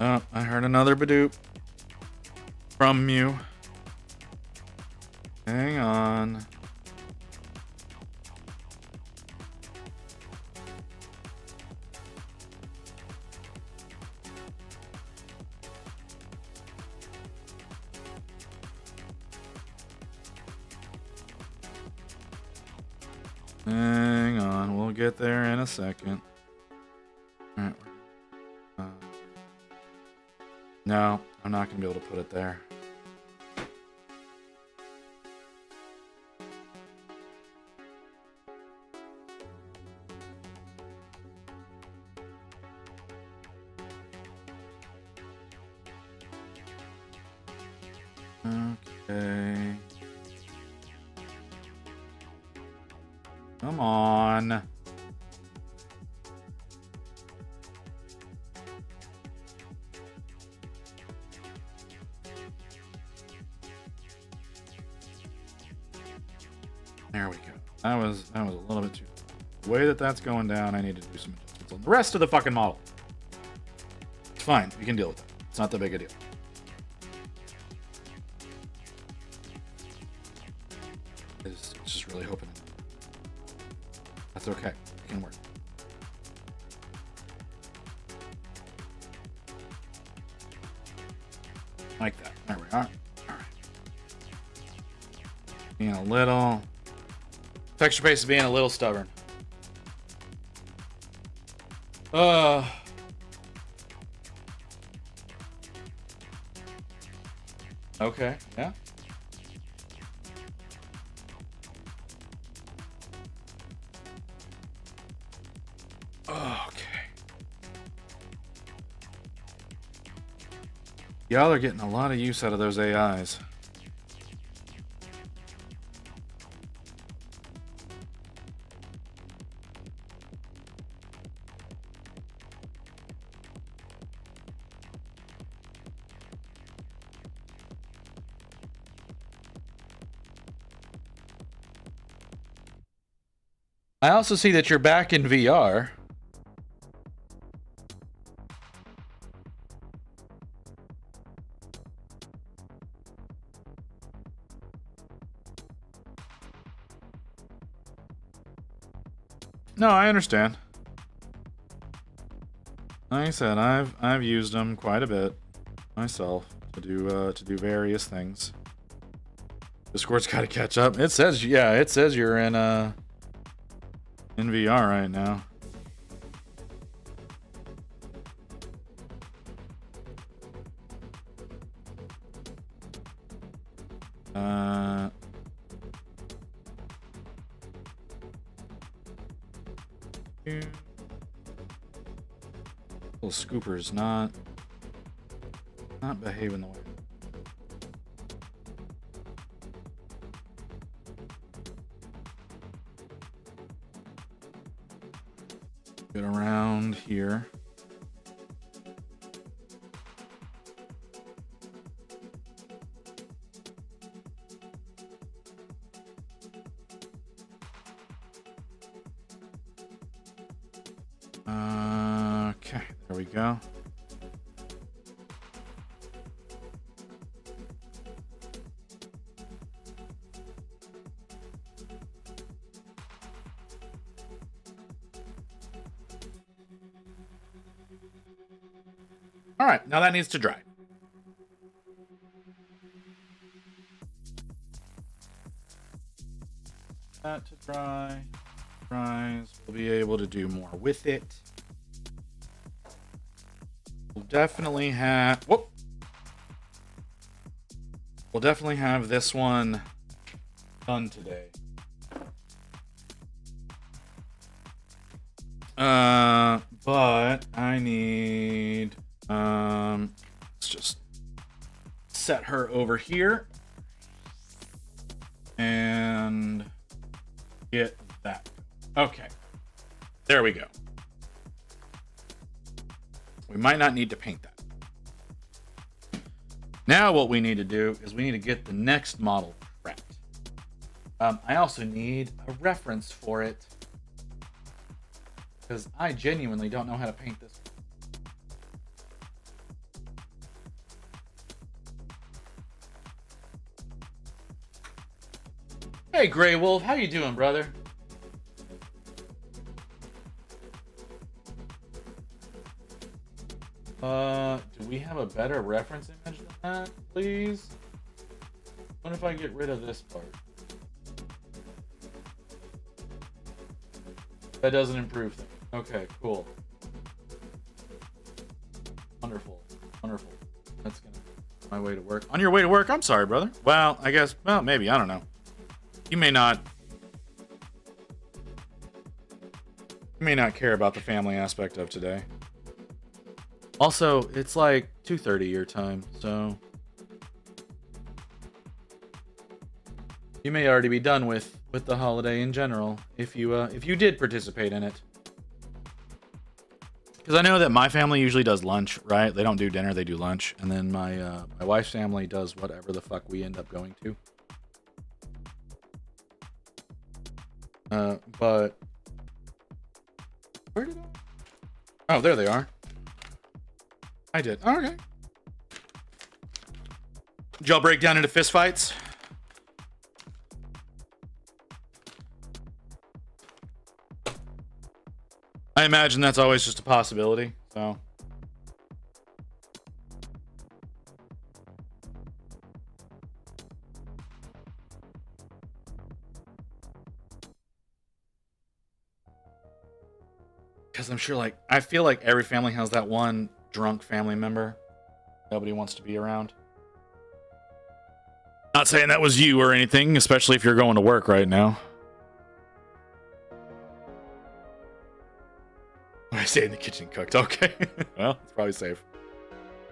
Oh, I heard another Badoop from Mew. Hang on. Hang on, we'll get there in a second. Alright. No, I'm not going to be able to put it there. Okay. Come on. There we go. That was a little bit too. The way that's going down, I need to do some adjustments on the rest of the fucking model. It's fine. We can deal with it. It's not that big a deal. It's just really hoping that's okay. It can work. Like that. There we are. All right. Being a little... Texture paste is being a little stubborn. Okay, yeah. Okay. Y'all are getting a lot of use out of those AIs. I also see that you're back in VR. No, I understand. Like I said, I've used them quite a bit myself to do various things. Discord's got to catch up. It says you're in VR right now. Little Scooper's not behaving the way. Get around here. Okay, there we go. All right, now that needs to dry. That to dry. Dries. We'll be able to do more with it. We'll definitely have. Whoop. We'll definitely have this one done today. But I need. Let's just set her over here and get that. Okay, there we go. We might not need to paint that. Now what we need to do is we need to get the next model prepped. I also need a reference for it because I genuinely don't know how to paint this. Hey, Grey Wolf, how you doing, brother? Do we have a better reference image than that, please? What if I get rid of this part? That doesn't improve things. Okay, cool. Wonderful. Wonderful. That's gonna be my way to work. On your way to work? I'm sorry, brother. Well, I guess, well, maybe. I don't know. You may not care about the family aspect of today. Also, it's like 2:30 your time, so you may already be done with the holiday in general if you did participate in it. Because I know that my family usually does lunch, right? They don't do dinner, they do lunch, and then my wife's family does whatever the fuck we end up going to. But where did I? Oh, there they are. I did. Oh, okay. Did y'all break down into fistfights? I imagine that's always just a possibility, so. Because I'm sure, like, I feel like every family has that one drunk family member nobody wants to be around. Not saying that was you or anything, especially if you're going to work right now. I stay in the kitchen cooked. Okay. Well, it's probably safe.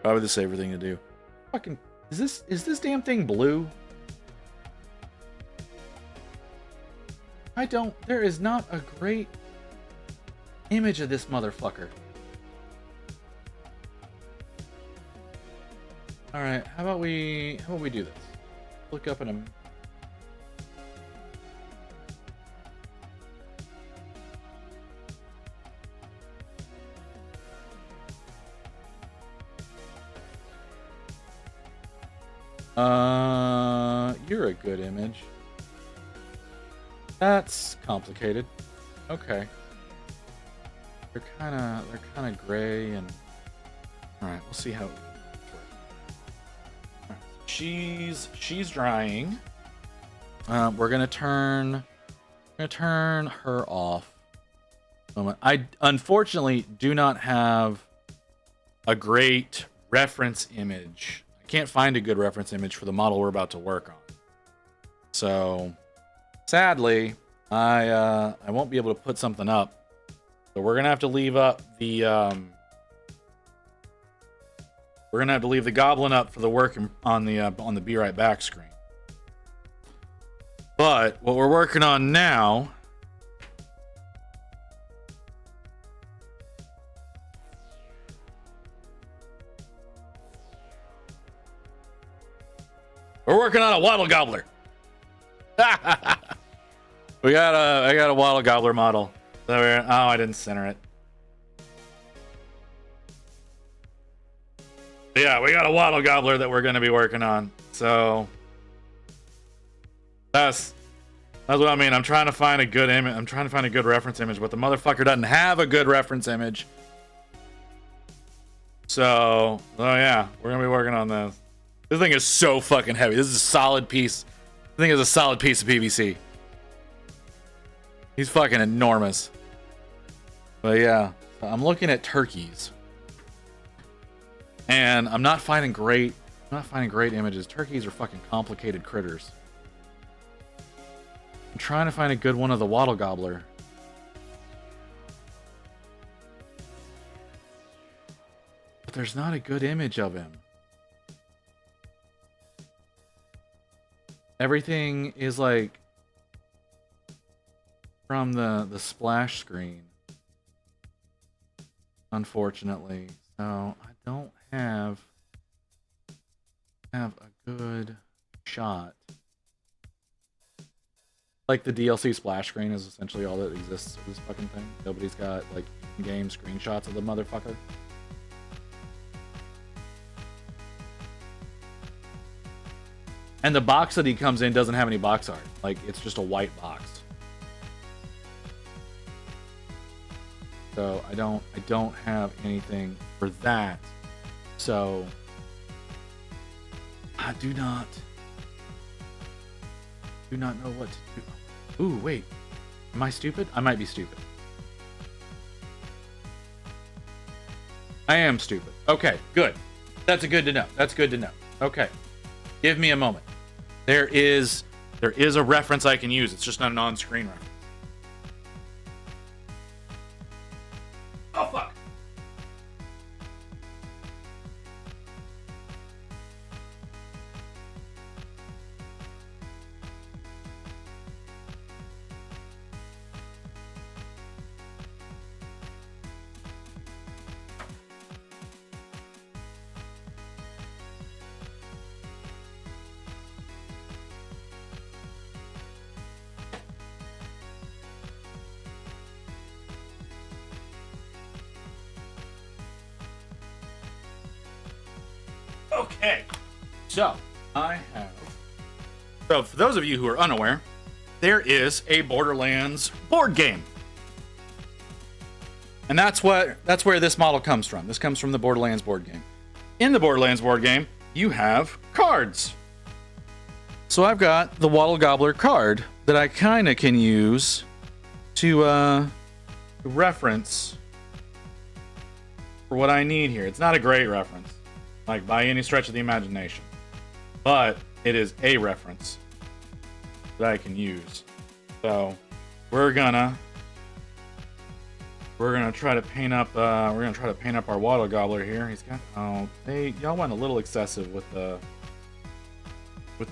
Probably the safer thing to do. Fucking, is this damn thing blue? There is not a great image of this motherfucker. All right, how about we do this? Look up in a. You're a good image. That's complicated. Okay. They're kind of gray and. All right, we'll see how. Right. She's drying. We're gonna turn her off. I unfortunately do not have a great reference image. I can't find a good reference image for the model we're about to work on. So, sadly, I won't be able to put something up. So we're gonna have to leave up the goblin up for the work on the Be Right Back screen. But what we're working on now we're working on a Waddle Gobbler. I got a Waddle Gobbler model. So I didn't center it. Yeah, we got a Waddle Gobbler that we're going to be working on. So that's what I mean. I'm trying to find a good image. I'm trying to find a good reference image, but the motherfucker doesn't have a good reference image. So, yeah, we're going to be working on this. This thing is so fucking heavy. This is a solid piece. This thing is a solid piece of PVC. He's fucking enormous. But yeah, I'm looking at turkeys. And I'm not finding great images. Turkeys are fucking complicated critters. I'm trying to find a good one of the Waddle Gobbler. But there's not a good image of him. Everything is like from the splash screen. Unfortunately. So I don't have a good shot. Like the DLC splash screen is essentially all that exists for this fucking thing. Nobody's got like in-game screenshots of the motherfucker. And the box that he comes in doesn't have any box art. Like it's just a white box. So I don't have anything for that. So I do not know what to do. Ooh, wait. Am I stupid? I might be stupid. I am stupid. Okay, good. That's good to know. That's good to know. Okay. Give me a moment. There is a reference I can use. It's just not an on-screen reference. Oh, fuck. Okay, so so for those of you who are unaware, there is a Borderlands board game. And that's where this model comes from. This comes from the Borderlands board game. In the Borderlands board game, you have cards. So I've got the Waddle Gobbler card that I kind of can use to reference for what I need here. It's not a great reference, like by any stretch of the imagination, but it is a reference that I can use. So we're gonna try to paint up our Waddle Gobbler here. He's got y'all went a little excessive with the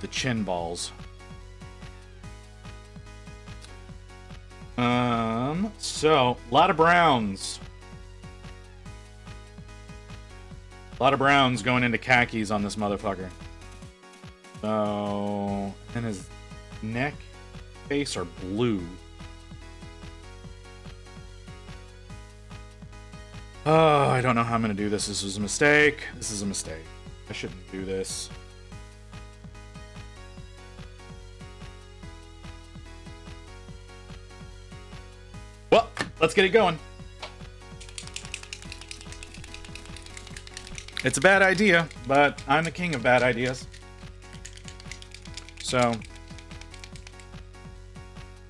chin balls. So a lot of browns. A lot of browns going into khakis on this motherfucker. So, and his neck, face are blue. Oh, I don't know how I'm gonna do this. This is a mistake. I shouldn't do this. let's get it going. It's a bad idea, but I'm the king of bad ideas. So,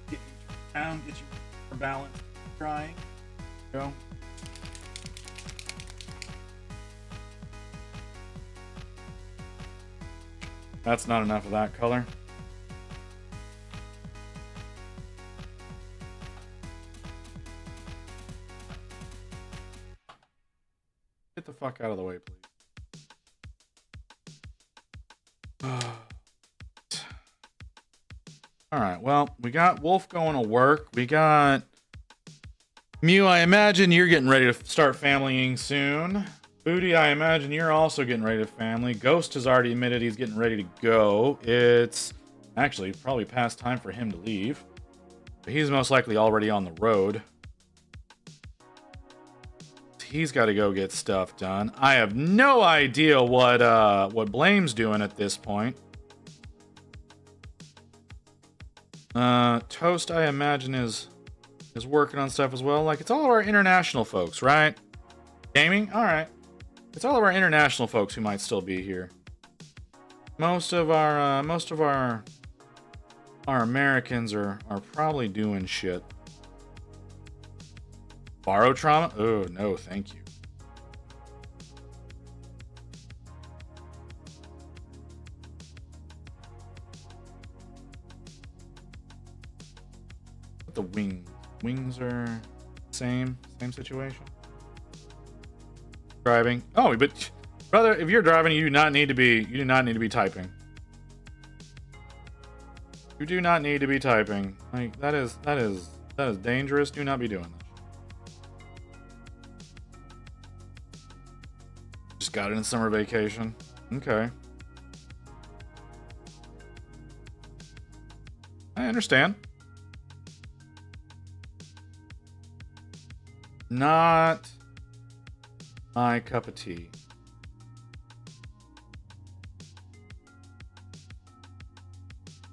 get you down, get you balanced, drying. Go. That's not enough of that color. Get the fuck out of the way, please. Alright, well, we got Wolf going to work. We got Mew, I imagine you're getting ready to start familying soon. Booty, I imagine you're also getting ready to family. Ghost has already admitted he's getting ready to go. It's actually probably past time for him to leave. But he's most likely already on the road. He's got to go get stuff done. I have no idea what Blame's doing at this point. Toast, I imagine, is working on stuff as well. Like, it's all of our international folks, right? Gaming? Alright. It's all of our international folks who might still be here. Most of our Americans are probably doing shit. Borrow trauma? Oh, no, thank you. The wings are same situation. Driving. Oh, but brother, if you're driving, you do not need to be typing. You do not need to be typing. Like, that is dangerous. Do not be doing that. Just got it in summer vacation. Okay. I understand. Not my cup of tea.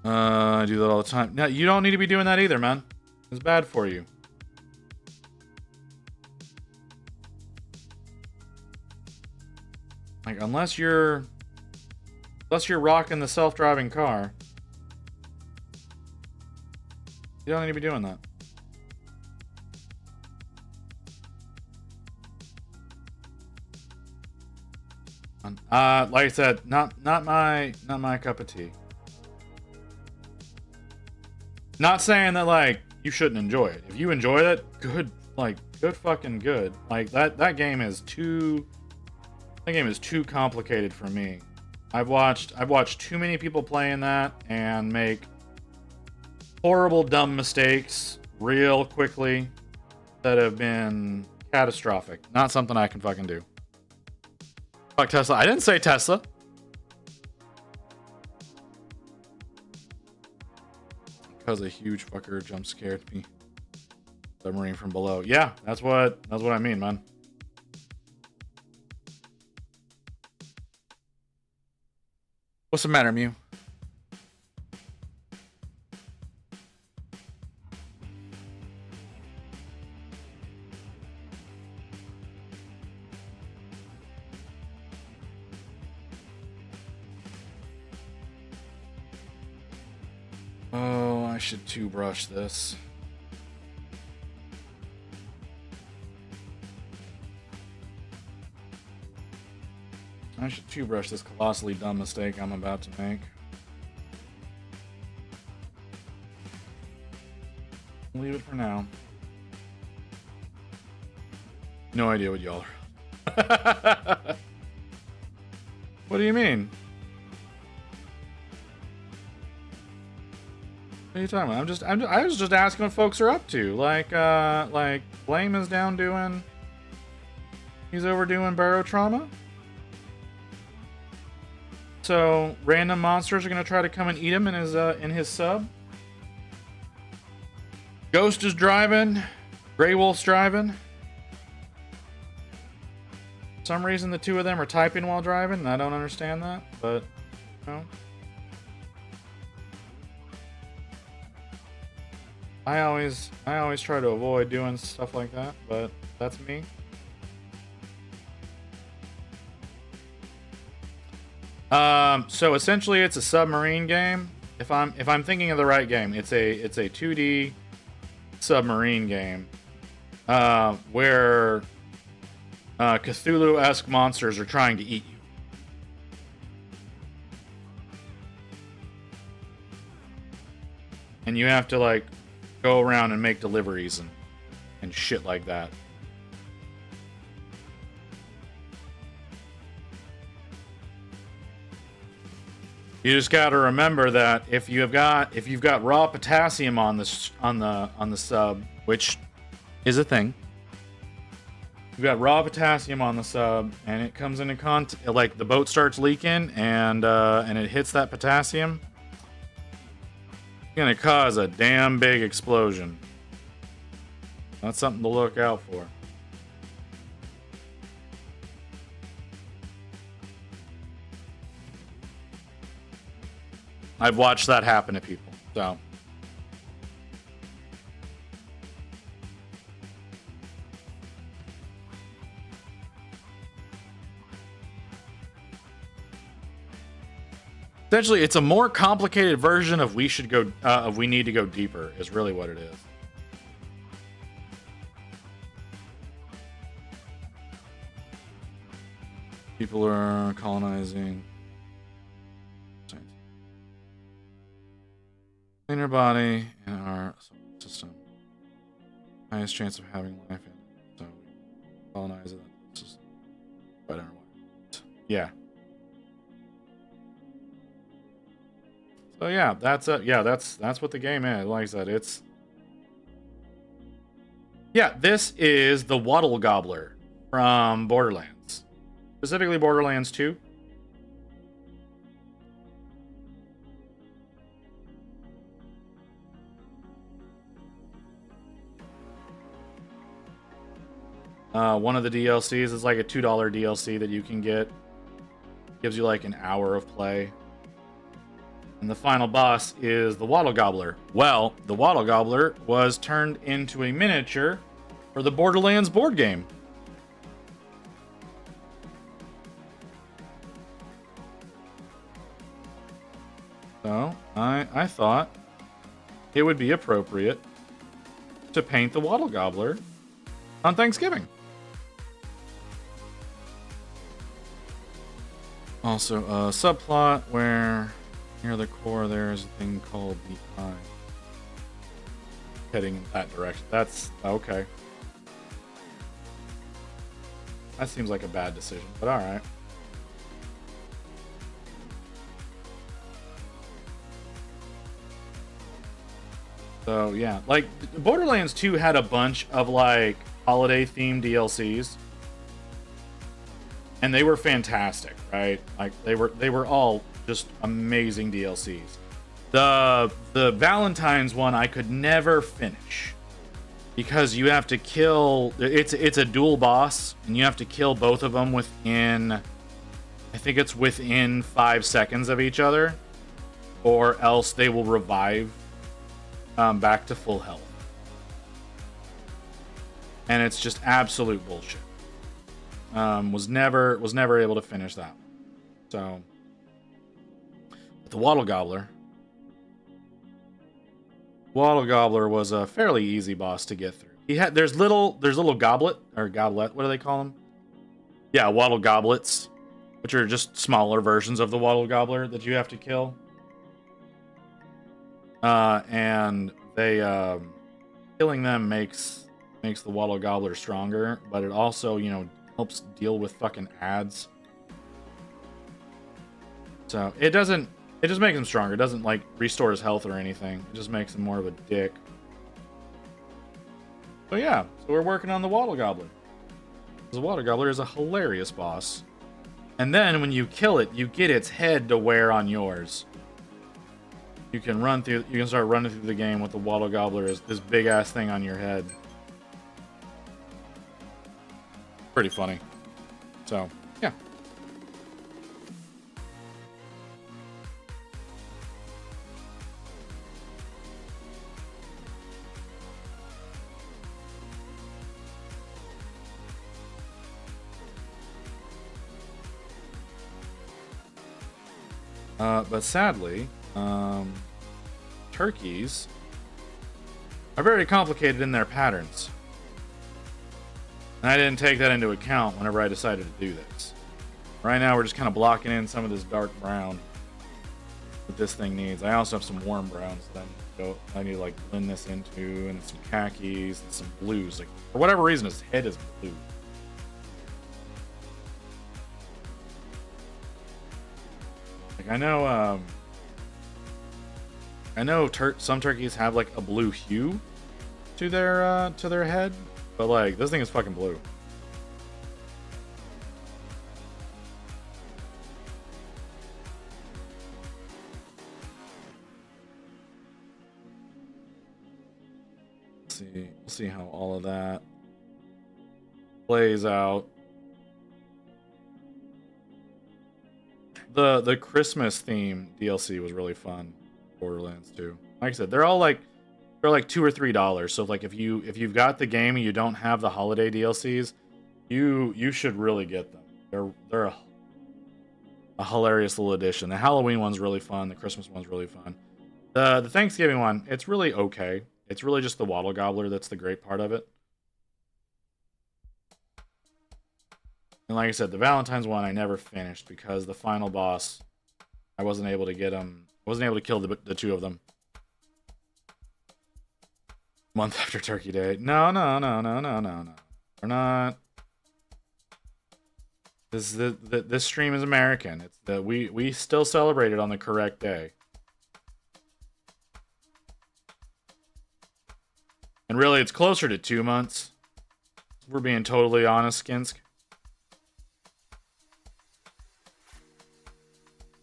I do that all the time. No, you don't need to be doing that either, man. It's bad for you. Like, unless you're rocking the self-driving car, you don't need to be doing that. Like I said, not my cup of tea. Not saying that, like, you shouldn't enjoy it. If you enjoy it, good, like, good fucking good. Like, that game is too complicated for me. I've watched too many people playing that and make horrible dumb mistakes real quickly that have been catastrophic. Not something I can fucking do. Fuck Tesla. I didn't say Tesla. Because a huge fucker jump scared me. Submarine from below. Yeah, that's what I mean, man. What's the matter, Mew? Oh, I should two-brush this. I should two-brush this colossally dumb mistake I'm about to make. Leave it for now. No idea what y'all are. What do you mean? What are you talking about? I was just asking what folks are up to. Like Blame is down doing. He's over doing Barrow Trauma. So random monsters are gonna try to come and eat him in his sub. Ghost is driving. Grey Wolf's driving. For some reason the two of them are typing while driving, and I don't understand that, but you know. I always try to avoid doing stuff like that, but that's me. So essentially it's a submarine game. If I'm thinking of the right game, it's a 2D submarine game. Where Cthulhu-esque monsters are trying to eat you. And you have to like go around and make deliveries and shit like that. You just got to remember that if you've got raw potassium on the sub, which is a thing. You've got raw potassium on the sub, and it comes into contact, like the boat starts leaking, and it hits that potassium. It's gonna cause a damn big explosion. That's something to look out for. I've watched that happen to people, so. Essentially, it's a more complicated version of We Need to Go Deeper, is really what it is. People are colonizing. In our body and our solar system. Highest chance of having life in it. So we colonize it. Just, I don't know what. Yeah. So yeah, that's what the game is. Like I said, it's this is the Wattle Gobbler from Borderlands. Specifically Borderlands 2. One of the DLCs is like a $2 DLC that you can get. Gives you like an hour of play. And the final boss is the Wattle Gobbler. Well, the Wattle Gobbler was turned into a miniature for the Borderlands board game. So, I thought it would be appropriate to paint the Wattle Gobbler on Thanksgiving. Also, a subplot where near the core there is a thing called the Eye. Heading in that direction. That's okay. That seems like a bad decision, but alright. So yeah, like Borderlands 2 had a bunch of like holiday themed DLCs. And they were fantastic, right? Like they were all just amazing DLCs. The Valentine's one I could never finish because you have to kill. It's a dual boss, and you have to kill both of them within. I think it's within 5 seconds of each other, or else they will revive back to full health. And it's just absolute bullshit. Was never able to finish that. So, but the Wattle Gobbler was a fairly easy boss to get through. There's little goblet. What do they call them? Yeah, Wattle Goblets, which are just smaller versions of the Wattle Gobbler that you have to kill. And they killing them makes the Wattle Gobbler stronger, but it also, helps deal with fucking ads. So it just makes him stronger. It doesn't like restore his health or anything. It just makes him more of a dick. So yeah, so we're working on the Wattle Gobbler. The Wattle Gobbler is a hilarious boss. And then when you kill it, you get its head to wear on yours. You can start running through the game with the Wattle Gobbler as this big ass thing on your head. Pretty funny. So, yeah. But sadly, turkeys are very complicated in their patterns. And I didn't take that into account whenever I decided to do this. Right now, we're just kind of blocking in some of this dark brown that this thing needs. I also have some warm browns that I need to like blend this into, and some khakis and some blues. Like, for whatever reason, his head is blue. Like, I know some turkeys have like a blue hue to their head, but like this thing is fucking blue. We'll see how all of that plays out. The Christmas theme DLC was really fun. Borderlands 2. Like I said, they're like $2 or $3. So like if you've got the game and you don't have the holiday DLCs, you should really get them. They're a hilarious little addition. The Halloween one's really fun. The Christmas one's really fun. The Thanksgiving one, it's really okay. It's really just the Waddle Gobbler that's the great part of it. And like I said, the Valentine's one I never finished because the final boss, I wasn't able to get him. I wasn't able to kill the two of them. Month after Turkey Day. No. We're not. This stream is American. It's we still celebrate it on the correct day. And really, it's closer to 2 months. If we're being totally honest, Skinsk.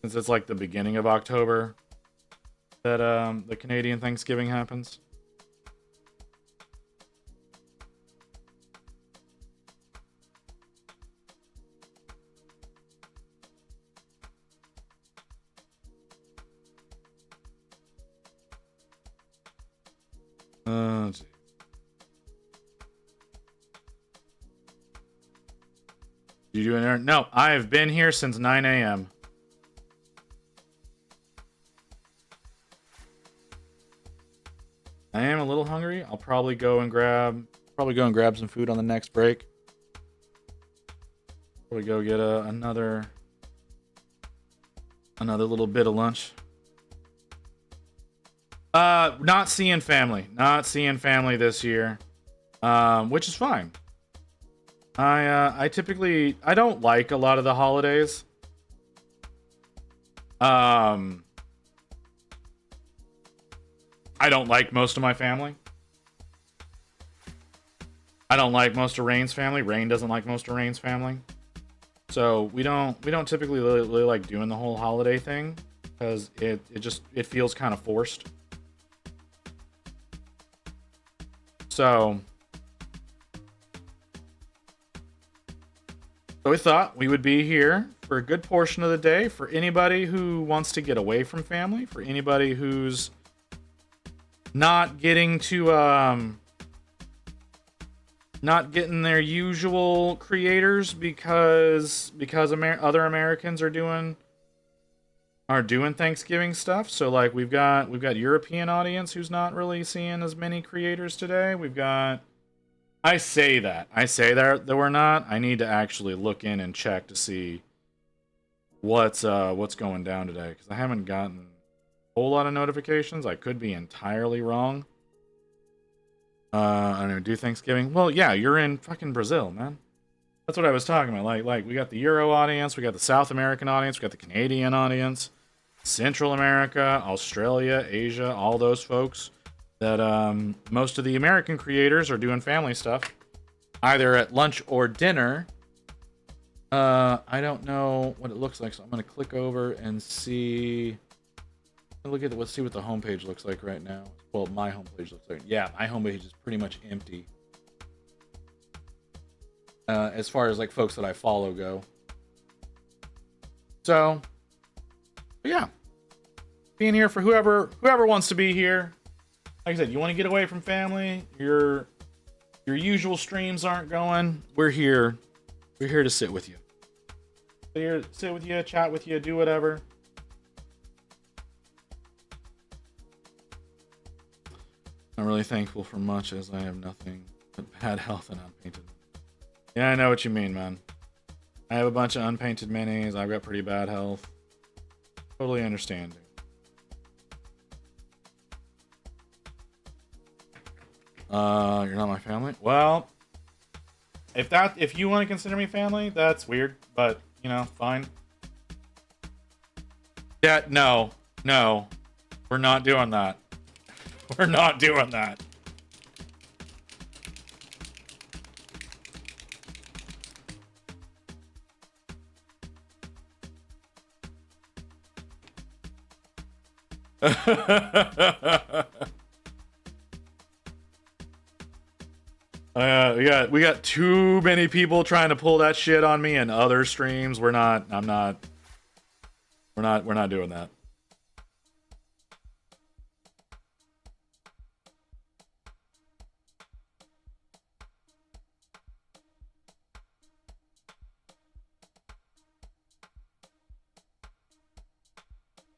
Since it's like the beginning of October that the Canadian Thanksgiving happens. Gee. You doing there? No, I've been here since 9 a.m. I am a little hungry. I'll probably go and grab some food on the next break. Probably go get another little bit of lunch. Not seeing family this year, which is fine. I typically don't like a lot of the holidays. I don't like most of my family. I don't like most of Rain's family. Rain doesn't like most of Rain's family. So we don't typically really like doing the whole holiday thing because it feels kind of forced. So we thought we would be here for a good portion of the day for anybody who wants to get away from family, for anybody who's not getting their usual creators because other Americans are doing Thanksgiving stuff. So like we've got European audience who's not really seeing as many creators today. I say that we're not. I need to actually look in and check to see what's going down today because I haven't gotten a whole lot of notifications. I could be entirely wrong. I don't know, do Thanksgiving? Well, yeah, you're in fucking Brazil, man. That's what I was talking about. Like we got the Euro audience, we got the South American audience, we got the Canadian audience, Central America, Australia, Asia, all those folks that most of the American creators are doing family stuff, either at lunch or dinner. I don't know what it looks like, so I'm gonna click over and see. Let's see what the homepage looks like right now. Well, my homepage looks like. Yeah, my homepage is pretty much empty. As far as like folks that I follow go. So, yeah, being here for whoever wants to be here. Like I said, you want to get away from family. Your usual streams aren't going. We're here. We're here to sit with you. We're here to sit with you, chat with you, do whatever. Not really thankful for much as I have nothing but bad health and unpainted. Yeah, I know what you mean, man. I have a bunch of unpainted minis. I've got pretty bad health. Totally understanding. You're not my family? Well, if you want to consider me family, that's weird, but you know, fine. Yeah, no. We're not doing that. We're not doing that. We got too many people trying to pull that shit on me in other streams. We're not doing that.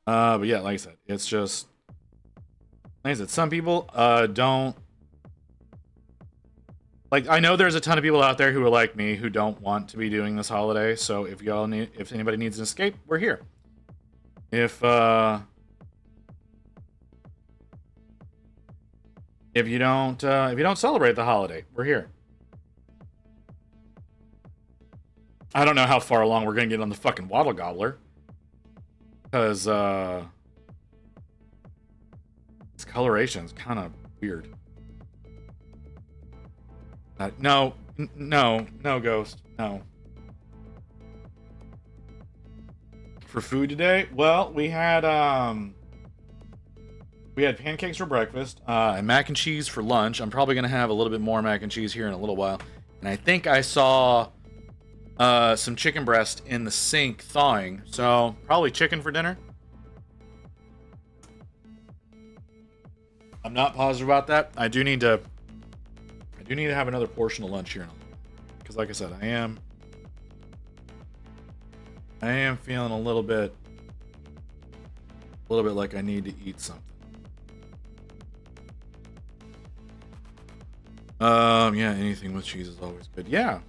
But yeah, like I said, it's just like I said, some people don't like. I know there's a ton of people out there who are like me who don't want to be doing this holiday. So if anybody needs an escape, we're here. If you don't celebrate the holiday, we're here. I don't know how far along we're gonna get on the fucking Waddle Gobbler. Because its coloration's kind of weird. No, Ghost, no. For food today, well, we had pancakes for breakfast, and mac and cheese for lunch. I'm probably gonna have a little bit more mac and cheese here in a little while, and I think I saw some chicken breast in the sink thawing, so probably chicken for dinner. I'm not positive about that. I do need to have another portion of lunch here, because like I said, I am feeling a little bit like I need to eat something. Yeah, anything with cheese is always good. Yeah.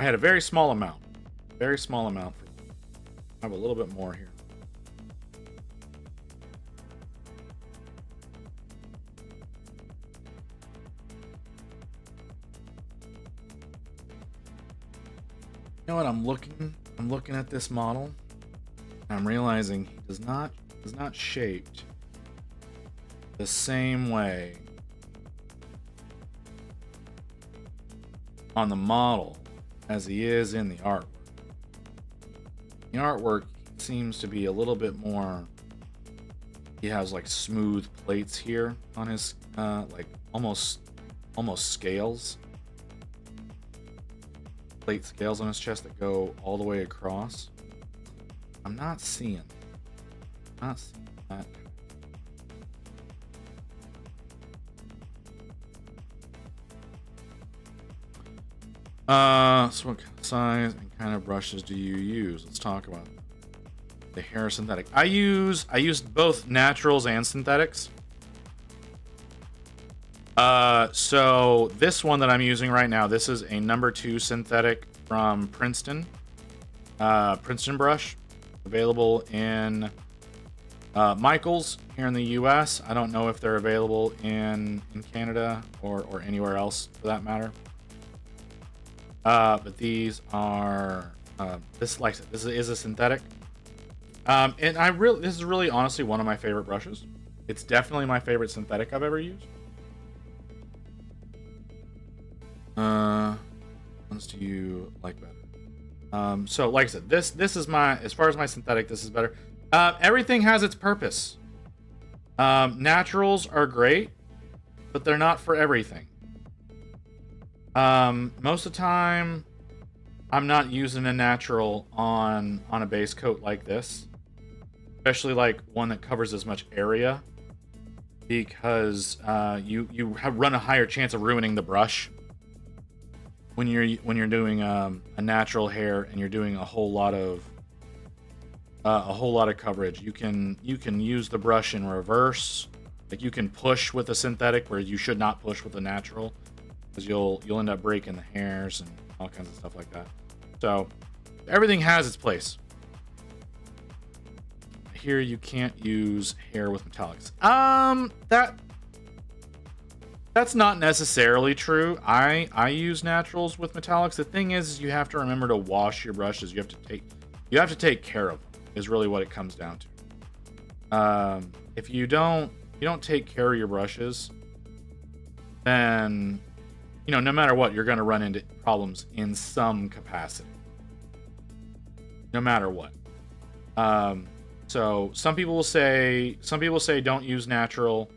I had a very small amount. Very small amount. I have a little bit more here. You know what? I'm looking at this model. And I'm realizing he is not shaped the same way on the model as he is in the artwork. The artwork seems to be a little bit more. He has like smooth plates here on his like almost scales. Plate scales on his chest that go all the way across. I'm not seeing that. So what kind of size and kind of brushes do you use? Let's talk about the hair synthetic. I use both naturals and synthetics. So this one that I'm using right now, this is a number 2 synthetic from Princeton. Princeton brush, available in Michaels here in the US. I don't know if they're available in Canada or anywhere else for that matter. But these are this is a synthetic. And this is really honestly one of my favorite brushes. It's definitely my favorite synthetic I've ever used. Ones do you like better? So like I said, this is as far as my synthetic, this is better. Everything has its purpose. Naturals are great, but they're not for everything. Most of the time, I'm not using a natural on a base coat like this, especially like one that covers as much area, because you run a higher chance of ruining the brush when you're doing a natural hair and you're doing a whole lot of a whole lot of coverage. You can use the brush in reverse. Like you can push with a synthetic where you should not push with a natural, because you'll end up breaking the hairs and all kinds of stuff like that. So everything has its place. Here you can't use hair with metallics. That's not necessarily true. I use naturals with metallics. The thing is you have to remember to wash your brushes. You have to take care of them, is really what it comes down to. If you don't take care of your brushes, then no matter what, you're going to run into problems in some capacity. No matter what. So some people say don't use natural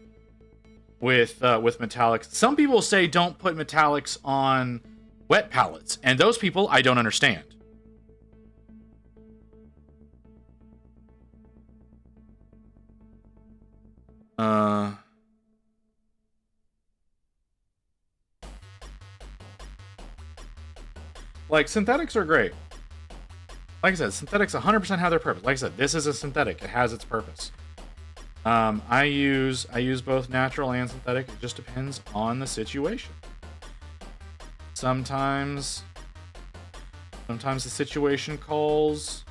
with metallics. Some people say don't put metallics on wet palettes, and those people I don't understand. Like, synthetics are great. Like I said, synthetics 100% have their purpose. Like I said, this is a synthetic. It has its purpose. I use both natural and synthetic. It just depends on the situation. Sometimes the situation calls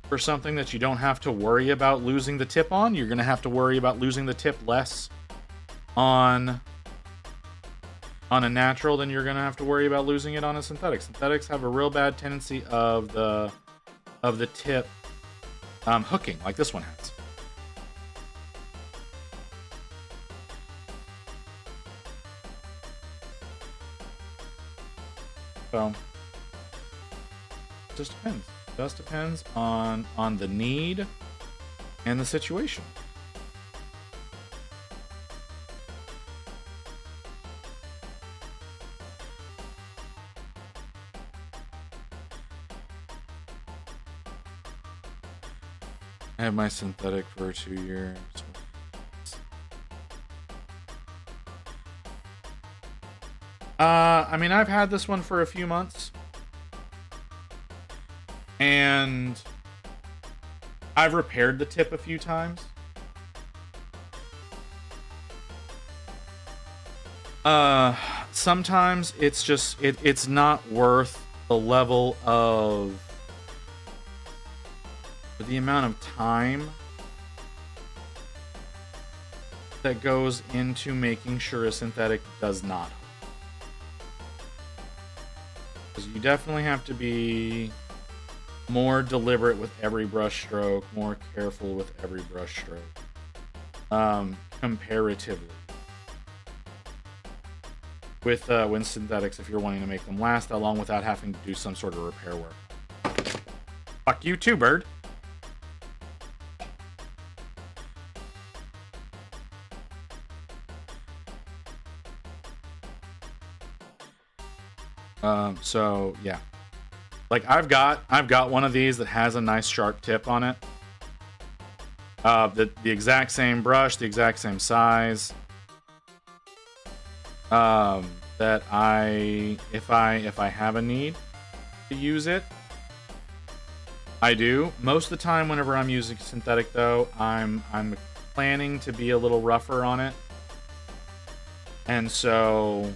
for something that you don't have to worry about losing the tip on. You're going to have to worry about losing the tip less on a natural than you're going to have to worry about losing it on a synthetic. Synthetics have a real bad tendency of the tip hooking, like this one has. So it just depends. It just depends on the need and the situation. I have my synthetic for 2 years. I mean, I've had this one for a few months. And I've repaired the tip a few times. Sometimes it's just, it's not worth the level of the amount of time that goes into making sure a synthetic does not. Because you definitely have to be more deliberate with every brush stroke, more careful with every brush stroke, comparatively. With synthetics, if you're wanting to make them last that long without having to do some sort of repair work. Fuck you too, bird. So yeah, like I've got one of these that has a nice sharp tip on it. The exact same brush, the exact same size. That if I have a need to use it, I do. Most of the time, whenever I'm using synthetic, though, I'm planning to be a little rougher on it, and so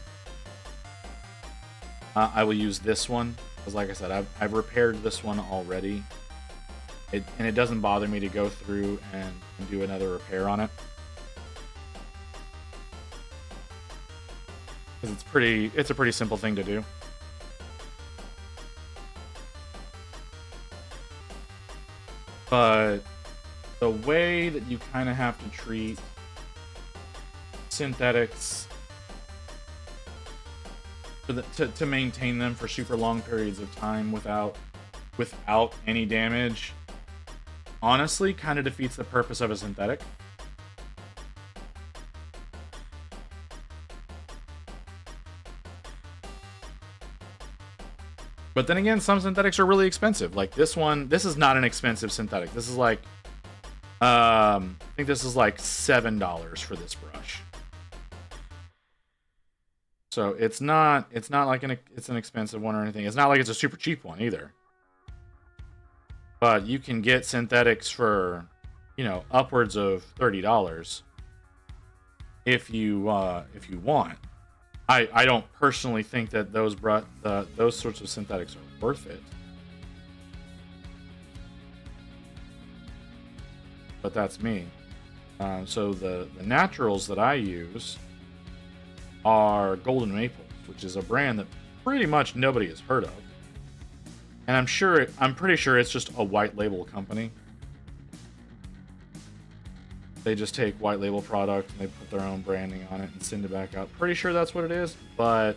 I will use this one, because like I said, I've repaired this one already. And it doesn't bother me to go through and do another repair on it. Because it's a pretty simple thing to do. But the way that you kind of have to treat synthetics to maintain them for super long periods of time without any damage, honestly, kind of defeats the purpose of a synthetic. But then again, some synthetics are really expensive. Like this one, this is not an expensive synthetic. This is like, I think this is like $7 for this brush. So it's not like it's an expensive one or anything. It's not like it's a super cheap one either. but you can get synthetics for, you know, upwards of $30 if you want. I don't personally think that those sorts of synthetics are worth it, but that's me. So the naturals that I use are Golden Maples, which is a brand that pretty much nobody has heard of, and I'm pretty sure it's just a white label company. They just take white label product and they put their own branding on it and send it back out. Pretty sure that's what it is, but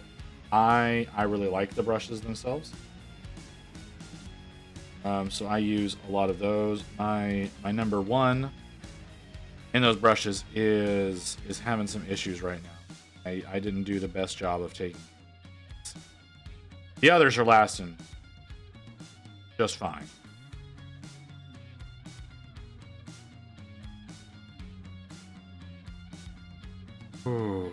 I really like the brushes themselves. So I use a lot of those. My number one in those brushes is having some issues right now. I didn't do the best job of taking. The others are lasting just fine. Ooh.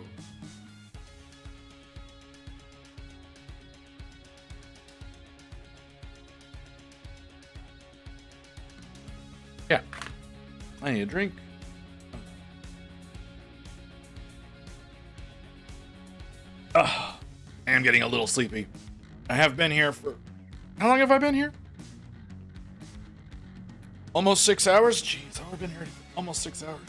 Yeah. I need a drink. Ugh. I'm getting a little sleepy. I have been here for... How long have I been here? Almost 6 hours? Jeez, I've been here almost 6 hours.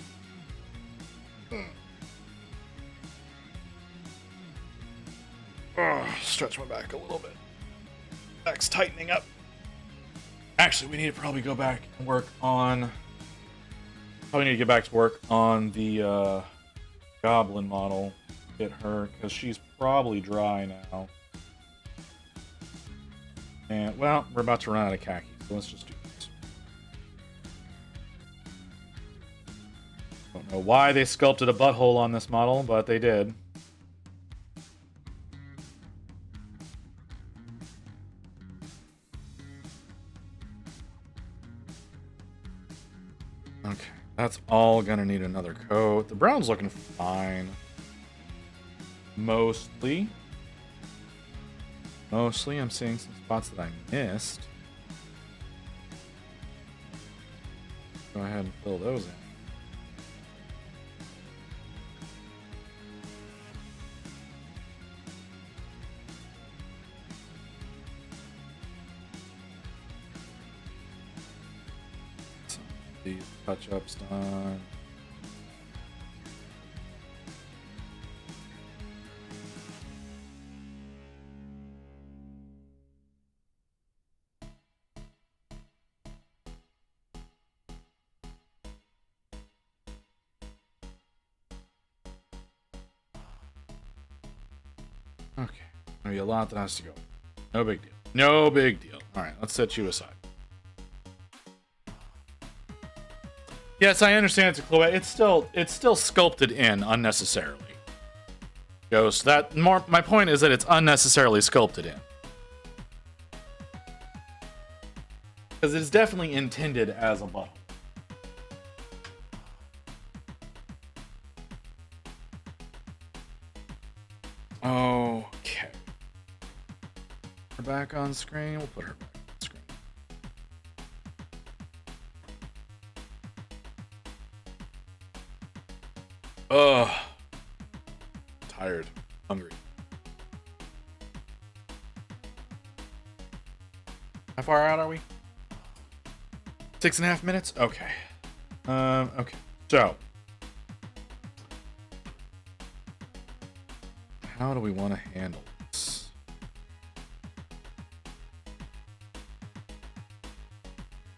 Stretch my back a little bit. Back's tightening up. Actually, we need to probably go back and work on... Probably need to get back to work on the Goblin model. Get her, because she's probably dry now. And, well, we're about to run out of khaki, so let's just do this. Don't know why they sculpted a butthole on this model, but they did. Okay, that's all gonna need another coat. The brown's looking fine. Mostly, I'm seeing some spots that I missed. Go ahead and fill those in. Some of these touch-ups done. Okay, maybe a lot that has to go. No big deal. No big deal. All right, let's set you aside. Yes, I understand it's a Chloe. It's still sculpted in unnecessarily. Ghost. My point is that it's unnecessarily sculpted in. Because it's definitely intended as a butthole. Okay. Her back on screen. We'll put her back on screen. Ugh. Tired. Hungry. How far out are we? 6.5 minutes? Okay. Okay. So. How do we want to handle this?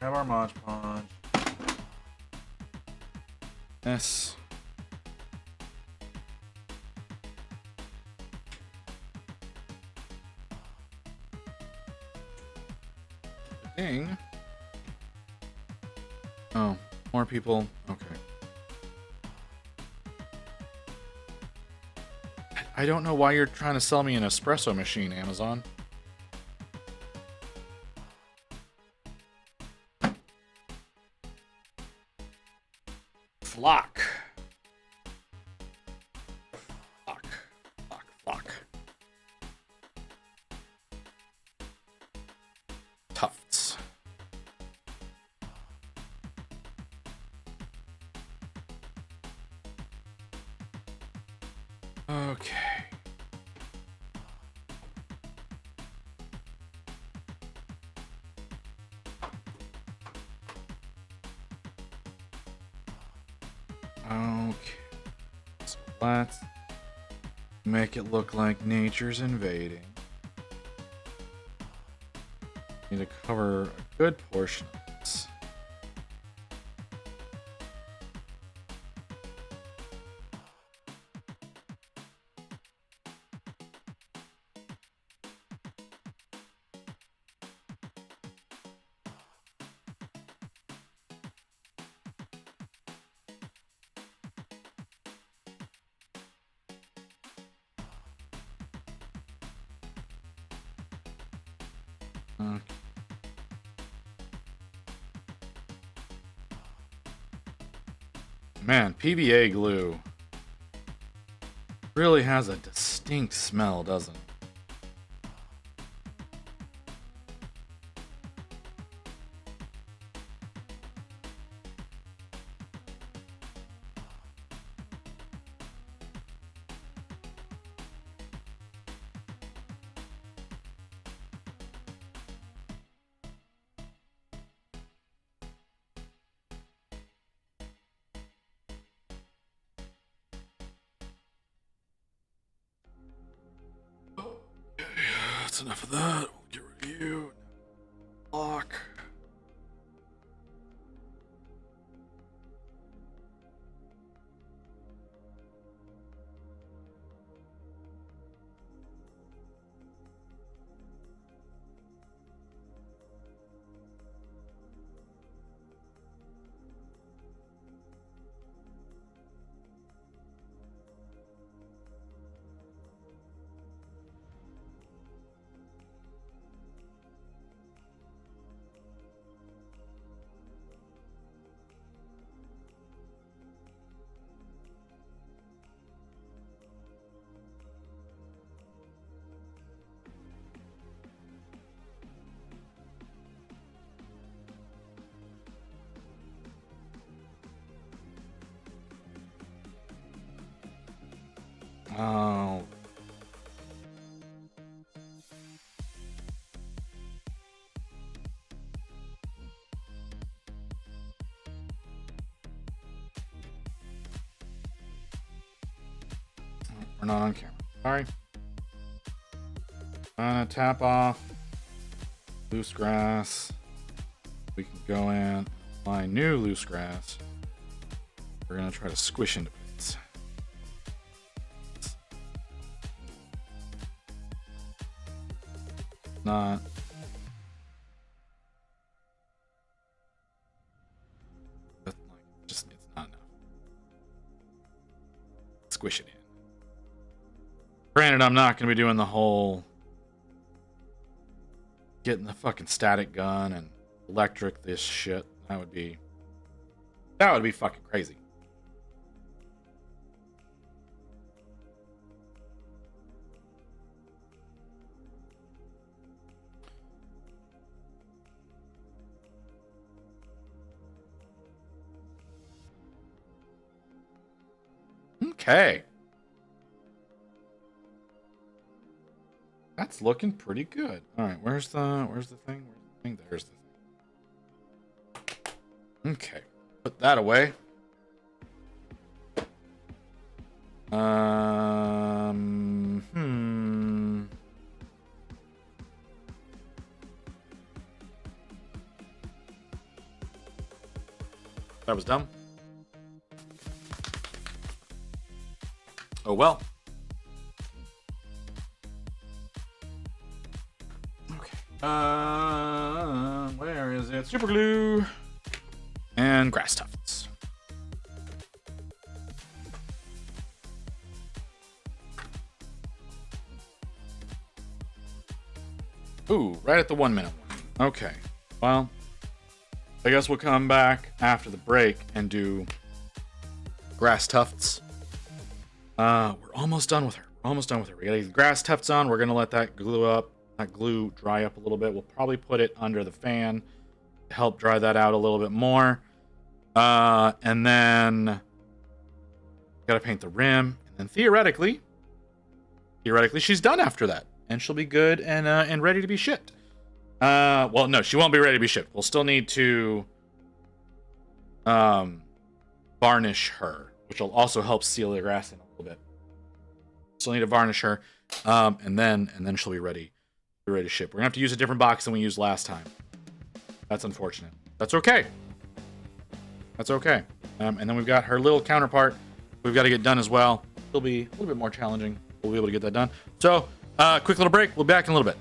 Have our Mod Podge. Yes. Ding. Oh, more people. Okay. I don't know why you're trying to sell me an espresso machine, Amazon. Flock. Flock. Flock. Flock. Tufts. Okay. Okay. So let's make it look like nature's invading. Need to cover a good portion of this. Okay. Man, PVA glue really has a distinct smell, doesn't it? That's enough of that. We'll get rid of you. Lock. Oh. We're not on camera. Sorry. Tap off. Loose grass. We can go in, apply new loose grass. We're gonna try to squish into place. Not. But like, just it's not enough. Squish it in. Granted, I'm not gonna be doing the whole getting the fucking static gun and electric this shit. That would be fucking crazy. Okay. That's looking pretty good. All right, where's the thing? Where's the thing? There's the thing. Okay, put that away. That was dumb. Oh well. Okay. Where is it? Super glue and grass tufts. Ooh, right at the 1 minute one. Okay. Well, I guess we'll come back after the break and do grass tufts. We're almost done with her. We got these grass tufts on. We're gonna let that glue dry up a little bit. We'll probably put it under the fan to help dry that out a little bit more. And then gotta paint the rim. And then theoretically, theoretically she's done after that, and she'll be good and ready to be shipped. Well, no, she won't be ready to be shipped. We'll still need to varnish her, which will also help seal the grass in a little bit. Still need to varnish her, and then she'll be ready to ship. We're gonna have to use a different box than we used last time. That's unfortunate. That's okay. That's okay. And then we've got her little counterpart we've got to get done as well. It'll be a little bit more challenging. We'll be able to get that done. So, quick little break. We'll be back in a little bit.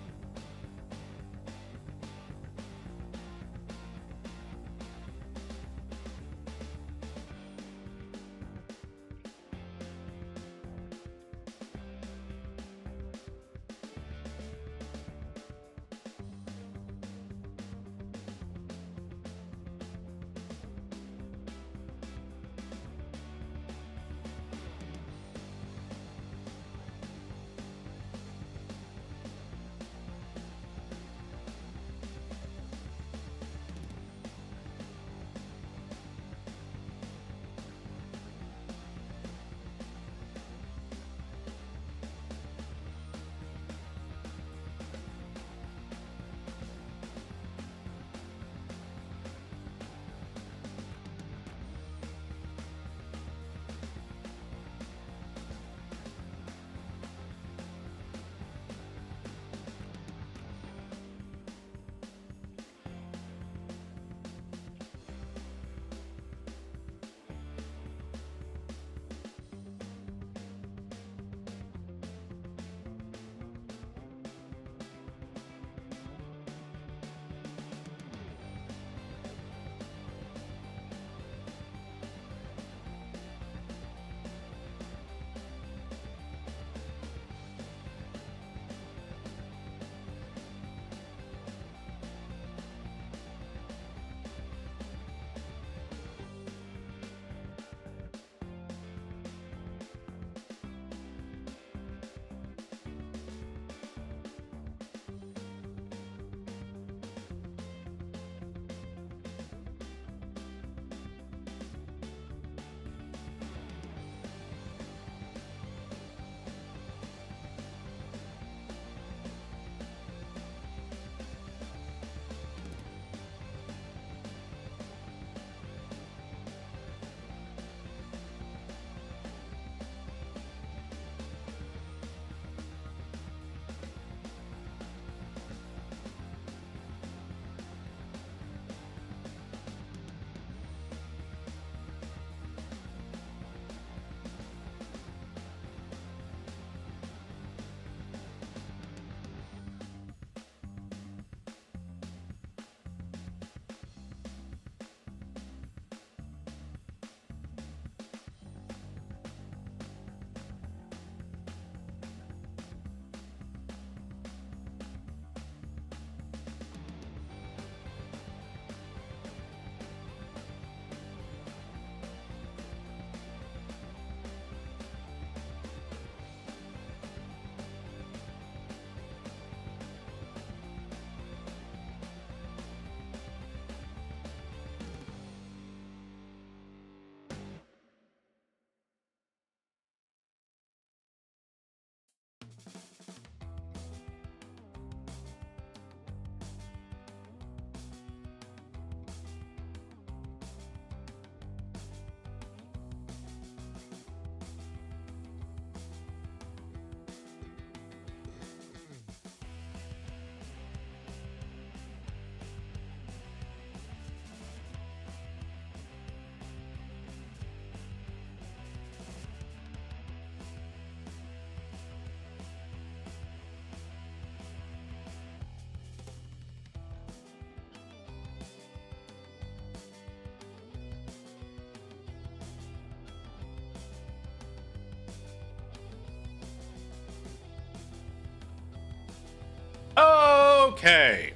Okay.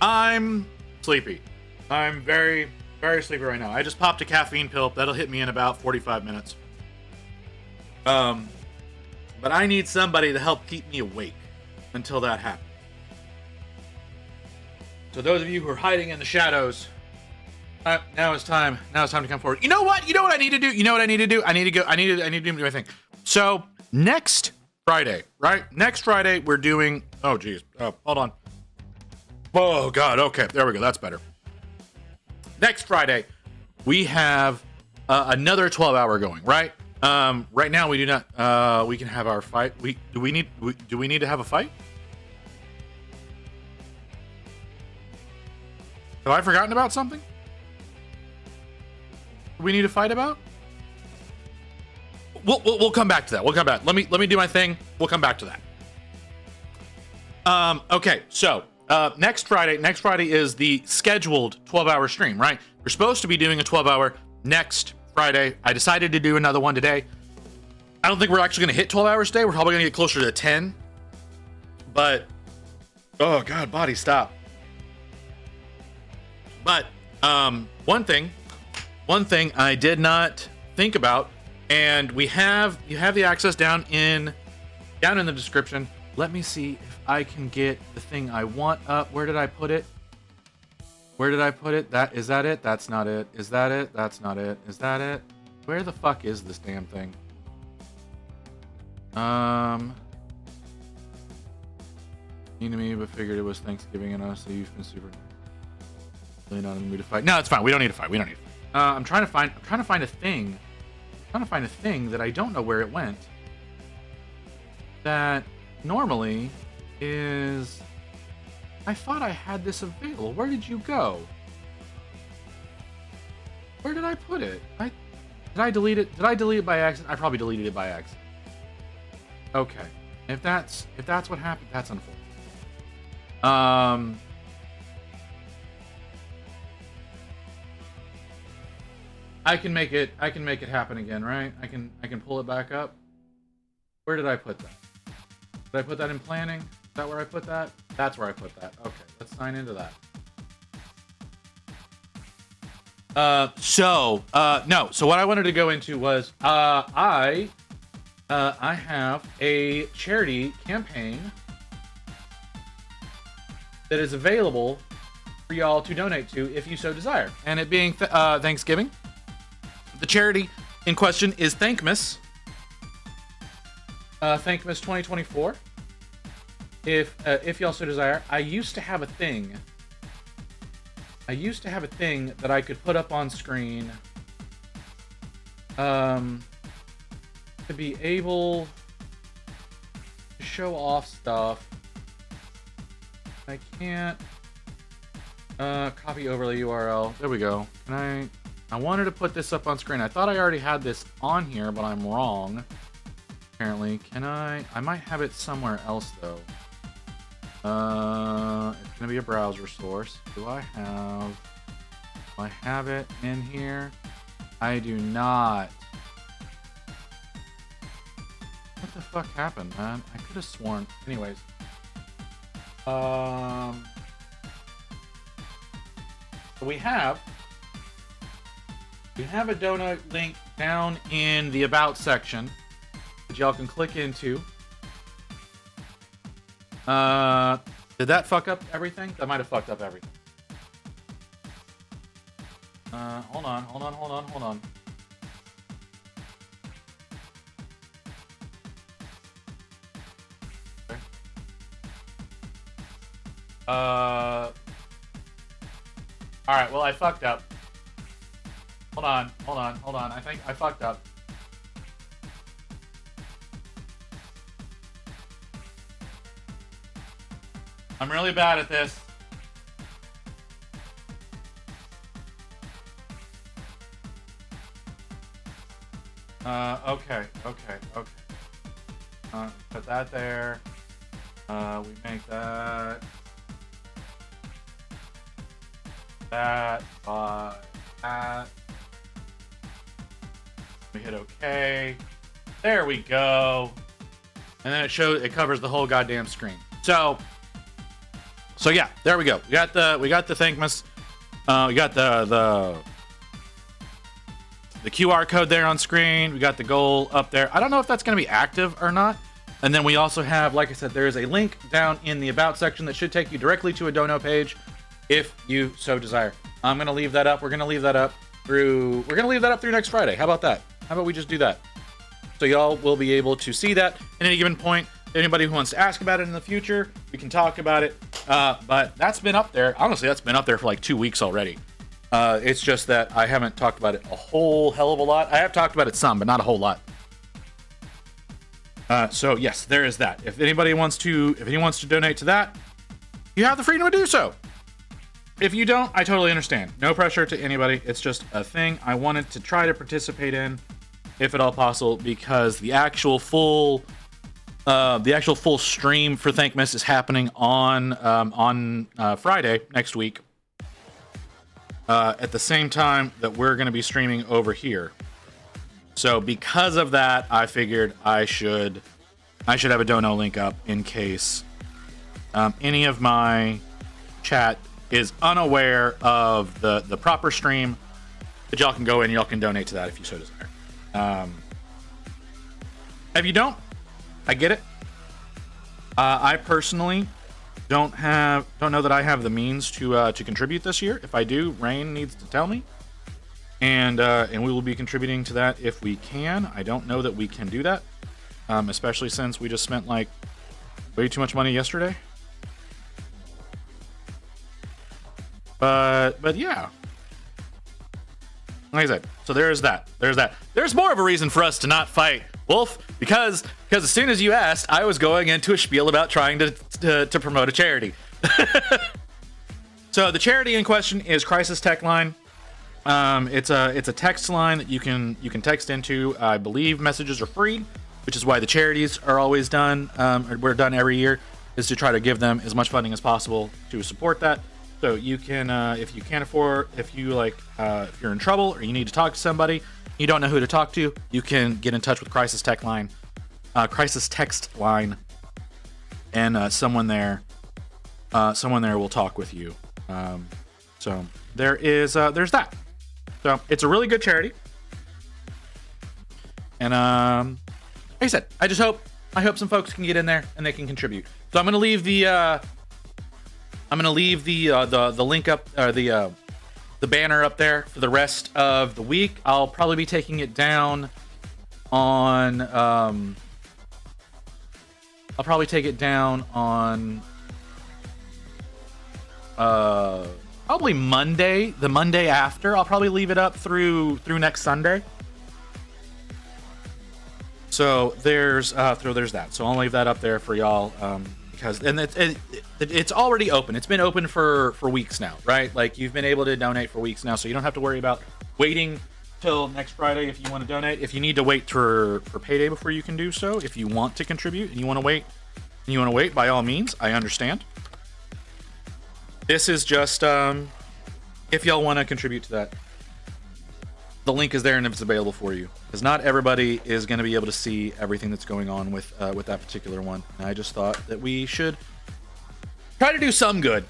I'm sleepy. I'm very, very sleepy right now. I just popped a caffeine pill. That'll hit me in about 45 minutes. But I need somebody to help keep me awake until that happens. So those of you who are hiding in the shadows, now it's time. Now it's time to come forward. You know what? You know what I need to do? I need to do my thing. So next Friday, right? Next Friday, we're doing. Oh, geez. Oh, hold on. Oh, God. Okay. There we go. That's better. Next Friday, we have another 12-hour going, right? Right now, we do not. We can have our fight. Do we need to have a fight? Have I forgotten about something? We need to fight about? We'll come back to that. We'll come back. Let me do my thing. We'll come back to that. Okay, so next Friday is the scheduled 12-hour stream, right? We're supposed to be doing a 12-hour next Friday. I decided to do another one today. I don't think we're actually going to hit 12 hours today. We're probably going to get closer to 10. But oh God, body, stop. But one thing I did not think about, and you have the access down in the description. Let me see if I can get the thing I want up. Where did I put it? Is that it? That's not it. Is that it? That's not it. Is that it? Where the fuck is this damn thing? Mean to me, but figured it was Thanksgiving and us, so you've been super really not in the mood to fight. No, it's fine. We don't need to fight. I'm trying to find a thing. I'm trying to find a thing that I don't know where it went. That normally is. I thought I had this available. Where did you go? Where did I put it? Did I delete it? Did I delete it by accident? I probably deleted it by accident. Okay. If that's what happened, that's unfortunate. I can make it happen again, right? I can pull it back up. Where did I put that? Did I put that in planning? Is that where I put that? That's where I put that. Okay, let's sign into that. So what I wanted to go into was I have a charity campaign that is available for y'all to donate to if you so desire. And it being Thanksgiving, the charity in question is Thankmas. Thankmas 2024. If y'all so desire, I used to have a thing that I could put up on screen to be able to show off stuff. I can't copy overlay URL. There we go. I wanted to put this up on screen. I thought I already had this on here, but I'm wrong. Apparently. I might have it somewhere else though. It's gonna be a browser source. Do I have it in here? I do not. What the fuck happened, man? I could have sworn. Anyways. So we have a donut link down in the About section that y'all can click into. Did that fuck up everything? That might have fucked up everything. Hold on. Okay. Alright, well I fucked up. Hold on. I think I fucked up. I'm really bad at this. Okay. Put that there. We make that by that. We hit OK. There we go. And then it covers the whole goddamn screen. So yeah, there we go. We got the Thankmas. We got the QR code there on screen. We got the goal up there. I don't know if that's going to be active or not. And then we also have, like I said, there is a link down in the About section that should take you directly to a dono page if you so desire. I'm going to leave that up. We're going to leave that up through next Friday. How about that? How about we just do that? So y'all will be able to see that at any given point. Anybody who wants to ask about it in the future, we can talk about it. But that's been up there. Honestly, that's been up there for like 2 weeks already. It's just that I haven't talked about it a whole hell of a lot. I have talked about it some, but not a whole lot. So yes, there is that. If anybody wants to donate to that, you have the freedom to do so. If you don't, I totally understand. No pressure to anybody. It's just a thing I wanted to try to participate in, if at all possible, because the actual full stream for Thankmas is happening on Friday next week, at the same time that we're going to be streaming over here. So because of that, I figured I should have a dono link up in case any of my chat is unaware of the proper stream. But y'all can go in, y'all can donate to that if you so desire. If you don't, I get it. I personally don't know that I have the means to contribute this year. If I do, Rain needs to tell me, and we will be contributing to that if we can. I don't know that we can do that, especially since we just spent like way too much money yesterday. But yeah. Like I said, so there's that. There's more of a reason for us to not fight Wolf, because as soon as you asked, I was going into a spiel about trying to promote a charity. So the charity in question is Crisis Tech Line. It's a text line that you can text into. I believe messages are free, which is why the charities are always done. We're done every year, is to try to give them as much funding as possible to support that. So you can, if you can't afford, if you're in trouble or you need to talk to somebody, you don't know who to talk to, you can get in touch with Crisis Text Line, and someone there will talk with you. So there's that. So it's a really good charity, and like I said, I hope some folks can get in there and they can contribute. So I'm gonna leave the link up, or the banner up there for the rest of the week. I'll probably be taking it down on probably Monday, the Monday after. I'll probably leave it up through next Sunday. So there's that. So I'll leave that up there for y'all, because it's already open. It's been open for weeks now, right? Like, you've been able to donate for weeks now, so you don't have to worry about waiting till next Friday if you want to donate. If you need to wait for payday before you can do so, if you want to contribute and you want to wait, by all means, I understand. This is just if y'all want to contribute to that, the link is there and if it's available for you, because not everybody is going to be able to see everything that's going on with that particular one. And I just thought that we should try to do some good,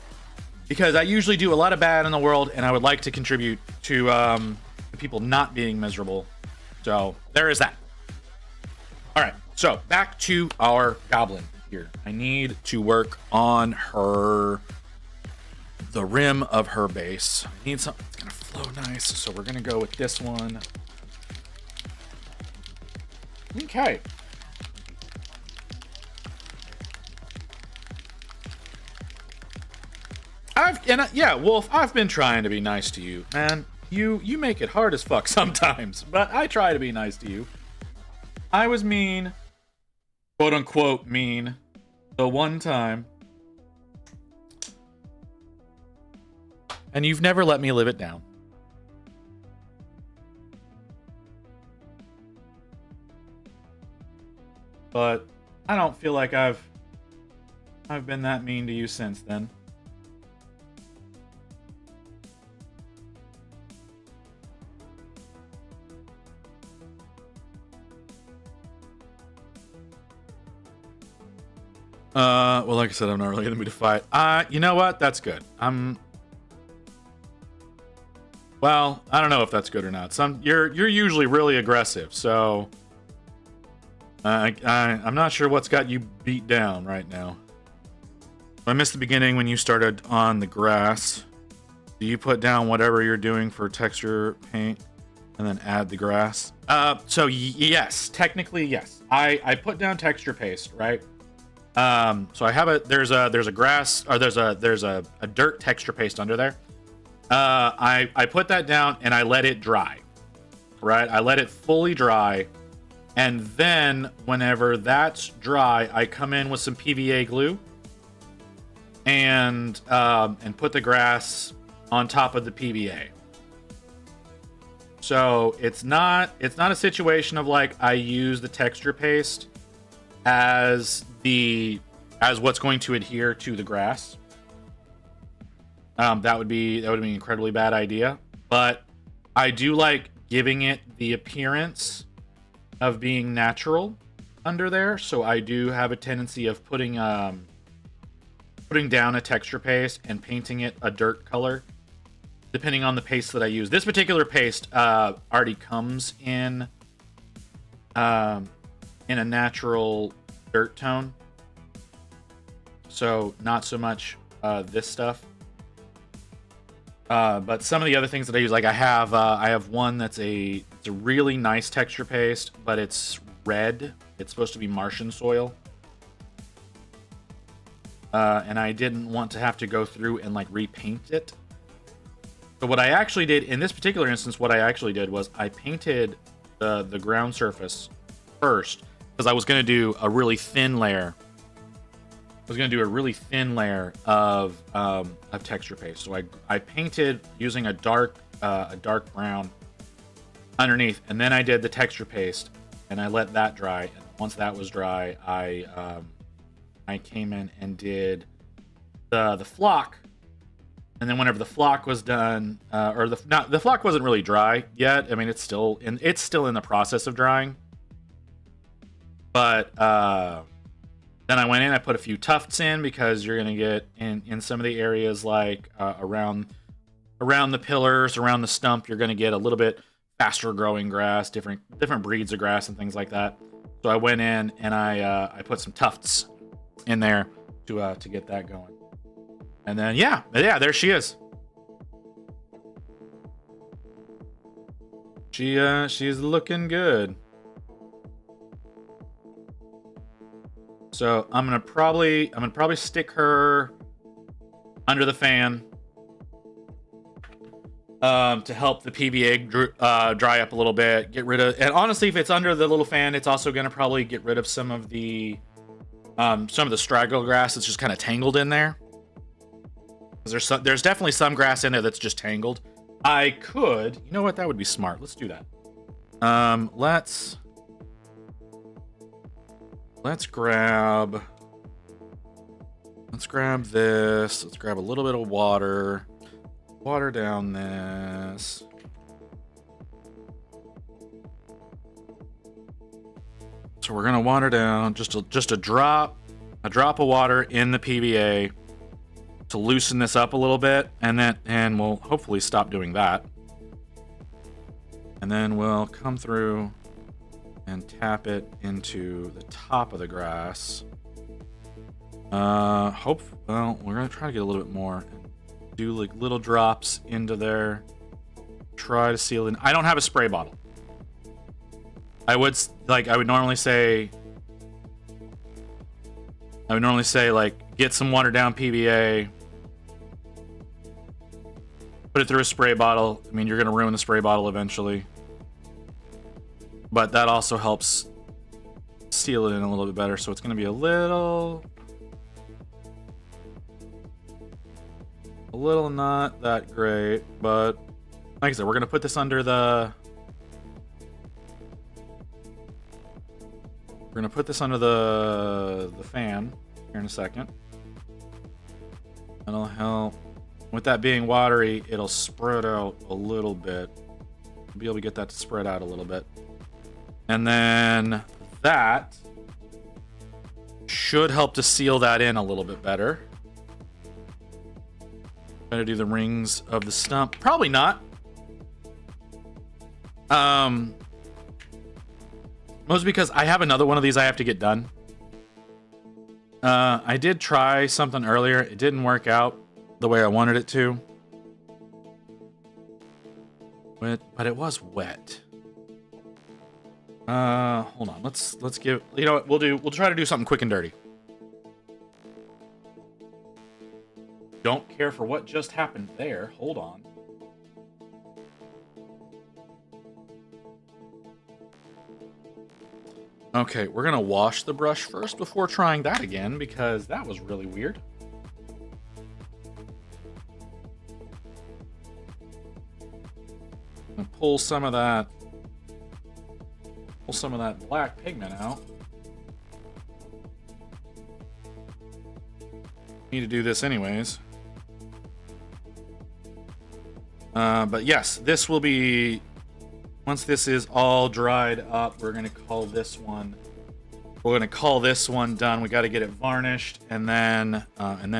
because I usually do a lot of bad in the world, and I would like to contribute to people not being miserable. So there is that. All right, so back to our goblin here. I need to work on the rim of her base. I need something that's gonna flow nice, so we're gonna go with this one. Okay. Wolf, I've been trying to be nice to you, man. You make it hard as fuck sometimes, but I try to be nice to you. I was mean, quote unquote mean, the one time, and you've never let me live it down. But I don't feel like I've been that mean to you since then. Well, like I said, I'm not really in the mood to fight. You know what? That's good. Well, I don't know if that's good or not. You're usually really aggressive, so I'm not sure what's got you beat down right now. I missed the beginning when you started on the grass. Do you put down whatever you're doing for texture paint? and then add the grass. So yes, technically yes. I put down texture paste, right? So I have there's a grass, or there's a dirt texture paste under there. I put that down and I let it dry, right? I let it fully dry, and then whenever that's dry, I come in with some PVA glue and put the grass on top of the PVA. So it's not a situation of like I use the texture paste as what's going to adhere to the grass. That would be an incredibly bad idea. But I do like giving it the appearance of being natural under there. So I do have a tendency of putting down a texture paste and painting it a dirt color, depending on the paste that I use. This particular paste already comes in a natural dirt tone, so not so much this stuff. But some of the other things that I use, like I have one that's it's a really nice texture paste, but it's red. It's supposed to be Martian soil. And I didn't want to have to go through and like repaint it. So what I actually did in this particular instance, was I painted the ground surface first, because I was going to do a really thin layer. Of texture paste. So I painted using a dark brown underneath, and then I did the texture paste, and I let that dry. And once that was dry, I came in and did the flock. And then whenever the flock was done, the flock wasn't really dry yet. I mean, it's still in the process of drying. But then I went in, I put a few tufts in, because you're gonna get in some of the areas like around the pillars, around the stump, you're gonna get a little bit faster growing grass, different breeds of grass and things like that. So I went in and I put some tufts in there to get that going. And then yeah, there she is. She's looking good. So I'm gonna probably stick her under the fan to help the PVA dry up a little bit. Get rid of, and honestly, if it's under the little fan, it's also gonna probably get rid of some of the straggle grass that's just kind of tangled in there. There's definitely some grass in there that's just tangled. I could, you know what, that would be smart. Let's do that. Let's grab this. Let's grab a little bit of water down this. So we're gonna water down just a drop of water in the PVA to loosen this up a little bit, and we'll hopefully stop doing that. And then we'll come through and tap it into the top of the grass. Well, we're gonna try to get a little bit more and do like little drops into there. Try to seal it. I don't have a spray bottle. I would normally say like get some watered down PVA, put it through a spray bottle. I mean, you're gonna ruin the spray bottle eventually, but that also helps seal it in a little bit better. So it's gonna be a little not that great, but like I said, we're gonna put this under the fan here in a second. That'll help. With that being watery, it'll spread out a little bit. Be able to get that to spread out a little bit. And then that should help to seal that in a little bit better. Try to do the rings of the stump. Probably not. Mostly because I have another one of these I have to get done. I did try something earlier. It didn't work out the way I wanted it to. but it was wet. Hold on. Let's give. You know what? We'll try to do something quick and dirty. Don't care for what just happened there. Hold on. Okay, we're gonna wash the brush first before trying that again because that was really weird. And pull some of that black pigment out. Need to do this anyways. But yes, this will be, once this is all dried up, we're gonna call this one done. We got to get it varnished, and then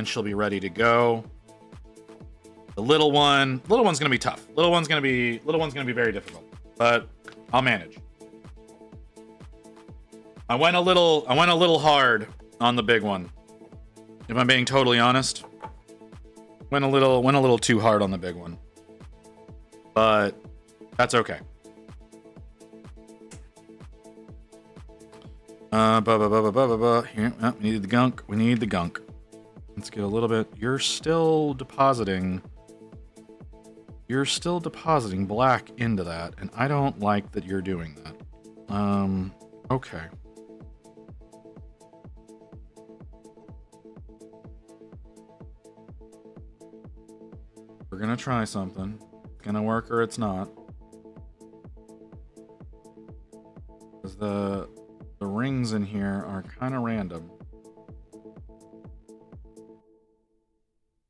she'll be ready to go. The little one's gonna be tough. Little one's gonna be very difficult, but I'll manage. I went a little hard on the big one. If I'm being totally honest, went a little too hard on the big one, but that's okay. Here, we need the gunk. We need the gunk. Let's get a little bit. You're still depositing black into that, and I don't like that you're doing that. Okay. We're gonna try something. It's gonna work or it's not. Because the rings in here are kind of random.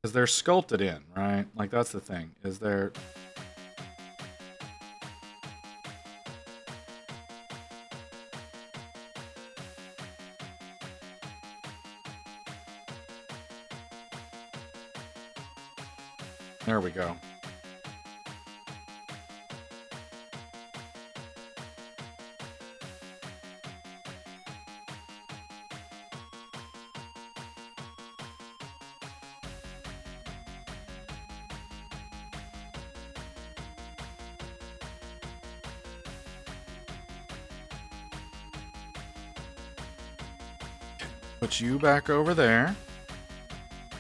Because they're sculpted in, right? Like, that's the thing. Is there... There we go. Put you back over there.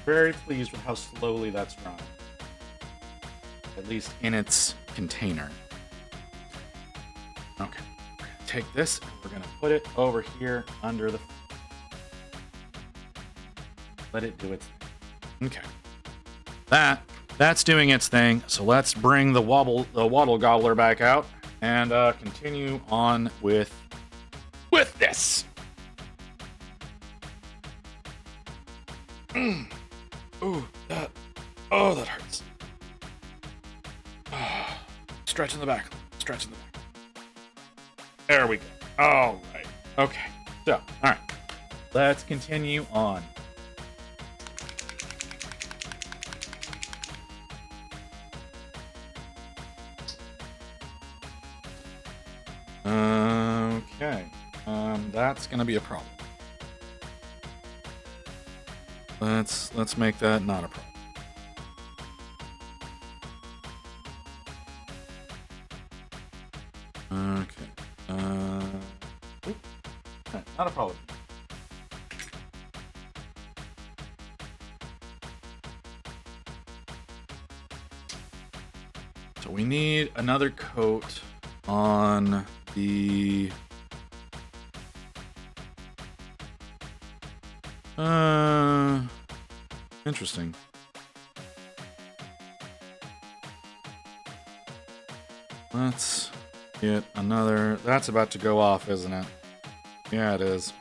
Very pleased with how slowly that's drying. At least in its container. Okay. We're gonna take this and we're gonna put it over here under the... Let it do its thing. Okay. That's doing its thing. So let's bring the waddle gobbler back out and continue on with this. Ooh, that hurts. Stretch in the back. There we go. All right. Okay. So, all right. Let's continue on. Okay. That's gonna be a problem. Let's make that not a problem. Okay. Not a problem. So we need another coat on the... Interesting. Let's get another... That's about to go off, isn't it? Yeah, it is.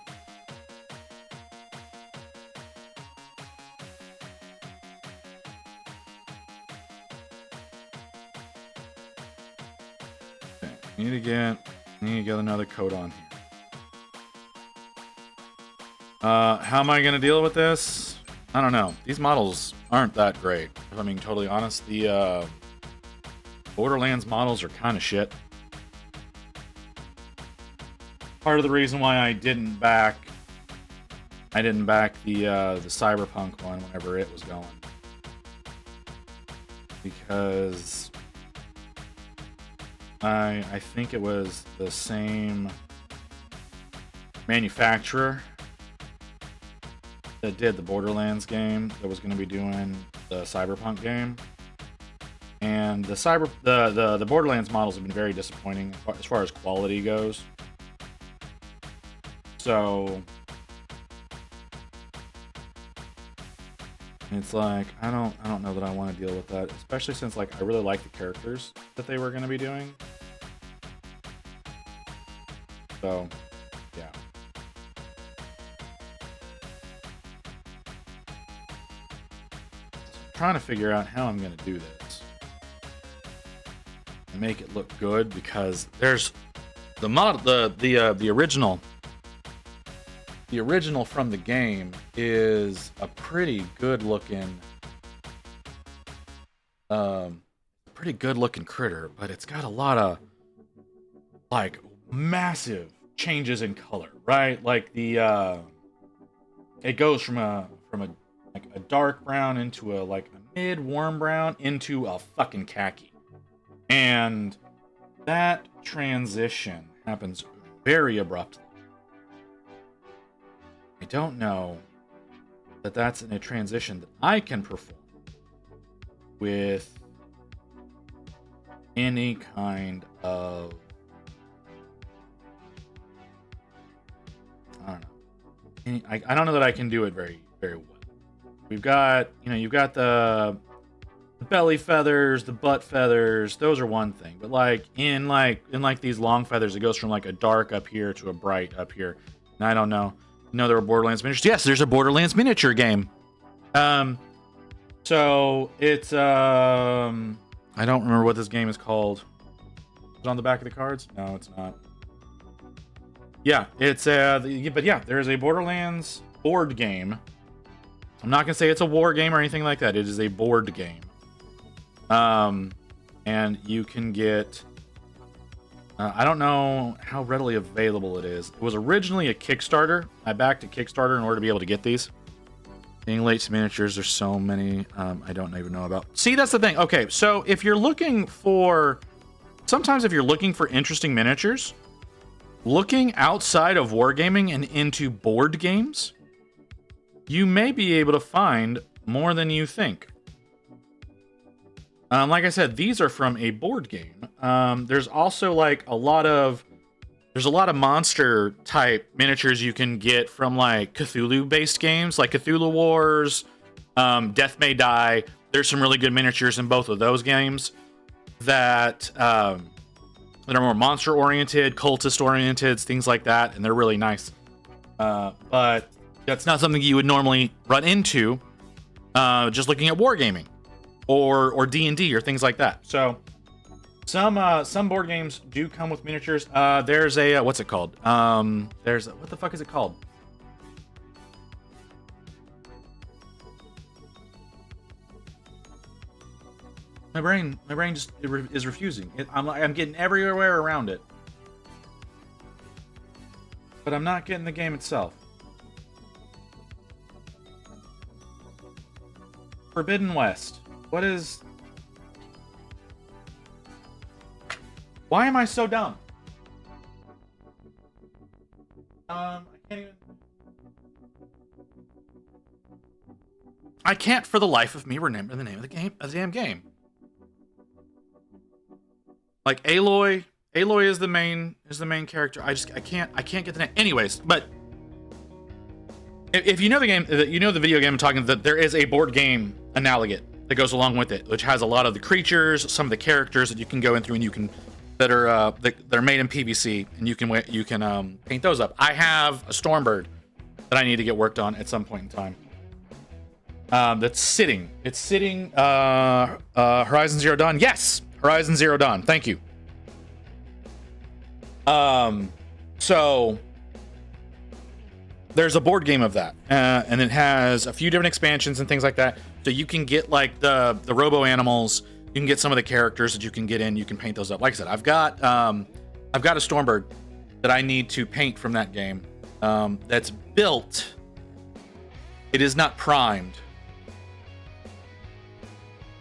Okay, need to get another coat on here. How am I gonna deal with this? I don't know. These models aren't that great, if I'm being totally honest. The Borderlands models are kind of shit. Part of the reason why I didn't back the Cyberpunk one whenever it was going, because I think it was the same manufacturer that did the Borderlands game that was going to be doing the Cyberpunk game. And the Borderlands models have been very disappointing as far as quality goes. So it's like I don't know that I want to deal with that, especially since like I really like the characters that they were going to be doing. So, yeah. I'm trying to figure out how I'm going to do this and make it look good, because there's the original. The original from the game is a pretty good looking critter, but it's got a lot of like massive changes in color, right? Like the it goes from a dark brown into a mid warm brown into a fucking khaki. And that transition happens very abruptly. I don't know that that's in a transition that I can perform with any kind of, I don't know. I don't know that I can do it very, very well. We've got, you've got the belly feathers, the butt feathers. Those are one thing, but in these long feathers, it goes from like a dark up here to a bright up here. And I don't know. No, there are Borderlands miniatures. Yes, there's a Borderlands miniature game. So it's I don't remember what this game is called. Is it on the back of the cards? No, it's not. Yeah, it's but yeah, there's a Borderlands board game. I'm not gonna say it's a war game or anything like that. It is a board game. And you can get. I don't know how readily available it is. It was originally a Kickstarter. I backed a Kickstarter in order to be able to get these. Being late to miniatures, there's so many I don't even know about. See, that's the thing. Okay, so if you're looking for... Sometimes if you're looking for interesting miniatures, looking outside of wargaming and into board games, you may be able to find more than you think. Like I said, these are from a board game. There's also a lot of monster type miniatures you can get from Cthulhu based games, like Cthulhu Wars, Death May Die. There's some really good miniatures in both of those games that are more monster oriented, cultist oriented, things like that, and they're really nice. But that's not something you would normally run into just looking at wargaming. Or D&D or things like that. So some board games do come with miniatures. There's a what's it called? There's what the fuck is it called? My brain just is refusing. I'm getting everywhere around it, but I'm not getting the game itself. Forbidden West. What is... Why am I so dumb? I can't even... I can't for the life of me remember the name of the game, of the damn game. Aloy is the main character. I can't get the name. Anyways, but if you know the game, you know the video game I'm talking about, there is a board game analogous that goes along with it, which has a lot of the creatures, some of the characters that you can go in through, and you can that are made in PVC, and you can paint those up. I have a Stormbird that I need to get worked on at some point in time. That's sitting. It's sitting. Horizon Zero Dawn. Yes, Horizon Zero Dawn. Thank you. So there's a board game of that, and it has a few different expansions and things like that. So you can get the robo animals. You can get some of the characters that you can get in. You can paint those up. Like I said, I've got a Stormbird that I need to paint from that game. That's built. It is not primed.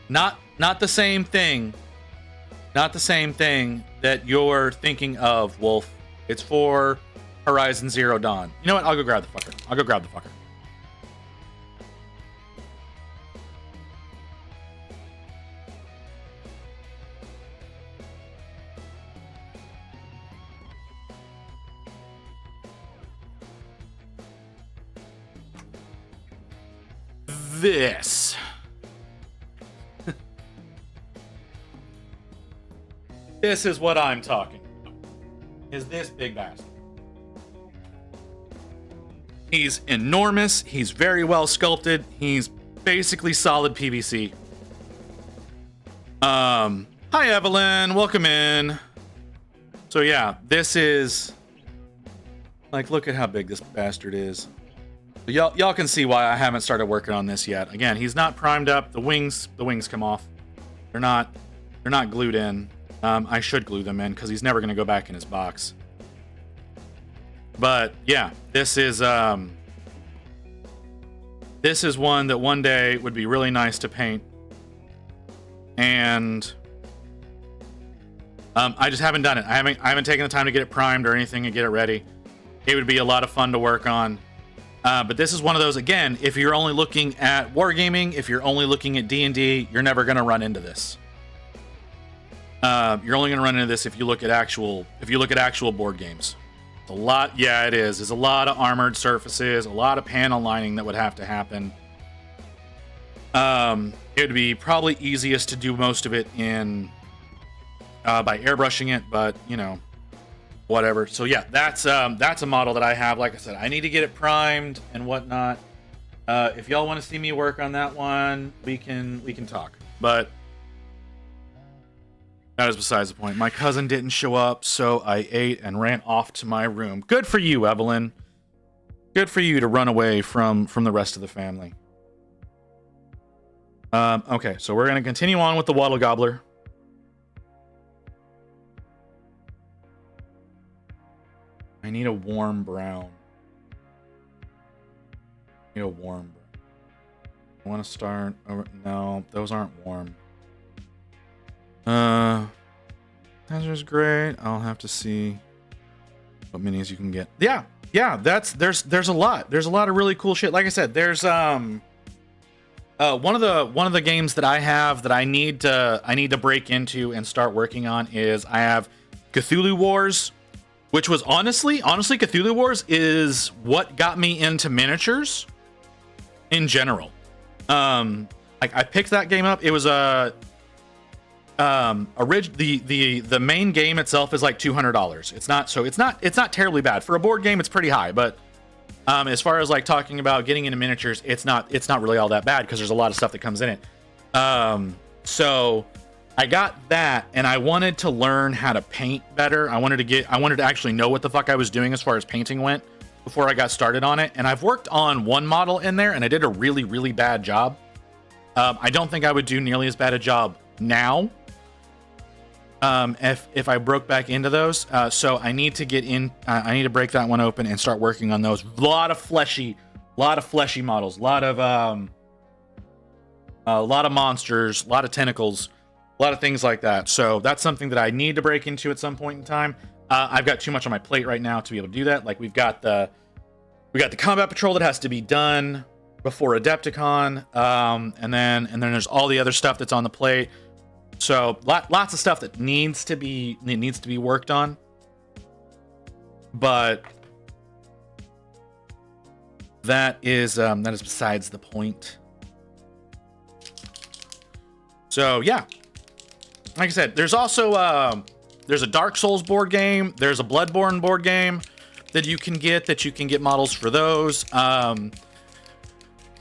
Not the same thing. Not the same thing that you're thinking of, Wolf. It's for Horizon Zero Dawn. You know what? I'll go grab the fucker. I'll go grab the fucker. This. This is what I'm talking about. Is this big bastard. He's enormous. He's very well sculpted. He's basically solid PVC. Hi Evelyn, welcome in. So yeah, this is like, look at how big this bastard is. Y'all can see why I haven't started working on this yet. Again, he's not primed up. The wings come off. They're not glued in. I should glue them in because he's never gonna go back in his box. But yeah, this is one that one day would be really nice to paint. And I just haven't done it. I haven't taken the time to get it primed or anything and get it ready. It would be a lot of fun to work on. But this is one of those, again, if you're only looking at wargaming, if you're only looking at D&D, you're never going to run into this. You're only going to run into this if you look at actual board games. It's a lot, yeah, it is. There's a lot of armored surfaces, a lot of panel lining that would have to happen. It would be probably easiest to do most of it in by airbrushing it, but you know, whatever. So yeah, that's a model that I have. Like I said, I need to get it primed and whatnot. If y'all want to see me work on that one, we can talk. But that is besides the point. My cousin didn't show up, so I ate and ran off to my room. Good for you, Evelyn. Good for you to run away from the rest of the family. Okay, so we're gonna continue on with the Wattle Gobbler. I need a warm brown. I need a warm brown. I want to start over. No, those aren't warm. That's great. I'll have to see what minis you can get. Yeah, there's a lot. There's a lot of really cool shit. Like I said, there's one of the games that I have that I need to break into and start working on is I have Cthulhu Wars. Which was honestly, Cthulhu Wars is what got me into miniatures in general. I picked that game up. It was the main game itself is like $200. It's not terribly bad for a board game. It's pretty high, but as far as like talking about getting into miniatures, it's not really all that bad because there's a lot of stuff that comes in it. So I got that, and I wanted to learn how to paint better. I wanted to actually know what the fuck I was doing as far as painting went before I got started on it. And I've worked on one model in there, and I did a really, really bad job. I don't think I would do nearly as bad a job now if I broke back into those. So I need to get in. I need to break that one open and start working on those. A lot of fleshy models. A lot of monsters. A lot of tentacles. A lot of things like that. So that's something that I need to break into at some point in time. I've got too much on my plate right now to be able to do that. Like we got the combat patrol that has to be done before Adepticon, and then there's all the other stuff that's on the plate. So lots of stuff that needs to be worked on. But that is besides the point. So yeah. Like I said, there's also there's a Dark Souls board game. There's a Bloodborne board game that you can get models for those. The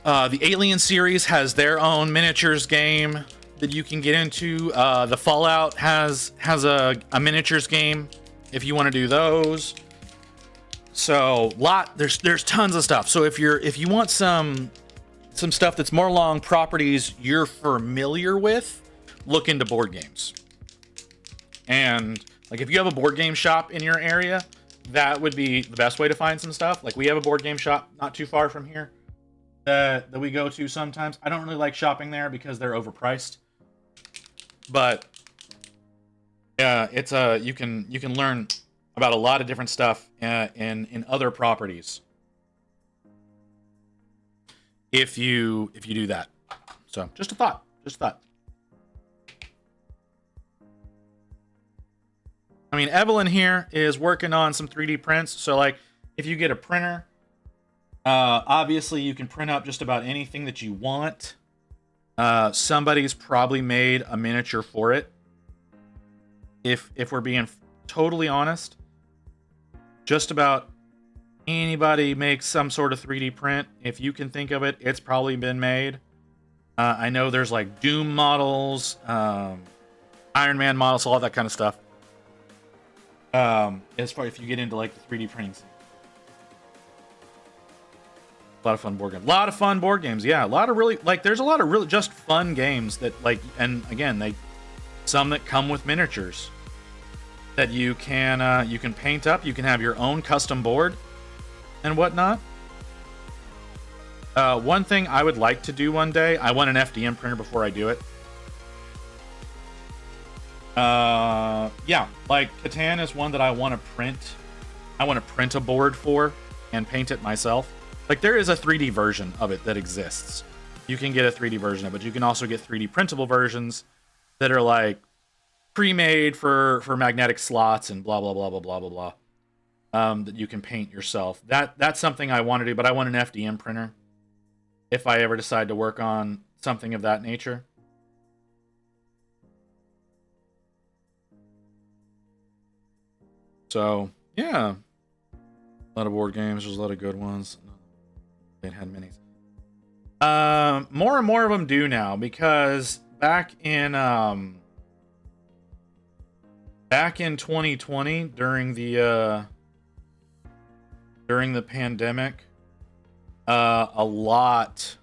Alien series has their own miniatures game that you can get into. The Fallout has a miniatures game if you want to do those. So there's tons of stuff. So if you want some stuff that's more along properties you're familiar with, look into board games. And like if you have a board game shop in your area, that would be the best way to find some stuff. Like we have a board game shop not too far from here that we go to sometimes. I don't really like shopping there because they're overpriced. But Yeah, it's you can learn about a lot of different stuff in other properties if you do that. So just a thought. Just a thought. I mean, Evelyn here is working on some 3D prints. So like, if you get a printer, obviously you can print up just about anything that you want. Somebody's probably made a miniature for it. If we're being totally honest, just about anybody makes some sort of 3D print. If you can think of it, it's probably been made. I know there's like Doom models, Iron Man models, all that kind of stuff. As far if you get into like the 3D printing scene. A lot of fun board games. A lot of fun board games. Yeah, a lot of really like. There's a lot of really just fun games that like, and again, some that come with miniatures that you can paint up. You can have your own custom board and whatnot. One thing I would like to do one day, I want an FDM printer before I do it. Yeah, like Catan is one that I want to print. I want to print a board for and paint it myself. Like there is a 3D version of it that exists. You can get a 3D version of it. You can also get 3D printable versions that are like pre-made for magnetic slots and blah blah blah blah blah blah blah. That you can paint yourself. That's something I want to do, but I want an FDM printer if I ever decide to work on something of that nature. So yeah, a lot of board games. There's a lot of good ones. They had minis. More and more of them do now because back in 2020 during the pandemic, a lot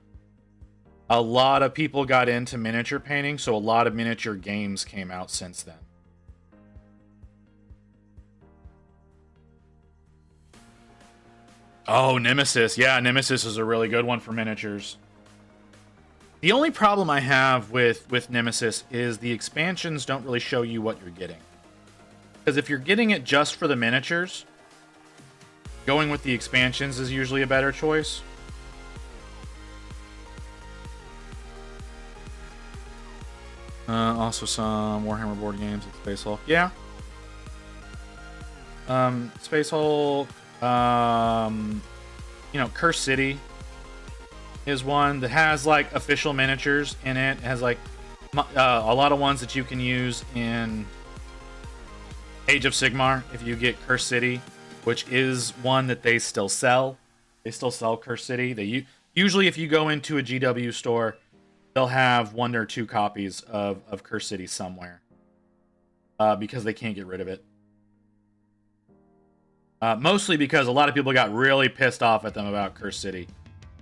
of people got into miniature painting, so a lot of miniature games came out since then. Oh, Nemesis. Yeah, Nemesis is a really good one for miniatures. The only problem I have with Nemesis is the expansions don't really show you what you're getting. Because if you're getting it just for the miniatures, going with the expansions is usually a better choice. Also some Warhammer board games at Space Hulk. Yeah. Space Hulk. You know, Curse City is one that has like official miniatures in it. It has like a lot of ones that you can use in Age of Sigmar if you get Curse City, which is one that they still sell. They still sell Curse City. They usually, if you go into a GW store, they'll have 1 or 2 copies of Curse City somewhere because they can't get rid of it. Mostly because a lot of people got really pissed off at them about Curse City.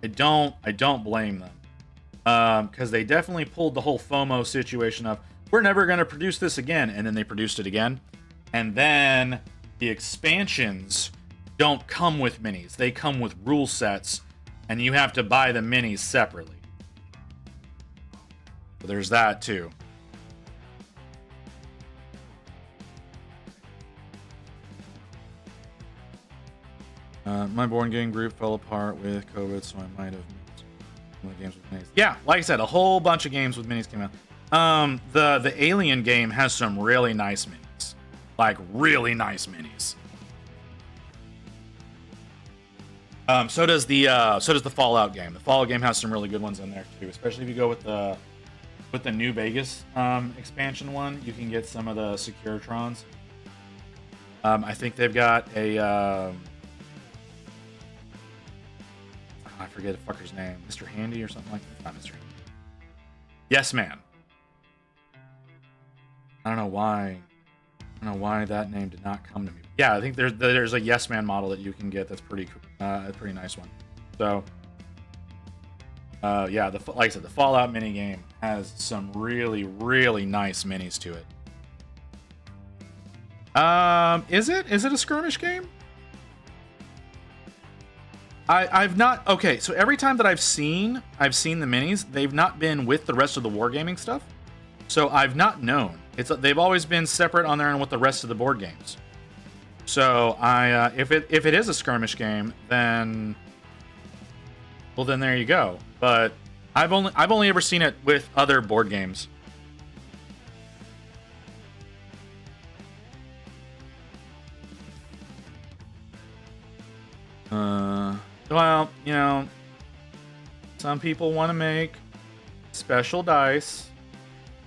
I don't blame them. Because they definitely pulled the whole FOMO situation of, we're never going to produce this again. And then they produced it again. And then the expansions don't come with minis. They come with rule sets. And you have to buy the minis separately. So there's that too. My board game group fell apart with COVID, so I might have missed some of the games with minis. Yeah, like I said, a whole bunch of games with minis came out. The Alien game has some really nice minis, like really nice minis. So does the Fallout game. The Fallout game has some really good ones in there too, especially if you go with the New Vegas expansion one. You can get some of the Securitrons. I think they've got a I forget the fucker's name. Mr. Handy or something like that. Not Mr. Handy. Yes Man. I don't know why that name did not come to me. Yeah, I think there's a Yes Man model that you can get that's pretty a pretty nice one. So yeah, like I said, the Fallout mini game has some really, really nice minis to it. Is it a skirmish game? I've not. Okay, so every time that I've seen the minis, they've not been with the rest of the wargaming stuff. So I've not known. They've always been separate on their own with the rest of the board games. So if it is a skirmish game, then well, then there you go. But I've only ever seen it with other board games. Well, you know, some people want to make special dice,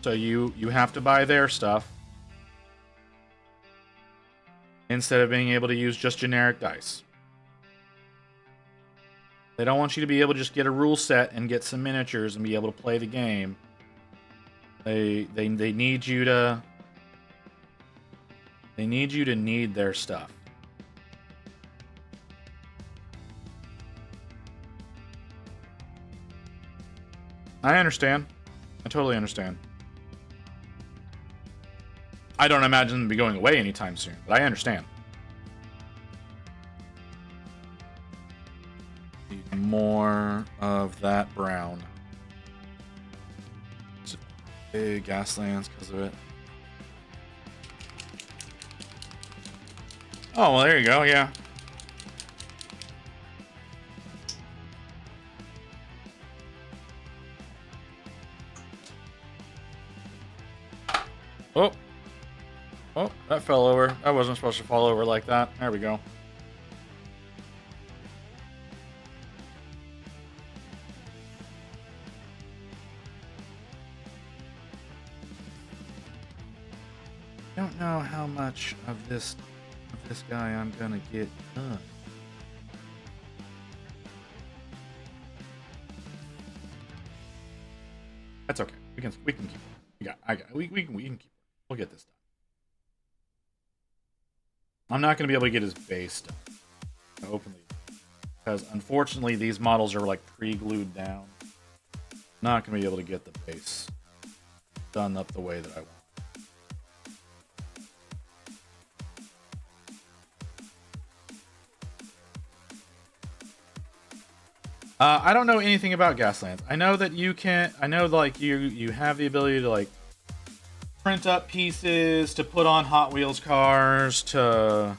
so you have to buy their stuff instead of being able to use just generic dice. They don't want you to be able to just get a rule set and get some miniatures and be able to play the game. They need you to need their stuff. I understand. I totally understand. I don't imagine them to be going away anytime soon, but I understand. Need more of that brown. It's big Gaslands because of it. Oh, well, there you go, yeah. Oh, that fell over. That wasn't supposed to fall over like that. There we go. Don't know how much of this guy I'm gonna get done. That's okay. We can keep. We can keep. We'll get this done. I'm not going to be able to get his base done openly because unfortunately these models are like pre-glued down. Not going to be able to get the base done up the way that I want. I don't know anything about Gaslands. I know that you can. I know like you have the ability to like print up pieces to put on Hot Wheels cars to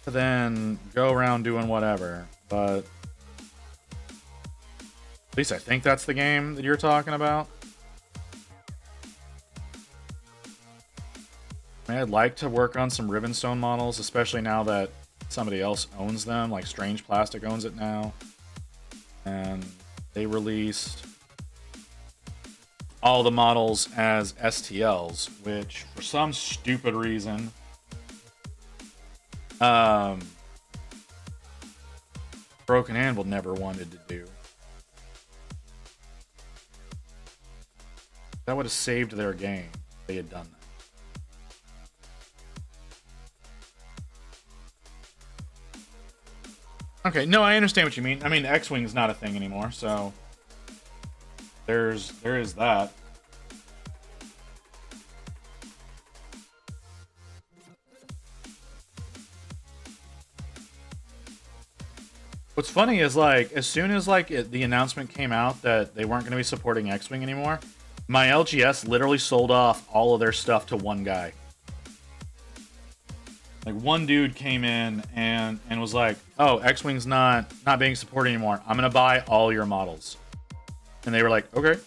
then go around doing whatever. But at least I think that's the game that you're talking about. I mean, I'd like to work on some Rivenstone models, especially now that somebody else owns them, like Strange Plastic owns it now. And they released all the models as STLs, which for some stupid reason Broken Anvil never wanted to do. That would have saved their game if they had done that. Okay, no, I understand what you mean. I mean, X-Wing's not a thing anymore, so there is that. What's funny is like as soon as like the announcement came out that they weren't going to be supporting X-Wing anymore, my LGS literally sold off all of their stuff to one guy. Like one dude came in and was like, "Oh, X-Wing's not being supported anymore. I'm gonna buy all your models." And they were like, "Okay."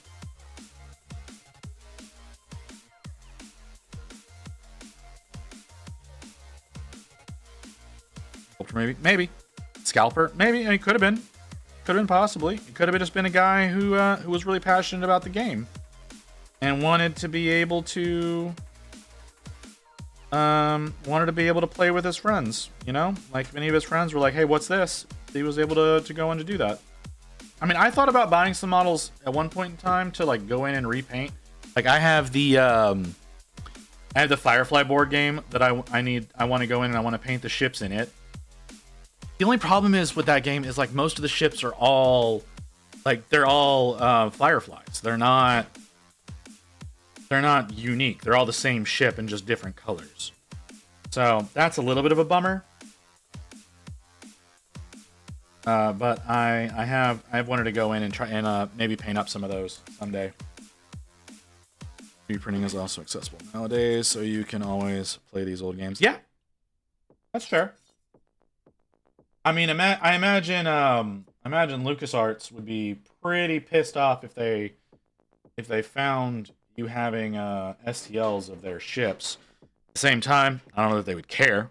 Maybe Scalper, maybe. I mean, could have been possibly. It could have just been a guy who was really passionate about the game and wanted to be able to play with his friends. You know, like many of his friends were like, "Hey, what's this?" He was able to go in to do that. I mean, I thought about buying some models at one point in time to like go in and repaint. Like I have the Firefly board game that I want to go in and I want to paint the ships in it. The only problem is with that game is like most of the ships are all like they're all Fireflies. They're not unique. They're all the same ship in just different colors. So that's a little bit of a bummer. But I've wanted to go in and try and maybe paint up some of those someday. 3D printing is also accessible nowadays, so you can always play these old games. Yeah, that's fair. I mean, I imagine LucasArts would be pretty pissed off if they found you having STLs of their ships. At the same time, I don't know that they would care.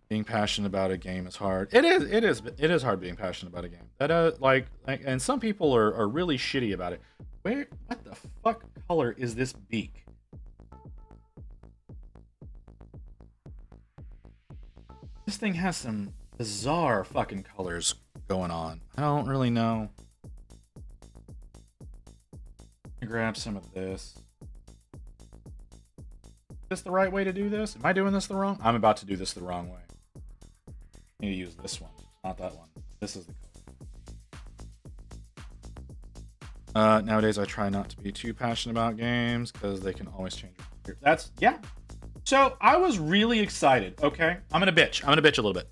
Being passionate about a game is hard. It is hard being passionate about a game. That like and some people are really shitty about it. What the fuck color is this beak? This thing has some bizarre fucking colors going on. I don't really know. Grab some of this. Is this the right way to do this? Am I doing this the wrong? I'm about to do this the wrong way. I need to use this one, not that one. This is the color. Nowadays, I try not to be too passionate about games because they can always change. That's, yeah. So I was really excited. Okay, I'm gonna bitch a little bit.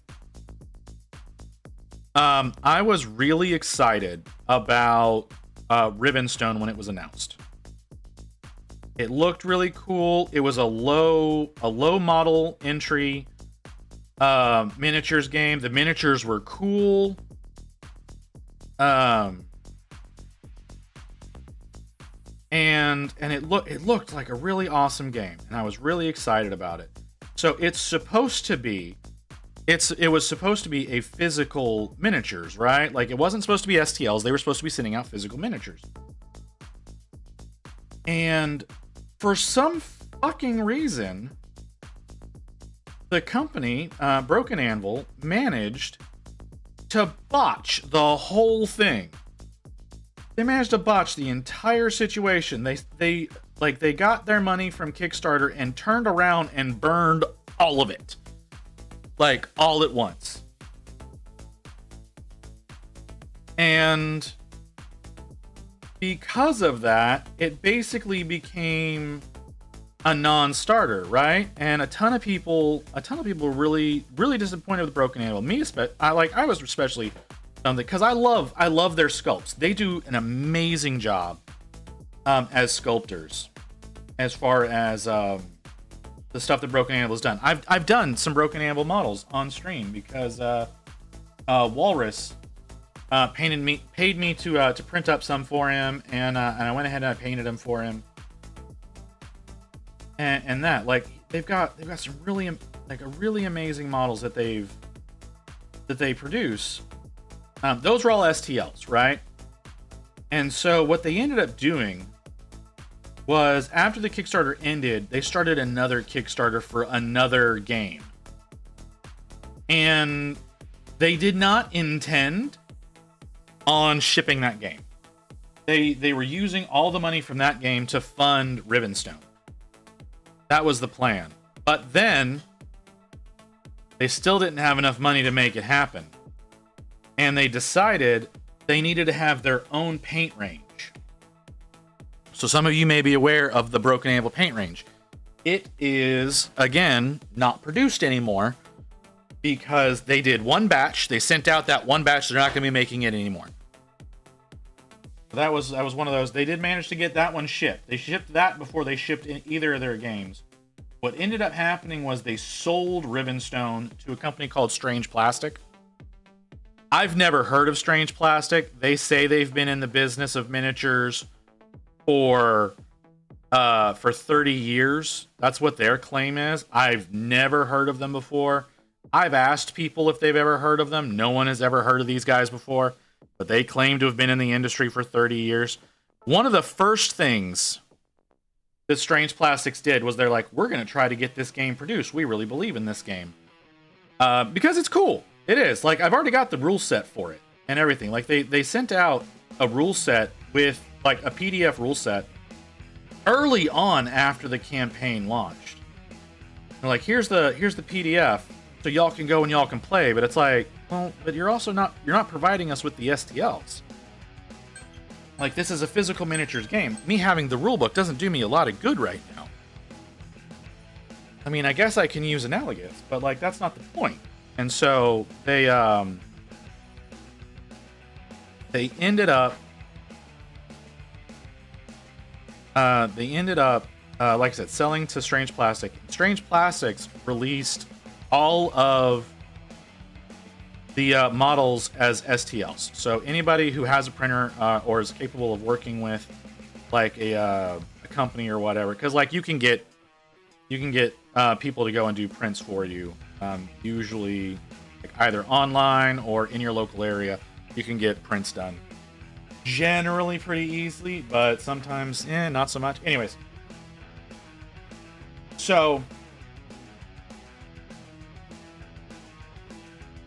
I was really excited about Rivenstone when it was announced. It looked really cool. It was a low model entry miniatures game. The miniatures were cool. And it looked like a really awesome game, and I was really excited about it. So it was supposed to be a physical miniatures, right? Like, it wasn't supposed to be STLs. They were supposed to be sending out physical miniatures. And for some fucking reason, the company, Broken Anvil, managed to botch the whole thing. They managed to botch the entire situation. They got their money from Kickstarter and turned around and burned all of it. Like, all at once. And because of that, it basically became a non-starter, right? And a ton of people were really, really disappointed with Broken Anvil. Me, I was especially because I love their sculpts. They do an amazing job as sculptors, as far as the stuff that Broken Anvil has done. I've done some Broken Anvil models on stream because Walrus paid me to print up some for him, and I went ahead and I painted them for him. And that, like, they've got some really amazing models that they produce. Those were all STLs, right? And so what they ended up doing was, after the Kickstarter ended, they started another Kickstarter for another game. And they did not intend on shipping that game. They were using all the money from that game to fund Rivenstone. That was the plan. But then they still didn't have enough money to make it happen. And they decided they needed to have their own paint range. So some of you may be aware of the Broken Anvil paint range. It is, again, not produced anymore because they did one batch. They sent out that one batch. They're not going to be making it anymore. That was one of those. They did manage to get that one shipped. They shipped that before they shipped in either of their games. What ended up happening was they sold Rivenstone to a company called Strange Plastic. I've never heard of Strange Plastic. They say they've been in the business of miniatures for 30 years. That's what their claim is. I've never heard of them before. I've asked people if they've ever heard of them. No one has ever heard of these guys before, but they claim to have been in the industry for 30 years. One of the first things that Strange Plastics did was they're like, we're going to try to get this game produced. We really believe in this game. Because it's cool. It is. Like, I've already got the rule set for it and everything. Like, they sent out a rule set with, like, a PDF rule set early on after the campaign launched. They're like, here's the PDF, so y'all can go and y'all can play. But it's like, well, but you're not providing us with the STLs. Like, this is a physical miniatures game. Me having the rulebook doesn't do me a lot of good right now. I mean, I guess I can use Analogous, but, like, that's not the point. And so they they ended up like I said, selling to Strange Plastic. Strange Plastics released all of the models as STLs. So anybody who has a printer or is capable of working with like a company or whatever, because like you can get people to go and do prints for you. Usually, like either online or in your local area, you can get prints done. Generally pretty easily, but sometimes, not so much. Anyways, so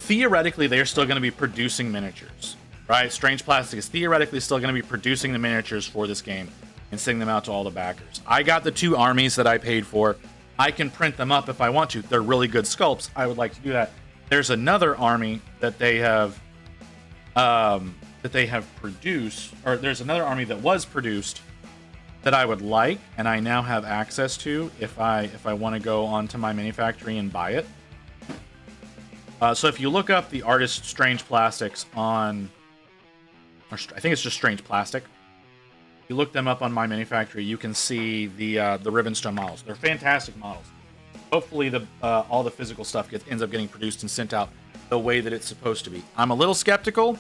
theoretically, they're still going to be producing miniatures, right? Strange Plastic is theoretically still going to be producing the miniatures for this game and sending them out to all the backers. I got the 2 armies that I paid for. I can print them up if I want to. They're really good sculpts. I would like to do that. There's another army that they have produced, or there's another army that was produced that I would like, and I now have access to if I want to go onto my manufactory and buy it. So if you look up the artist Strange Plastics on, I think it's just Strange Plastic. You look them up on my manufactory, you can see the Rivenstone models. They're fantastic models. Hopefully, all the physical stuff ends up getting produced and sent out the way that it's supposed to be. I'm a little skeptical.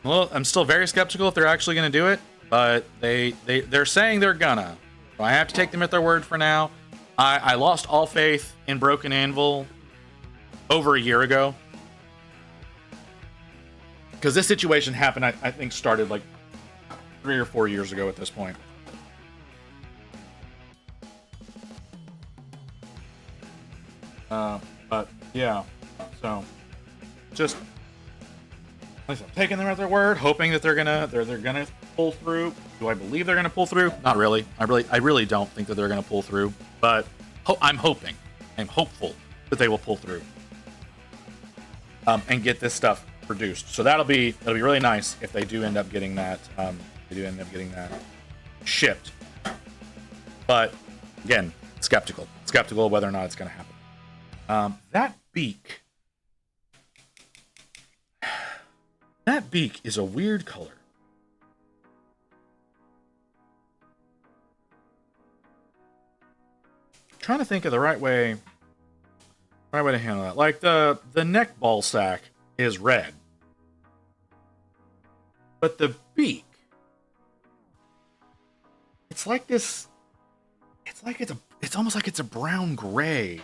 I'm still very skeptical if they're actually going to do it, but they're saying they're gonna. So I have to take them at their word for now. I lost all faith in Broken Anvil over a year ago because this situation happened. I think started like 3 or 4 years ago at this point. But yeah, so just like I said, taking them at their word, hoping that they're gonna pull through. Do I believe they're gonna pull through? Not really. I really don't think that they're gonna pull through. But I'm hopeful that they will pull through and get this stuff produced. So that'll be really nice if they do end up getting that. Shipped. But again, skeptical of whether or not it's going to happen. That beak is a weird color. I'm trying to think of the right way to handle that. Like the neck ball sack is red, but the beak, it's like this. It's almost like it's a brown gray,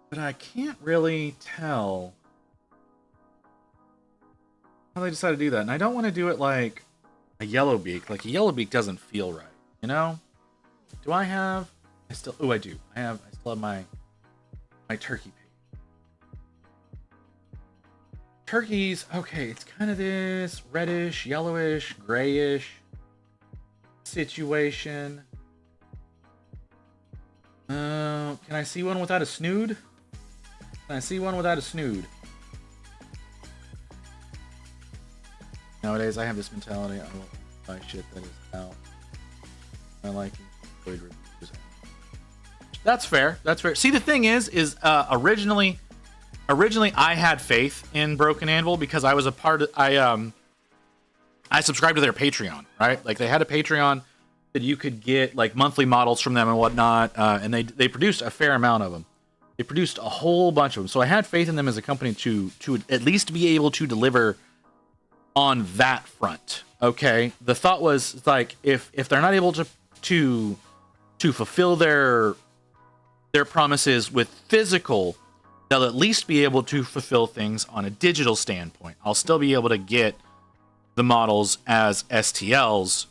but I can't really tell how they decided to do that. And I don't want to do it like a yellow beak. Like a yellow beak doesn't feel right, you know? Do I have? I still have my turkey pig. Turkeys, okay, it's kind of this reddish, yellowish, grayish situation. Can I see one without a snood? Nowadays, I have this mentality. I won't buy shit that is out. I like it. That's fair. See, the thing is originally I had faith in Broken Anvil because I was a part of, I subscribed to their Patreon, right? Like they had a Patreon that you could get like monthly models from them and whatnot, and they produced a fair amount of them. They produced a whole bunch of them, so I had faith in them as a company to at least be able to deliver on that front. Okay, the thought was like if they're not able to fulfill their promises with physical, they'll at least be able to fulfill things on a digital standpoint. I'll still be able to get the models as STLs.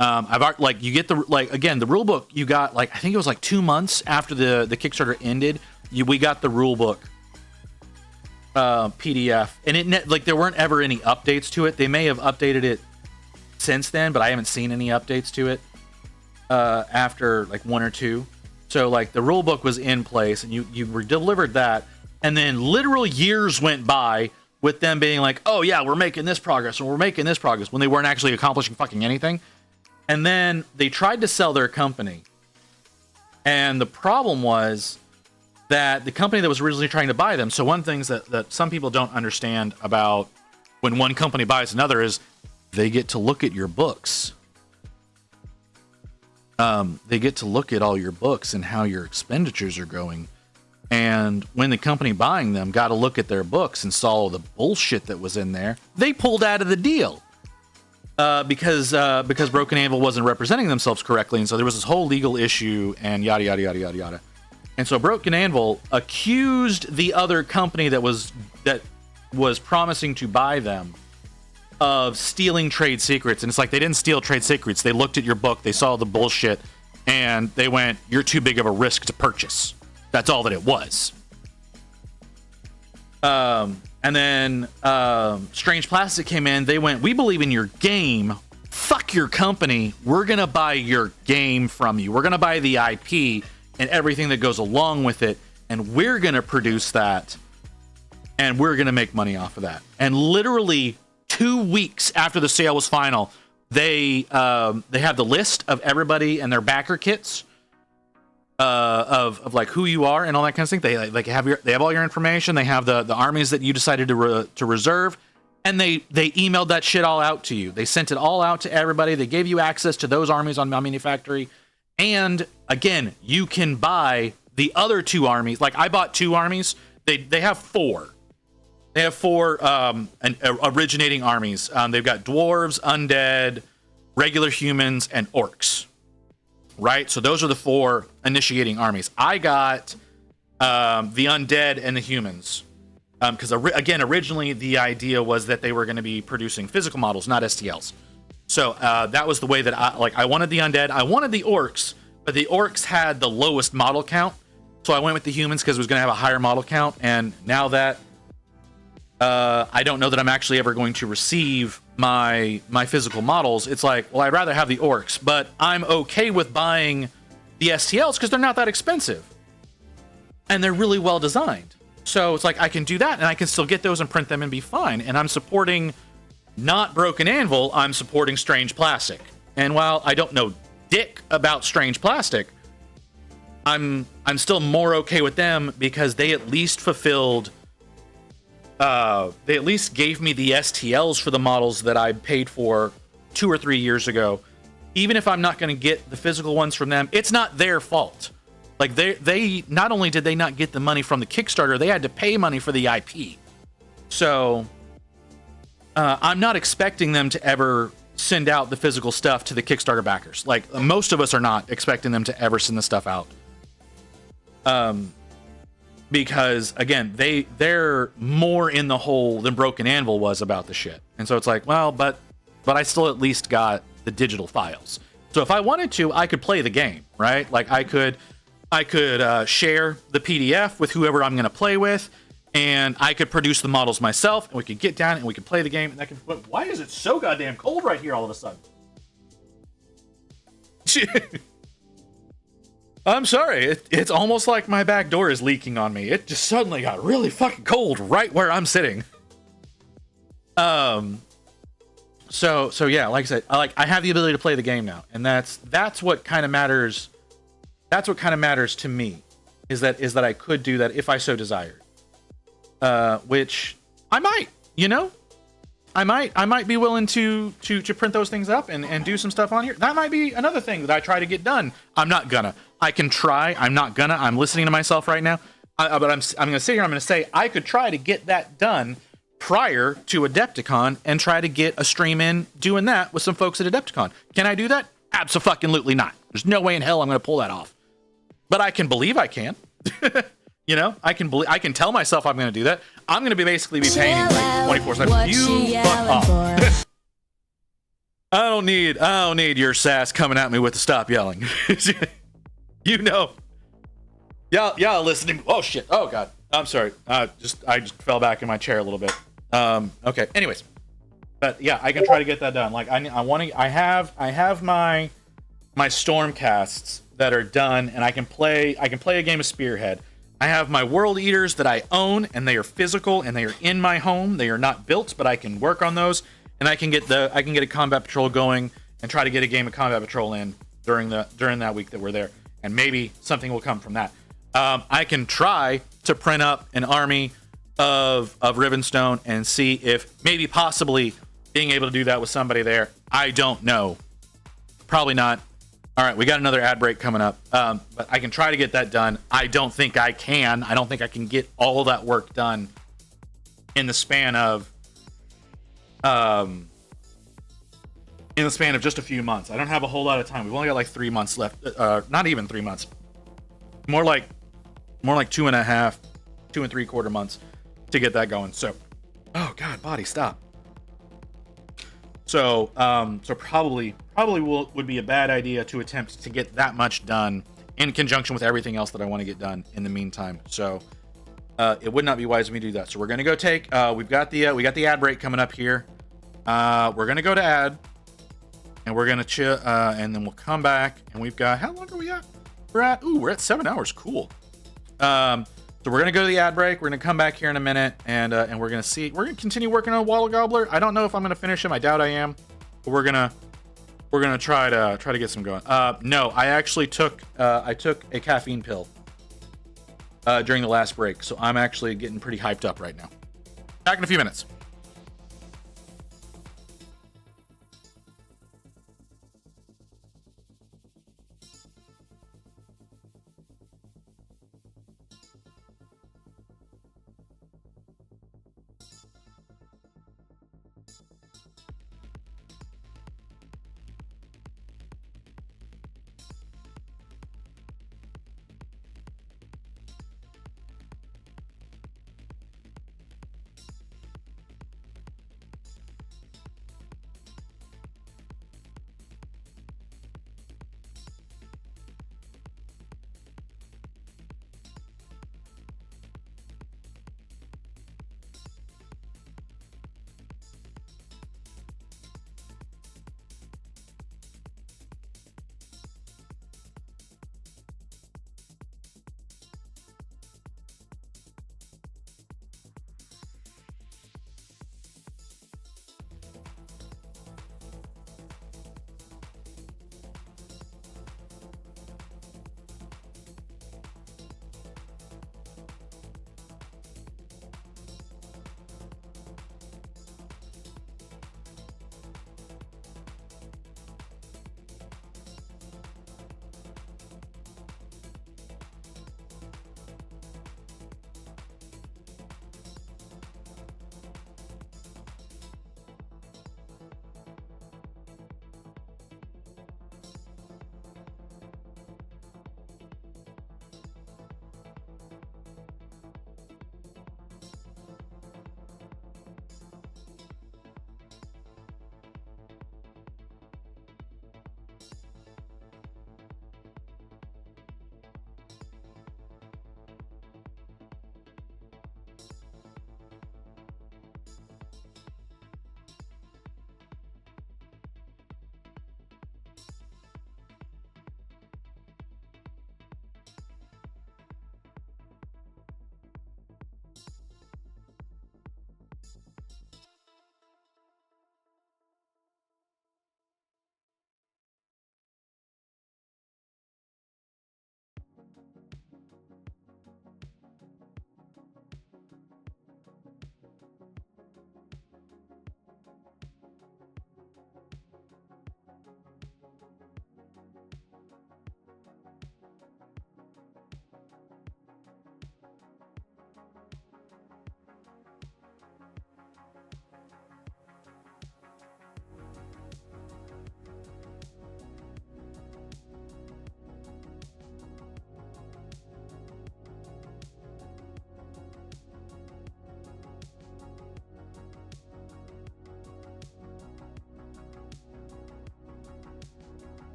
You get the rule book you got, like, I think it was like 2 months after the Kickstarter ended. We got the rule book PDF, and there weren't ever any updates to it. They may have updated it since then, but I haven't seen any updates to it after like 1 or 2. So like the rule book was in place, and you were delivered that, and then literal years went by with them being like, oh yeah, we're making this progress, and we're making this progress, when they weren't actually accomplishing fucking anything. And then they tried to sell their company, and the problem was that the company that was originally trying to buy them. So one thing that some people don't understand about when one company buys another is they get to look at your books. They get to look at all your books and how your expenditures are going. And when the company buying them got to look at their books and saw all the bullshit that was in there, they pulled out of the deal because Broken Anvil wasn't representing themselves correctly. And so there was this whole legal issue and yada, yada, yada, yada, yada. And so Broken Anvil accused the other company that was promising to buy them of stealing trade secrets. And it's like, they didn't steal trade secrets. They looked at your book, they saw the bullshit, and they went, you're too big of a risk to purchase. That's all that it was. And then Strange Plastic came in. They went, we believe in your game. Fuck your company. We're going to buy your game from you. We're going to buy the IP and everything that goes along with it. And we're going to produce that. And we're going to make money off of that. And literally 2 weeks after the sale was final, they have the list of everybody and their backer kits. Of like who you are and all that kind of thing. They have all your information. They have the armies that you decided to reserve, and they emailed that shit all out to you. They sent it all out to everybody. They gave you access to those armies on Mummy Factory, and again, you can buy the other 2 armies. Like I bought 2 armies. They have 4. They have 4 originating armies. They've got dwarves, undead, regular humans, and orcs. Right, so those are the 4 initiating armies. I got the undead and the humans, because again, originally the idea was that they were going to be producing physical models, not STLs. So that was the way that I wanted the undead. I wanted the orcs, but the orcs had the lowest model count, so I went with the humans because it was going to have a higher model count. And now that I don't know that I'm actually ever going to receive my physical models, it's like, well, I'd rather have the orcs, but I'm okay with buying the STLs because they're not that expensive and they're really well designed. So it's like I can do that and I can still get those and print them and be fine. And I'm supporting not Broken Anvil, I'm supporting Strange Plastic. And while I don't know dick about Strange Plastic, I'm still more okay with them because they at least fulfilled. They at least gave me the STLs for the models that I paid for 2 or 3 years ago. Even if I'm not going to get the physical ones from them, it's not their fault. Like they not only did they not get the money from the Kickstarter, they had to pay money for the IP. So I'm not expecting them to ever send out the physical stuff to the Kickstarter backers. Like most of us are not expecting them to ever send the stuff out. Because again, they're more in the hole than Broken Anvil was about the shit. And so it's like, well, but I still at least got the digital files. So if I wanted to, I could play the game, right? Like I could share the PDF with whoever I'm going to play with, and I could produce the models myself, and we could get down and we could play the game. And but why is it so goddamn cold right here all of a sudden? I'm sorry, it's almost like my back door is leaking on me. It just suddenly got really fucking cold right where I'm sitting. So yeah, like I said, I have the ability to play the game now, and that's what kind of matters. That's what kind of matters to me, is that I could do that if I so desired. Which I might, I might be willing to print those things up and do some stuff on here. That might be another thing that I try to get done. I'm not gonna. I can try. I'm not gonna. I'm listening to myself right now. But I'm gonna sit here. I'm gonna say I could try to get that done prior to Adepticon and try to get a stream in doing that with some folks at Adepticon. Can I do that? Abso-fucking-lutely not. There's no way in hell I'm gonna pull that off. But I can believe I can. I can tell myself I'm gonna do that. I'm gonna basically be painting like 24/7. You fuck off. I don't need your sass coming at me with the stop yelling. Y'all listening. Oh shit. Oh god. I'm sorry. I just fell back in my chair a little bit. Okay. Anyways, but yeah, I can try to get that done. Like I have my Stormcasts that are done, and I can play a game of Spearhead. I have my World Eaters that I own, and they are physical, and they are in my home. They are not built, but I can work on those, and I can get a Combat Patrol going and try to get a game of Combat Patrol in during that week that we're there, and maybe something will come from that. I can try to print up an army of Rivenstone and see if maybe possibly being able to do that with somebody there. I don't know. Probably not. All right, we got another ad break coming up. But I can try to get that done. I don't think I can. I don't think I can get all that work done in the span of just a few months. I don't have a whole lot of time. We've only got like 3 months left. Not even 3 months. More like 2.5, 2 3/4 months to get that going. So, oh god, body, stop. So, probably would be a bad idea to attempt to get that much done in conjunction with everything else that I want to get done in the meantime. So, it would not be wise of me to do that. So we're gonna go take. We got the ad break coming up here. We're gonna go to ad, and we're gonna chill, and then we'll come back. And we've got, how long are we at? We're at 7 hours. Cool. So we're gonna go to the ad break. We're gonna come back here in a minute, and we're gonna continue working on Wall Gobbler. I don't know if I'm gonna finish him. I doubt I am, but we're gonna try to get some going. No, I actually took a caffeine pill during the last break, so I'm actually getting pretty hyped up right now. Back in a few minutes.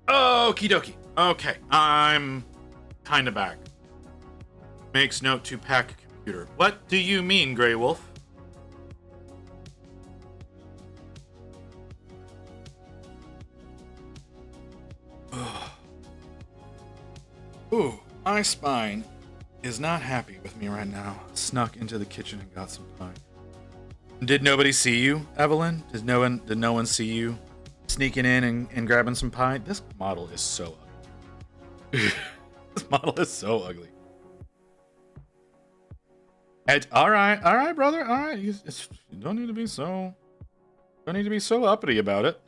Okie dokie. Okay, I'm kind of back. Makes note to pack computer. What do you mean, Grey Wolf? My spine is not happy with me right now. Snuck into the kitchen and got some pie. Did nobody see you, Evelyn? Did no one see you sneaking in and grabbing some pie? This model is so ugly. This model is so ugly. All right, brother. All right, you don't need to be so uppity about it.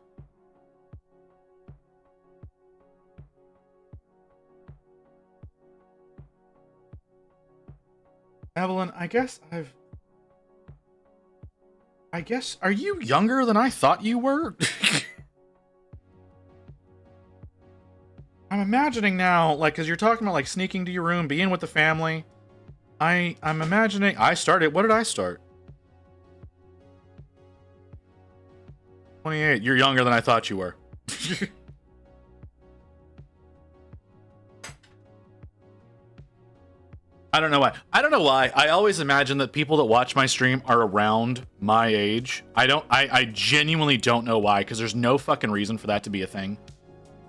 Evelyn, I guess, are you younger than I thought you were? I'm imagining now, like, because you're talking about, like, sneaking to your room, being with the family. I'm imagining, what did I start? 28. You're younger than I thought you were. I don't know why. I always imagine that people that watch my stream are around my age. I genuinely don't know why, because there's no fucking reason for that to be a thing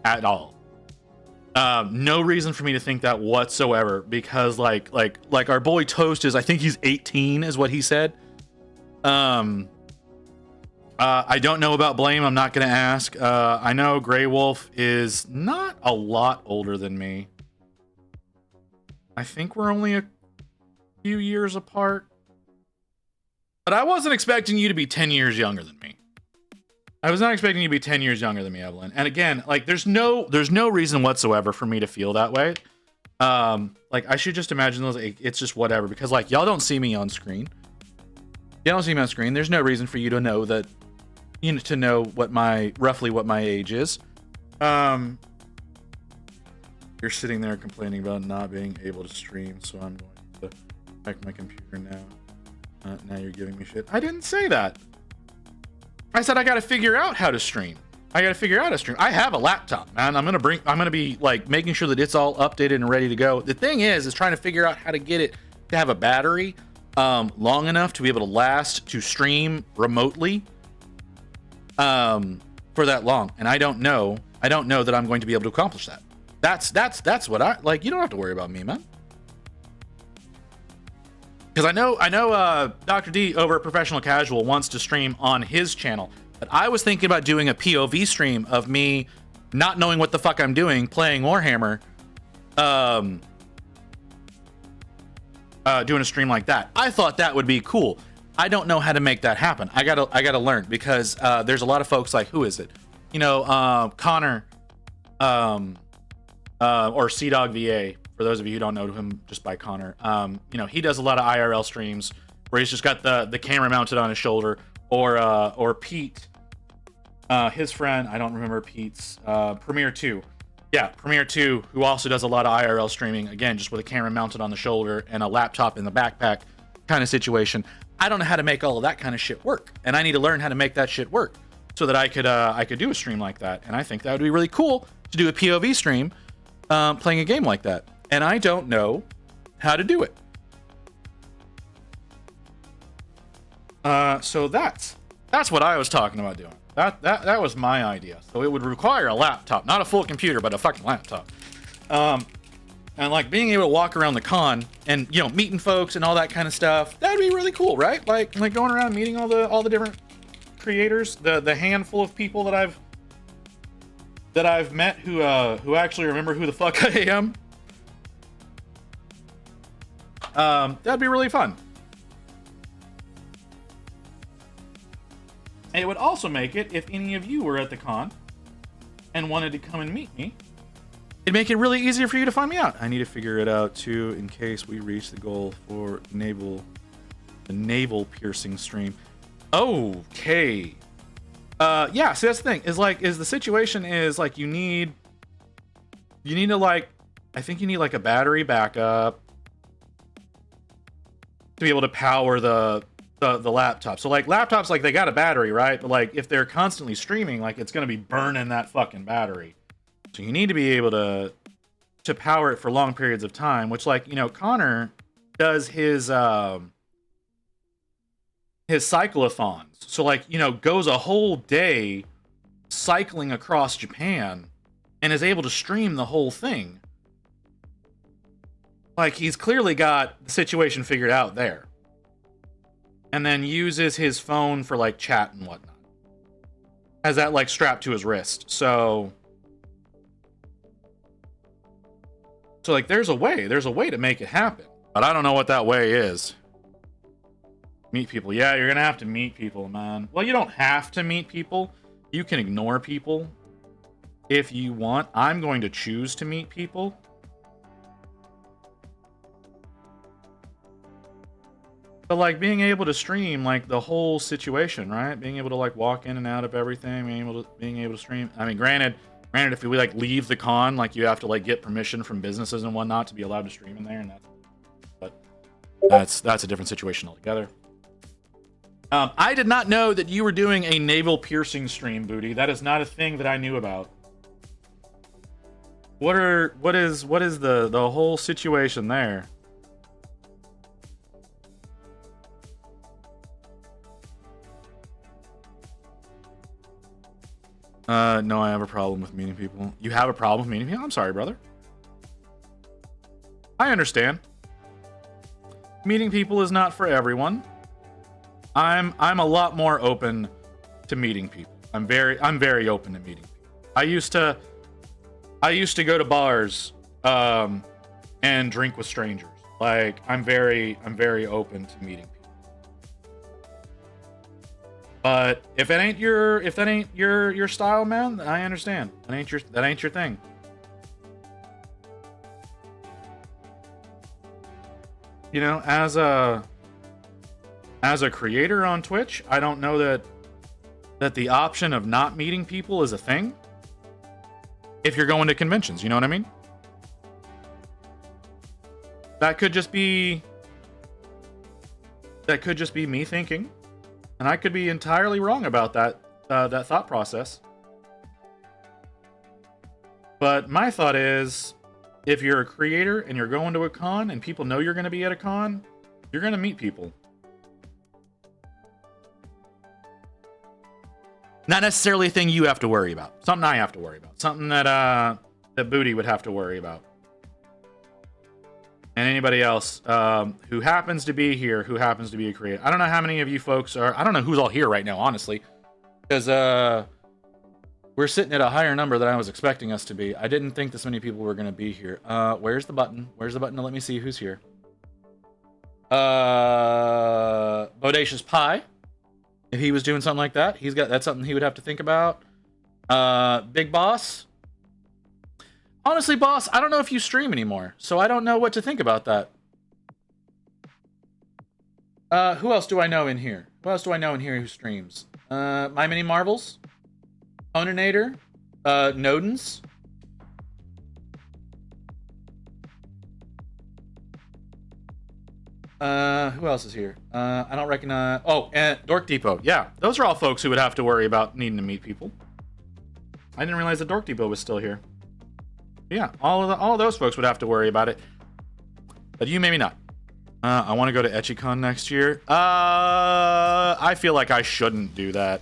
at all. No reason for me to think that whatsoever, because like our boy Toast is, I think he's 18 is what he said. I don't know about Blame. I'm not going to ask. I know Grey Wolf is not a lot older than me. I think we're only a few years apart. But I wasn't expecting you to be 10 years younger than me. I was not expecting you to be 10 years younger than me, Evelyn. And again, like, there's no reason whatsoever for me to feel that way. Like, I should just imagine those. It's just whatever, because, like, y'all don't see me on screen. You don't see me on screen. There's no reason for you to know that, to know roughly what my age is. You're sitting there complaining about not being able to stream, so I'm going to check my computer now. Now you're giving me shit. I didn't say that. I said I got to figure out how to stream. I have a laptop, man. I'm gonna be like making sure that it's all updated and ready to go. The thing is trying to figure out how to get it to have a battery long enough to be able to last to stream remotely for that long. And I don't know that I'm going to be able to accomplish that. That's what I like. You don't have to worry about me, man. Because I know Dr. D over at Professional Casual wants to stream on his channel, but I was thinking about doing a POV stream of me not knowing what the fuck I'm doing, playing Warhammer, doing a stream like that. I thought that would be cool. I don't know how to make that happen. I gotta learn, because there's a lot of folks like, who is it? Connor, or Dog VA. For those of you who don't know him just by Connor, he does a lot of IRL streams where he's just got the camera mounted on his shoulder, or Pete, his friend, I don't remember Pete's, Premiere 2. Yeah, Premiere 2, who also does a lot of IRL streaming, again, just with a camera mounted on the shoulder and a laptop in the backpack kind of situation. I don't know how to make all of that kind of shit work, and I need to learn how to make that shit work so that I could do a stream like that. And I think that would be really cool to do a POV stream playing a game like that. And I don't know how to do it. So that's what I was talking about doing. That was my idea. So it would require a laptop, not a full computer, but a fucking laptop. And like being able to walk around the con and meeting folks and all that kind of stuff. That'd be really cool, right? Like going around meeting all the different creators, the handful of people that I've met who actually remember who the fuck I am. That'd be really fun. And it would also make it, if any of you were at the con and wanted to come and meet me, it'd make it really easier for you to find me out. I need to figure it out too, in case we reach the goal for the navel piercing stream. Okay. Yeah, so that's the thing, is the situation is like you need to like, I think you need like a battery backup to be able to power the laptop. So like laptops, like they got a battery, right? But like if they're constantly streaming, like it's gonna be burning that fucking battery. So you need to be able to power it for long periods of time, which like, Connor does his cyclothons. So like, goes a whole day cycling across Japan and is able to stream the whole thing Like, he's clearly got the situation figured out there. And then uses his phone for, like, chat and whatnot. Has that, like, strapped to his wrist. So, like, there's a way to make it happen. But I don't know what that way is. Meet people. Yeah, you're gonna have to meet people, man. Well, you don't have to meet people. You can ignore people if you want. I'm going to choose to meet people. But, like, being able to stream, like, the whole situation, right? Being able to, like, walk in and out of everything, being able to stream. I mean, granted, if we, like, leave the con, like, you have to, like, get permission from businesses and whatnot to be allowed to stream in there, and that's a different situation altogether. I did not know that you were doing a navel piercing stream, Booty. That is not a thing that I knew about. What is the whole situation there? No, I have a problem with meeting people. You have a problem with meeting people? I'm sorry, brother. I understand. Meeting people is not for everyone. I'm a lot more open to meeting people. I'm very open to meeting people. I used to go to bars and drink with strangers. Like, I'm very open to meeting people. But if that ain't your style, man, I understand. That ain't your thing. You know, as a creator on Twitch, I don't know that the option of not meeting people is a thing. If you're going to conventions, you know what I mean? That could just be me thinking. And I could be entirely wrong about that thought process. But my thought is, if you're a creator and you're going to a con and people know you're going to be at a con, you're going to meet people. Not necessarily a thing you have to worry about. Something I have to worry about. Something that Booty would have to worry about. And anybody else who happens to be here, who happens to be a creator. I don't know how many of you folks are. I don't know who's all here right now, honestly. Because we're sitting at a higher number than I was expecting us to be. I didn't think this many people were going to be here. Where's the button? Where's the button to let me see who's here? Bodacious Pie. If he was doing something like that, that's something he would have to think about. Big Boss. Honestly, boss, I don't know if you stream anymore, so I don't know what to think about that. Who else do I know in here? Who else do I know in here who streams? My Mini Marvels, Oninator, Nodens. Who else is here? I don't recognize. Oh, and Dork Depot. Yeah, those are all folks who would have to worry about needing to meet people. I didn't realize that Dork Depot was still here. Yeah, all of those folks would have to worry about it, but you maybe not. I want to go to Echicon next year. I feel like I shouldn't do that.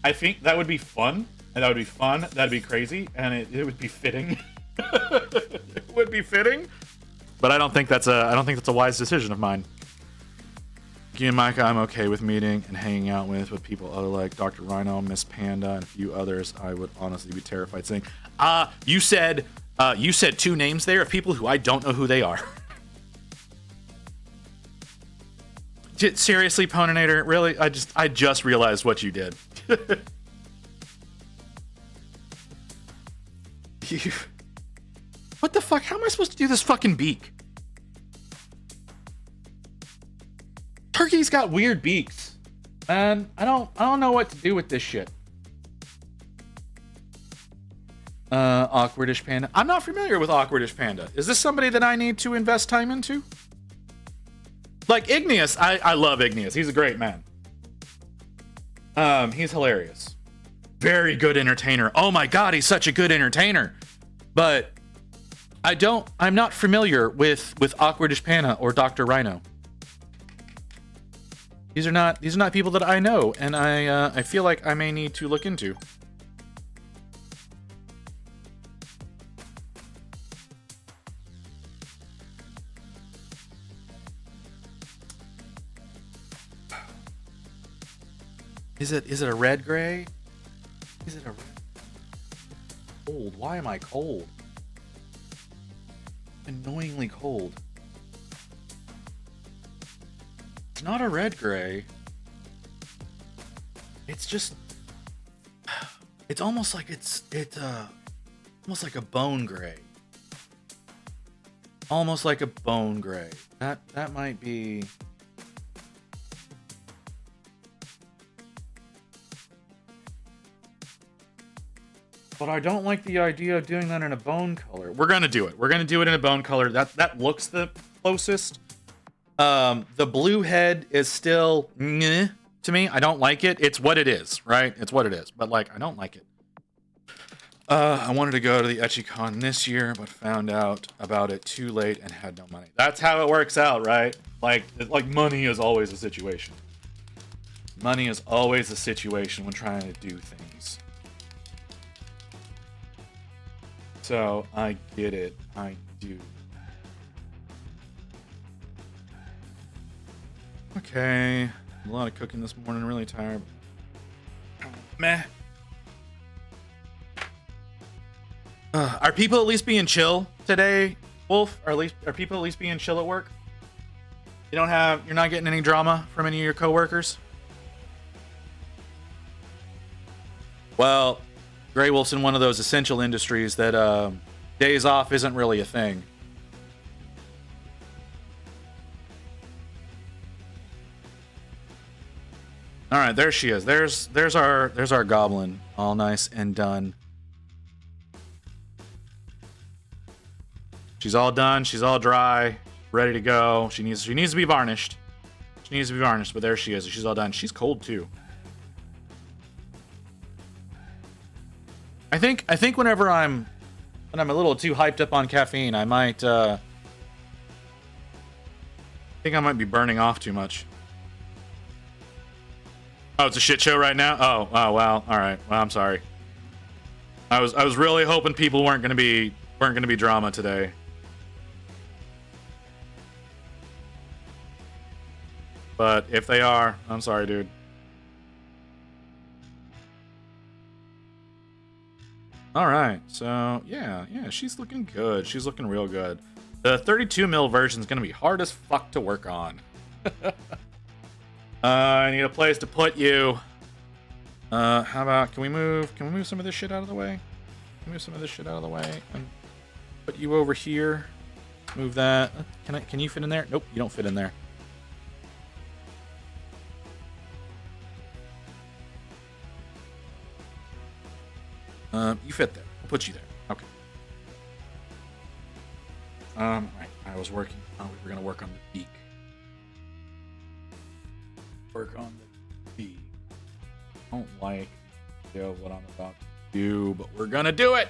I think that would be fun, and that'd be crazy, and it would be fitting. It would be fitting, but I don't think that's a wise decision of mine. You and Micah, I'm okay with meeting and hanging out with people other like Dr. Rhino, Miss Panda, and a few others. I would honestly be terrified saying. You said two names there of people who I don't know who they are. Seriously, Poninator, really? I just realized what you did. What the fuck? How am I supposed to do this fucking beak? Turkey's got weird beaks, and I don't know what to do with this shit. Awkwardish Panda. I'm not familiar with Awkwardish Panda. Is this somebody that I need to invest time into? Like Igneous, I love Igneous. He's a great man. He's hilarious. Very good entertainer. Oh my god, he's such a good entertainer. But I'm not familiar with Awkwardish Panda or Dr. Rhino. These are not people that I know, and I feel like I may need to look into. Is it a red gray? Is it a red? Cold. Why am I cold? Annoyingly cold. It's not a red gray. It's just, it's almost like almost like a bone gray. Almost like a bone gray. That might be. But I don't like the idea of doing that in a bone color. We're gonna do it. We're gonna do it in a bone color. That looks the closest. The blue head is still meh to me. I don't like it. It's what it is, right? It's what it is. But like, I don't like it. I wanted to go to the Echicon this year, but found out about it too late and had no money. That's how it works out, right? Like money is always a situation. Money is always a situation when trying to do things. So I get it. I do. Okay. A lot of cooking this morning. Really tired. Meh. Are people at least being chill today, Wolf? Are people at least being chill at work? You're not getting any drama from any of your coworkers? Well, Grey Wolf's in one of those essential industries that days off isn't really a thing. All right, there she is. There's our goblin, all nice and done. She's all done. She's all dry, ready to go. She needs to be varnished. She needs to be varnished, but there she is. She's all done. She's cold too. I think whenever I'm a little too hyped up on caffeine, I might think I might be burning off too much. Oh, it's a shit show right now? Oh, well, all right. Well, I'm sorry. I was really hoping people weren't gonna be drama today. But if they are, I'm sorry, dude. All right, so yeah, she's looking good. She's looking real good. The 32 mil version is gonna be hard as fuck to work on. I need a place to put you. How about can we move some of this shit out of the way? Can we move some of this shit out of the way and put you over here? Move that. Can you fit in there? Nope, you don't fit in there. You fit there. I'll put you there. Okay. Right. I was working. Oh, we were gonna work on the beak. Work on the beak. Don't like what I'm about to do, but we're gonna do it.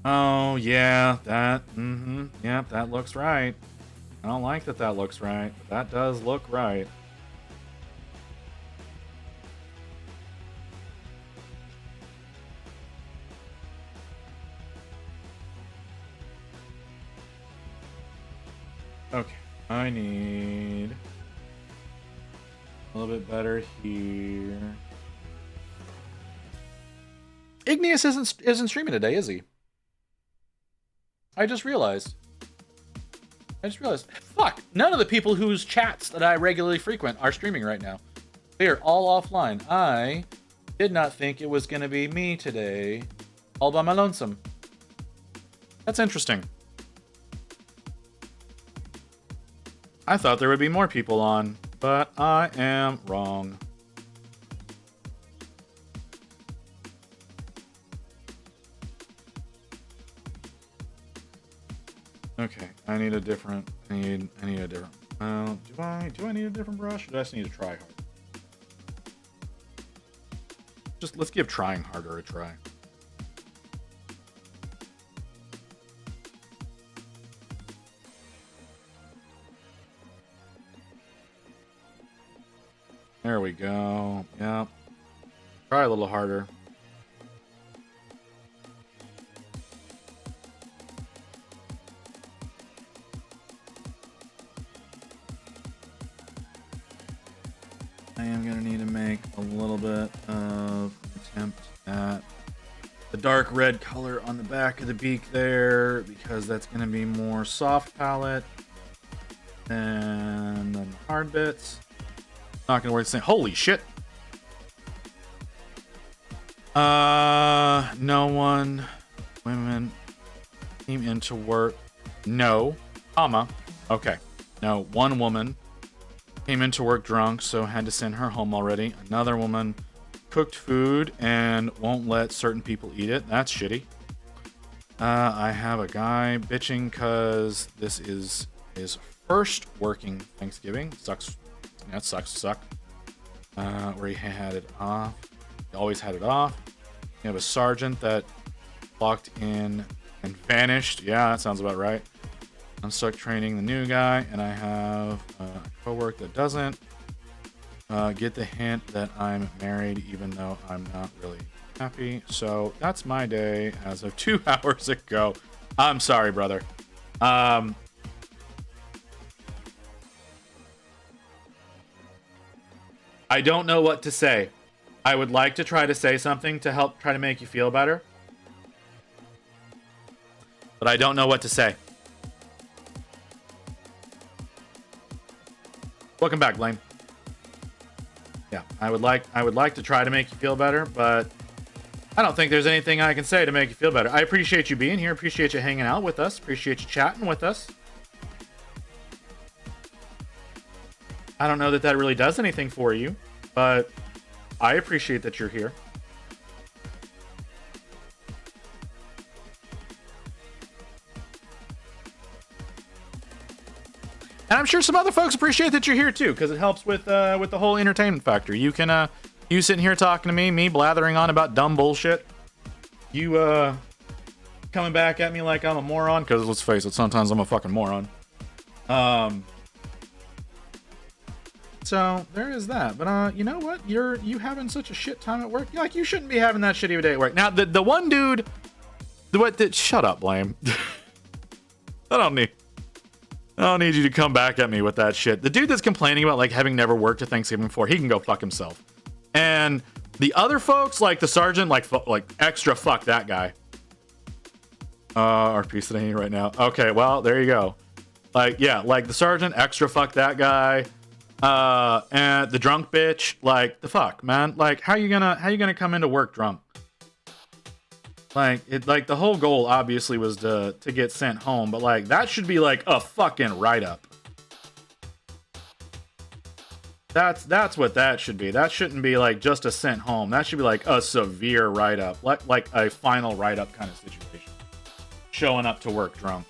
Oh yeah, that. Yep, that looks right. I don't like that looks right, but that does look right. Okay, I need a little bit better here. Igneous isn't streaming today, is he? I just realized. Fuck! None of the people whose chats that I regularly frequent are streaming right now. They are all offline. I did not think it was gonna be me today, all by my lonesome. That's interesting. I thought there would be more people on, but I am wrong. Okay, I need a different. I need a different. Do I need a different brush? Or do I just need to try hard? Just let's give trying harder a try. There we go. Yep. Try a little harder. I am going to need to make a little bit of an attempt at the dark red color on the back of the beak there, because that's going to be more soft palette than the hard bits. Not going to work the same. Holy shit. No one. Women came into work. No, comma. Okay. No, one woman came into work drunk, so had to send her home already. Another woman cooked food and won't let certain people eat it. That's shitty. I have a guy bitching because this is his first working Thanksgiving. Sucks. That sucks to suck. Where he had it off. He always had it off. You have a sergeant that locked in and vanished. Yeah, that sounds about right. I'm stuck training the new guy, and I have a coworker that doesn't get the hint that I'm married, even though I'm not really happy. So that's my day as of 2 hours ago. I'm sorry, brother. I don't know what to say. I would like to try to say something to help try to make you feel better, but I don't know what to say. Welcome back, Blaine. Yeah, I would like to try to make you feel better, but I don't think there's anything I can say to make you feel better. I appreciate you being here. Appreciate you hanging out with us. Appreciate you chatting with us. I don't know that that really does anything for you, but I appreciate that you're here. And I'm sure some other folks appreciate that you're here too, because it helps with the whole entertainment factor. You can you sitting here talking to me blathering on about dumb bullshit. You coming back at me like I'm a moron, because let's face it, sometimes I'm a fucking moron. So there is that. But you know what? You having such a shit time at work? Like, you shouldn't be having that shitty of a day at work. Now the one dude, shut up, Blame. I don't need you to come back at me with that shit. The dude that's complaining about like having never worked a Thanksgiving before, he can go fuck himself. And the other folks, like the sergeant, like extra fuck that guy. RP sitting right now. Okay, well there you go. Like, yeah, like the sergeant, extra fuck that guy. And the drunk bitch, like, the fuck, man. Like, how you gonna come into work drunk? Like, the whole goal obviously was to get sent home, but like that should be like a fucking write-up. That's what that should be. That shouldn't be like just a sent home. That should be like a severe write-up, like a final write-up kind of situation. Showing up to work drunk.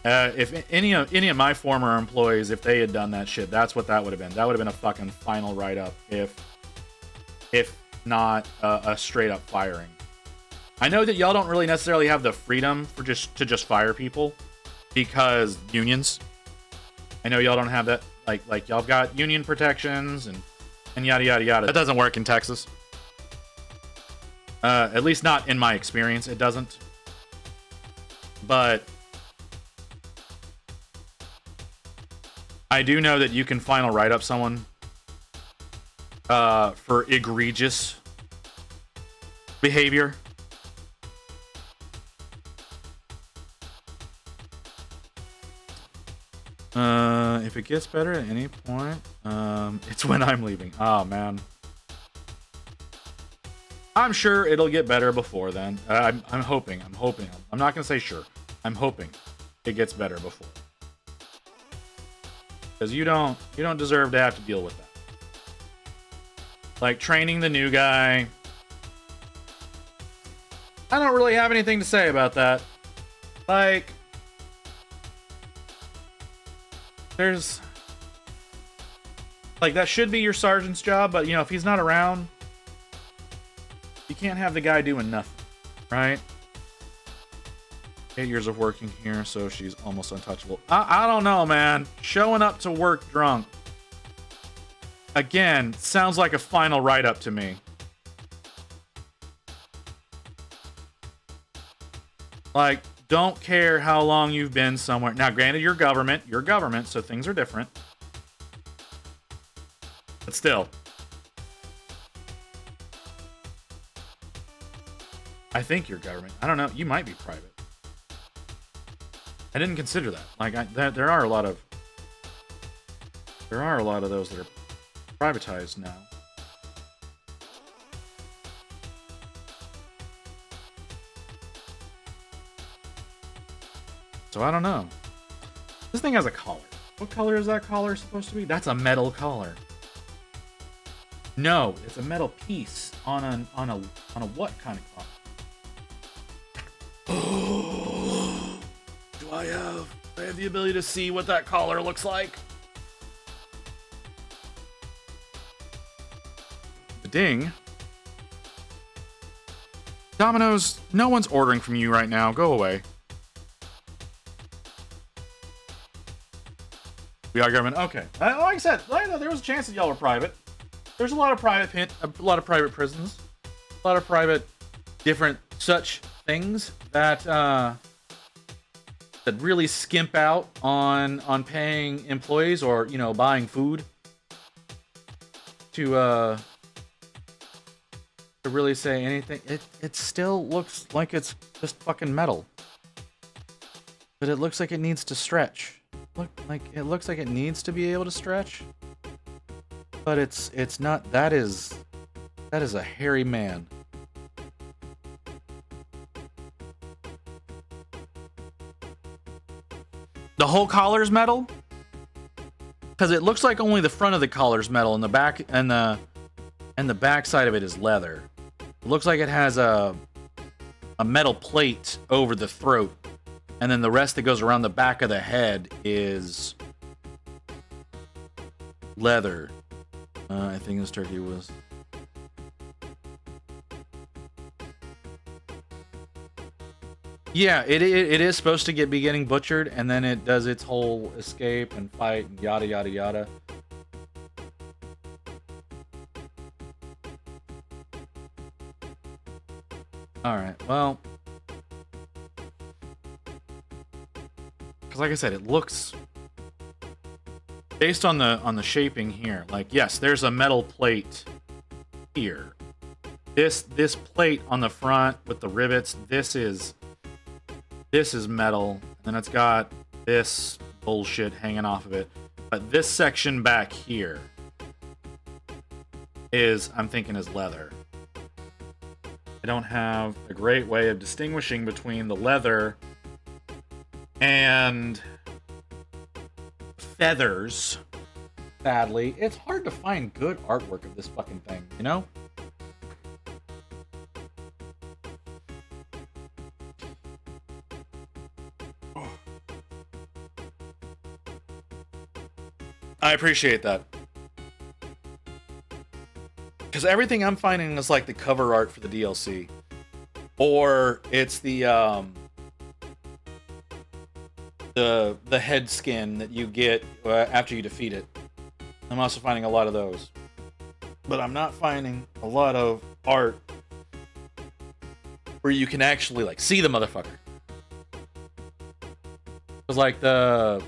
If any of my former employees, if they had done that shit, that's what that would have been. That would have been a fucking final write-up, if not a straight-up firing. I know that y'all don't really necessarily have the freedom to just fire people because unions. I know y'all don't have that. Like y'all got union protections and yada yada yada. That doesn't work in Texas. At least not in my experience. It doesn't. But I do know that you can final write up someone for egregious behavior. If it gets better at any point, it's when I'm leaving. Oh man, I'm sure it'll get better before then. I'm hoping. I'm not gonna say sure. I'm hoping it gets better before. Because you don't deserve to have to deal with that. Like training the new guy. I don't really have anything to say about that. Like, there's like, that should be your sergeant's job, but you know, if he's not around, you can't have the guy doing nothing, right? 8 years of working here, so she's almost untouchable. I don't know, man. Showing up to work drunk, again, sounds like a final write-up to me. Like, don't care how long you've been somewhere. Now, granted, you're government, so things are different. But but still. I think you're government. I don't know. You might be private. I didn't consider that. Like, there are a lot of those that are privatized now. So I don't know. This thing has a collar. What color is that collar supposed to be? That's a metal collar. No, it's a metal piece on a what kind of collar? Do I have the ability to see what that collar looks like? Ding. Domino's, no one's ordering from you right now. Go away. We are government. Okay. Like I said, there was a chance that y'all were private. There's a lot of private prisons, a lot of private different such things that that really skimp out on paying employees or, you know, buying food to really say anything. It still looks like it's just fucking metal, but it looks like it needs to stretch. It looks like it needs to be able to stretch, but it's not. That is a hairy man. The whole collar's metal, because it looks like only the front of the collar's metal, and the back and the back side of it is leather. It looks like it has a metal plate over the throat, and then the rest that goes around the back of the head is leather. I think this turkey was. Yeah, it is supposed to be getting butchered, and then it does its whole escape and fight and yada yada yada. All right, well, because like I said, it looks based on the shaping here. Like, yes, there's a metal plate here. This plate on the front with the rivets. This is metal, and then it's got this bullshit hanging off of it. But this section back here I'm thinking is leather. I don't have a great way of distinguishing between the leather and feathers. Sadly, it's hard to find good artwork of this fucking thing, you know? I appreciate that. Because everything I'm finding is like the cover art for the DLC. Or it's the head skin that you get after you defeat it. I'm also finding a lot of those. But I'm not finding a lot of art where you can actually like see the motherfucker. Because like the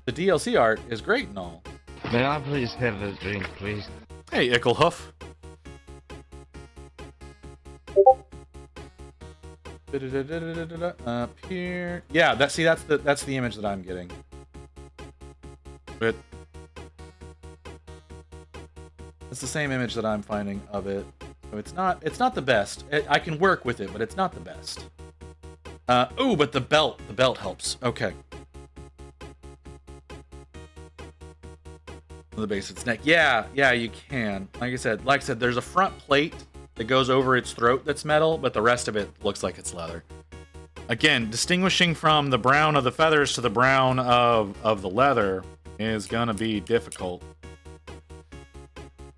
DLC art is great and all. May I please have a drink, please? Hey, Icklehoof. Up here. Yeah, that's the image that I'm getting. But it's the same image that I'm finding of it. So it's not the best. I can work with it, but it's not the best. Ooh, but the belt helps. Okay. The base of its neck. Yeah, you can. Like I said, there's a front plate that goes over its throat that's metal, but the rest of it looks like it's leather. Again, distinguishing from the brown of the feathers to the brown of the leather is gonna be difficult.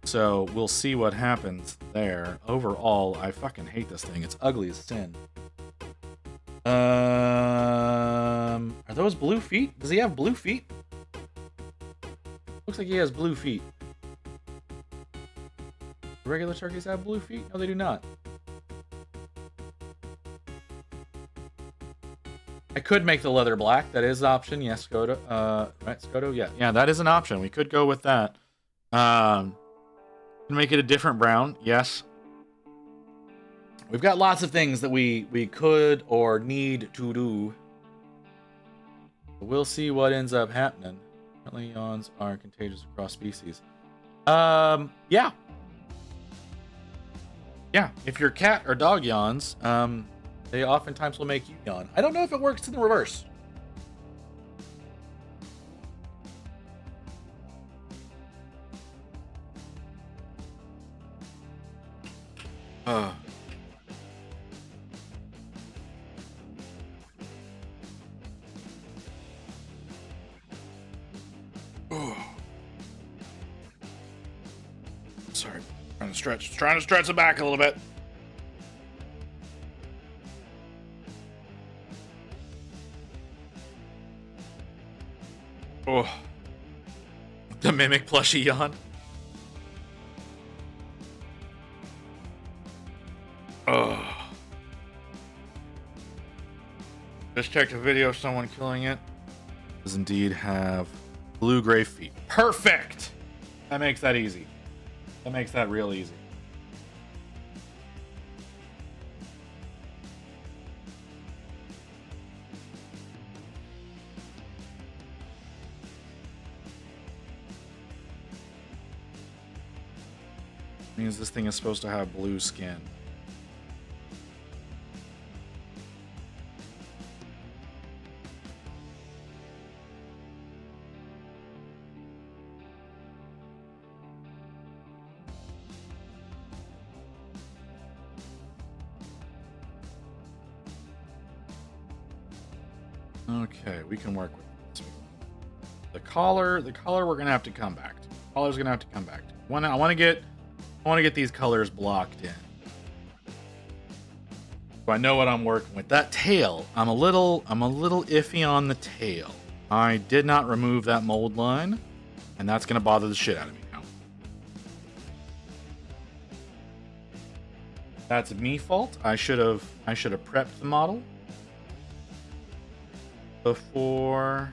So we'll see what happens there. Overall, I fucking hate this thing. It's ugly as sin. Are those blue feet? Does he have blue feet? Looks like he has blue feet. Do regular turkeys have blue feet? No, they do not. I could make the leather black. That is an option. Yes, Skoda. Right, Skoda? Yeah, that is an option. We could go with that. Make it a different brown. Yes. We've got lots of things that we could or need to do. We'll see what ends up happening. Apparently yawns are contagious across species. Yeah. Yeah, if your cat or dog yawns, they oftentimes will make you yawn. I don't know if it works in the reverse. Sorry, trying to stretch it back a little bit. Oh, the mimic plushie yawn. Oh, just checked a video of someone killing it. Does indeed have blue-gray feet. Perfect. That makes that easy. That makes that real easy. Means this thing is supposed to have blue skin. Okay, we can work with this. The collar we're gonna have to come back to. Collar's gonna have to come back to. I want to get these colors blocked in. So I know what I'm working with. That tail, I'm a little iffy on the tail. I did not remove that mold line, and that's gonna bother the shit out of me now. That's me fault. I should have prepped the model before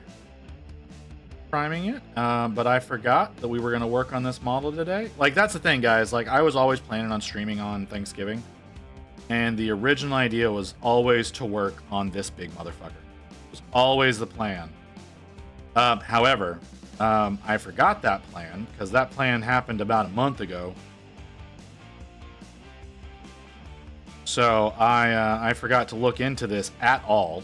priming it, but I forgot that we were going to work on this model today. Like, that's the thing, guys. Like, I was always planning on streaming on Thanksgiving, and the original idea was always to work on this big motherfucker. It was always the plan. However, I forgot that plan because that plan happened about a month ago. So I forgot to look into this at all.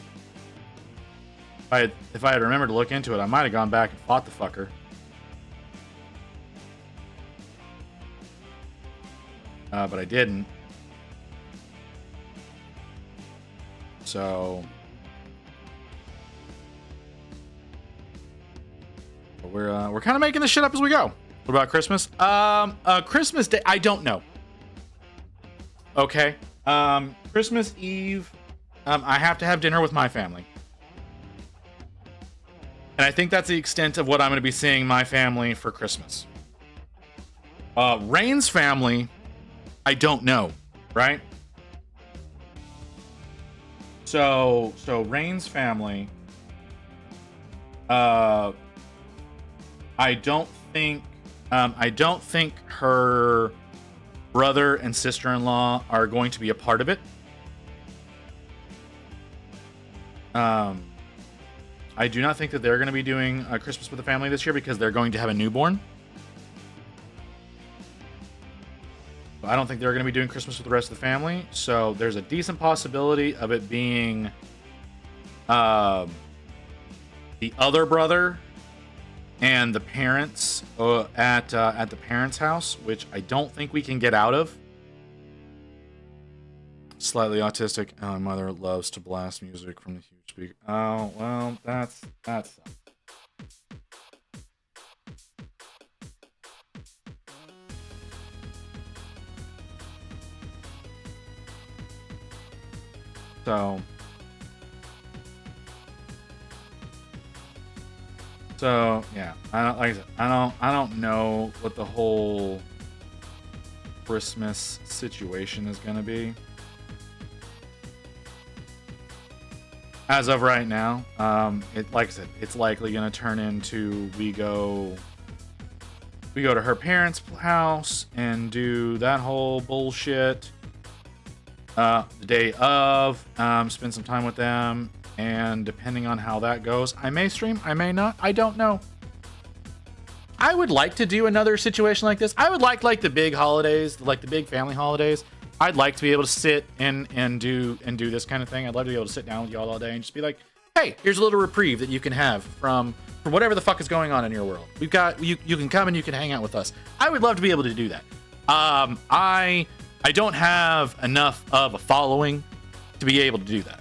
If I had remembered to look into it, I might have gone back and fought the fucker. But I didn't. So we're kind of making this shit up as we go. What about Christmas? Christmas Day, I don't know. Okay. Christmas Eve, I have to have dinner with my family. And I think that's the extent of what I'm going to be seeing my family for Christmas. Rain's family, I don't know, right? So Rain's family, I don't think her brother and sister-in-law are going to be a part of it. I do not think that they're going to be doing Christmas with the family this year because they're going to have a newborn. I don't think they're going to be doing Christmas with the rest of the family. So there's a decent possibility of it being the other brother and the parents at the parents' house, which I don't think we can get out of. Slightly autistic. My mother loves to blast music from the huge speaker. Oh, well, that's so yeah. I don't know what the whole Christmas situation is gonna be. As of right now, like I said, it's likely going to turn into we go We go to her parents' house and do that whole bullshit. The day of, spend some time with them, and depending on how that goes, I may stream, I may not, I don't know. I would like to do another situation like this. I would like the big holidays, like the big family holidays. I'd like to be able to sit and do this kind of thing. I'd love to be able to sit down with y'all all day and just be like, hey, here's a little reprieve that you can have from whatever the fuck is going on in your world. We've got you can come and you can hang out with us. I would love to be able to do that. I don't have enough of a following to be able to do that.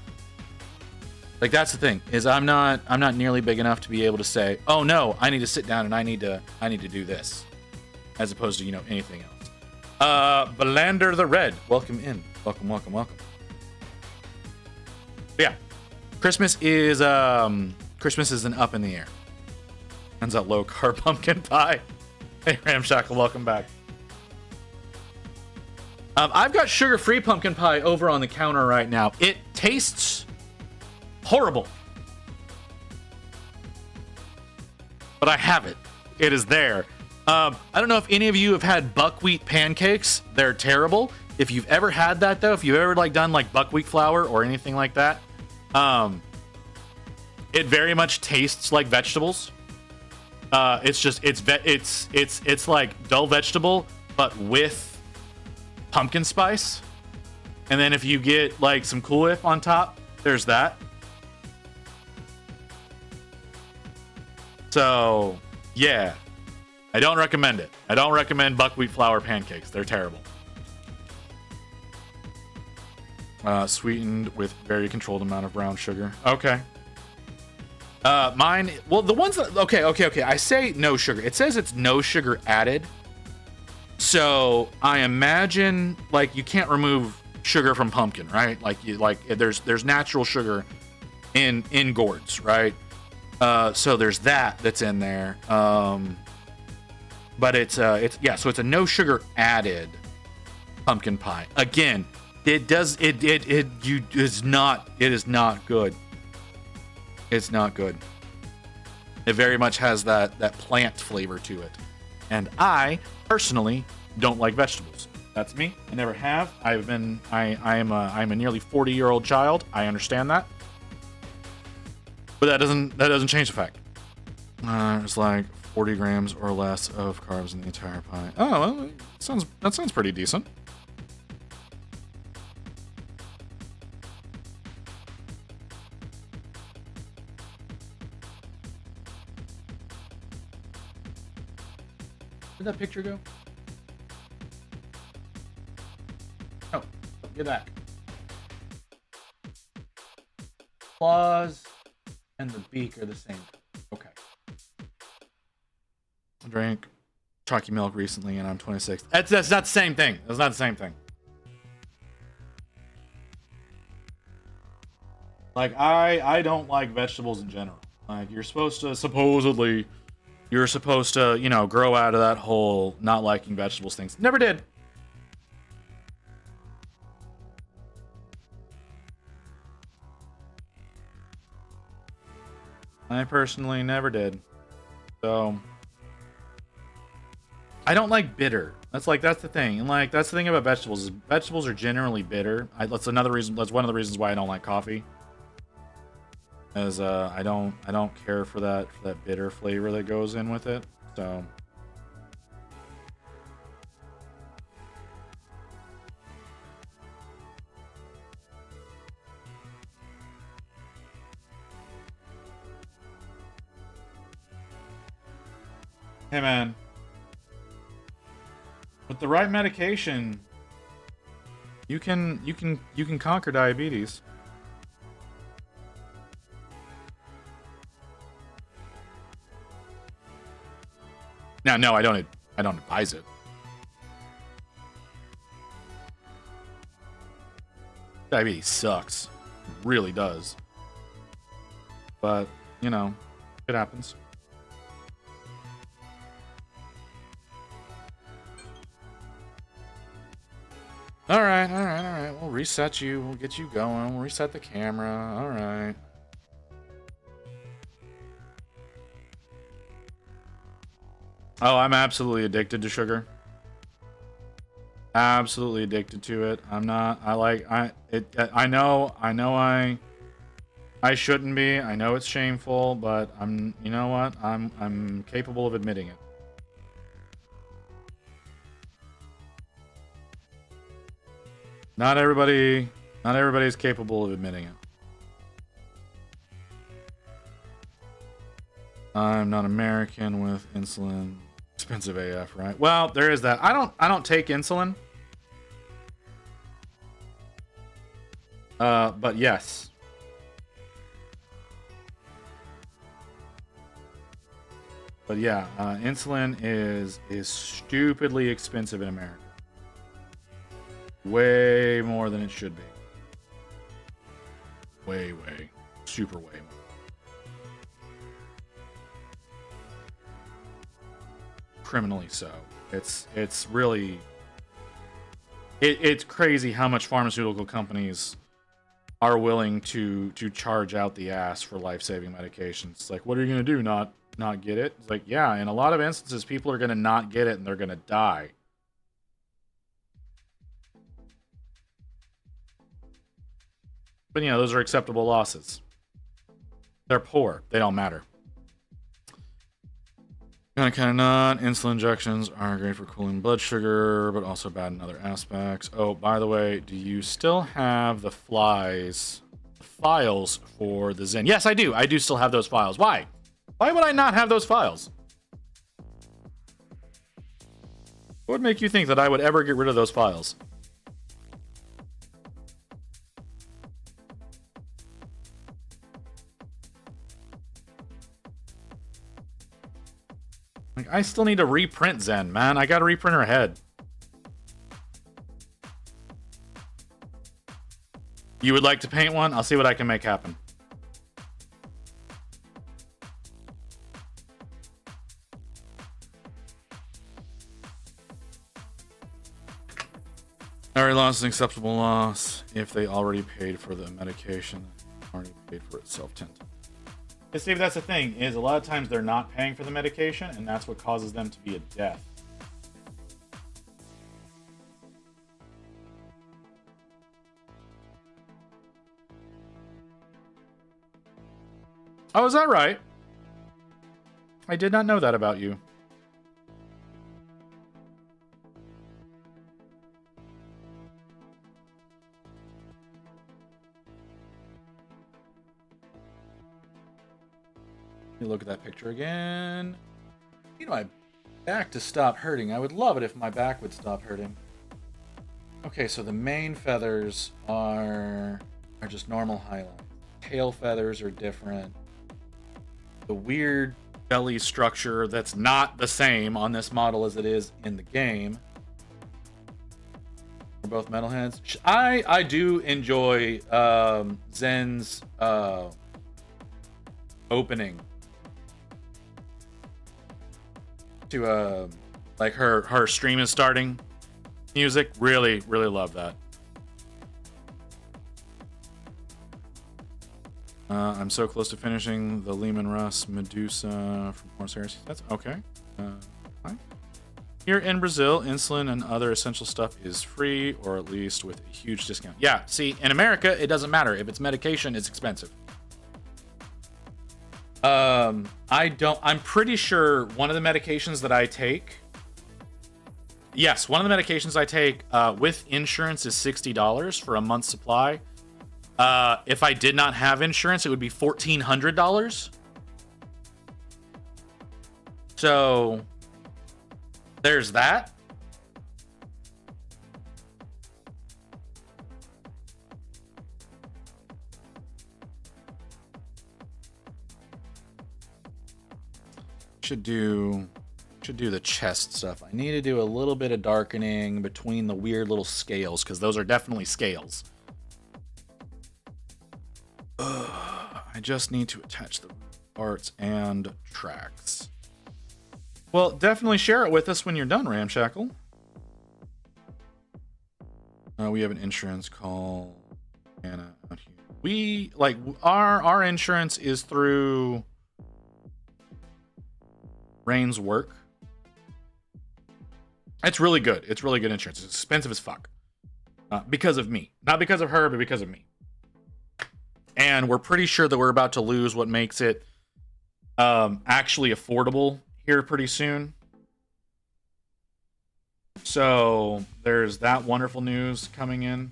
Like, that's the thing, is I'm not nearly big enough to be able to say, oh no, I need to sit down and I need to do this, as opposed to, you know, anything else. Belander the Red, welcome in. Welcome. But yeah. Christmas is an up in the air. Ends up low carb pumpkin pie. Hey Ramshackle, welcome back. I've got sugar-free pumpkin pie over on the counter right now. It tastes horrible, but I have it. It is there. I don't know if any of you have had buckwheat pancakes. They're terrible. If you've ever had that, though, if you've ever done buckwheat flour or anything like that, it very much tastes like vegetables. It's like dull vegetable, but with pumpkin spice. And then if you get some Cool Whip on top, there's that. So yeah, I don't recommend it. I don't recommend buckwheat flour pancakes. They're terrible. Sweetened with very controlled amount of brown sugar. Okay. Mine, well, the ones that, okay. I say no sugar. It says it's no sugar added. So I imagine you can't remove sugar from pumpkin, right? There's natural sugar in gourds, right? So there's that's in there. But it's so it's a no sugar added pumpkin pie. Again, it is not good. It's not good. It very much has that plant flavor to it. And I personally don't like vegetables. That's me. I never have. I'm a nearly 40-year-old child. I understand that. But that doesn't change the fact. It's 40 grams or less of carbs in the entire pie. Oh, well, that sounds pretty decent. Where'd that picture go? Oh, get back. Claws and the beak are the same. Okay. I drank chalky milk recently and I'm 26. That's not the same thing. That's not the same thing. I don't like vegetables in general. You're supposed to supposedly grow out of that whole not liking vegetables things. Never did. I personally never did. So I don't like bitter. That's the thing. And that's the thing about vegetables is vegetables are generally bitter. That's one of the reasons why I don't like coffee. As I don't care for that bitter flavor that goes in with it. So hey man, with the right medication, you can conquer diabetes. Now, no, I don't advise it. Diabetes sucks. It really does. But, it happens. All right. We'll reset you. We'll get you going. We'll reset the camera. All right. Oh, I'm absolutely addicted to sugar. Absolutely addicted to it. I'm not. I know I shouldn't be. I know it's shameful, but I'm. You know what? I'm capable of admitting it. Not everybody is capable of admitting it. I'm not American with insulin. Expensive AF, right? Well, there is that. I don't take insulin. But yes. But yeah, insulin is stupidly expensive in America. Way more than it should be. Way, super way more. Criminally so. It's really it's crazy how much pharmaceutical companies are willing to charge out the ass for life-saving medications. It's like, what are you gonna do? Not get it? It's like, yeah, in a lot of instances, people are gonna not get it and they're gonna die. But you know, those are acceptable losses. They're poor. They don't matter. Kind of not. Insulin injections are great for cooling blood sugar, but also bad in other aspects. Oh, by the way, do you still have the files for the Zen? Yes, I do. I do still have those files. Why? Why would I not have those files? What would make you think that I would ever get rid of those files? Like, I still need to reprint Zen, man. I gotta reprint her head. You would like to paint one? I'll see what I can make happen. Every loss is an acceptable loss if they already paid for the medication. Already paid for itself 10 times. Because Steve, that's the thing, is a lot of times they're not paying for the medication, and that's what causes them to be a death. Oh, is that right? I did not know that about you. Let me look at that picture again. You know, my back to stop hurting. I would love it if my back would stop hurting. Okay, so the main feathers are just normal highlights. Tail feathers are different. The weird belly structure that's not the same on this model as it is in the game. We're both metalheads. I do enjoy Zen's opening to like her stream is starting music. Really love that. I'm so close to finishing the Lehman Russ Medusa from Horus Heresy. That's okay. Fine. Here in Brazil, insulin and other essential stuff is free, or at least with a huge discount. Yeah, see, in America, it doesn't matter. If it's medication, it's expensive. I'm pretty sure one of the medications that I take, yes, one of the medications I take with insurance is $60 for a month's supply. If I did not have insurance, it would be $1,400. So there's that. Should do the chest stuff. I need to do a little bit of darkening between the weird little scales, because those are definitely scales. I just need to attach the parts and tracks. Well, definitely share it with us when you're done, Ramshackle. We have an insurance call. Anna out here. We like our insurance is through Rain's work. It's really good. It's really good insurance. It's expensive as fuck. Because of me. Not because of her, but because of me. And we're pretty sure that we're about to lose what makes it actually affordable here pretty soon. So there's that wonderful news coming in.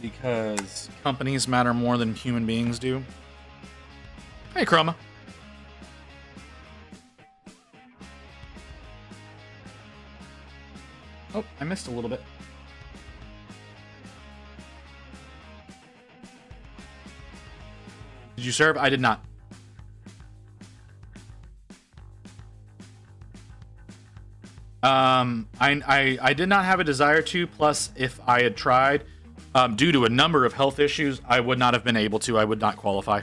Because companies matter more than human beings do. Hey, Chroma. Oh, I missed a little bit. Did you serve? I did not. I did not have a desire to. Plus, if I had tried, due to a number of health issues, I would not have been able to. I would not qualify.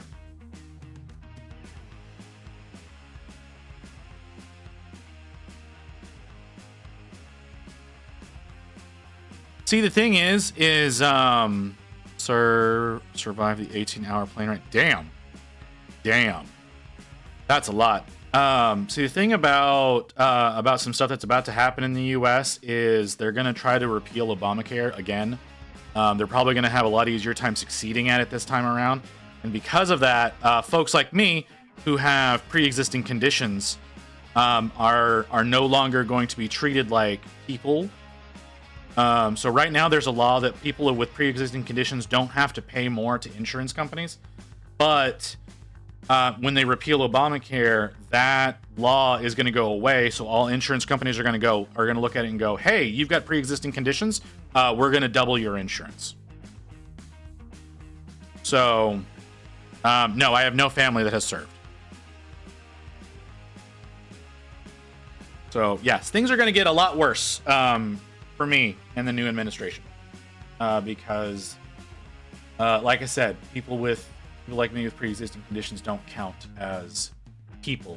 See, the thing is survive the 18-hour plane ride. Damn. That's a lot. See, the thing about some stuff that's about to happen in the U.S. is they're going to try to repeal Obamacare again. They're probably going to have a lot easier time succeeding at it this time around. And because of that, folks like me who have pre-existing conditions are no longer going to be treated like people. So right now there's a law that people with pre-existing conditions don't have to pay more to insurance companies. But when they repeal Obamacare, that law is going to go away. So all insurance companies are going to look at it and go, "Hey, you've got pre-existing conditions. We're going to double your insurance." So, no, I have no family that has served. So yes, things are going to get a lot worse for me and the new administration because, like I said, people like me with pre-existing conditions don't count as people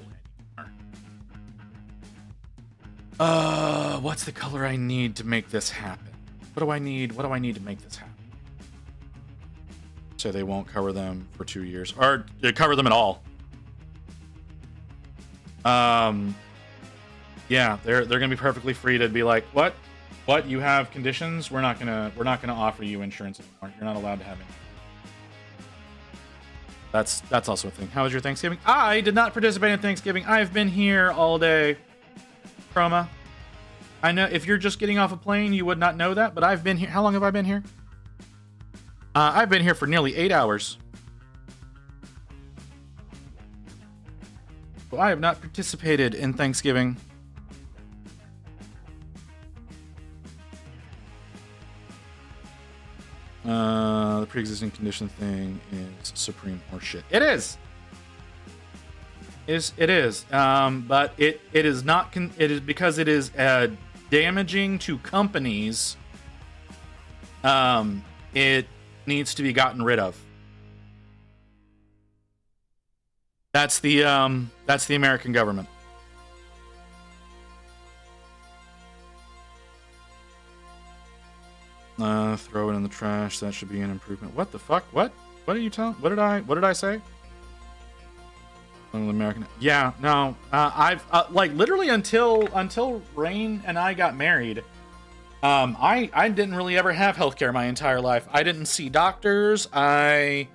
anymore. What's the color I need to make this happen? What do I need to make this happen? So they won't cover them for 2 years, or cover them at all. Yeah, they're gonna be perfectly free to be like, what? You have conditions? We're not gonna offer you insurance anymore. You're not allowed to have it. That's also a thing. How was your Thanksgiving? I did not participate in Thanksgiving. I've been here all day. Chroma. I know if you're just getting off a plane, you would not know that, but I've been here. How long have I been here? I've been here for nearly 8 hours. So I have not participated in Thanksgiving. The pre-existing condition thing is supreme horseshit. It is. It is. But it is not. It is because it is damaging to companies. It needs to be gotten rid of. That's the American government. Throw it in the trash. That should be an improvement. What the fuck? What are you telling? What did I say? American. Yeah, no. I've like literally until Rain and I got married. I didn't really ever have healthcare my entire life. I didn't see doctors. I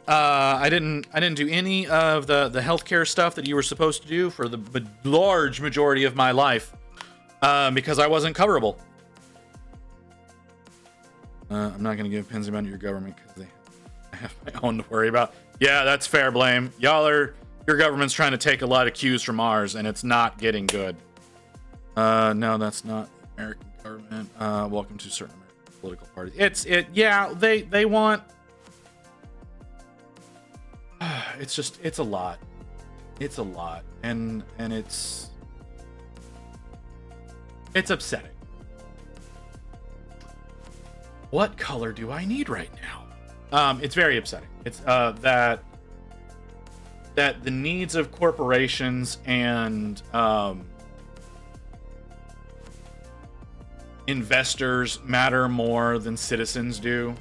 didn't do any of the healthcare stuff that you were supposed to do for the large majority of my life because I wasn't coverable. I'm not going to give opinions about your government because I have my own to worry about. Yeah, that's fair, Blame. Your government's trying to take a lot of cues from ours, and it's not getting good. No, that's not American government. Welcome to certain American political parties. Yeah, they want... it's a lot. It's a lot. And it's upsetting. What color do I need right now? It's very upsetting. It's that the needs of corporations and investors matter more than citizens do.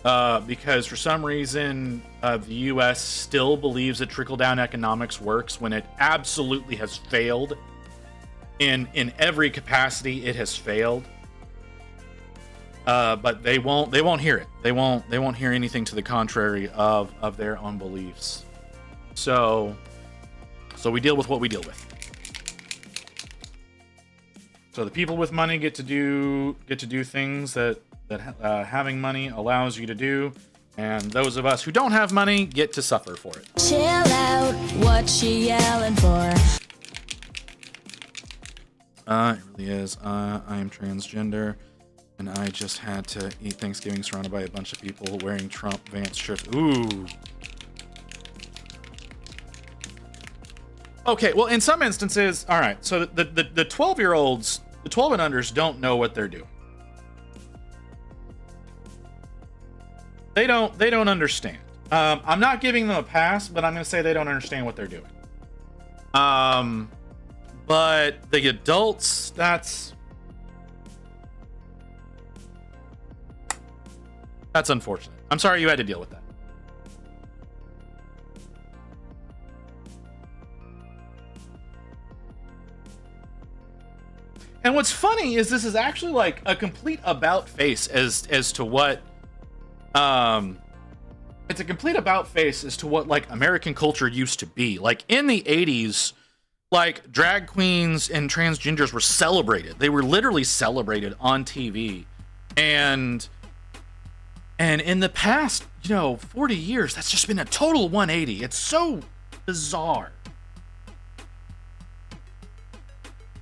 because for some reason the U.S. still believes that trickle-down economics works when it absolutely has failed. In every capacity, it has failed. But they won't hear it. They won't hear anything to the contrary of their own beliefs. So we deal with what we deal with. So the people with money get to do things that having money allows you to do, and those of us who don't have money get to suffer for it. Chill out, what she yelling for? It really is. I am transgender, and I just had to eat Thanksgiving surrounded by a bunch of people wearing Trump Vance shirts. Ooh. Okay, well, in some instances, all right. So the 12-year-olds, the 12 and unders, don't know what they're doing. They don't understand. I'm not giving them a pass, but I'm gonna say they don't understand what they're doing. But the adults, that's unfortunate. I'm sorry you had to deal with that. And what's funny is this is actually like a complete about face as to what it's a complete about face as to what like American culture used to be. Like in the 80s, like drag queens and transgenders were celebrated. They were literally celebrated on TV. And in the past, 40 years, that's just been a total 180. It's so bizarre.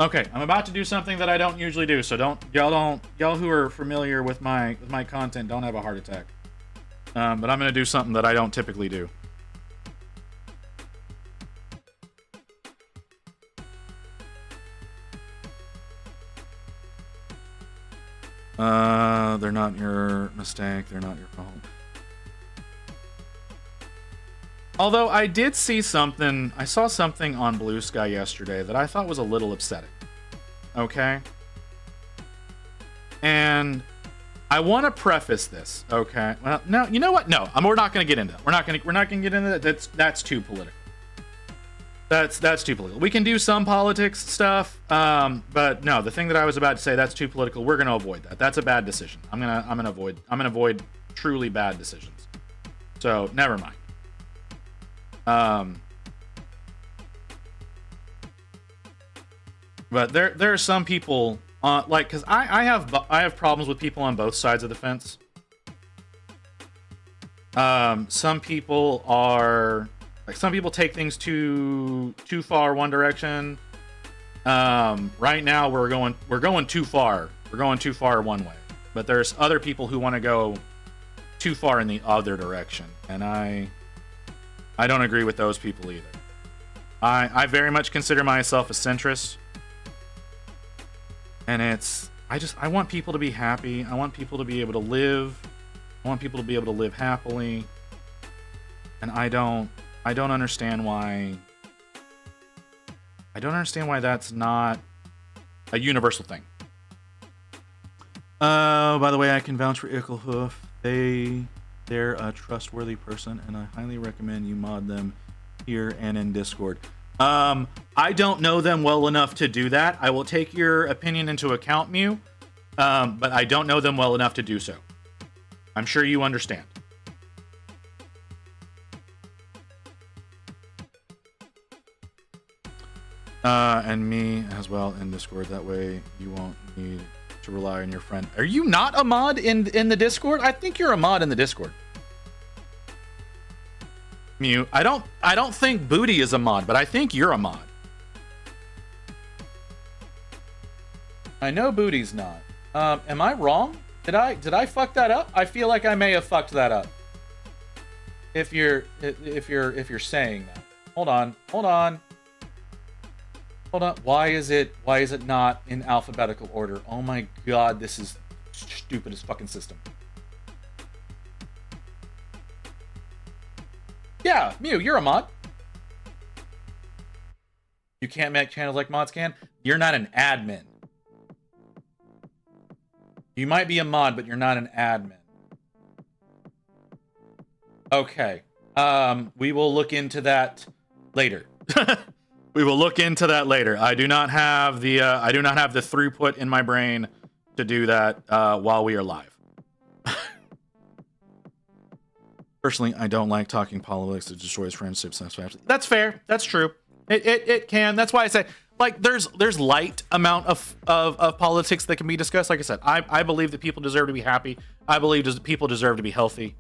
Okay, I'm about to do something that I don't usually do, so y'all who are familiar with my content don't have a heart attack. But I'm gonna do something that I don't typically do. They're not your mistake. They're not your fault. Although I did see something, I saw something on Blue Sky yesterday that I thought was a little upsetting. Okay? And I want to preface this, okay? Well, no, you know what? No, we're not going to get into that. We're not going to get into that. That's too political. That's too political. We can do some politics stuff, but no, the thing that I was about to say, that's too political. We're going to avoid that. That's a bad decision. I'm going to avoid truly bad decisions. So, never mind. But there are some people because I have problems with people on both sides of the fence. Some people take things too far one direction. Right now we're going too far. We're going too far one way. But there's other people who want to go too far in the other direction, and I don't agree with those people either. I very much consider myself a centrist. And I want people to be happy. I want people to be able to live. I want people to be able to live happily. And I don't understand why that's not a universal thing. By the way, I can vouch for Icklehoof. They're a trustworthy person, and I highly recommend you mod them here and in Discord. I don't know them well enough to do that. I will take your opinion into account, Mew, but I don't know them well enough to do so. I'm sure you understand. And me as well in Discord. That way you won't need to rely on your friend. Are you not a mod in the Discord? I think you're a mod in the Discord. Mew, I don't think Booty is a mod, but I think you're a mod. I know Booty's not. Am I wrong? Did I fuck that up? I feel like I may have fucked that up. If you're saying that. Hold on. Why is it not in alphabetical order? Oh my god, this is stupidest fucking system. Yeah, Mew, you're a mod. You can't make channels like mods can? You're not an admin. You might be a mod, but you're not an admin. Okay. We will look into that later. We will look into that later. I do not have the throughput in my brain to do that while we are live. Personally, I don't like talking politics. It destroys friendships. That's fair. That's true. It can. That's why I say, like, there's light amount of politics that can be discussed. Like I said, I believe that people deserve to be happy. I believe people deserve to be healthy.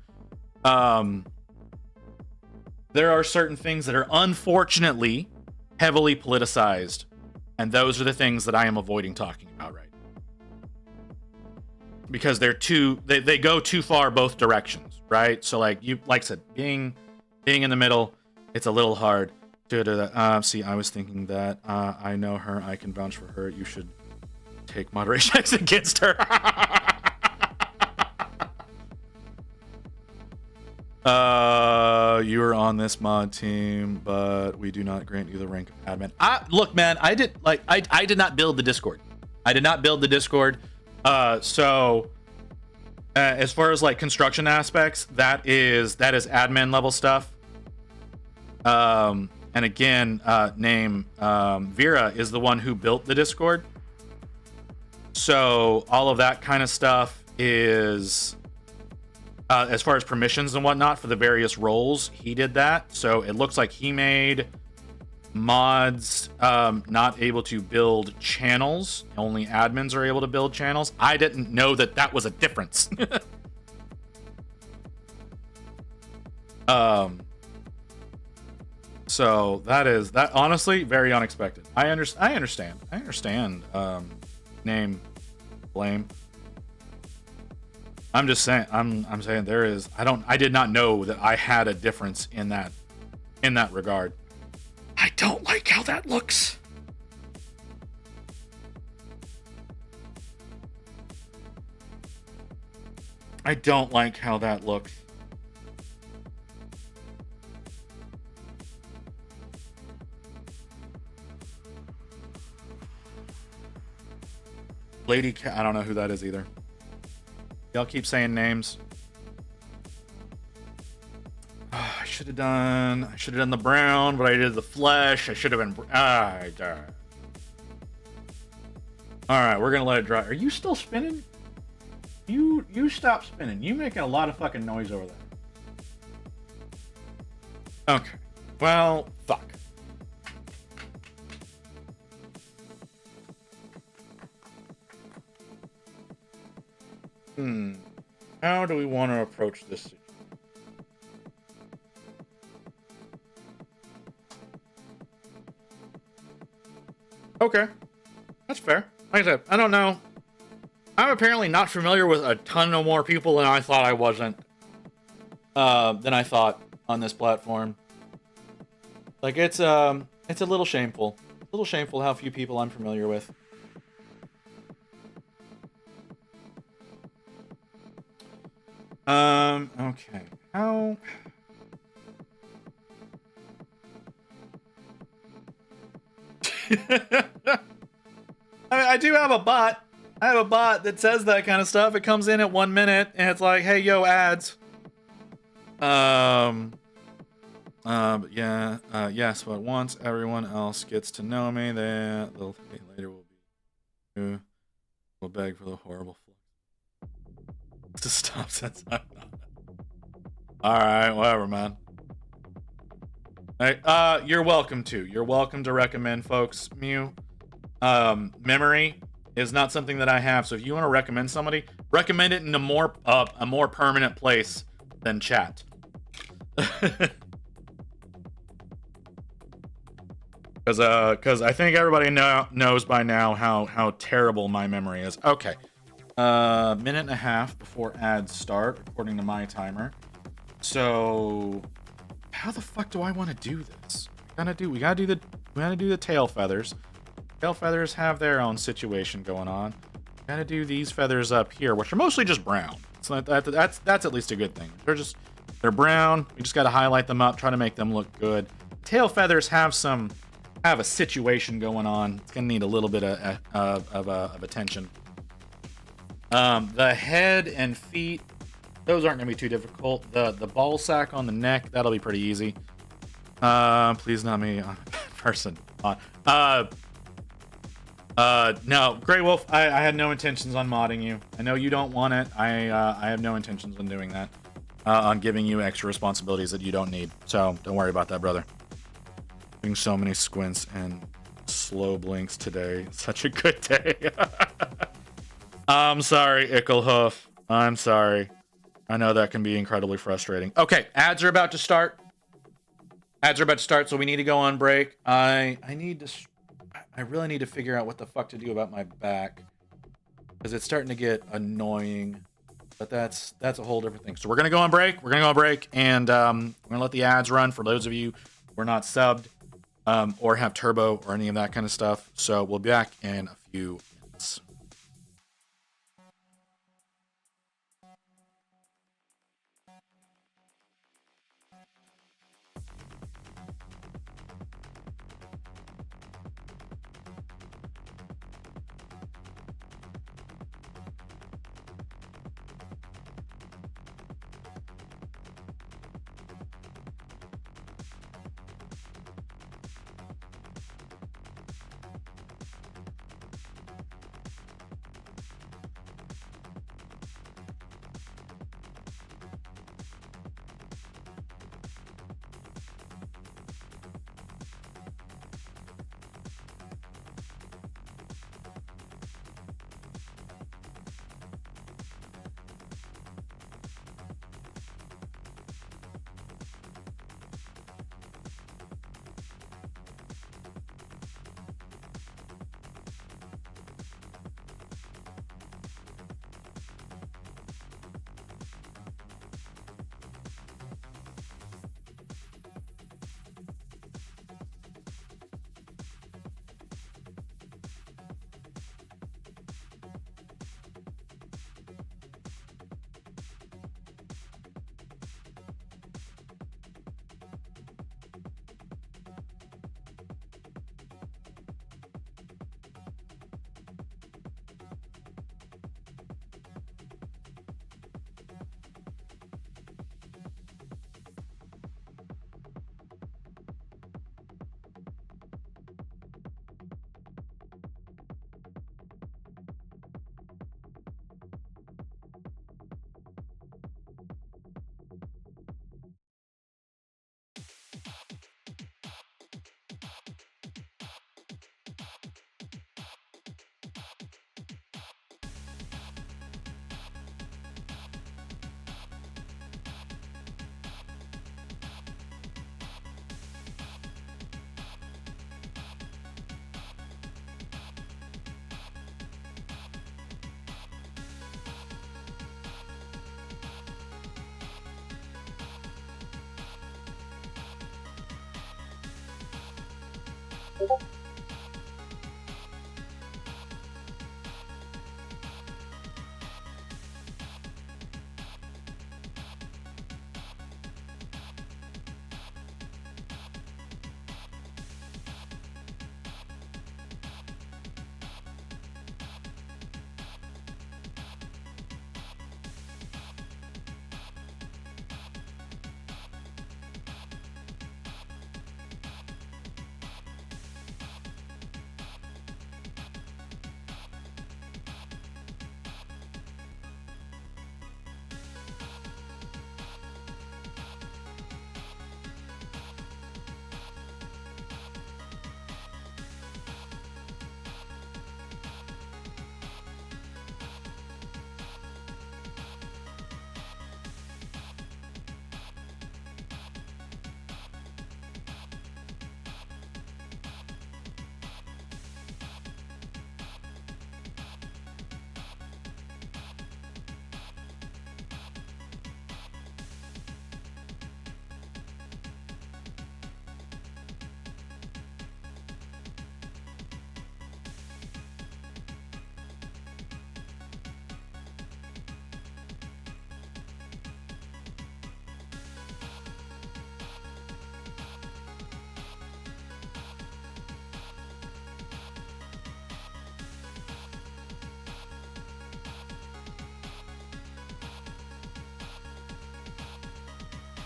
There are certain things that are unfortunately heavily politicized, and those are the things that I am avoiding talking about right now. Because they go too far both directions, right? So like I said, being in the middle, it's a little hard to do that. See, I was thinking that I know her, I can vouch for her. You should take moderation acts against her. You are on this mod team, but we do not grant you the rank of admin. Look, man, I did not build the Discord. So as far as like construction aspects, that is admin level stuff. And again, Vera is the one who built the Discord. So all of that kind of stuff is as far as permissions and whatnot for the various roles, he did that. So it looks like he made mods not able to build channels. Only admins are able to build channels. I didn't know that was a difference. So that honestly very unexpected. I understand. Name blame. I'm just saying. I'm saying there is. I did not know that I had a difference in that regard. I don't like how that looks. I don't like how that looks. Lady Cat, I don't know who that is either. Y'all keep saying names. Oh, I should have done the brown, but I did the flesh. I should have been. I died. All right, we're gonna let it dry. Are you still spinning? You stop spinning. You making a lot of fucking noise over there. Okay. Well, fuck. How do we want to approach this situation? Okay. That's fair. Like I said, I don't know. I'm apparently not familiar with a ton of more people than I thought I wasn't. Than I thought on this platform. Like it's a little shameful. A little shameful how few people I'm familiar with. Okay. How? I do have a bot. I have a bot that says that kind of stuff. It comes in at 1 minute and it's like, hey, yo, ads. Yes, but once everyone else gets to know me, then they'll later will beg for the horrible to stop since I'm not. Alright, whatever, man. Hey, you're welcome to. You're welcome to recommend folks, Mew. Memory is not something that I have, so if you want to recommend somebody, recommend it in a more permanent place than chat. Because I think everybody knows by now how terrible my memory is. Okay. Minute and a half before ads start, according to my timer. So, how the fuck do I want to do this? We gotta do the tail feathers. Tail feathers have their own situation going on. Gotta do these feathers up here, which are mostly just brown. So that's at least a good thing. They're brown. We just gotta highlight them up, try to make them look good. Tail feathers have a situation going on. It's gonna need a little bit of attention. The head and feet those aren't gonna be too difficult. The ball sack on the neck, that'll be pretty easy. Please not me, person. No, Grey Wolf, I had no intentions on modding you. I know you don't want it. I have no intentions on doing that. On giving you extra responsibilities that you don't need. So don't worry about that, brother. Doing so many squints and slow blinks today. Such a good day. I'm sorry, Icklehoof. I'm sorry. I know that can be incredibly frustrating. Okay, ads are about to start. So we need to go on break. I really need to figure out what the fuck to do about my back, because it's starting to get annoying. But that's a whole different thing. So we're gonna go on break. And we're gonna let the ads run for those of you who are not subbed or have turbo or any of that kind of stuff. So we'll be back in a few minutes.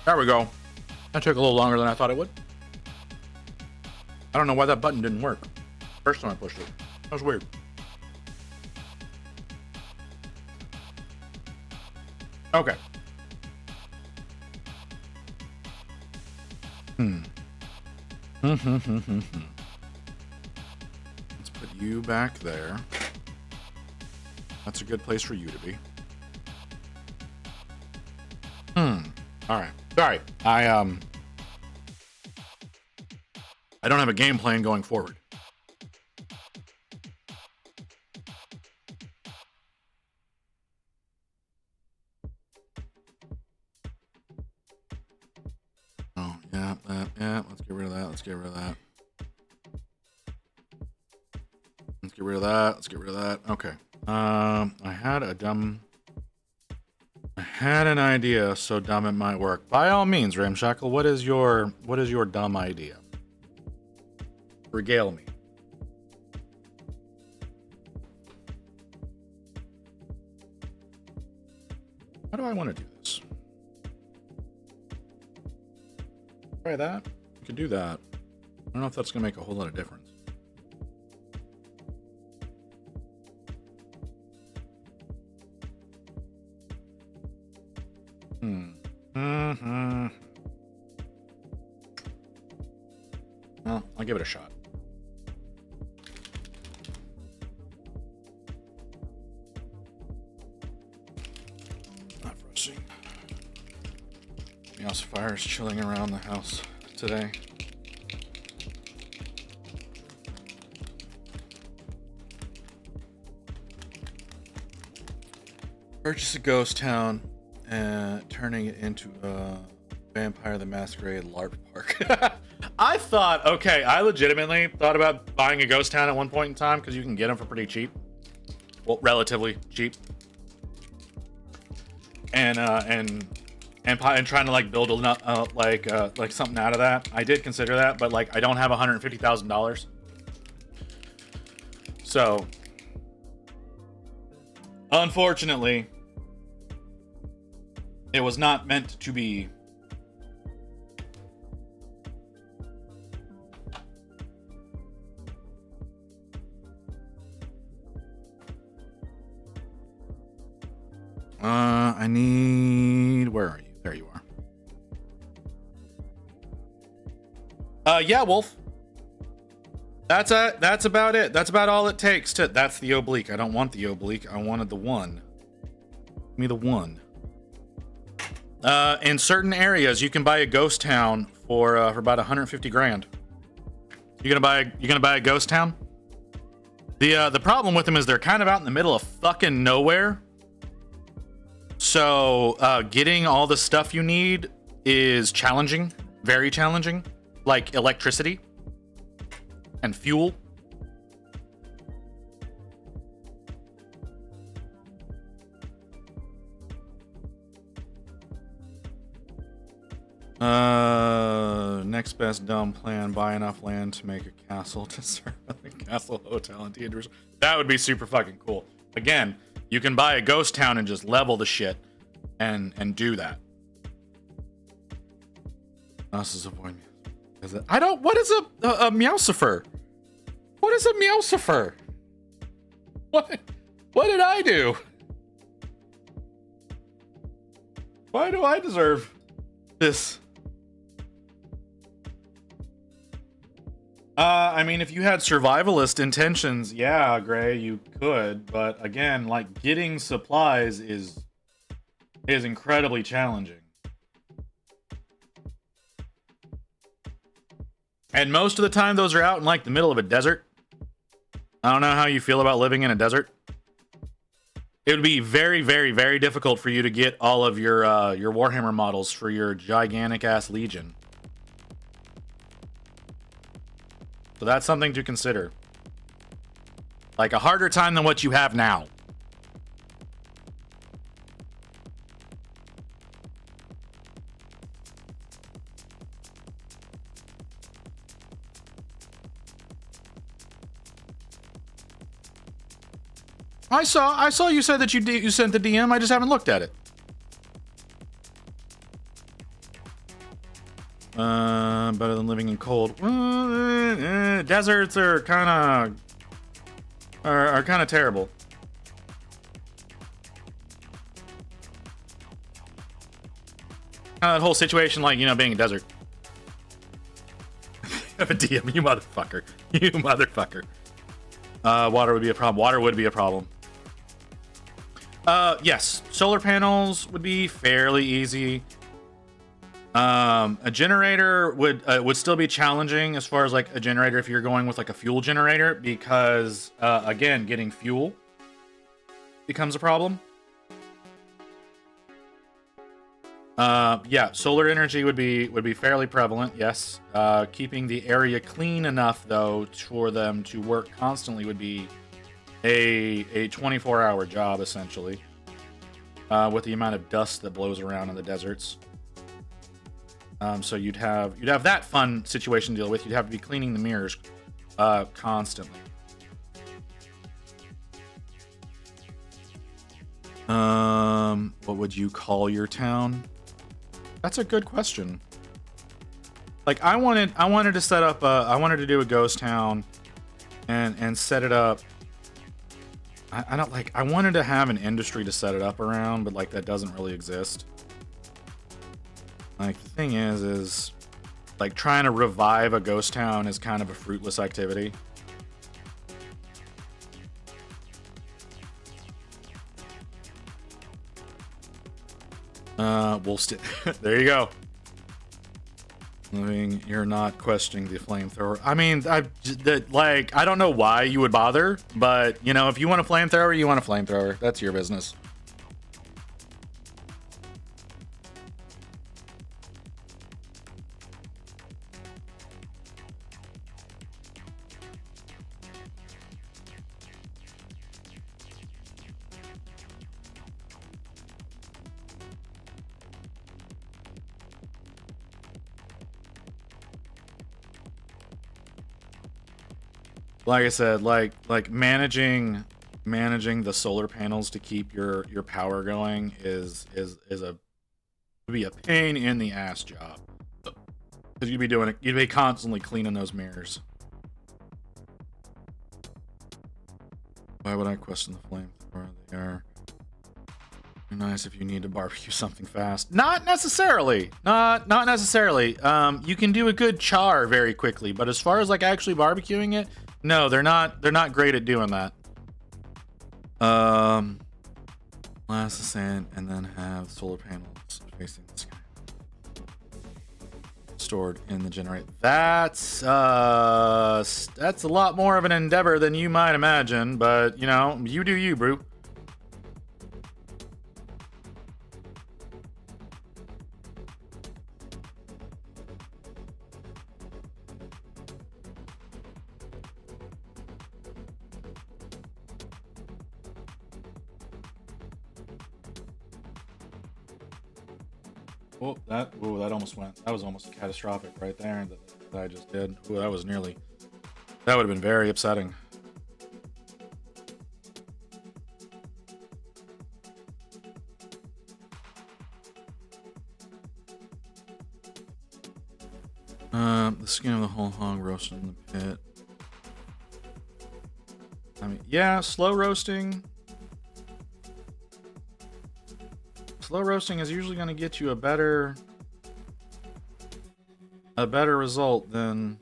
There we go. That took a little longer than I thought it would. I don't know why that button didn't work. First time I pushed it. That was weird. Okay. Let's put you back there. That's a good place for you to be. All right. Sorry. I don't have a game plan going forward. Oh, yeah, let's get rid of that. Let's get rid of that. Let's get rid of that. Let's get rid of that. Okay. I had an idea, so dumb it might work. By all means, Ramshackle, what is your dumb idea? Regale me. How do I want to do this? Try that. We could do that. I don't know if that's going to make a whole lot of difference. Well, I'll give it a shot. Not rushing. Meowsfire is chilling around the house today. Purchase a ghost town and turning it into a Vampire the Masquerade LARP park. I legitimately thought about buying a ghost town at one point in time because you can get them for pretty cheap. Well, relatively cheap. And trying to like build like something out of that. I did consider that, but like I don't have $150,000. So unfortunately, it was not meant to be. I need. Where are you? There you are. Yeah, Wolf. That's about it. That's about all it takes to. That's the oblique. I don't want the oblique. I wanted the one. Give me the one. In certain areas, you can buy a ghost town for about 150 grand. You gonna buy a ghost town? The problem with them is they're kind of out in the middle of fucking nowhere. So getting all the stuff you need is challenging, very challenging, like electricity and fuel. Next best dumb plan, buy enough land to make a castle to serve the castle hotel and theaters. That would be super fucking cool. Again, you can buy a ghost town and just level the shit and do that. This is a point. I don't. What is a Meowsifer? What is a Meowsifer? What did I do? Why do I deserve this? I mean, if you had survivalist intentions, yeah, Gray, you could. But again, like getting supplies is incredibly challenging. And most of the time, those are out in like the middle of a desert. I don't know how you feel about living in a desert. It would be very, very, very difficult for you to get all of your Warhammer models for your gigantic ass Legion. So that's something to consider. Like a harder time than what you have now. I saw you said that you sent the DM. I just haven't looked at it. Better than living in cold. Deserts are kind of terrible. That whole situation, like, you know, being a desert. Have a DM, you motherfucker. You motherfucker. Water would be a problem. Water would be a problem. Yes, solar panels would be fairly easy. A generator would still be challenging as far as like a generator if you're going with like a fuel generator, because again, getting fuel becomes a problem. Yeah, solar energy would be fairly prevalent. Yes, keeping the area clean enough though for them to work constantly would be a 24-hour job essentially. With the amount of dust that blows around in the deserts. So you'd have that fun situation to deal with. You'd have to be cleaning the mirrors constantly. What would you call your town? That's a good question. Like I wanted to set up I wanted to do a ghost town and set it up. I don't like, I wanted to have an industry to set it up around, but like that doesn't really exist. Like the thing is like trying to revive a ghost town is kind of a fruitless activity. There you go. You're not questioning the flamethrower. I mean, I don't know why you would bother, but you know, if you want a flamethrower, you want a flamethrower. That's your business. Like I said, like managing the solar panels to keep your power going is would be a pain in the ass job, because you'd be constantly cleaning those mirrors. Why would I question the flamethrower? They are nice if you need to barbecue something fast. Not necessarily. Not necessarily. You can do a good char very quickly, but as far as like actually barbecuing it, no, they're not great at doing that. Blast the sand and then have solar panels facing the sky stored in the generator. That's a lot more of an endeavor than you might imagine, but you know, you do you, bro. Oh, that almost went. That was almost catastrophic right there that I just did. Oh, that would have been very upsetting. The skin of the whole hog roasted in the pit. I mean, yeah, slow roasting. Slow roasting is usually going to get you a better result than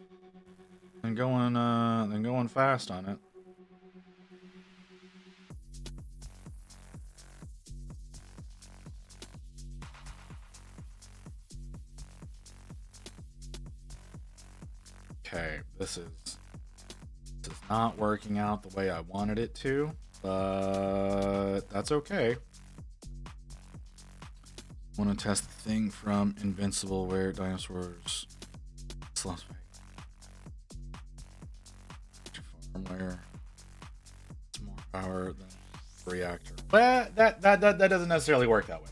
going fast on it. Okay, this is not working out the way I wanted it to, but that's okay. I want to test the thing from Invincible where dinosaurs Las Vegas. Firmware. It's more power than a reactor. But that doesn't necessarily work that way.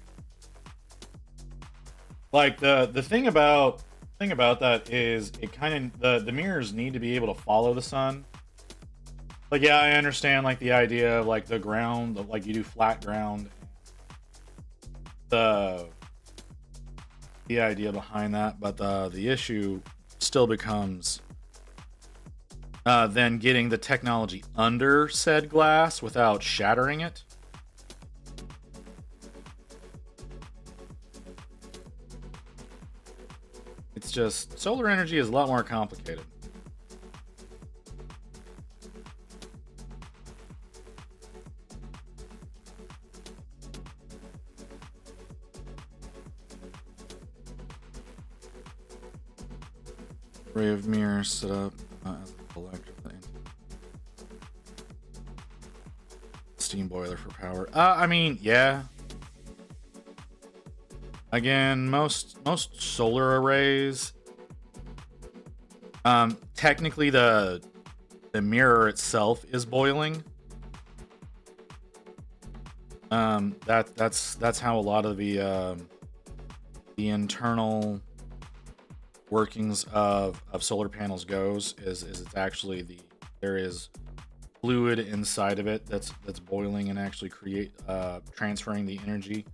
Like the thing about that is it kind of the mirrors need to be able to follow the sun. Like, yeah, I understand like the idea of like the ground, like you do flat ground. the idea behind that, but the issue still becomes then getting the technology under said glass without shattering it. It's just, solar energy is a lot more complicated. Array of mirrors set up as a collector. Steam boiler for power. I mean, yeah. Again, most solar arrays, technically the mirror itself is boiling. That's how a lot of the internal workings of solar panels goes. Is it's actually there is fluid inside of it that's boiling and actually transferring the energy.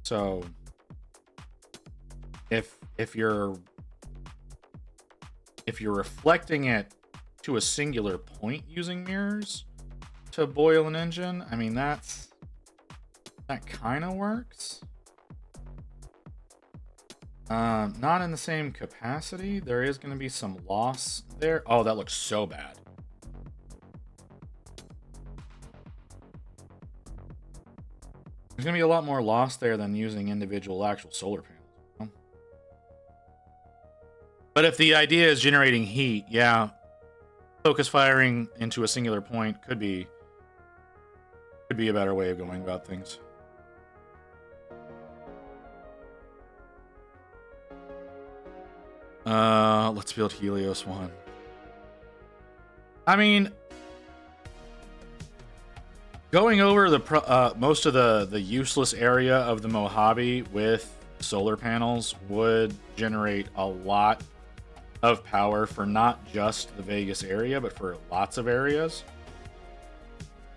So if you're reflecting it to a singular point using mirrors to boil an engine, I mean that kind of works. Not in the same capacity. There is going to be some loss there. Oh, that looks so bad. There's going to be a lot more loss there than using individual actual solar panels. You know? But if the idea is generating heat, yeah, focus firing into a singular point could be a better way of going about things. Let's build Helios 1. I mean, going over the most of the useless area of the Mojave with solar panels would generate a lot of power for not just the Vegas area, but for lots of areas.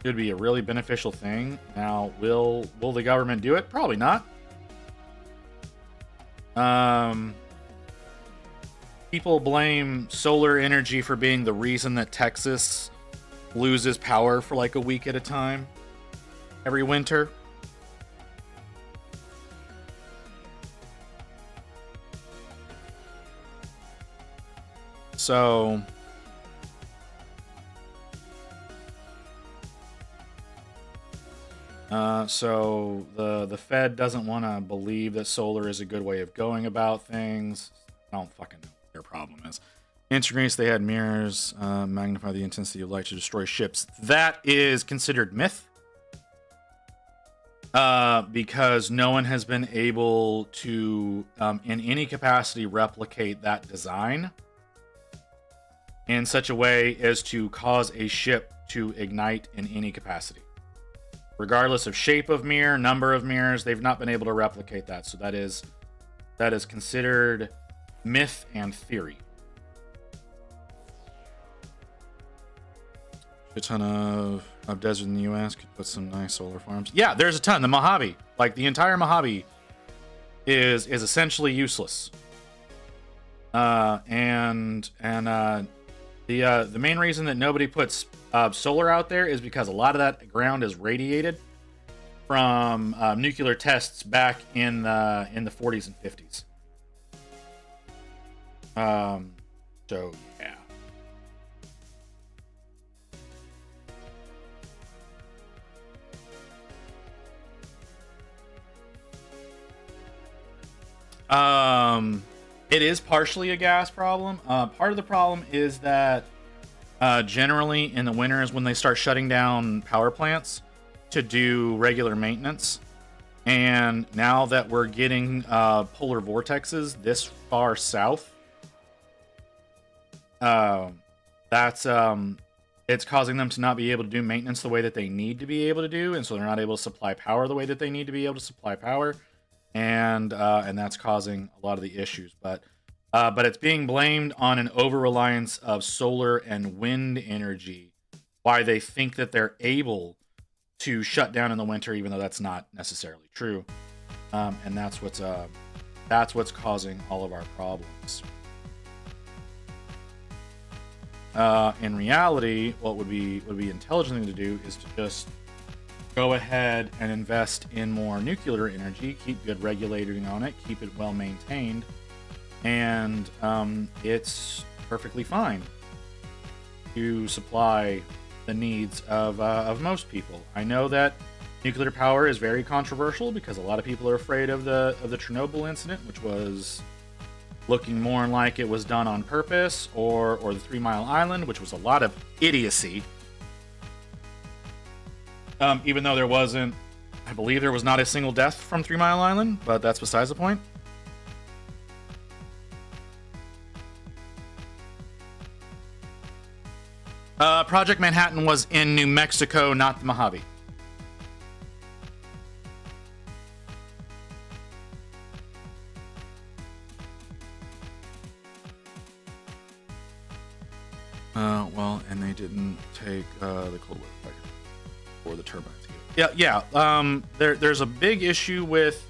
Could be a really beneficial thing. Now, will the government do it? Probably not. People blame solar energy for being the reason that Texas loses power for like a week at a time every winter. So the Fed doesn't want to believe that solar is a good way of going about things. I don't fucking know what their problem is. Ancient Greece, they had mirrors, magnify the intensity of light to destroy ships. That is considered myth. Because no one has been able to, in any capacity, replicate that design in such a way as to cause a ship to ignite in any capacity. Regardless of shape of mirror, number of mirrors, they've not been able to replicate that. So that is considered myth and theory. A ton of desert in the U.S. could put some nice solar farms. Yeah, there's a ton. The Mojave, like the entire Mojave, is essentially useless. The main reason that nobody puts solar out there is because a lot of that ground is radiated from nuclear tests back in the 40s and 50s. So yeah. It is partially a gas problem. Part of the problem is that generally in the winters when they start shutting down power plants to do regular maintenance, and now that we're getting polar vortexes this far south, it's causing them to not be able to do maintenance the way that they need to be able to do, and so they're not able to supply power the way that they need to be able to supply power. And that's causing a lot of the issues, but it's being blamed on an over-reliance of solar and wind energy, why they think that they're able to shut down in the winter, even though that's not necessarily true. and that's what's causing all of our problems. In reality, what would be intelligent thing to do is to just go ahead and invest in more nuclear energy, keep good regulating on it, keep it well maintained, and it's perfectly fine to supply the needs of most people. I know that nuclear power is very controversial because a lot of people are afraid of the Chernobyl incident, which was looking more like it was done on purpose, or the 3 Mile Island, which was a lot of idiocy. Even though there wasn't, I believe there was not a single death from 3 Mile Island, but that's besides the point. Project Manhattan was in New Mexico, not the Mojave. Well, and they didn't take the cold weather factor or the turbines. Yeah. There's a big issue with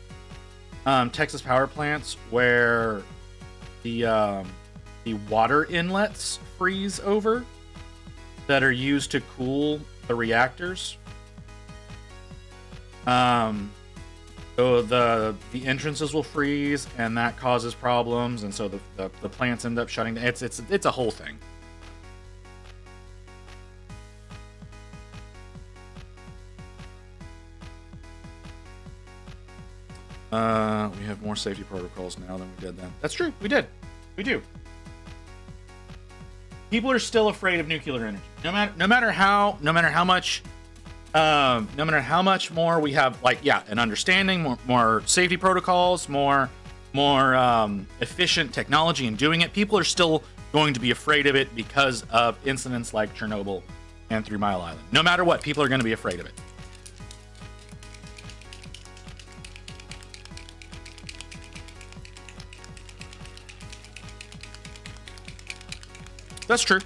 Texas power plants where the water inlets freeze over that are used to cool the reactors. So the entrances will freeze, and that causes problems, and so the plants end up shutting down. It's a whole thing. We have more safety protocols now than we did then. That's true. We did. We do. People are still afraid of nuclear energy. No matter how much more we have, an understanding, more safety protocols, more efficient technology in doing it. People are still going to be afraid of it because of incidents like Chernobyl and 3 Mile Island. No matter what, people are going to be afraid of it. That's true.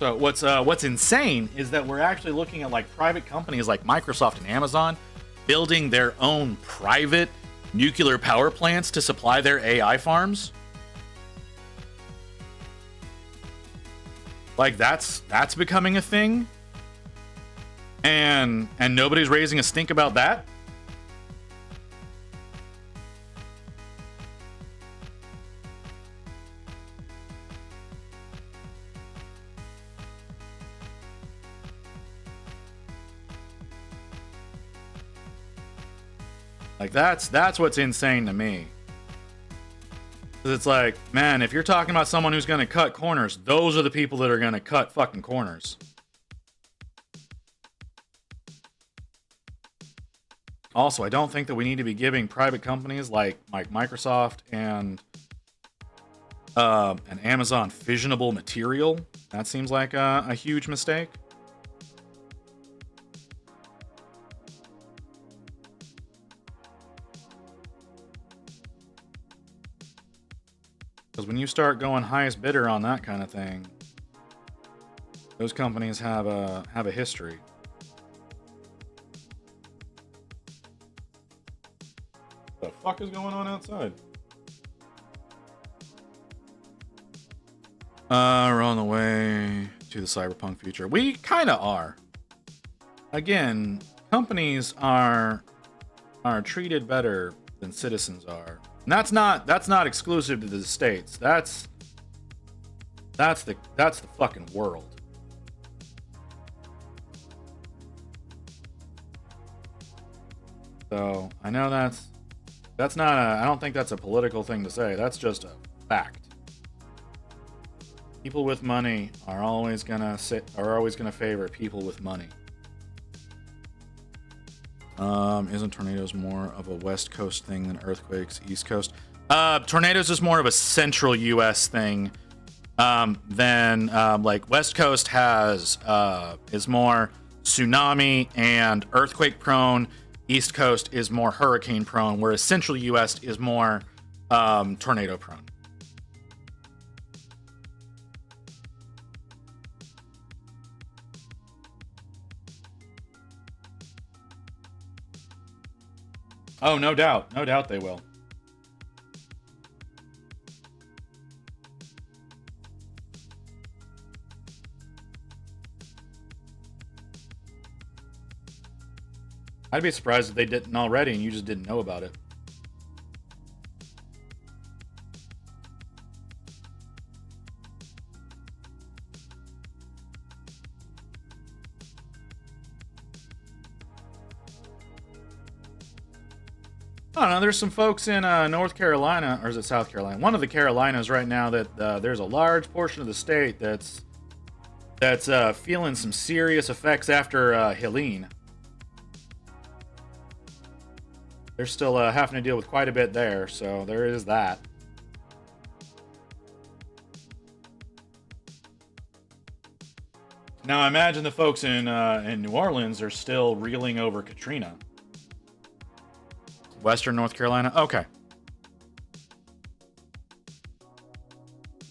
So what's insane is that we're actually looking at private companies like Microsoft and Amazon building their own private nuclear power plants to supply their AI farms. That's becoming a thing, and nobody's raising a stink about that. That's what's insane to me. It's like, man, if you're talking about someone who's going to cut corners, those are the people that are going to cut fucking corners. Also, I don't think that we need to be giving private companies like Microsoft and Amazon fissionable material. That seems like a huge mistake. Because when you start going highest bidder on that kind of thing, those companies have a history. What the fuck is going on outside? We're on the way to the cyberpunk future. We kind of are. Again, companies are treated better than citizens are. And that's not exclusive to the States. That's the fucking world. So I know that's not I don't think that's a political thing to say. That's just a fact. People with money are always gonna favor people with money. Isn't tornadoes more of a West Coast thing than earthquakes, East Coast? Tornadoes is more of a central U.S. thing than West Coast is more tsunami and earthquake prone. East Coast is more hurricane prone, whereas central U.S. is more tornado prone. Oh, no doubt. No doubt they will. I'd be surprised if they didn't already and you just didn't know about it. I don't know. There's some folks in North Carolina, or is it South Carolina? One of the Carolinas right now that there's a large portion of the state that's feeling some serious effects after Helene. They're still having to deal with quite a bit there, so there is that. Now, I imagine the folks in New Orleans are still reeling over Katrina. Western North Carolina? Okay.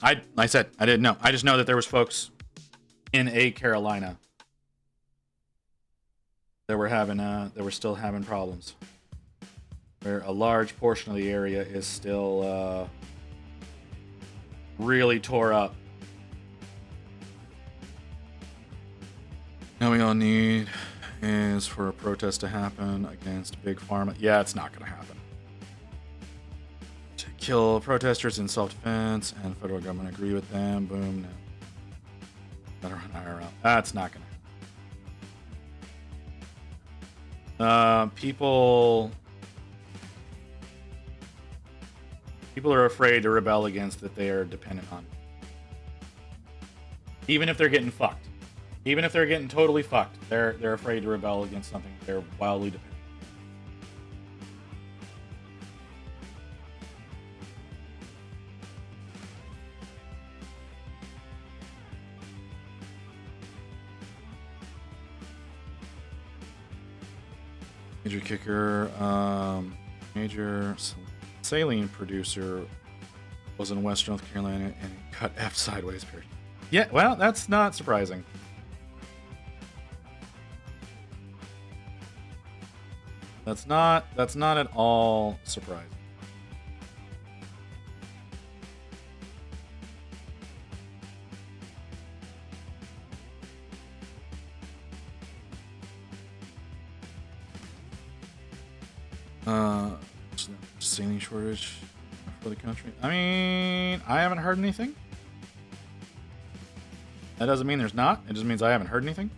Like I said, I didn't know. I just know that there was folks in a Carolina that were still having problems. Where a large portion of the area is still really tore up. Now we all need is for a protest to happen against Big Pharma. Yeah, it's not going to happen. To kill protesters in self-defense and federal government agree with them. Boom. No. Better run IRL. That's not going to happen. People are afraid to rebel against that they are dependent on. Even if they're getting fucked. Even if they're getting totally fucked, they're afraid to rebel against something they're wildly dependent on. Major kicker, major saline producer was in West North Carolina and cut F sideways. Period. Yeah, well, that's not surprising. That's not at all surprising. Saline shortage for the country. I mean, I haven't heard anything. That doesn't mean there's not. It just means I haven't heard anything.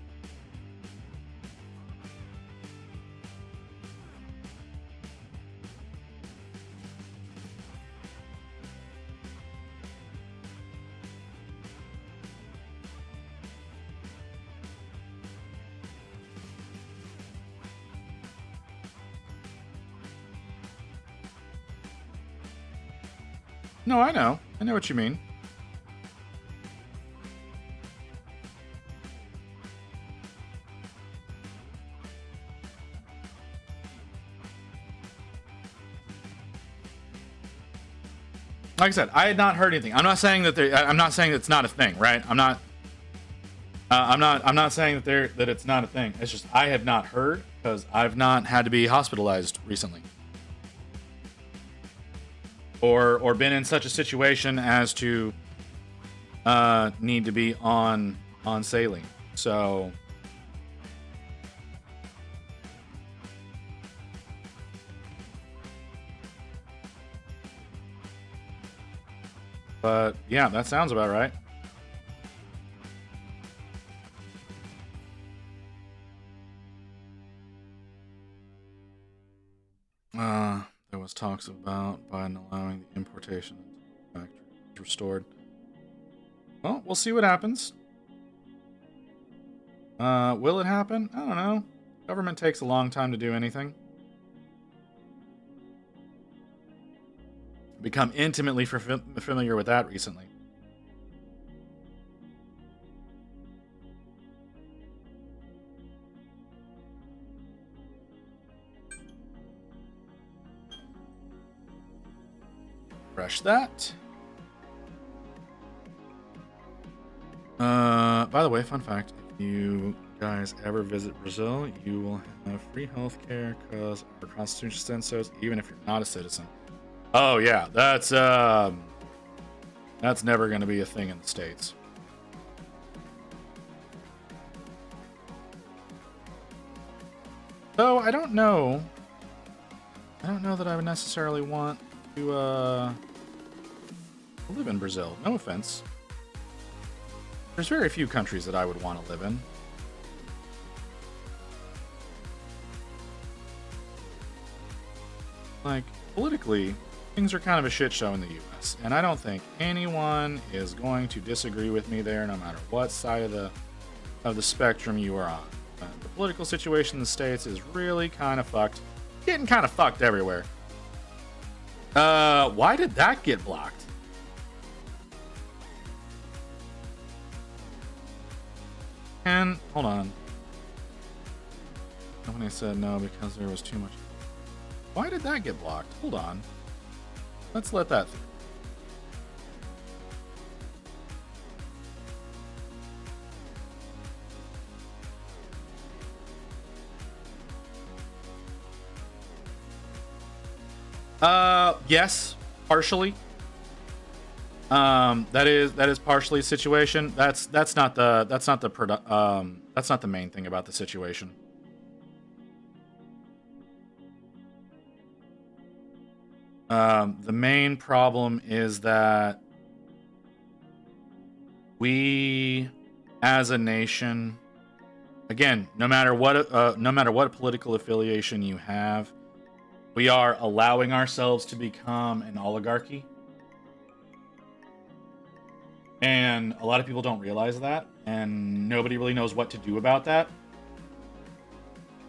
No, I know. I know what you mean. Like I said, I had not heard anything. I'm not saying that I'm not saying it's not a thing, right? I'm not saying that it's not a thing. It's just I have not heard because I've not had to be hospitalized recently. Or been in such a situation as to need to be on saline. So but yeah, that sounds about right. There was talks about Biden allowing the importation of factories restored. Well, we'll see what happens. Will it happen? I don't know. Government takes a long time to do anything. Become intimately familiar with that recently. refresh that. By the way, fun fact, if you guys ever visit Brazil, you will have free healthcare because our constitution says so, even if you're not a citizen. Oh yeah, that's never going to be a thing in the States. So I don't know that I would necessarily want to live in Brazil. No offense. There's very few countries that I would want to live in. Like, politically, things are kind of a shit show in the US, and I don't think anyone is going to disagree with me there, no matter what side of the spectrum you are on. The political situation in the States is really kind of fucked. Getting kind of fucked everywhere. Why did that get blocked? And hold on. Company said no because there was too much. Why did that get blocked? Hold on. Let's let that through. Yes, partially. That is partially a situation. That's not the main thing about the situation. The main problem is that we, as a nation, again, no matter what political affiliation you have, we are allowing ourselves to become an oligarchy. And a lot of people don't realize that, and nobody really knows what to do about that.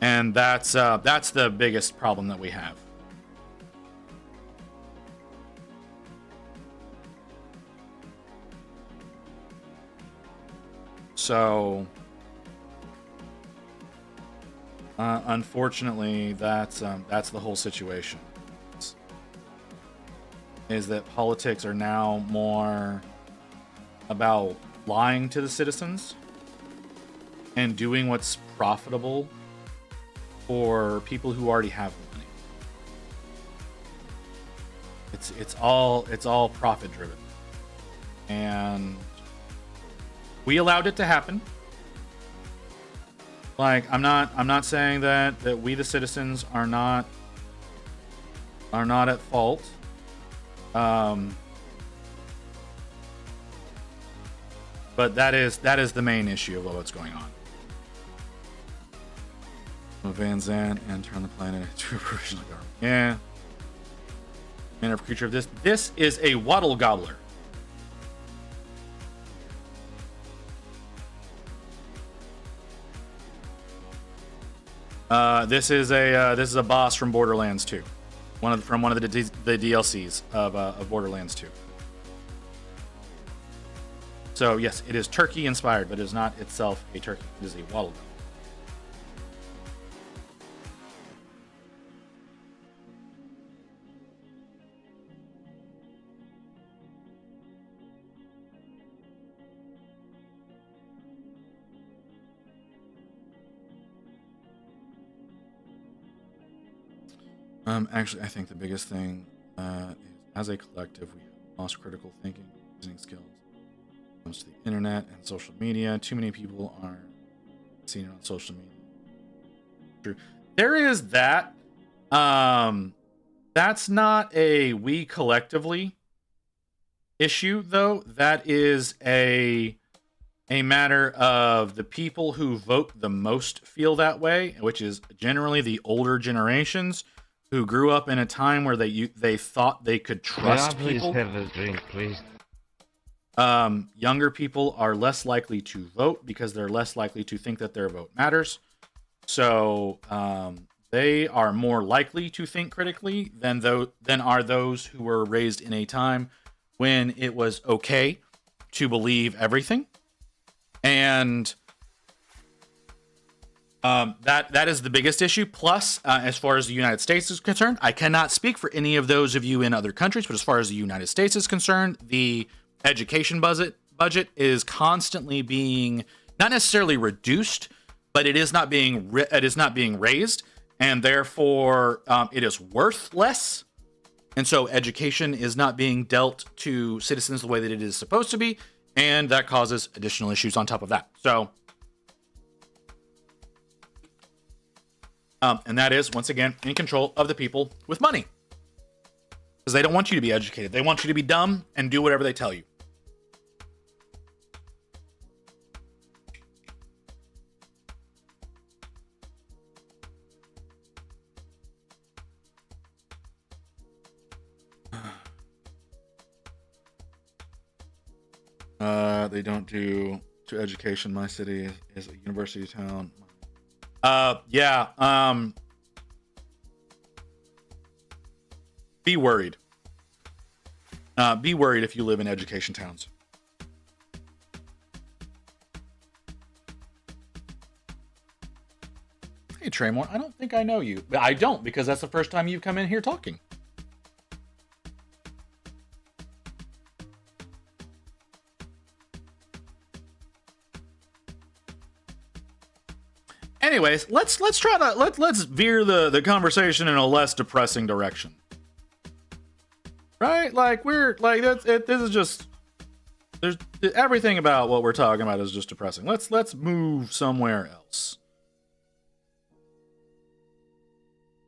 And that's the biggest problem that we have. So, unfortunately, that's the whole situation. Is that politics are now more about lying to the citizens and doing what's profitable for people who already have money. It's all profit driven, and we allowed it to happen. Like, I'm not saying that we the citizens are not at fault. But that is the main issue of what's going on. Van Zandt and turn the planet into a provisional government. Yeah. Man of creature of this. This is a waddle gobbler. This is a boss from Borderlands 2. From one of the DLCs of Borderlands 2. So yes, it is turkey inspired, but it is not itself a turkey. It is a waddle gobbler. Actually, I think the biggest thing is, as a collective, we have lost critical thinking, reasoning skills. When it comes to the internet and social media, too many people are seeing it on social media. True, there is that. That's not a we collectively issue, though. That is a matter of the people who vote the most feel that way, which is generally the older generations who grew up in a time where they thought they could trust people. Please have a drink, please. Younger people are less likely to vote because they're less likely to think that their vote matters. So they are more likely to think critically than are those who were raised in a time when it was okay to believe everything. And That is the biggest issue. Plus, as far as the United States is concerned, I cannot speak for any of those of you in other countries, but as far as the United States is concerned, the education budget is constantly being not necessarily reduced, but it is not being raised, and therefore it is worth less. And so education is not being dealt to citizens the way that it is supposed to be, and that causes additional issues on top of that. So. And that is, once again, in control of the people with money. Because they don't want you to be educated. They want you to be dumb and do whatever they tell you. They don't do to education. My city is a university town. Yeah. Be worried. Be worried if you live in education towns. Hey, Traymore, I don't think I know you. I don't, because that's the first time you've come in here talking. Anyways, let's try to let's veer the conversation in a less depressing direction. Right? Like we're like this is just there's everything about what we're talking about is just depressing. Let's move somewhere else.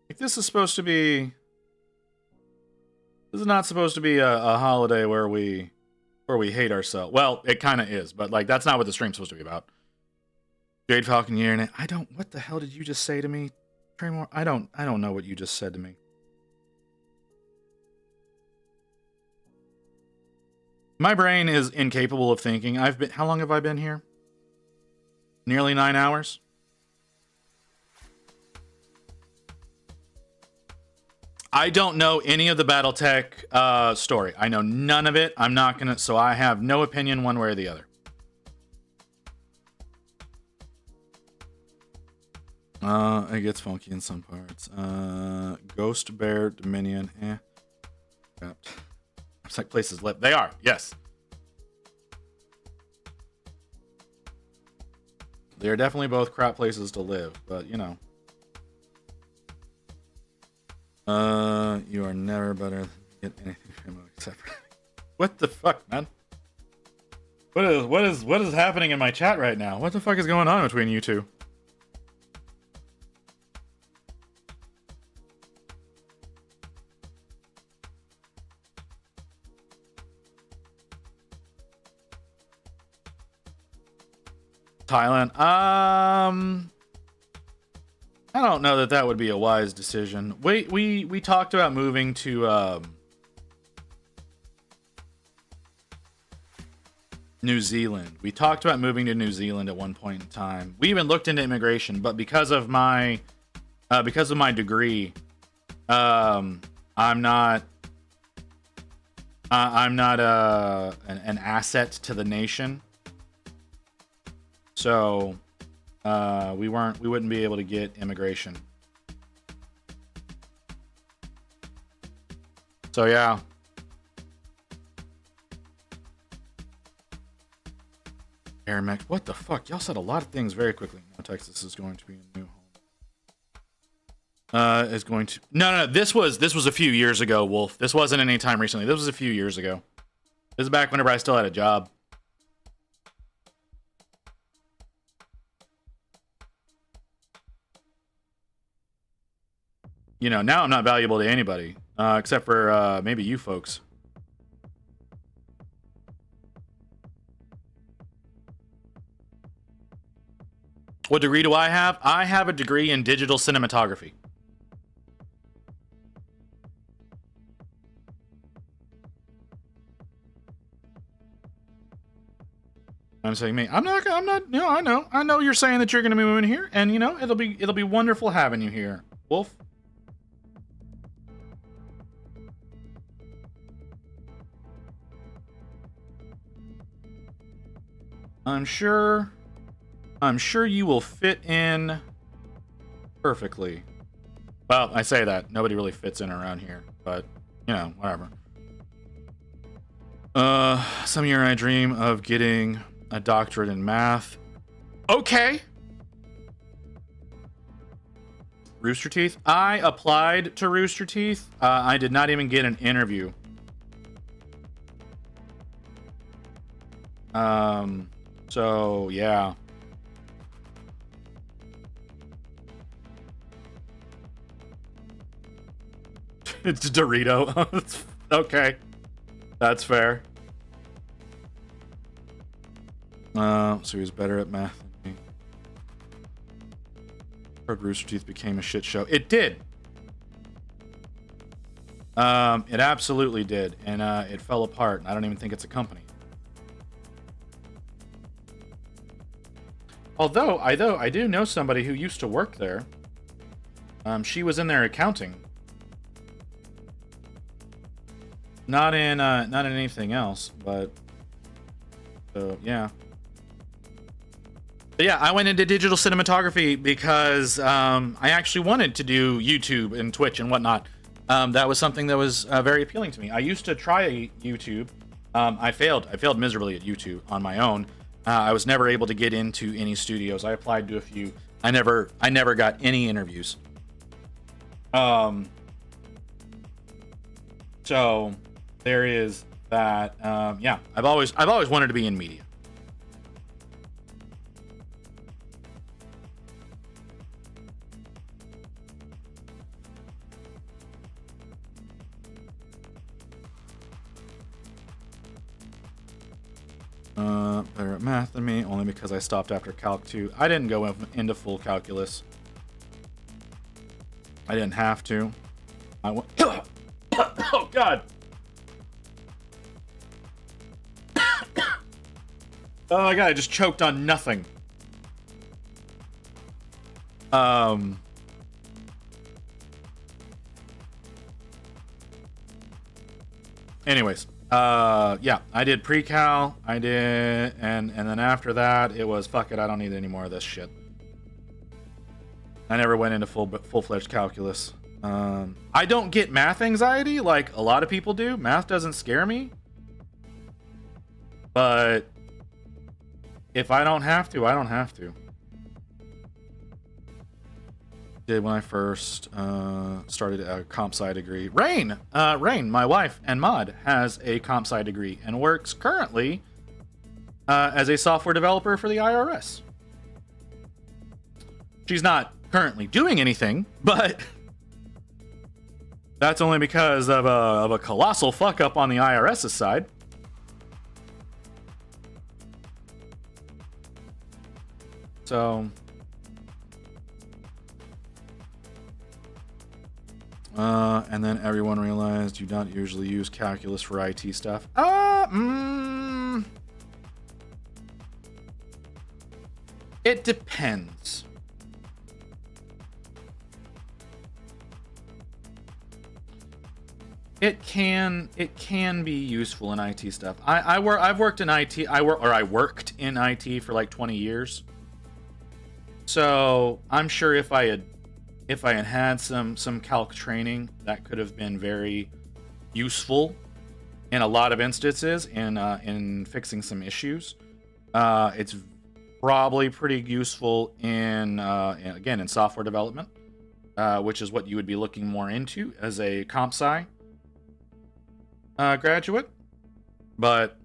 Like this is not supposed to be a holiday where we hate ourselves. Well, it kind of is, but like that's not what the stream's supposed to be about. Jade Falcon Year, and I don't. What the hell did you just say to me, Traymore? I don't know what you just said to me. My brain is incapable of thinking. How long have I been here? Nearly 9 hours. I don't know any of the BattleTech story. I know none of it. I'm not gonna. So I have no opinion one way or the other. It gets funky in some parts. Ghost Bear Dominion. It's like places live. They are, yes. They're definitely both crap places to live, but you know. You are never better than get anything from except for what the fuck, man? What is happening in my chat right now? What the fuck is going on between you two? Thailand. I don't know that would be a wise decision. We talked about moving to New Zealand. We talked about moving to New Zealand at one point in time. We even looked into immigration, but because of my degree, I'm not an asset to the nation. So we wouldn't be able to get immigration. So yeah. Airmax, what the fuck? Y'all said a lot of things very quickly. No, Texas is going to be a new home. Is going to no. This was a few years ago, Wolf. This wasn't any time recently. This was a few years ago. This is back whenever I still had a job. You know, now I'm not valuable to anybody, except for maybe you folks. What degree do I have? I have a degree in digital cinematography. I'm saying me. I'm not, you know, I know you're saying that you're going to be moving here, and you know, it'll be wonderful having you here, Wolf. I'm sure you will fit in perfectly. Well, I say that. Nobody really fits in around here, but, you know, whatever. Some year I dream of getting a doctorate in math. Okay. Rooster Teeth. I applied to Rooster Teeth. I did not even get an interview. So yeah. It's Dorito. Okay. That's fair. So he was better at math than me. Heard Rooster Teeth became a shit show. It did. It absolutely did, and it fell apart. And I don't even think it's a company. Although I do know somebody who used to work there. She was in their accounting. Not in anything else, but so yeah. But yeah, I went into digital cinematography because I actually wanted to do YouTube and Twitch and whatnot. That was something that was very appealing to me. I used to try YouTube. I failed miserably at YouTube on my own. I was never able to get into any studios. I applied to a few. I never got any interviews. So there is that. Yeah, I've always wanted to be in media. Better at math than me, only because I stopped after Calc 2. I didn't go into full calculus. I didn't have to. I went. Oh God. Oh my God! I just choked on nothing. Anyways. Yeah, I did pre-cal, and then after that, it was, fuck it, I don't need any more of this shit. I never went into full-fledged calculus. I don't get math anxiety like a lot of people do. Math doesn't scare me. But if I don't have to, I don't have to. Did when I first started a comp sci degree. Rain, my wife and Mod, has a comp sci degree and works currently as a software developer for the IRS. She's not currently doing anything, but that's only because of a colossal fuck up on the IRS's side. So. And then everyone realized you don't usually use calculus for IT stuff. It depends. It can be useful in IT stuff. I've worked in IT. I worked in IT for like 20 years. So I'm sure if I had some calc training, that could have been very useful in a lot of instances in fixing some issues. It's probably pretty useful in software development, which is what you would be looking more into as a comp sci graduate. But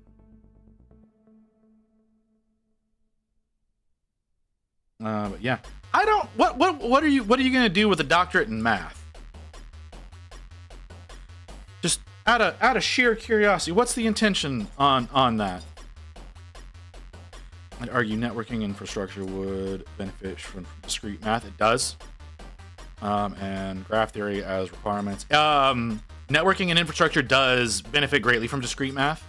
yeah. I don't. What are you gonna do with a doctorate in math? Just out of sheer curiosity, what's the intention on that? I'd argue networking infrastructure would benefit from discrete math. It does, and graph theory as requirements. Networking and infrastructure does benefit greatly from discrete math.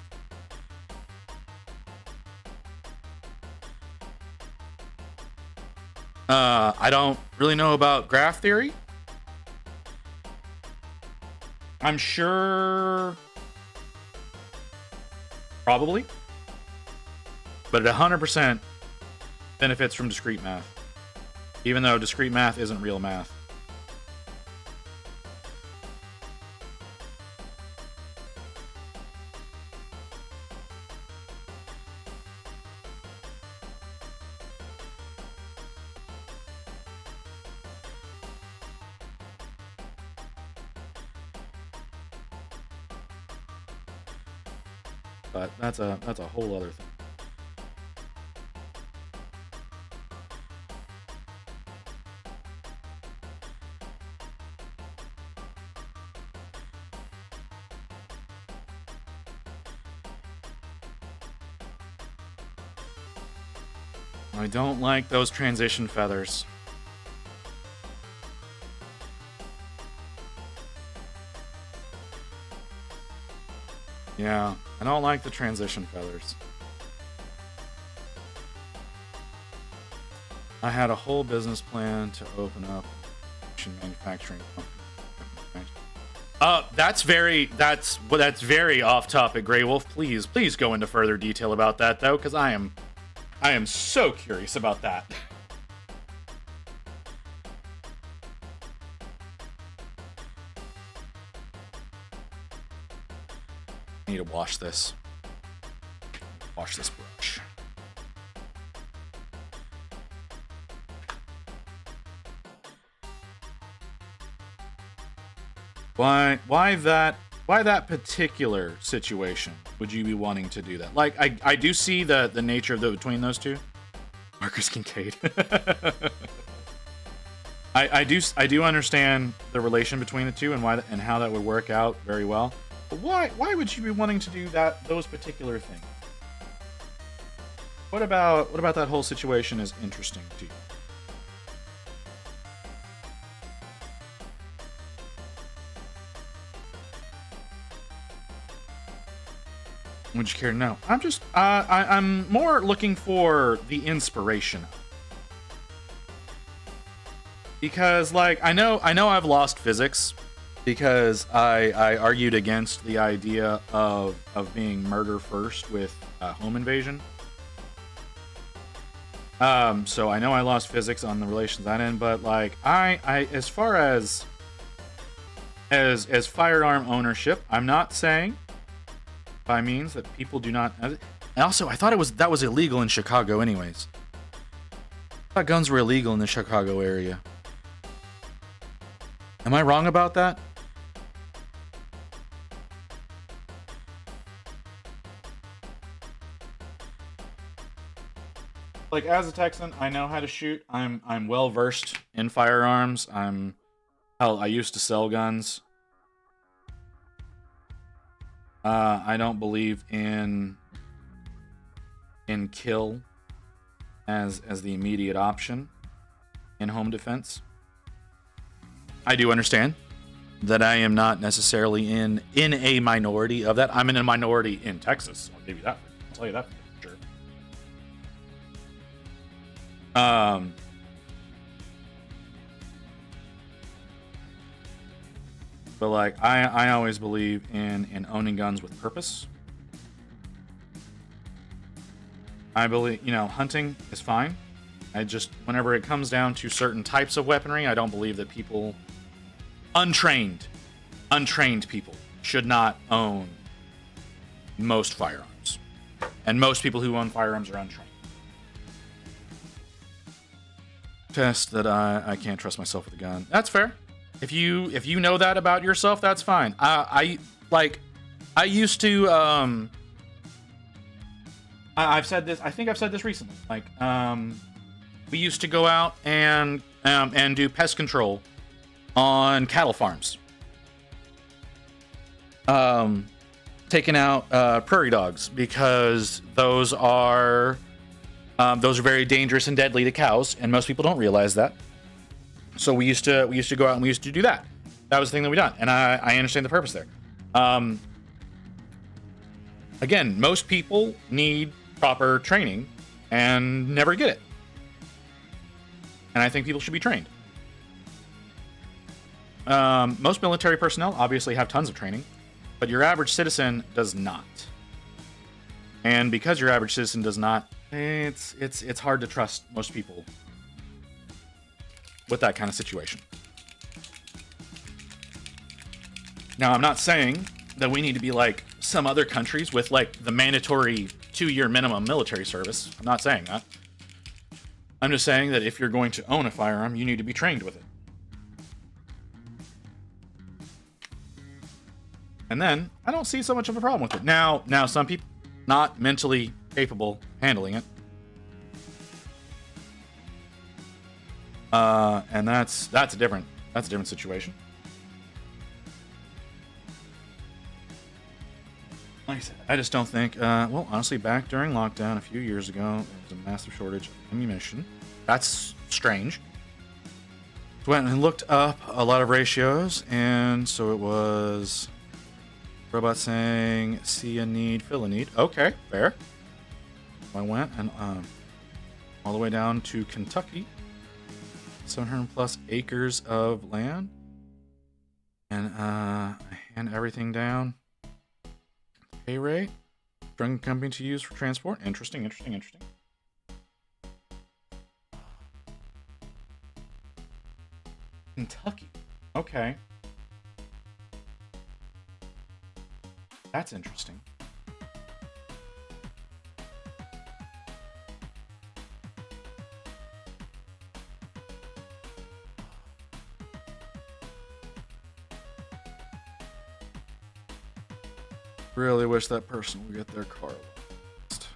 I don't really know about graph theory. I'm sure probably, but it 100% benefits from discrete math. Even though discrete math isn't real math. But that's a whole other thing. I don't like those transition feathers. Yeah, I don't like the transition feathers. I had a whole business plan to open up a manufacturing company. That's very off topic, Grey Wolf. Please go into further detail about that though, because I am so curious about that. I need to wash this. Wash this brush. Why that particular situation would you be wanting to do that? Like, I do see the nature of between those two. Marcus Kincaid. I do understand the relation between the two and why and how that would work out very well. But why would you be wanting to do those particular things? What about that whole situation is interesting to you? Would you care to know? I'm more looking for the inspiration. Because, like, I know I've lost physics because I argued against the idea of being murder first with home invasion. So I know I lost physics on the relations that end, but like I as far as firearm ownership, I'm not saying by means that people do not. And also, I thought that was illegal in Chicago, anyways. I thought guns were illegal in the Chicago area. Am I wrong about that? Like, as a Texan, I know how to shoot. I'm well versed in firearms. I used to sell guns. I don't believe in kill as the immediate option in home defense. I do understand that I am not necessarily in a minority of that. I'm in a minority in Texas. I'll give you that. I'll tell you that for sure. But like I always believe in owning guns with purpose. I believe, hunting is fine. I just, whenever it comes down to certain types of weaponry, I don't believe that people, untrained people should not own most firearms. And most people who own firearms are untrained. Test that I can't trust myself with a gun. That's fair. If you know that about yourself, that's fine. I used to I've said this. I think I've said this recently. Like, we used to go out and do pest control on cattle farms. Taking out prairie dogs because those are very dangerous and deadly to cows, and most people don't realize that. So we used to go out and we used to do that. That was the thing that we done, and I understand the purpose there. Again, most people need proper training and never get it. And I think people should be trained. Most military personnel obviously have tons of training, but your average citizen does not. And because your average citizen does not, it's hard to trust most people with that kind of situation. Now, I'm not saying that we need to be like some other countries with like the mandatory 2-year minimum military service. I'm not saying that. I'm just saying that if you're going to own a firearm, you need to be trained with it. And then I don't see so much of a problem with it. Now some people not mentally capable handling it. And that's a different situation. Like I said, I just don't think, well, honestly, back during lockdown a few years ago, there was a massive shortage of ammunition. That's strange. So went and looked up a lot of ratios, and so it was robot saying, see a need, fill a need. Okay, fair. I went and all the way down to Kentucky, 700 plus acres of land, and I hand everything down. Pay rate, drug company to use for transport. Interesting. Kentucky. Okay. That's interesting. Really wish that person would get their car lost.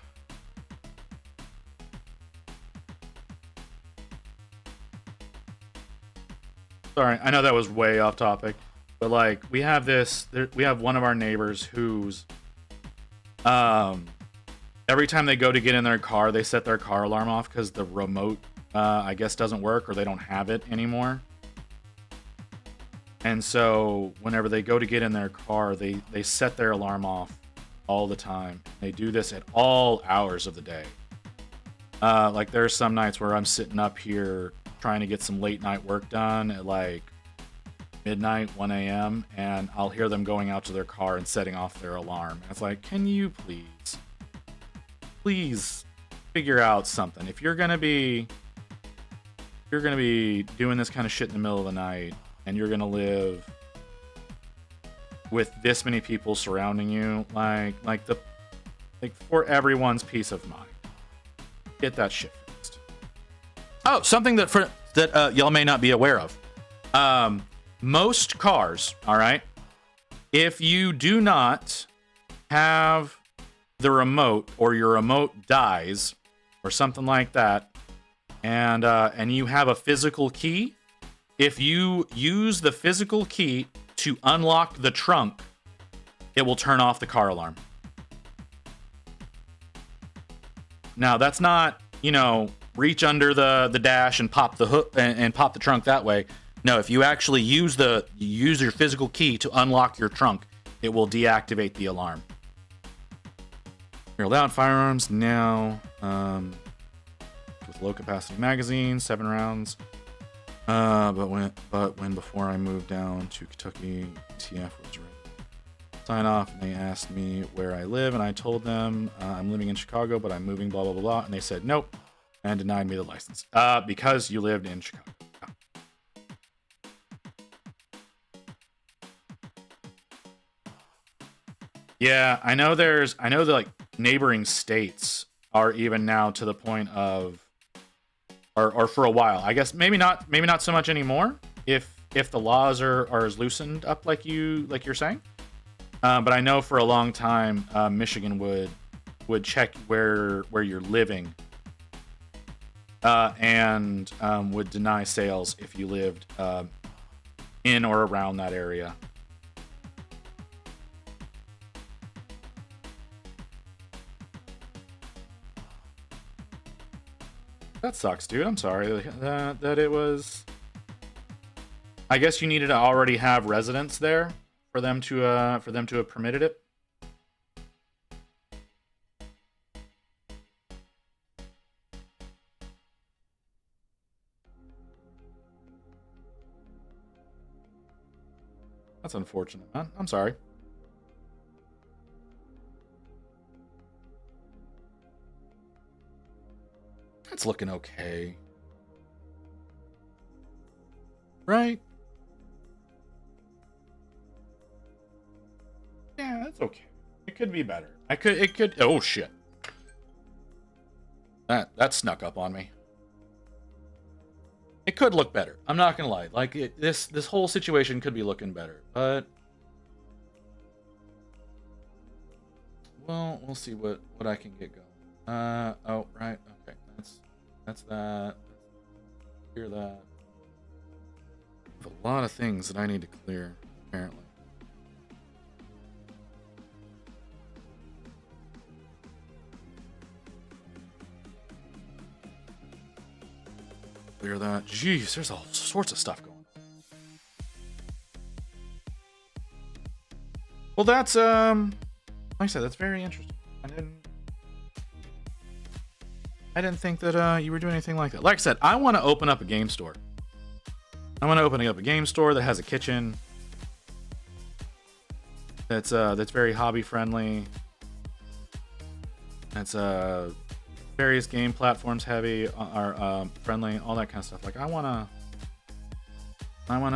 Sorry, I know that was way off topic, but like we have one of our neighbors who's every time they go to get in their car, they set their car alarm off because the remote I guess doesn't work or they don't have it anymore. And so whenever they go to get in their car, they set their alarm off all the time. They do this at all hours of the day. Like there's some nights where I'm sitting up here trying to get some late night work done at like midnight, 1 a.m. and I'll hear them going out to their car and setting off their alarm. And it's like, can you please figure out something? If you're gonna be doing this kind of shit in the middle of the night, and you're gonna live with this many people surrounding you, like for everyone's peace of mind, get that shit fixed. Oh, something that y'all may not be aware of. Most cars, all right, if you do not have the remote or your remote dies or something like that, and you have a physical key, if you use the physical key to unlock the trunk, it will turn off the car alarm. Now, that's not, reach under the dash and pop the hook and pop the trunk that way. No, if you actually use your physical key to unlock your trunk, it will deactivate the alarm. You're allowed firearms now with low capacity magazines, 7 rounds. But when before I moved down to Kentucky, TF was ready to sign off, and they asked me where I live, and I told them I'm living in Chicago, but I'm moving, blah blah blah blah, and they said nope, and denied me the license because you lived in Chicago. Yeah, I know that like neighboring states are even now to the point of. Or for a while, I guess maybe not so much anymore. If the laws are as loosened up like you're saying, but I know for a long time Michigan would check where you're living, and would deny sales if you lived in or around that area. That sucks, dude. I'm sorry that it was. I guess you needed to already have residents there for them to have permitted it. That's unfortunate, man. I'm sorry. It's looking okay. Right? Yeah, that's okay. It could be better. It could, oh shit. That snuck up on me. It could look better. I'm not gonna lie. Like, this whole situation could be looking better, but... Well, we'll see what I can get going. Oh, right, okay. That's that. Clear that. I have a lot of things that I need to clear, apparently. Clear that. Jeez, there's all sorts of stuff going on. Well, that's, like I said, that's very interesting. I didn't think that you were doing anything like that. Like I said, I want to open up a game store. I want to open up a game store that has a kitchen. That's very hobby friendly. That's various game platforms heavy are friendly, all that kind of stuff. Like I wanna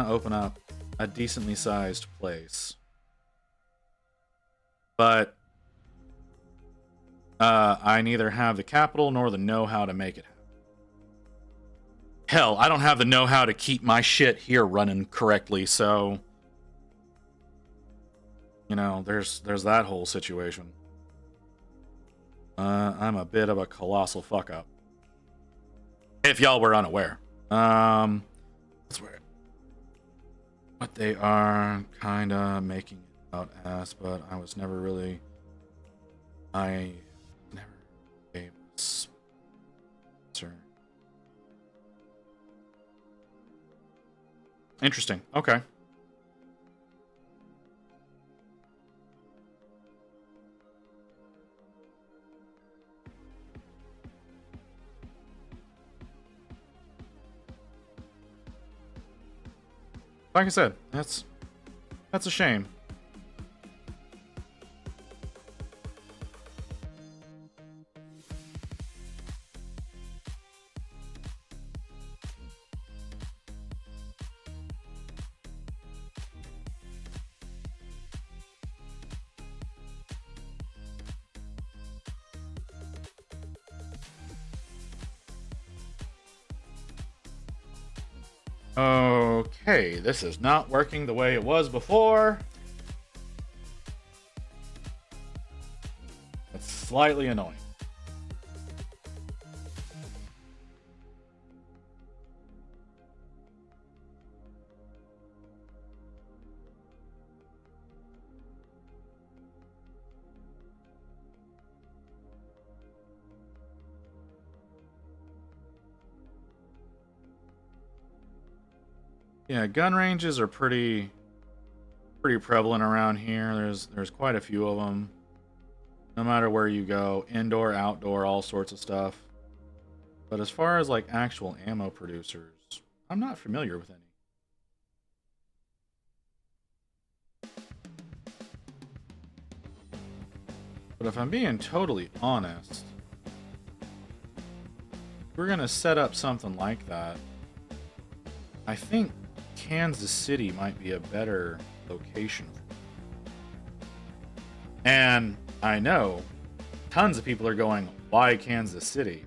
open up a decently sized place, but I neither have the capital nor the know-how to make it happen. Hell, I don't have the know-how to keep my shit here running correctly, so you know, there's that whole situation. I'm a bit of a colossal fuck up. If y'all were unaware. That's where what they are kinda making it out as, but I was never really a sponsor. Interesting. Okay. Like I said, that's a shame. Okay, this is not working the way it was before. That's slightly annoying. Yeah, gun ranges are pretty prevalent around here. There's quite a few of them. No matter where you go, indoor, outdoor, all sorts of stuff. But as far as like actual ammo producers, I'm not familiar with any. But if I'm being totally honest, if we're gonna set up something like that, I think Kansas City might be a better location. And I know tons of people are going, why Kansas City?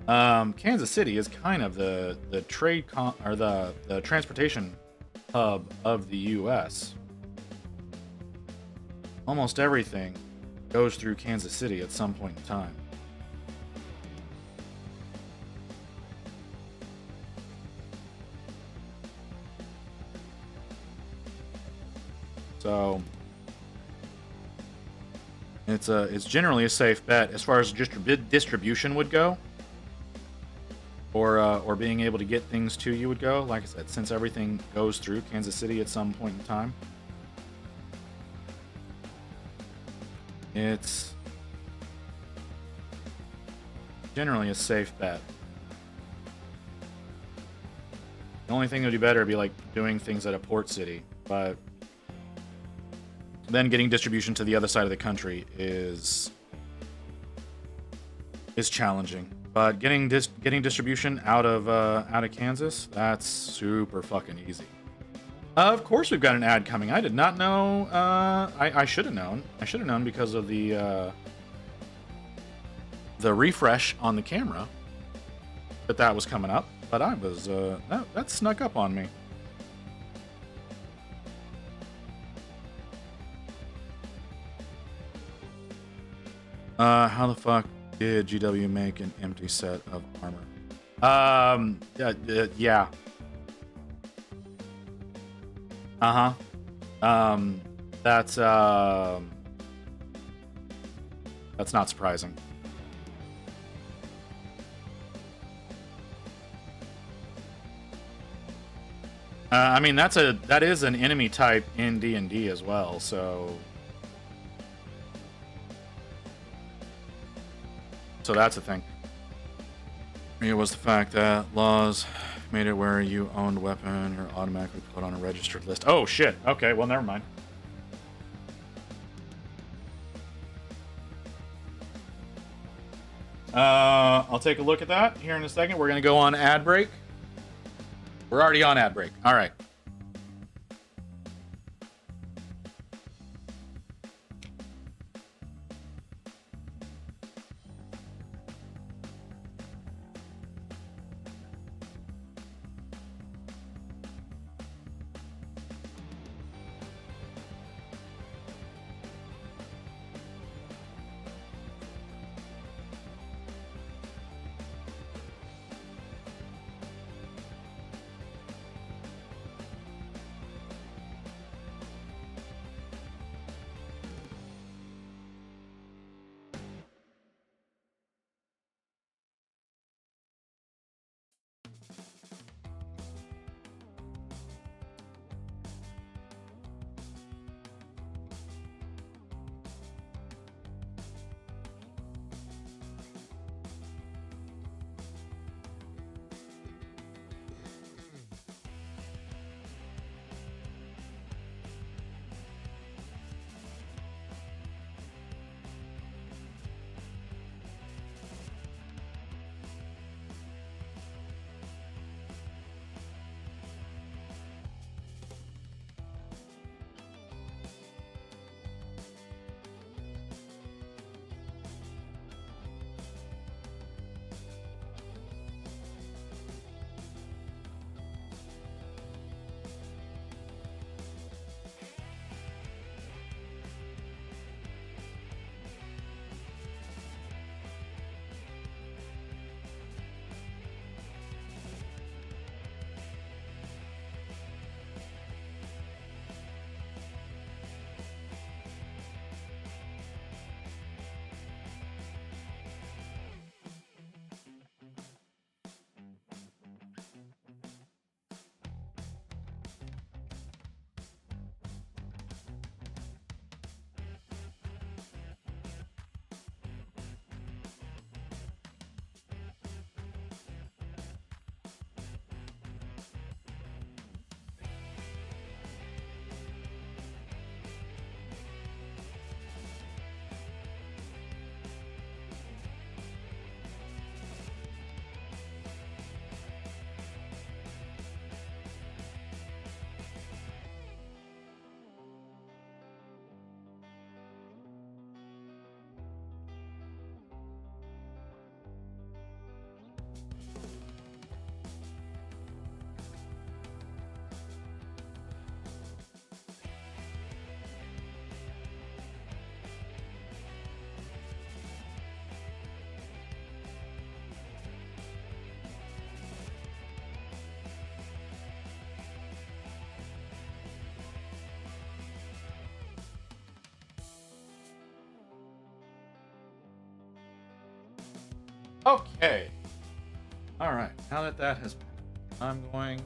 Kansas City is kind of the the transportation hub of the US. Almost everything goes through Kansas City at some point in time. So it's generally a safe bet as far as distribution would go, or being able to get things to you would go. Like I said, since everything goes through Kansas City at some point in time, it's generally a safe bet. The only thing that would be better would be like doing things at a port city, but then getting distribution to the other side of the country is challenging. But getting getting distribution out of Kansas, that's super fucking easy. Of course, we've got an ad coming. I did not know. I should have known. I should have known because of the refresh on the camera that was coming up. But I was that snuck up on me. How the fuck did GW make an empty set of armor? Yeah. That's not surprising. I mean, that is an enemy type in D&D as well, so that's a thing. It was the fact that laws made it where you owned a weapon, you're automatically put on a registered list. Oh shit. Okay, well never mind. I'll take a look at that here in a second. We're gonna go on ad break. We're already on ad break. All right. Okay. All right. Now that has passed, I'm going to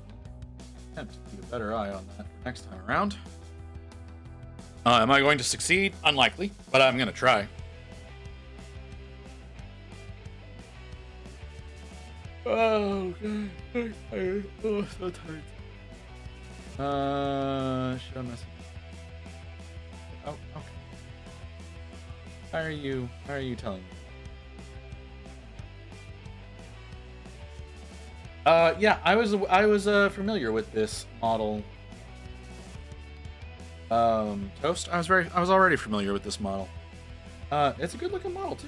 attempt to keep a better eye on that for next time around. Am I going to succeed? Unlikely, but I'm going to try. Oh, okay. Oh, so tired. Show message. Oh, okay. How are you telling me? Yeah, I was familiar with this model. Toast. I was already familiar with this model. It's a good looking model too.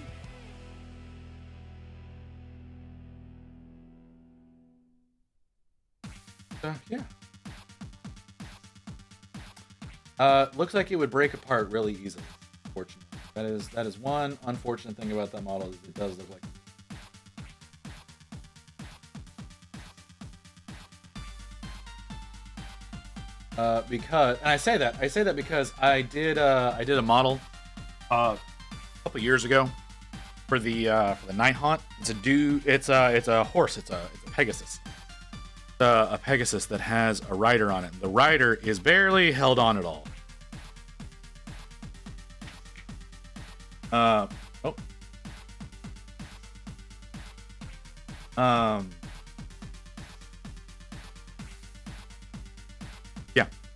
Yeah. Looks like it would break apart really easily. Unfortunately, that is one unfortunate thing about that model. Is it does look like. Because, and I say that because I did a model a couple years ago for the Night Haunt. It's a horse. It's a Pegasus. A Pegasus that has a rider on it. The rider is barely held on at all. Yeah,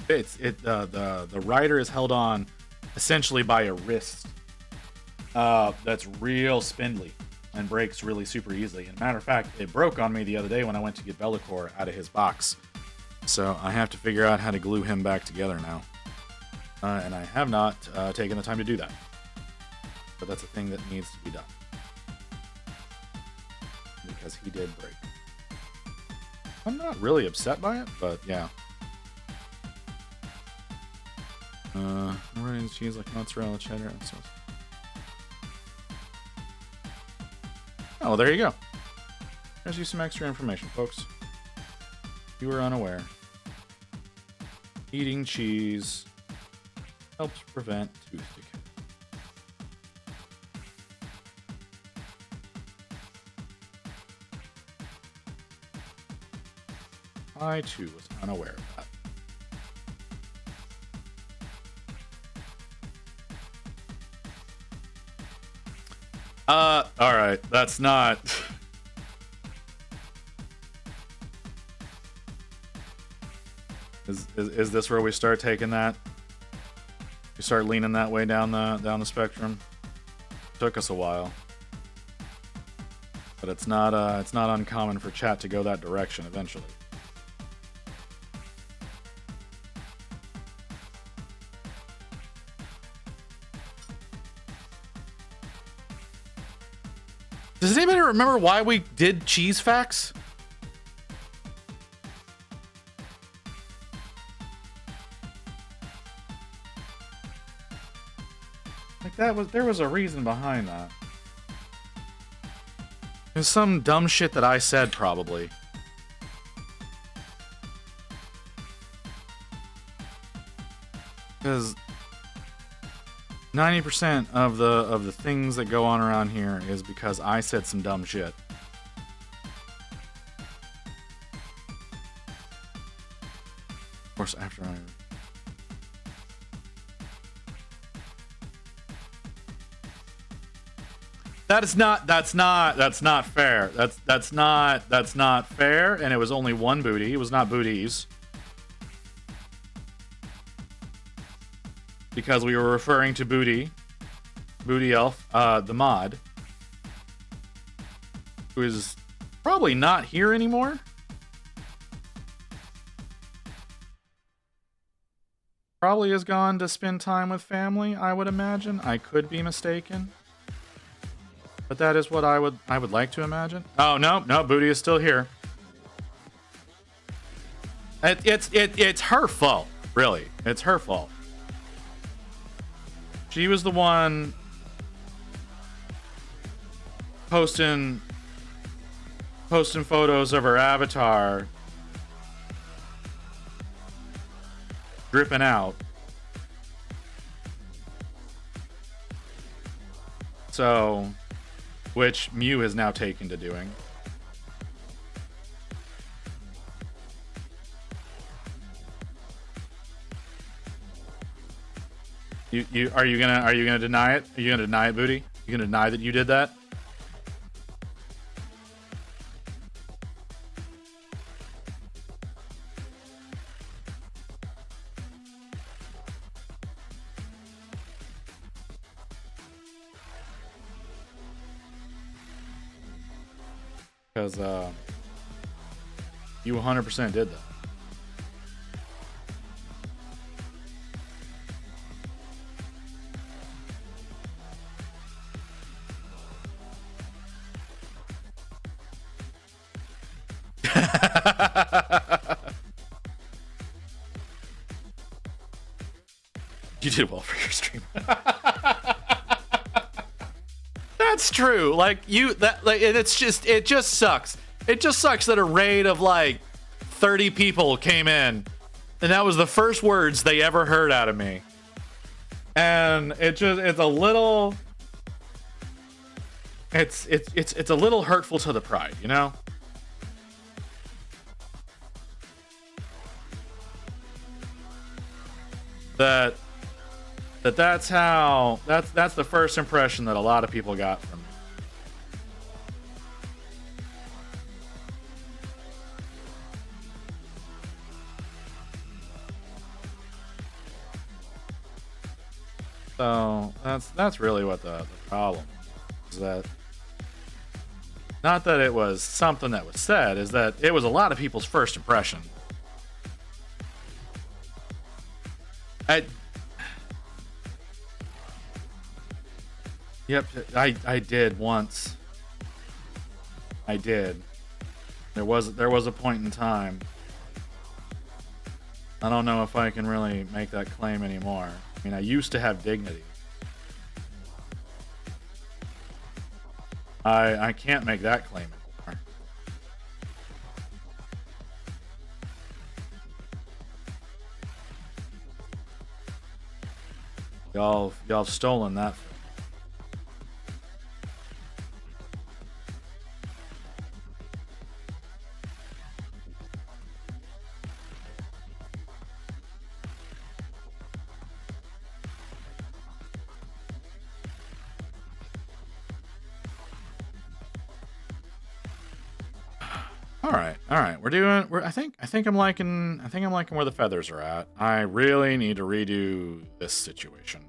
the rider is held on essentially by a wrist that's real spindly and breaks really super easily. And matter of fact, it broke on me the other day when I went to get Bellicor out of his box. So I have to figure out how to glue him back together now. And I have not taken the time to do that. But that's a thing that needs to be done. Because he did break. I'm not really upset by it, but yeah. Running cheese like mozzarella, cheddar, and sauce. Oh, well, there you go. There's you some extra information, folks. You were unaware. Eating cheese helps prevent tooth decay. I too was unaware of that. All right, that's not. Is this where we start taking that? We start leaning that way down the spectrum. Took us a while, but it's not uncommon for chat to go that direction eventually. Does anybody remember why we did cheese facts? Like there was a reason behind that. There's some dumb shit that I said probably. Because 90% of the things that go on around here is because I said some dumb shit. Of course, after I... That's not fair. That's not fair, and it was only one booty. It was not booties. Because we were referring to Booty Elf, the mod, who is probably not here anymore. Probably has gone to spend time with family, I would imagine. I could be mistaken. But that is what I would like to imagine. Oh, no, Booty is still here. It's her fault, really. It's her fault. She was the one posting photos of her avatar dripping out. So, which Mew has now taken to doing. Are you gonna deny it? Are you gonna deny it, Booty? You gonna deny that you did that? Because You 100% did that. You did well for your stream. That's true. Like it just sucks. It just sucks that a raid of like 30 people came in, and that was the first words they ever heard out of me. And it's a little it's a little hurtful to the pride, you know? That's the first impression that a lot of people got from me. So that's really what the problem is. That not that it was something that was said, is that it was a lot of people's first impression. Yep, I did once. I did. There was a point in time. I don't know if I can really make that claim anymore. I mean, I used to have dignity. I can't make that claim anymore. Y'all have stolen that from me. All right. I think I'm liking where the feathers are at. I really need to redo this situation.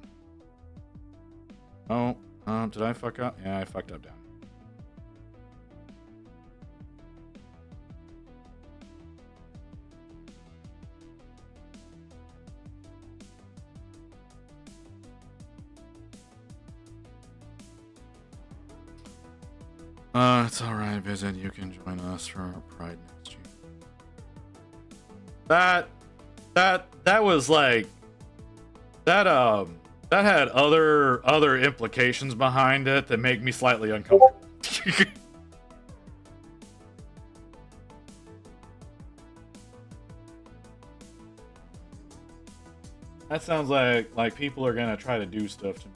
Oh, did I fuck up? Yeah, I fucked up down. It's alright, Visit. You can join us for our Pride next year. That was like that had other implications behind it that make me slightly uncomfortable. That sounds like people are gonna try to do stuff to me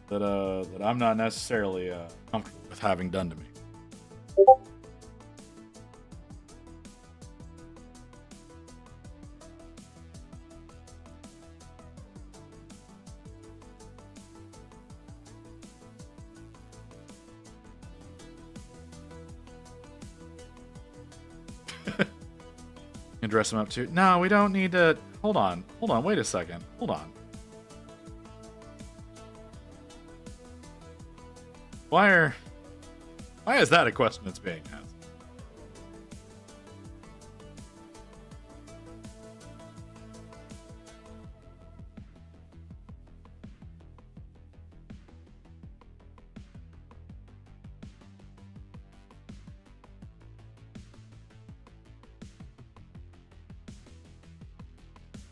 that I'm not necessarily comfortable with having done to me. And dress him up too. No, we don't need to. Hold on, wait a second. Hold on. Why is that a question that's being asked?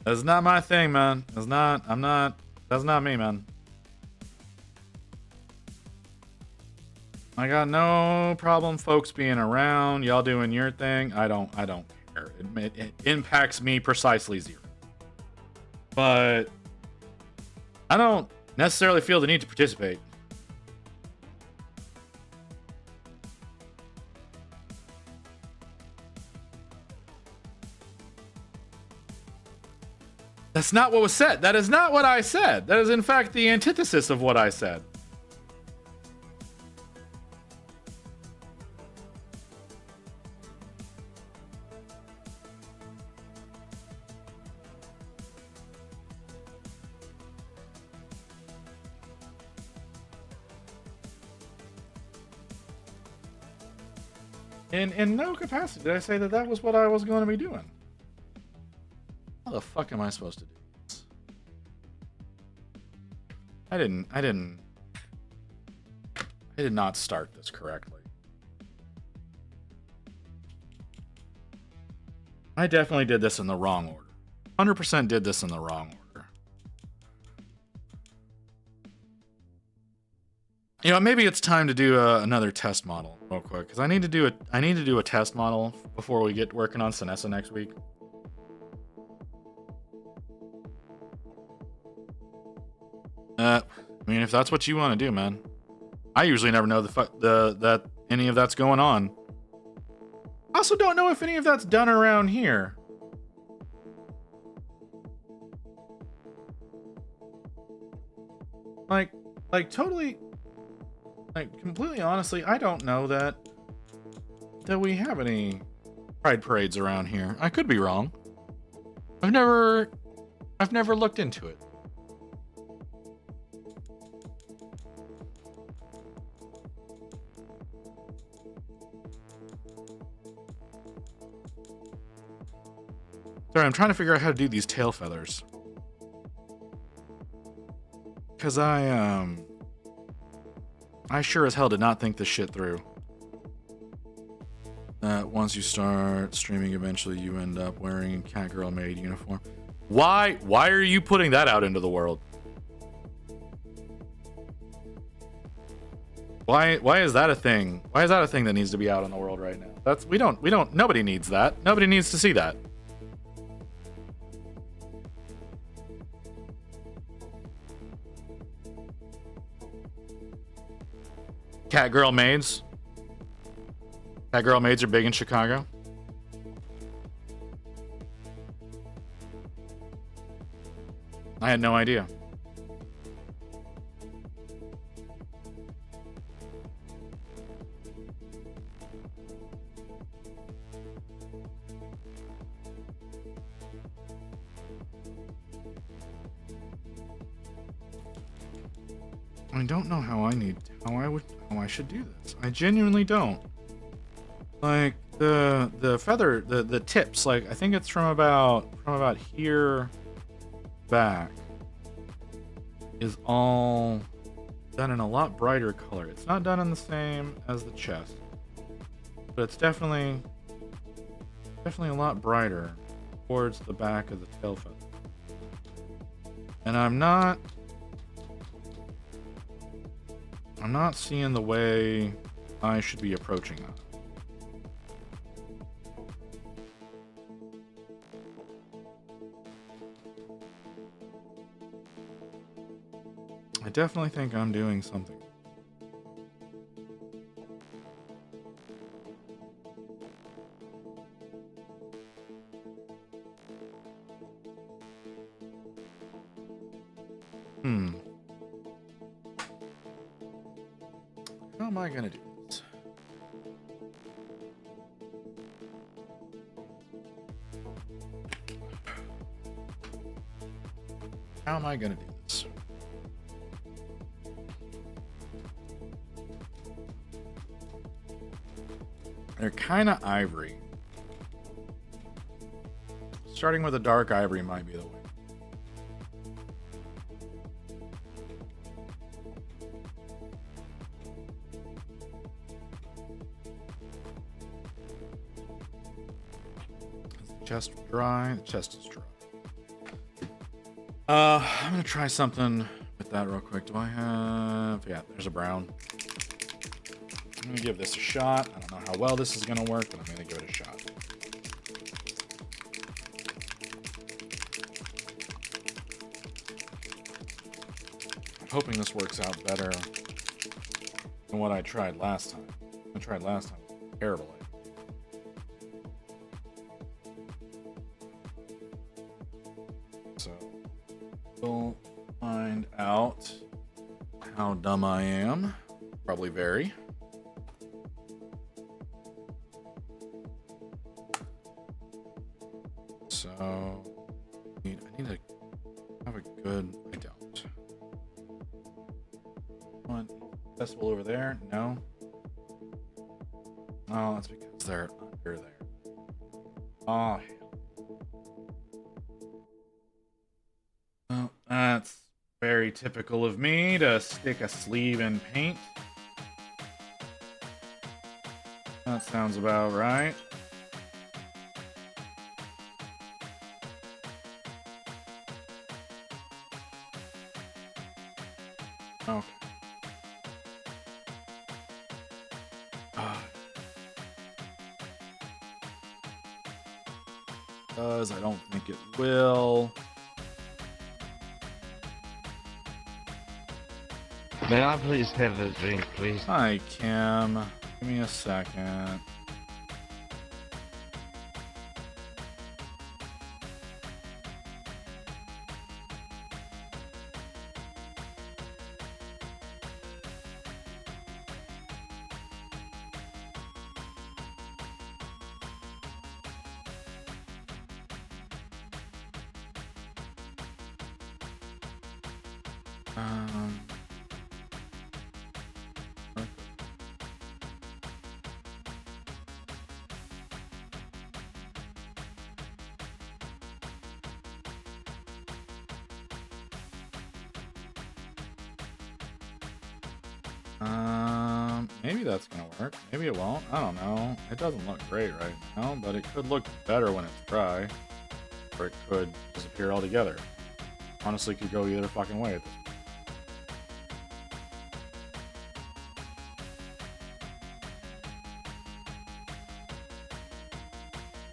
That's not my thing, man. That's not me, man. I got no problem folks being around, y'all doing your thing. I don't care. It impacts me precisely zero. But I don't necessarily feel the need to participate. That's not what was said. That is not what I said. That is, in fact, the antithesis of what I said. In no capacity did I say that that was what I was going to be doing. How the fuck am I supposed to do this? I did not start this correctly. I definitely did this in the wrong order. 100% did this in the wrong order. You know, maybe it's time to do another test model real quick, because I need to do a test model before we get working on Sinessa next week. I mean, if that's what you want to do, man. I usually never know that any of that's going on. I also don't know if any of that's done around here. Like totally, like completely honestly, I don't know that we have any pride parades around here. I could be wrong. I've never looked into it. Sorry, I'm trying to figure out how to do these tail feathers. Because I sure as hell did not think this shit through. Once you start streaming, eventually you end up wearing a Catgirl maid uniform. Why are you putting that out into the world? Why is that a thing? Why is that a thing that needs to be out in the world right now? Nobody needs that. Nobody needs to see that. Catgirl maids. Catgirl maids are big in Chicago. I had no idea. I don't know how I should do this. I genuinely don't. Like the feather, the tips, like I think it's from about here back is all done in a lot brighter color. It's not done in the same as the chest, but it's definitely a lot brighter towards the back of the tail feather. And I'm not seeing the way I should be approaching that. I definitely think I'm doing something. How am I gonna do this? How am I gonna do this? They're kind of ivory. Starting with a dark ivory might be the way. Chest dry. The chest is dry. I'm gonna try something with that real quick. Do I have? Yeah, there's a brown. I'm gonna give this a shot. I don't know how well this is gonna work, but I'm gonna give it a shot. I'm hoping this works out better than what I tried last time. I tried last time terribly. So we'll find out how dumb I am. Probably very. So I need to have a good. I don't. One festival over there. No. Oh, that's because is there under there? Oh, well, that's very typical of me to stick a sleeve in paint. That sounds about right. Okay. Because I don't think it will. May I please have a drink, please? Hi, Kim. Give me a second. Um, maybe that's gonna work. Maybe it won't. I don't know. It doesn't look great right now, but it could look better when it's dry. Or it could disappear altogether. Honestly, could go either fucking way at this point.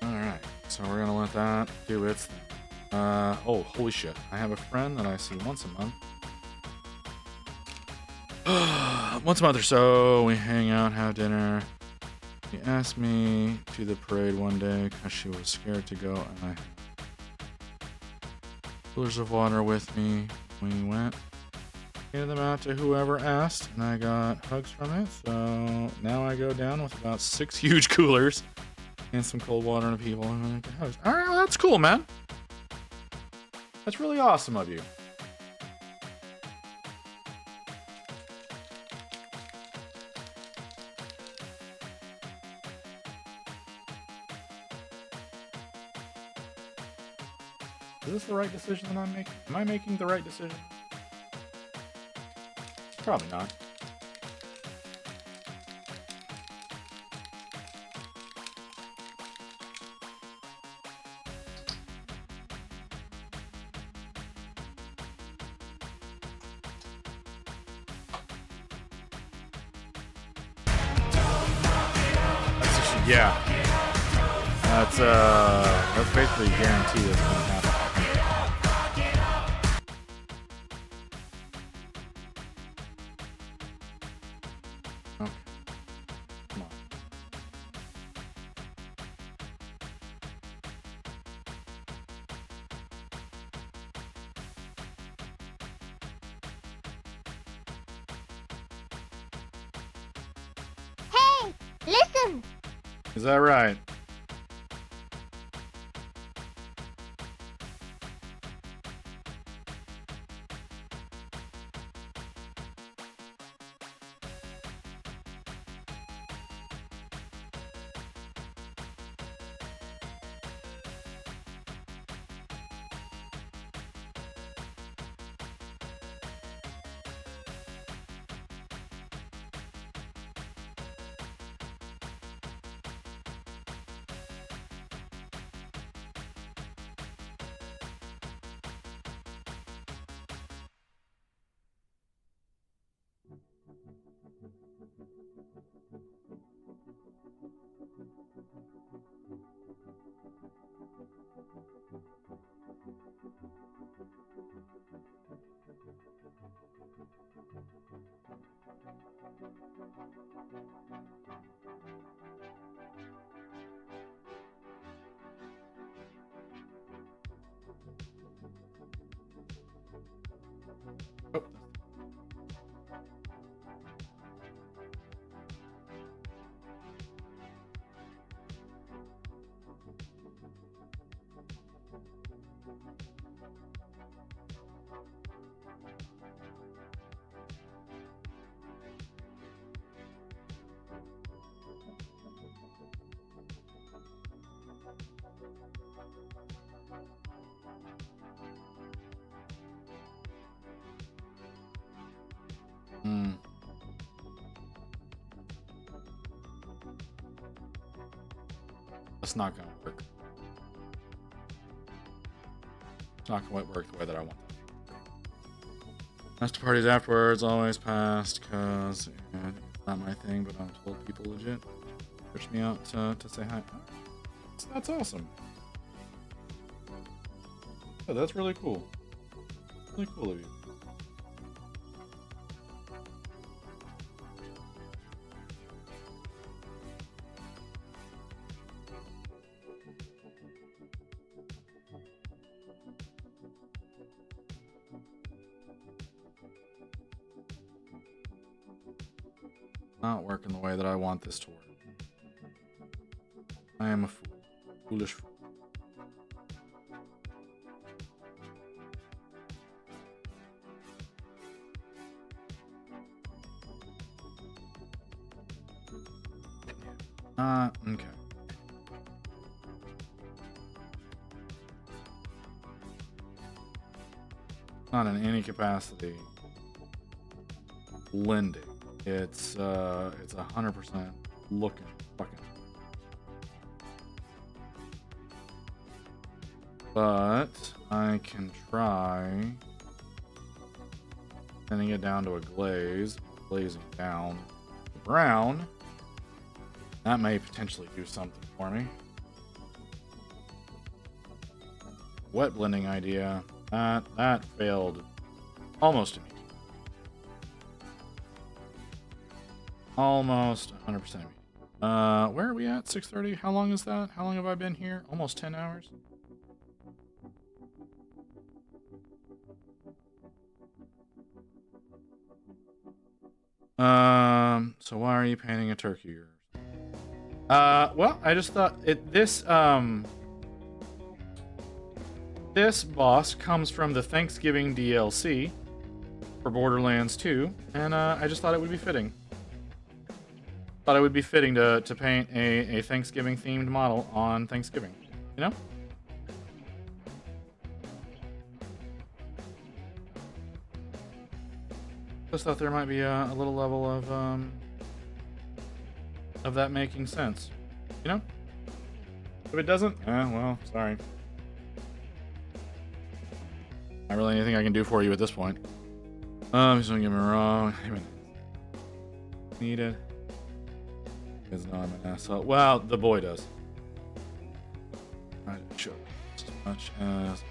Alright, so we're gonna let that do its thing. Oh, holy shit. I have a friend that I see once a month. Once a month or so, we hang out, have dinner. She asked me to the parade one day because she was scared to go, and I had coolers of water with me. We went, gave them out to whoever asked, and I got hugs from it. So now I go down with about 6 huge coolers and some cold water and people, and I get hugs. All right, well, that's cool, man. That's really awesome of you. Is this the right decision that I'm making? Am I making the right decision? Probably not. Yeah. That's basically a guarantee that's gonna happen. Okay. Come on. Hey, listen! Is that right? Oh. Hmm. That's not gonna work. It's not gonna work the way that I want. Master parties afterwards always passed because it's not my thing, but I'm told people legit push me out to say hi. That's awesome. Oh, that's really cool. Really cool of you. Not working the way that I want this to work. I am a fool. Foolish fool. Okay. Not in any capacity lending. It's 100% looking fucking. But I can try sending it down to a glaze, glazing down to brown. That may potentially do something for me. Wet blending idea. That failed almost immediately. Almost 100% immediately. Where are we at? 6:30? How long is that? How long have I been here? Almost 10 hours? So why are you painting a turkey? Well, I just thought this boss comes from the Thanksgiving DLC for Borderlands 2, and I just thought it would be fitting. Thought it would be fitting to paint a Thanksgiving themed model on Thanksgiving, you know? Just thought there might be a little level of that making sense, you know? If it doesn't, well, sorry. Not really anything I can do for you at this point. Please don't get me wrong. Needed. Because no, I'm an asshole. Well, the boy does. I choke as much as.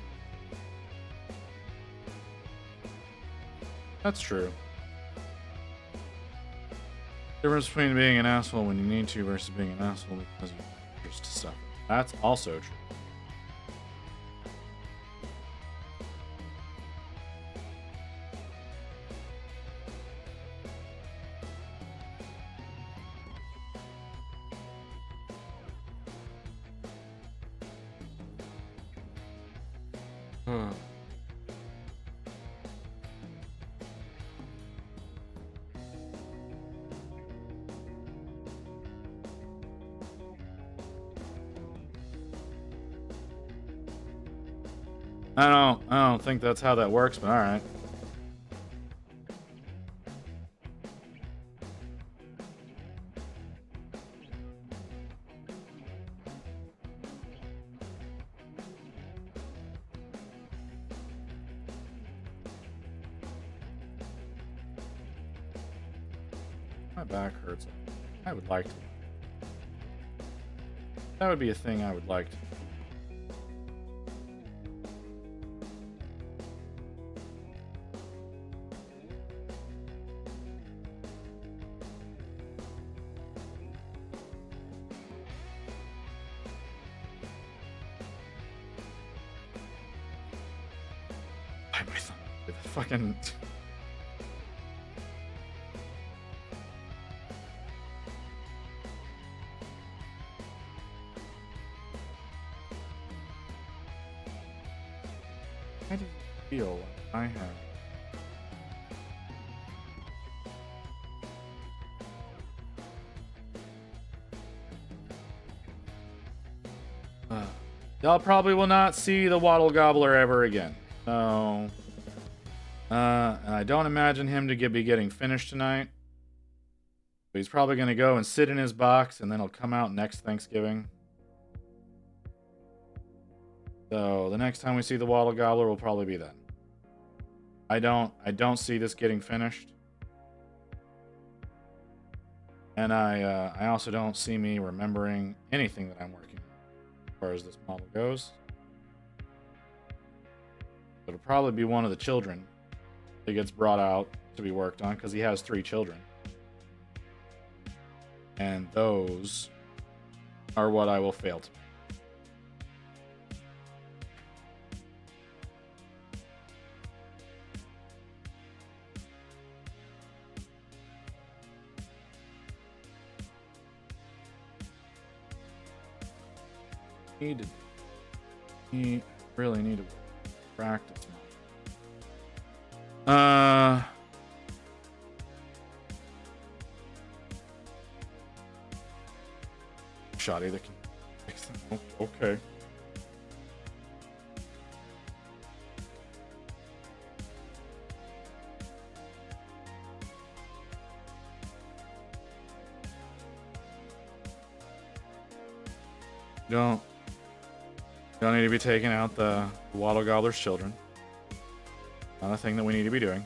That's true. Difference between being an asshole when you need to versus being an asshole because you just stuff. That's also true. I don't think that's how that works, but all right. My back hurts. I would like to. That would be a thing I would like to. Fucking. How do you feel when I have? Y'all probably will not see the Waddle Gobbler ever again. So And I don't imagine him to be getting finished tonight. So he's probably going to go and sit in his box, and then he'll come out next Thanksgiving. So the next time we see the Waddle Gobbler will probably be then. I don't see this getting finished. And I also don't see me remembering anything that I'm working on as far as this model goes. It'll probably be one of the children that gets brought out to be worked on, because he has 3 children. And those are what I will fail to make. Really need to practice more. Shoddy that can fix them. Oh, okay. Don't need to be taking out the Waddle Gobbler's children. Not a thing that we need to be doing.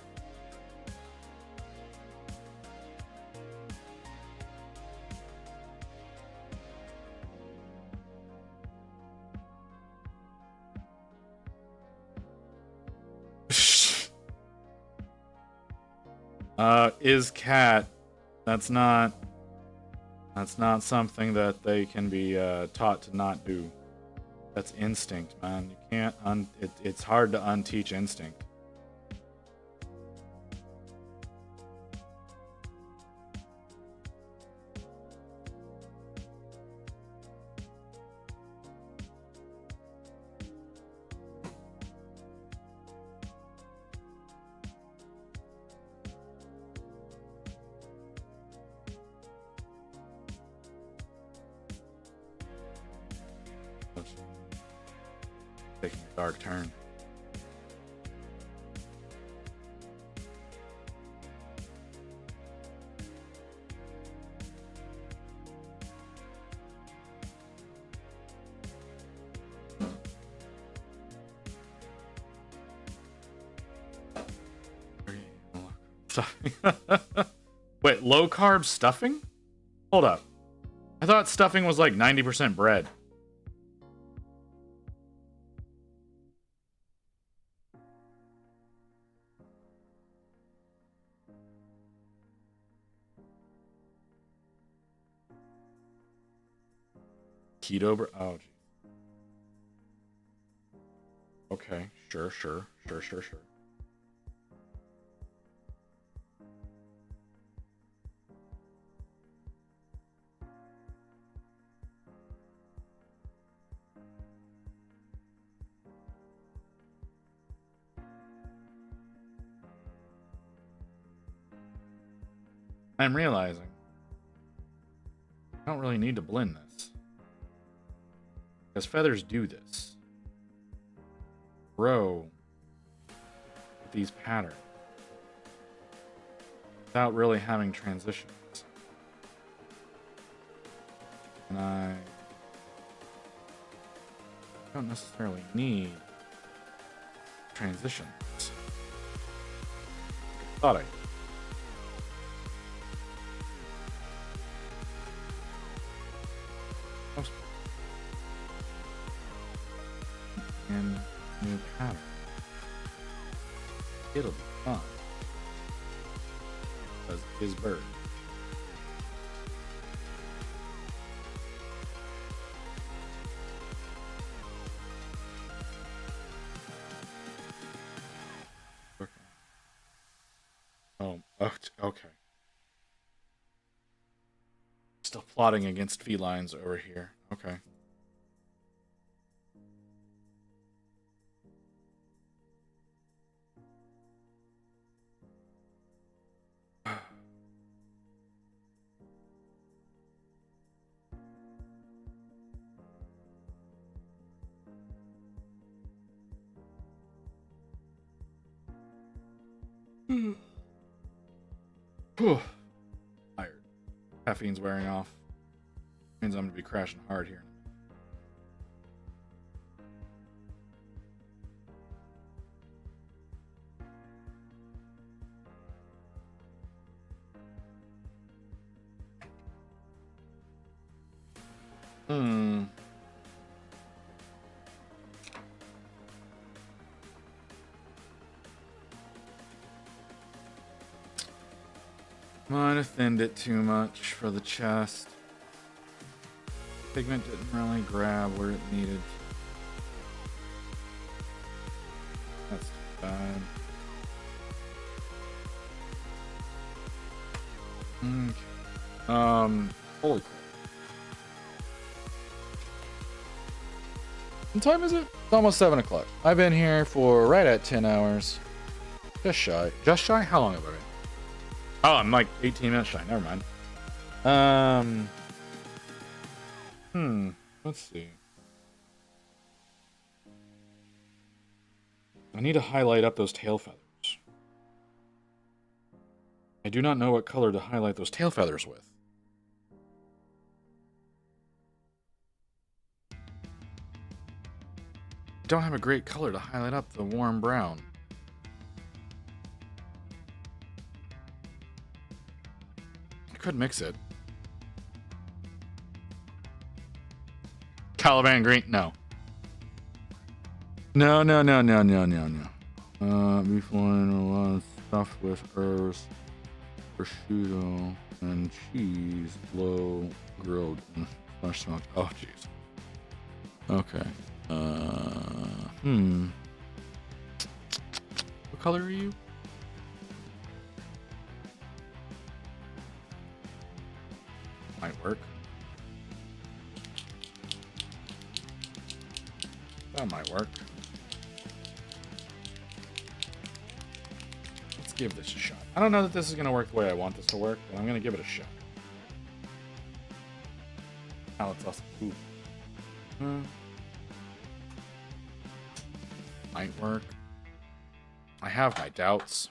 Is cat. That's not something that they can be taught to not do. That's instinct, man. You can't it's hard to unteach instinct. Taking a dark turn. Stuffing. Wait, low carb stuffing? Hold up. I thought stuffing was like 90% bread. Keto, oh, geez. Okay, sure. I'm realizing I don't really need to blend this, because feathers do this. Grow with these patterns without really having transitions. And I don't necessarily need transitions. Thought I did. And new pattern. It'll be fun. Because his bird. Oh, okay. Still plotting against felines over here. Okay. Whew. Tired. Caffeine's wearing off. Means I'm gonna be crashing hard here. Might have thinned it too much for the chest. Pigment didn't really grab where it needed. That's too bad. Okay. Holy crap. What time is it? It's almost 7 o'clock. I've been here for right at 10 hours. Just shy. Just shy? How long have I been? Oh, I'm like 18 minutes shy. Never mind. Let's see. I need to highlight up those tail feathers. I do not know what color to highlight those tail feathers with. I don't have a great color to highlight up the warm brown. I could mix it. Caliban green? No. No. Beef loin, a lot of stuff with herbs, prosciutto, and cheese, low grilled and flesh smoked. Oh, jeez. Okay. What color are you? Might work. That might work. Let's give this a shot. I don't know that this is going to work the way I want this to work, but I'm going to give it a shot. Now it's awesome. Ooh. Might work. I have my doubts.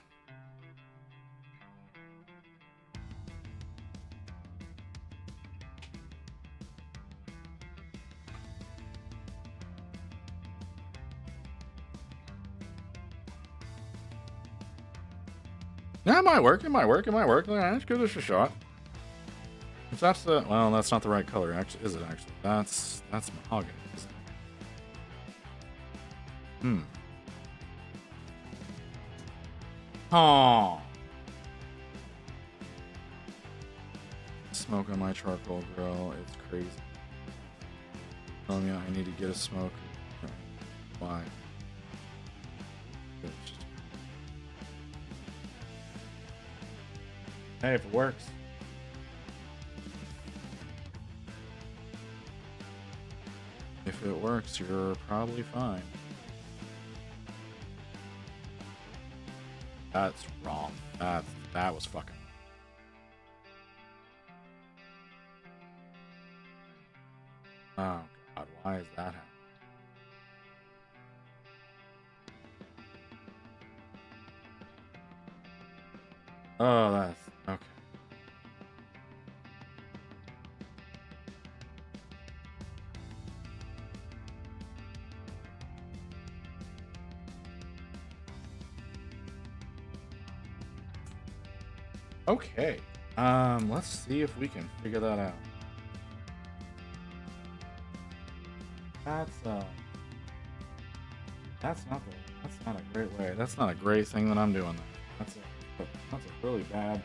Yeah, it might work. It might work. Yeah, let's give this a shot. If that's the... Well, that's not the right color, actually. Is it, actually? That's mahogany, isn't it? Oh. Smoke on my charcoal grill. It's crazy. Oh, yeah, I need to get a smoke. Why? Hey, if it works. If it works, you're probably fine. That's wrong. That was fucking. Oh god, why is that happening? Oh, that's okay. Okay. Let's see if we can figure that out. That's not a great way. That's not a great thing that I'm doing there. That's a really bad thing.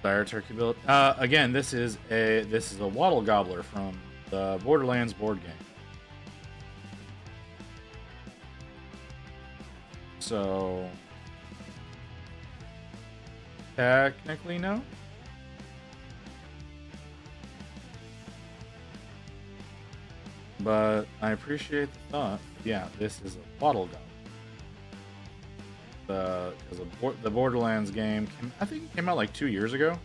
Dire turkey build. Again, this is a wattle gobbler from the Borderlands board game. So technically no. But I appreciate the thought. Yeah, this is a wattle goblin. Because the Borderlands game I think it came out like 2 years ago.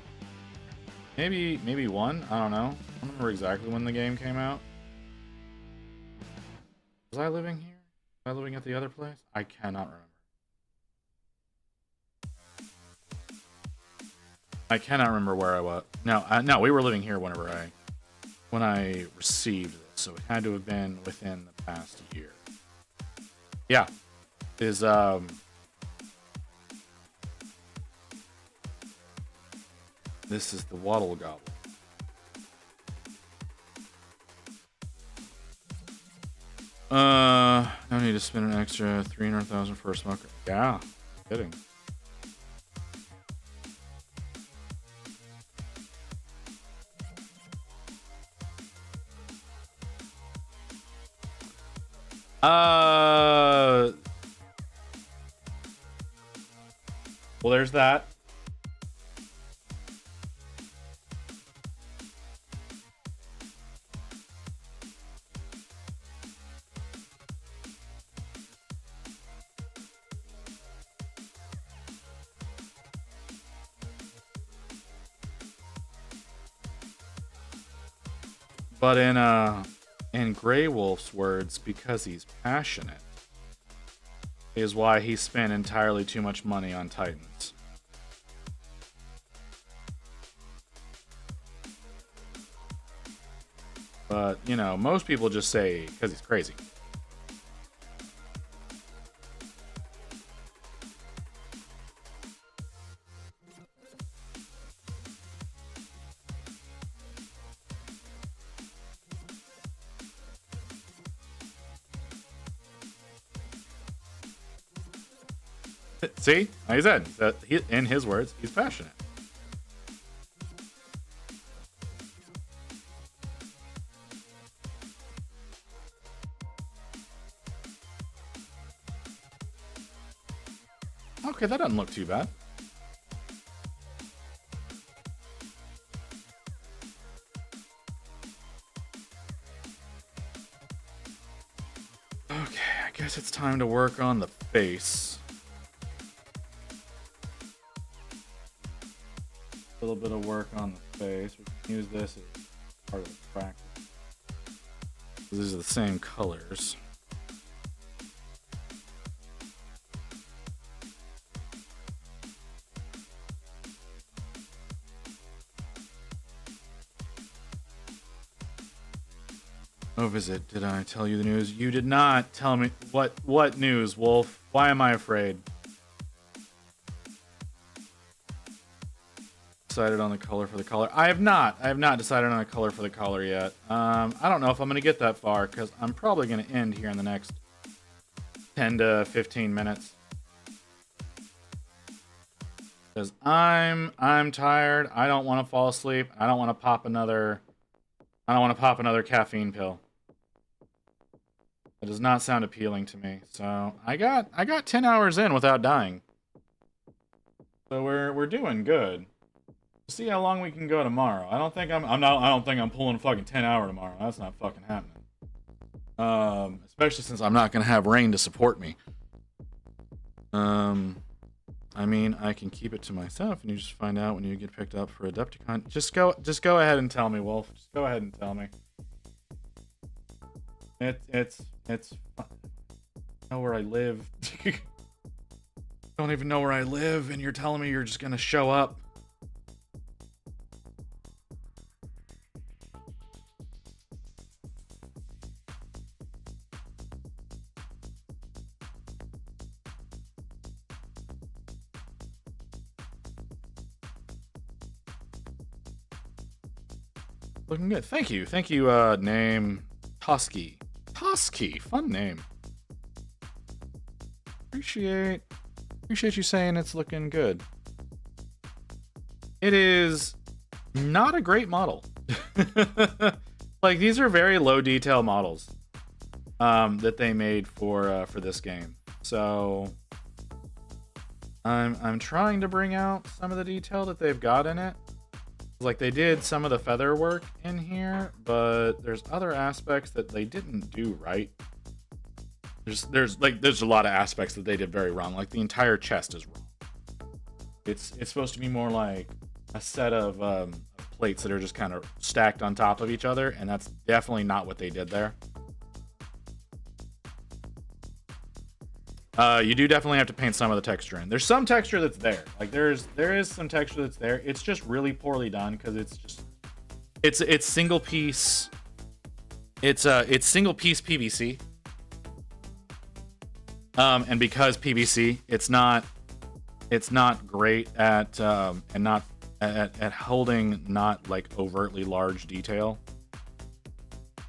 Maybe one. I don't know. I don't remember exactly when the game came out. Was I living here? Was I living at the other place? I cannot remember. I cannot remember where I was. No, no, we were living here when I received this, so it had to have been within the past year. Yeah, this is the Waddle Goblin. No need to spend an extra 300,000 for a smoker. Yeah, kidding. Well, there's that. But in Grey Wolf's words, because he's passionate, is why he spent entirely too much money on Titans. But, you know, most people just say because he's crazy. See, like I said, that in his words, he's passionate. Okay, that doesn't look too bad. Okay, I guess it's time to work on the face. A little bit of work on the face. We can use this as part of the practice. These are the same colors. Oh, visit. Did I tell you the news? You did not tell me. What news, Wolf? Why am I afraid? Decided on the color for the collar. I have not decided on a color for the collar yet. I don't know if I'm going to get that far because I'm probably going to end here in the next 10 to 15 minutes. Because I'm tired. I don't want to fall asleep. I don't want to pop another caffeine pill. That does not sound appealing to me. So I got 10 hours in without dying. So we're doing good. See how long we can go tomorrow. I don't think I'm pulling a fucking 10-hour tomorrow. That's not fucking happening. Especially since I'm not gonna have Rain to support me. I mean, I can keep it to myself, and you just find out when you get picked up for Adepticon. Just go ahead and tell me, Wolf. Just go ahead and tell me. It's I know where I live. Don't even know where I live, and you're telling me you're just gonna show up. Looking good. Thank you. Name Tosky. Tosky. Fun name. Appreciate you saying it's looking good. It is not a great model. Like, these are very low detail models that they made for this game. So I'm trying to bring out some of the detail that they've got in it. Like, they did some of the feather work in here, but there's other aspects that they didn't do right. There's a lot of aspects that they did very wrong. Like, the entire chest is wrong. It's supposed to be more like a set of plates that are just kind of stacked on top of each other, and that's definitely not what they did there. You do definitely have to paint some of the texture in. There's some texture that's there. Like there is some texture that's there. It's just really poorly done because it's single piece. It's single piece PVC. And because PVC, it's not great at and not at holding not like overtly large detail.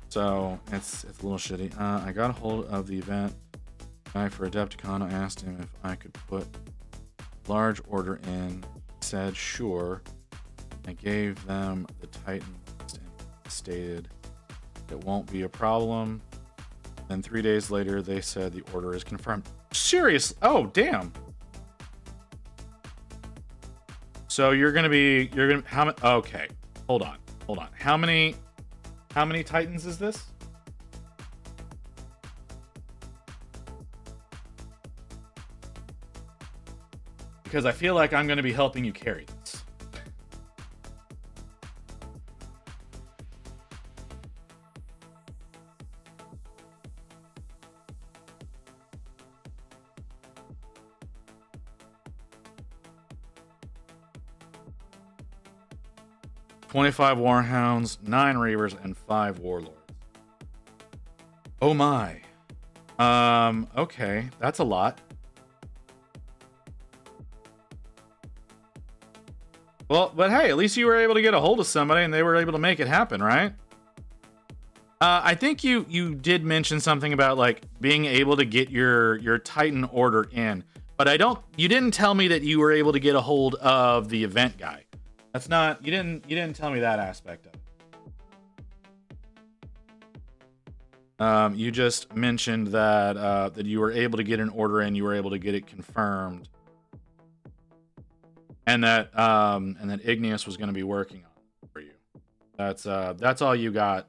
So it's a little shitty. I got a hold of the event guy for Adepticon. I asked him if I could put large order in. He said sure. I gave them the Titan list and stated it won't be a problem. Then 3 days later, they said the order is confirmed. Seriously? Oh, damn. So you're gonna how many? Okay, hold on. How many Titans is this? Because I feel like I'm gonna be helping you carry this. "25 Warhounds, 9 Reavers, and 5 Warlords." Oh my. Okay, that's a lot. Well, but hey, at least you were able to get a hold of somebody and they were able to make it happen, right? I think you did mention something about like being able to get your Titan order in, but you didn't tell me that you were able to get a hold of the event guy. That's not, you didn't tell me that aspect of it. You just mentioned that that you were able to get an order in, you were able to get it confirmed. And that Igneous was going to be working on it for you. That's all you got.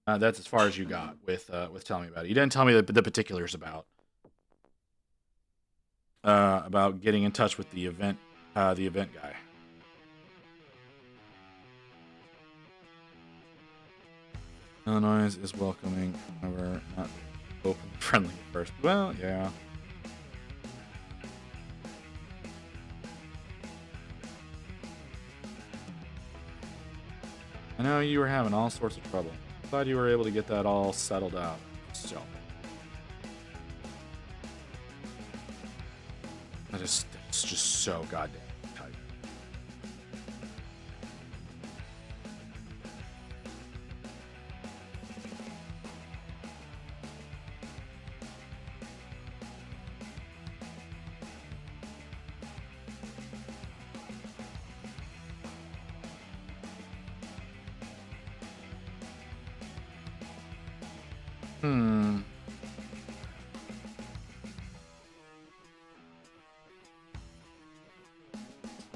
That's as far as you got with telling me about it. You didn't tell me the particulars about getting in touch with the event guy. Illinois is welcoming, however, not open friendly at first. Well, yeah. I know you were having all sorts of trouble. Glad you were able to get that all settled out. So it's just so goddamn tight.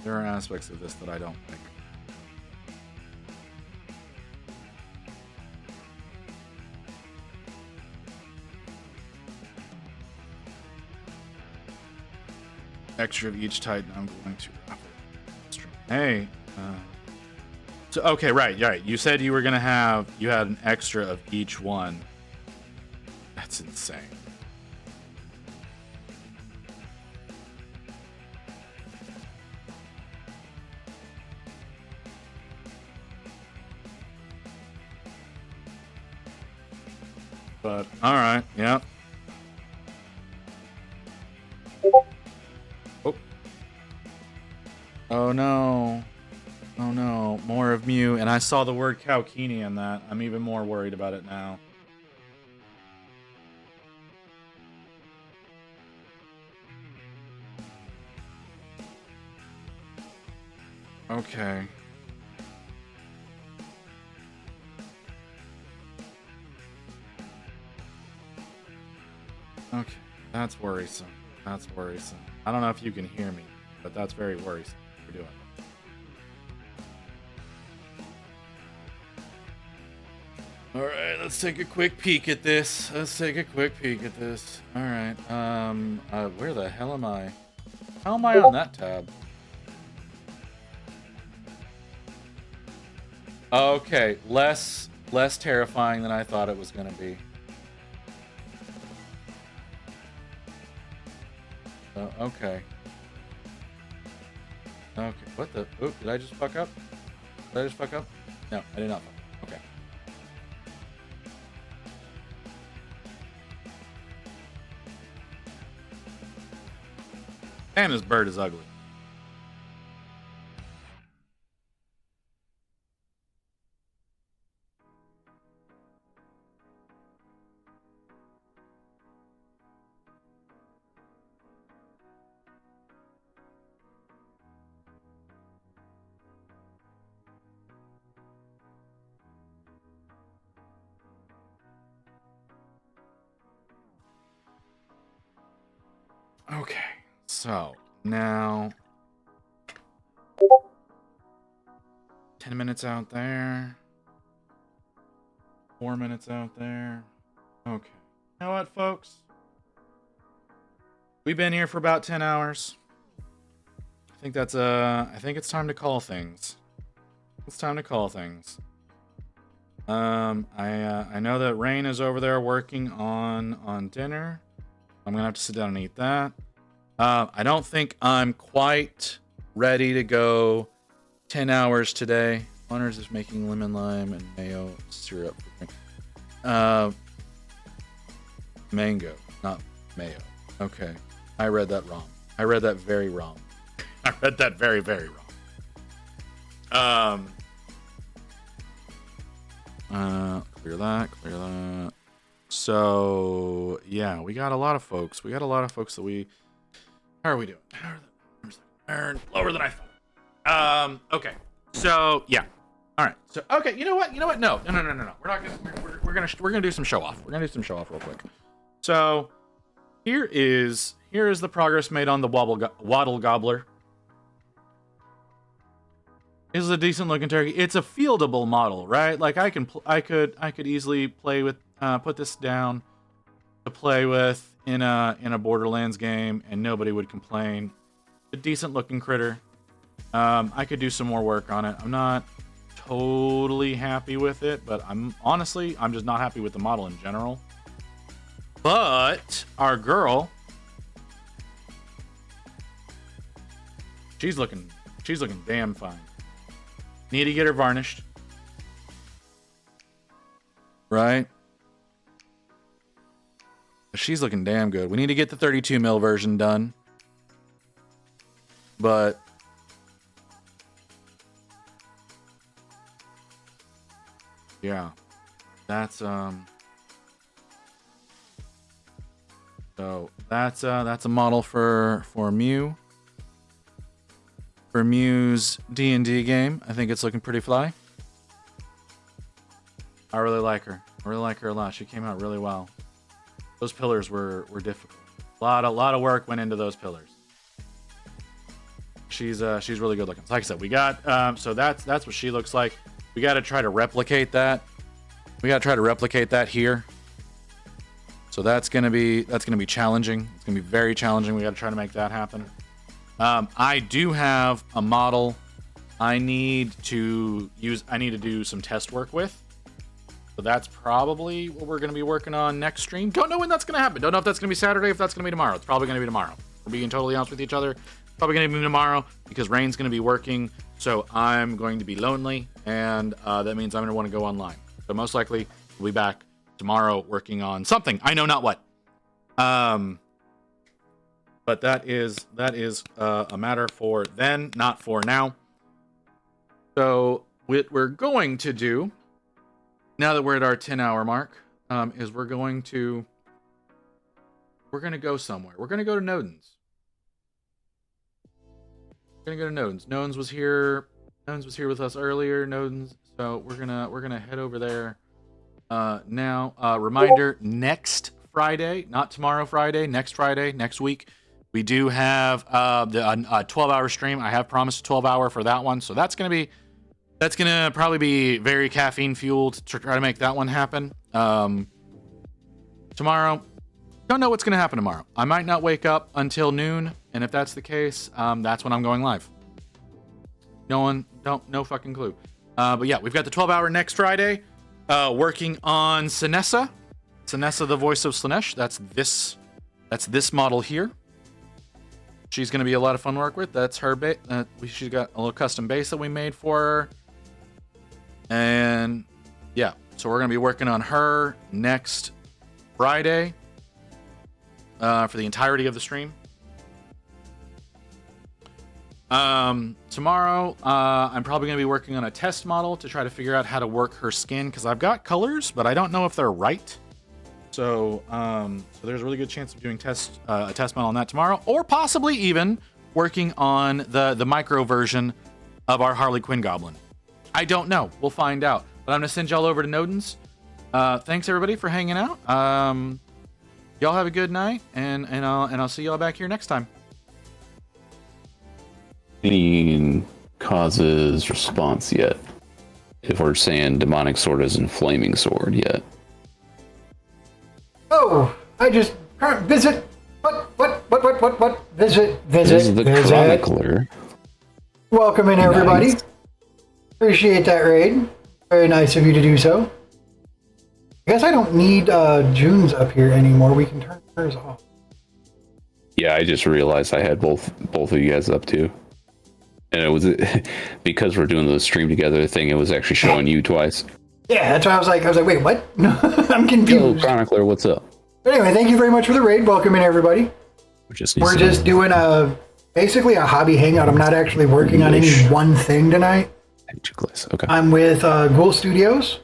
There are aspects of this that I don't like. Extra of each Titan I'm going to offer. Hey, so okay, right. You said you were gonna had an extra of each one. That's insane. But all right, yeah. Oh. Oh no. Oh no, more of Mew, and I saw the word Kaukini in that. I'm even more worried about it now. Okay. Okay, that's worrisome. That's worrisome. I don't know if you can hear me, but that's very worrisome what you're doing. All right, let's take a quick peek at this. All right. Where the hell am I? How am I on that tab? Okay, less terrifying than I thought it was gonna be. Okay. Okay. What the? Oop, did I just fuck up? Did I just fuck up? No, I did not fuck up. Okay. And this bird is ugly. Okay, so now 10 minutes out there, 4 minutes out there. Okay, you know what, folks? We've been here for about 10 hours. I think it's time to call things. It's time to call things. I know that Rain is over there working on dinner. I'm gonna have to sit down and eat that. I don't think I'm quite ready to go 10 hours today. Honors is making lemon lime and mayo syrup. Mango, not mayo. Okay, I read that wrong. I read that very wrong. I read that very, very wrong. Clear that. So, yeah, we got a lot of folks. That we... How are we doing? Lower than I thought. Okay. So, yeah. All right. So, okay, you know what? No. We're not gonna... We're gonna do some show off. We're gonna do some show off real quick. So, here is the progress made on the Waddle Gobbler. This is a decent looking turkey. It's a fieldable model, right? Like I could easily play with put this down to play with in a Borderlands game and nobody would complain. A decent looking critter. I could do some more work on it. I'm not totally happy with it, but I'm just not happy with the model in general. But our girl, she's looking damn fine. Need to get her varnished. Right? She's looking damn good. We need to get the 32 mil version done. But yeah. That's so that's a model for Mew. For Mew's D&D game. I think it's looking pretty fly. I really like her. I really like her a lot. She came out really well. Those pillars were difficult. A lot of work went into those pillars. She's really good looking. Like I said, we got so that's what she looks like. We got to try to replicate that. We got to try to replicate that here. So that's gonna be challenging. It's gonna be very challenging. We got to try to make that happen. I do have a model I need to do some test work with. So that's probably what we're going to be working on next stream. Don't know when that's going to happen. Don't know if that's going to be Saturday, if that's going to be tomorrow. It's probably going to be tomorrow. We're being totally honest with each other. Probably going to be tomorrow because Rain's going to be working. So I'm going to be lonely. And that means I'm going to want to go online. So most likely we'll be back tomorrow working on something. I know not what. But that is a matter for then, not for now. So what we're going to do, now that we're at our 10-hour mark, is we're going to go somewhere. We're going to go to Nodens. We're going to go to Nodens. Nodens was here with us earlier. Nodens. So we're gonna head over there now. Reminder: next Friday, not tomorrow Friday, next Friday, next week. We do have a 12-hour stream. I have promised a 12-hour for that one, so that's gonna probably be very caffeine fueled to try to make that one happen. Tomorrow, don't know what's gonna happen tomorrow. I might not wake up until noon, and if that's the case, that's when I'm going live. No fucking clue. But yeah, we've got the 12-hour next Friday. Working on Sinessa, the voice of Slaanesh. That's this model here. she's going to be a lot of fun to work with. That's her base. She's got a little custom base that we made for her. And yeah, so we're going to be working on her next Friday for the entirety of the stream. Tomorrow, I'm probably going to be working on a test model to try to figure out how to work her skin, because I've got colors, but I don't know if they're right. So there's a really good chance of doing a test model on that tomorrow, or possibly even working on the micro version of our Harley Quinn Goblin. I don't know. We'll find out. But I'm gonna send y'all over to Nodens. Thanks everybody for hanging out. Y'all have a good night, and I'll see y'all back here next time. Any causes response yet? If we're saying demonic sword isn't flaming sword yet. Oh, I just visit. What? Visit. This is the chronicler. Welcome in, everybody. Nice. Appreciate that raid. Very nice of you to do so. I guess I don't need June's up here anymore. We can turn hers off. Yeah, I just realized I had both of you guys up too. And it was because we're doing the stream together thing, it was actually showing you twice. Yeah, that's why I was like, wait, what? No, I'm Yo, confused. chronicler, what's up? But anyway, thank you very much for the raid. Welcome in, everybody. We're just doing basically a hobby hangout. I'm not actually working on any one thing tonight. Okay. I'm with Ghoul Studios.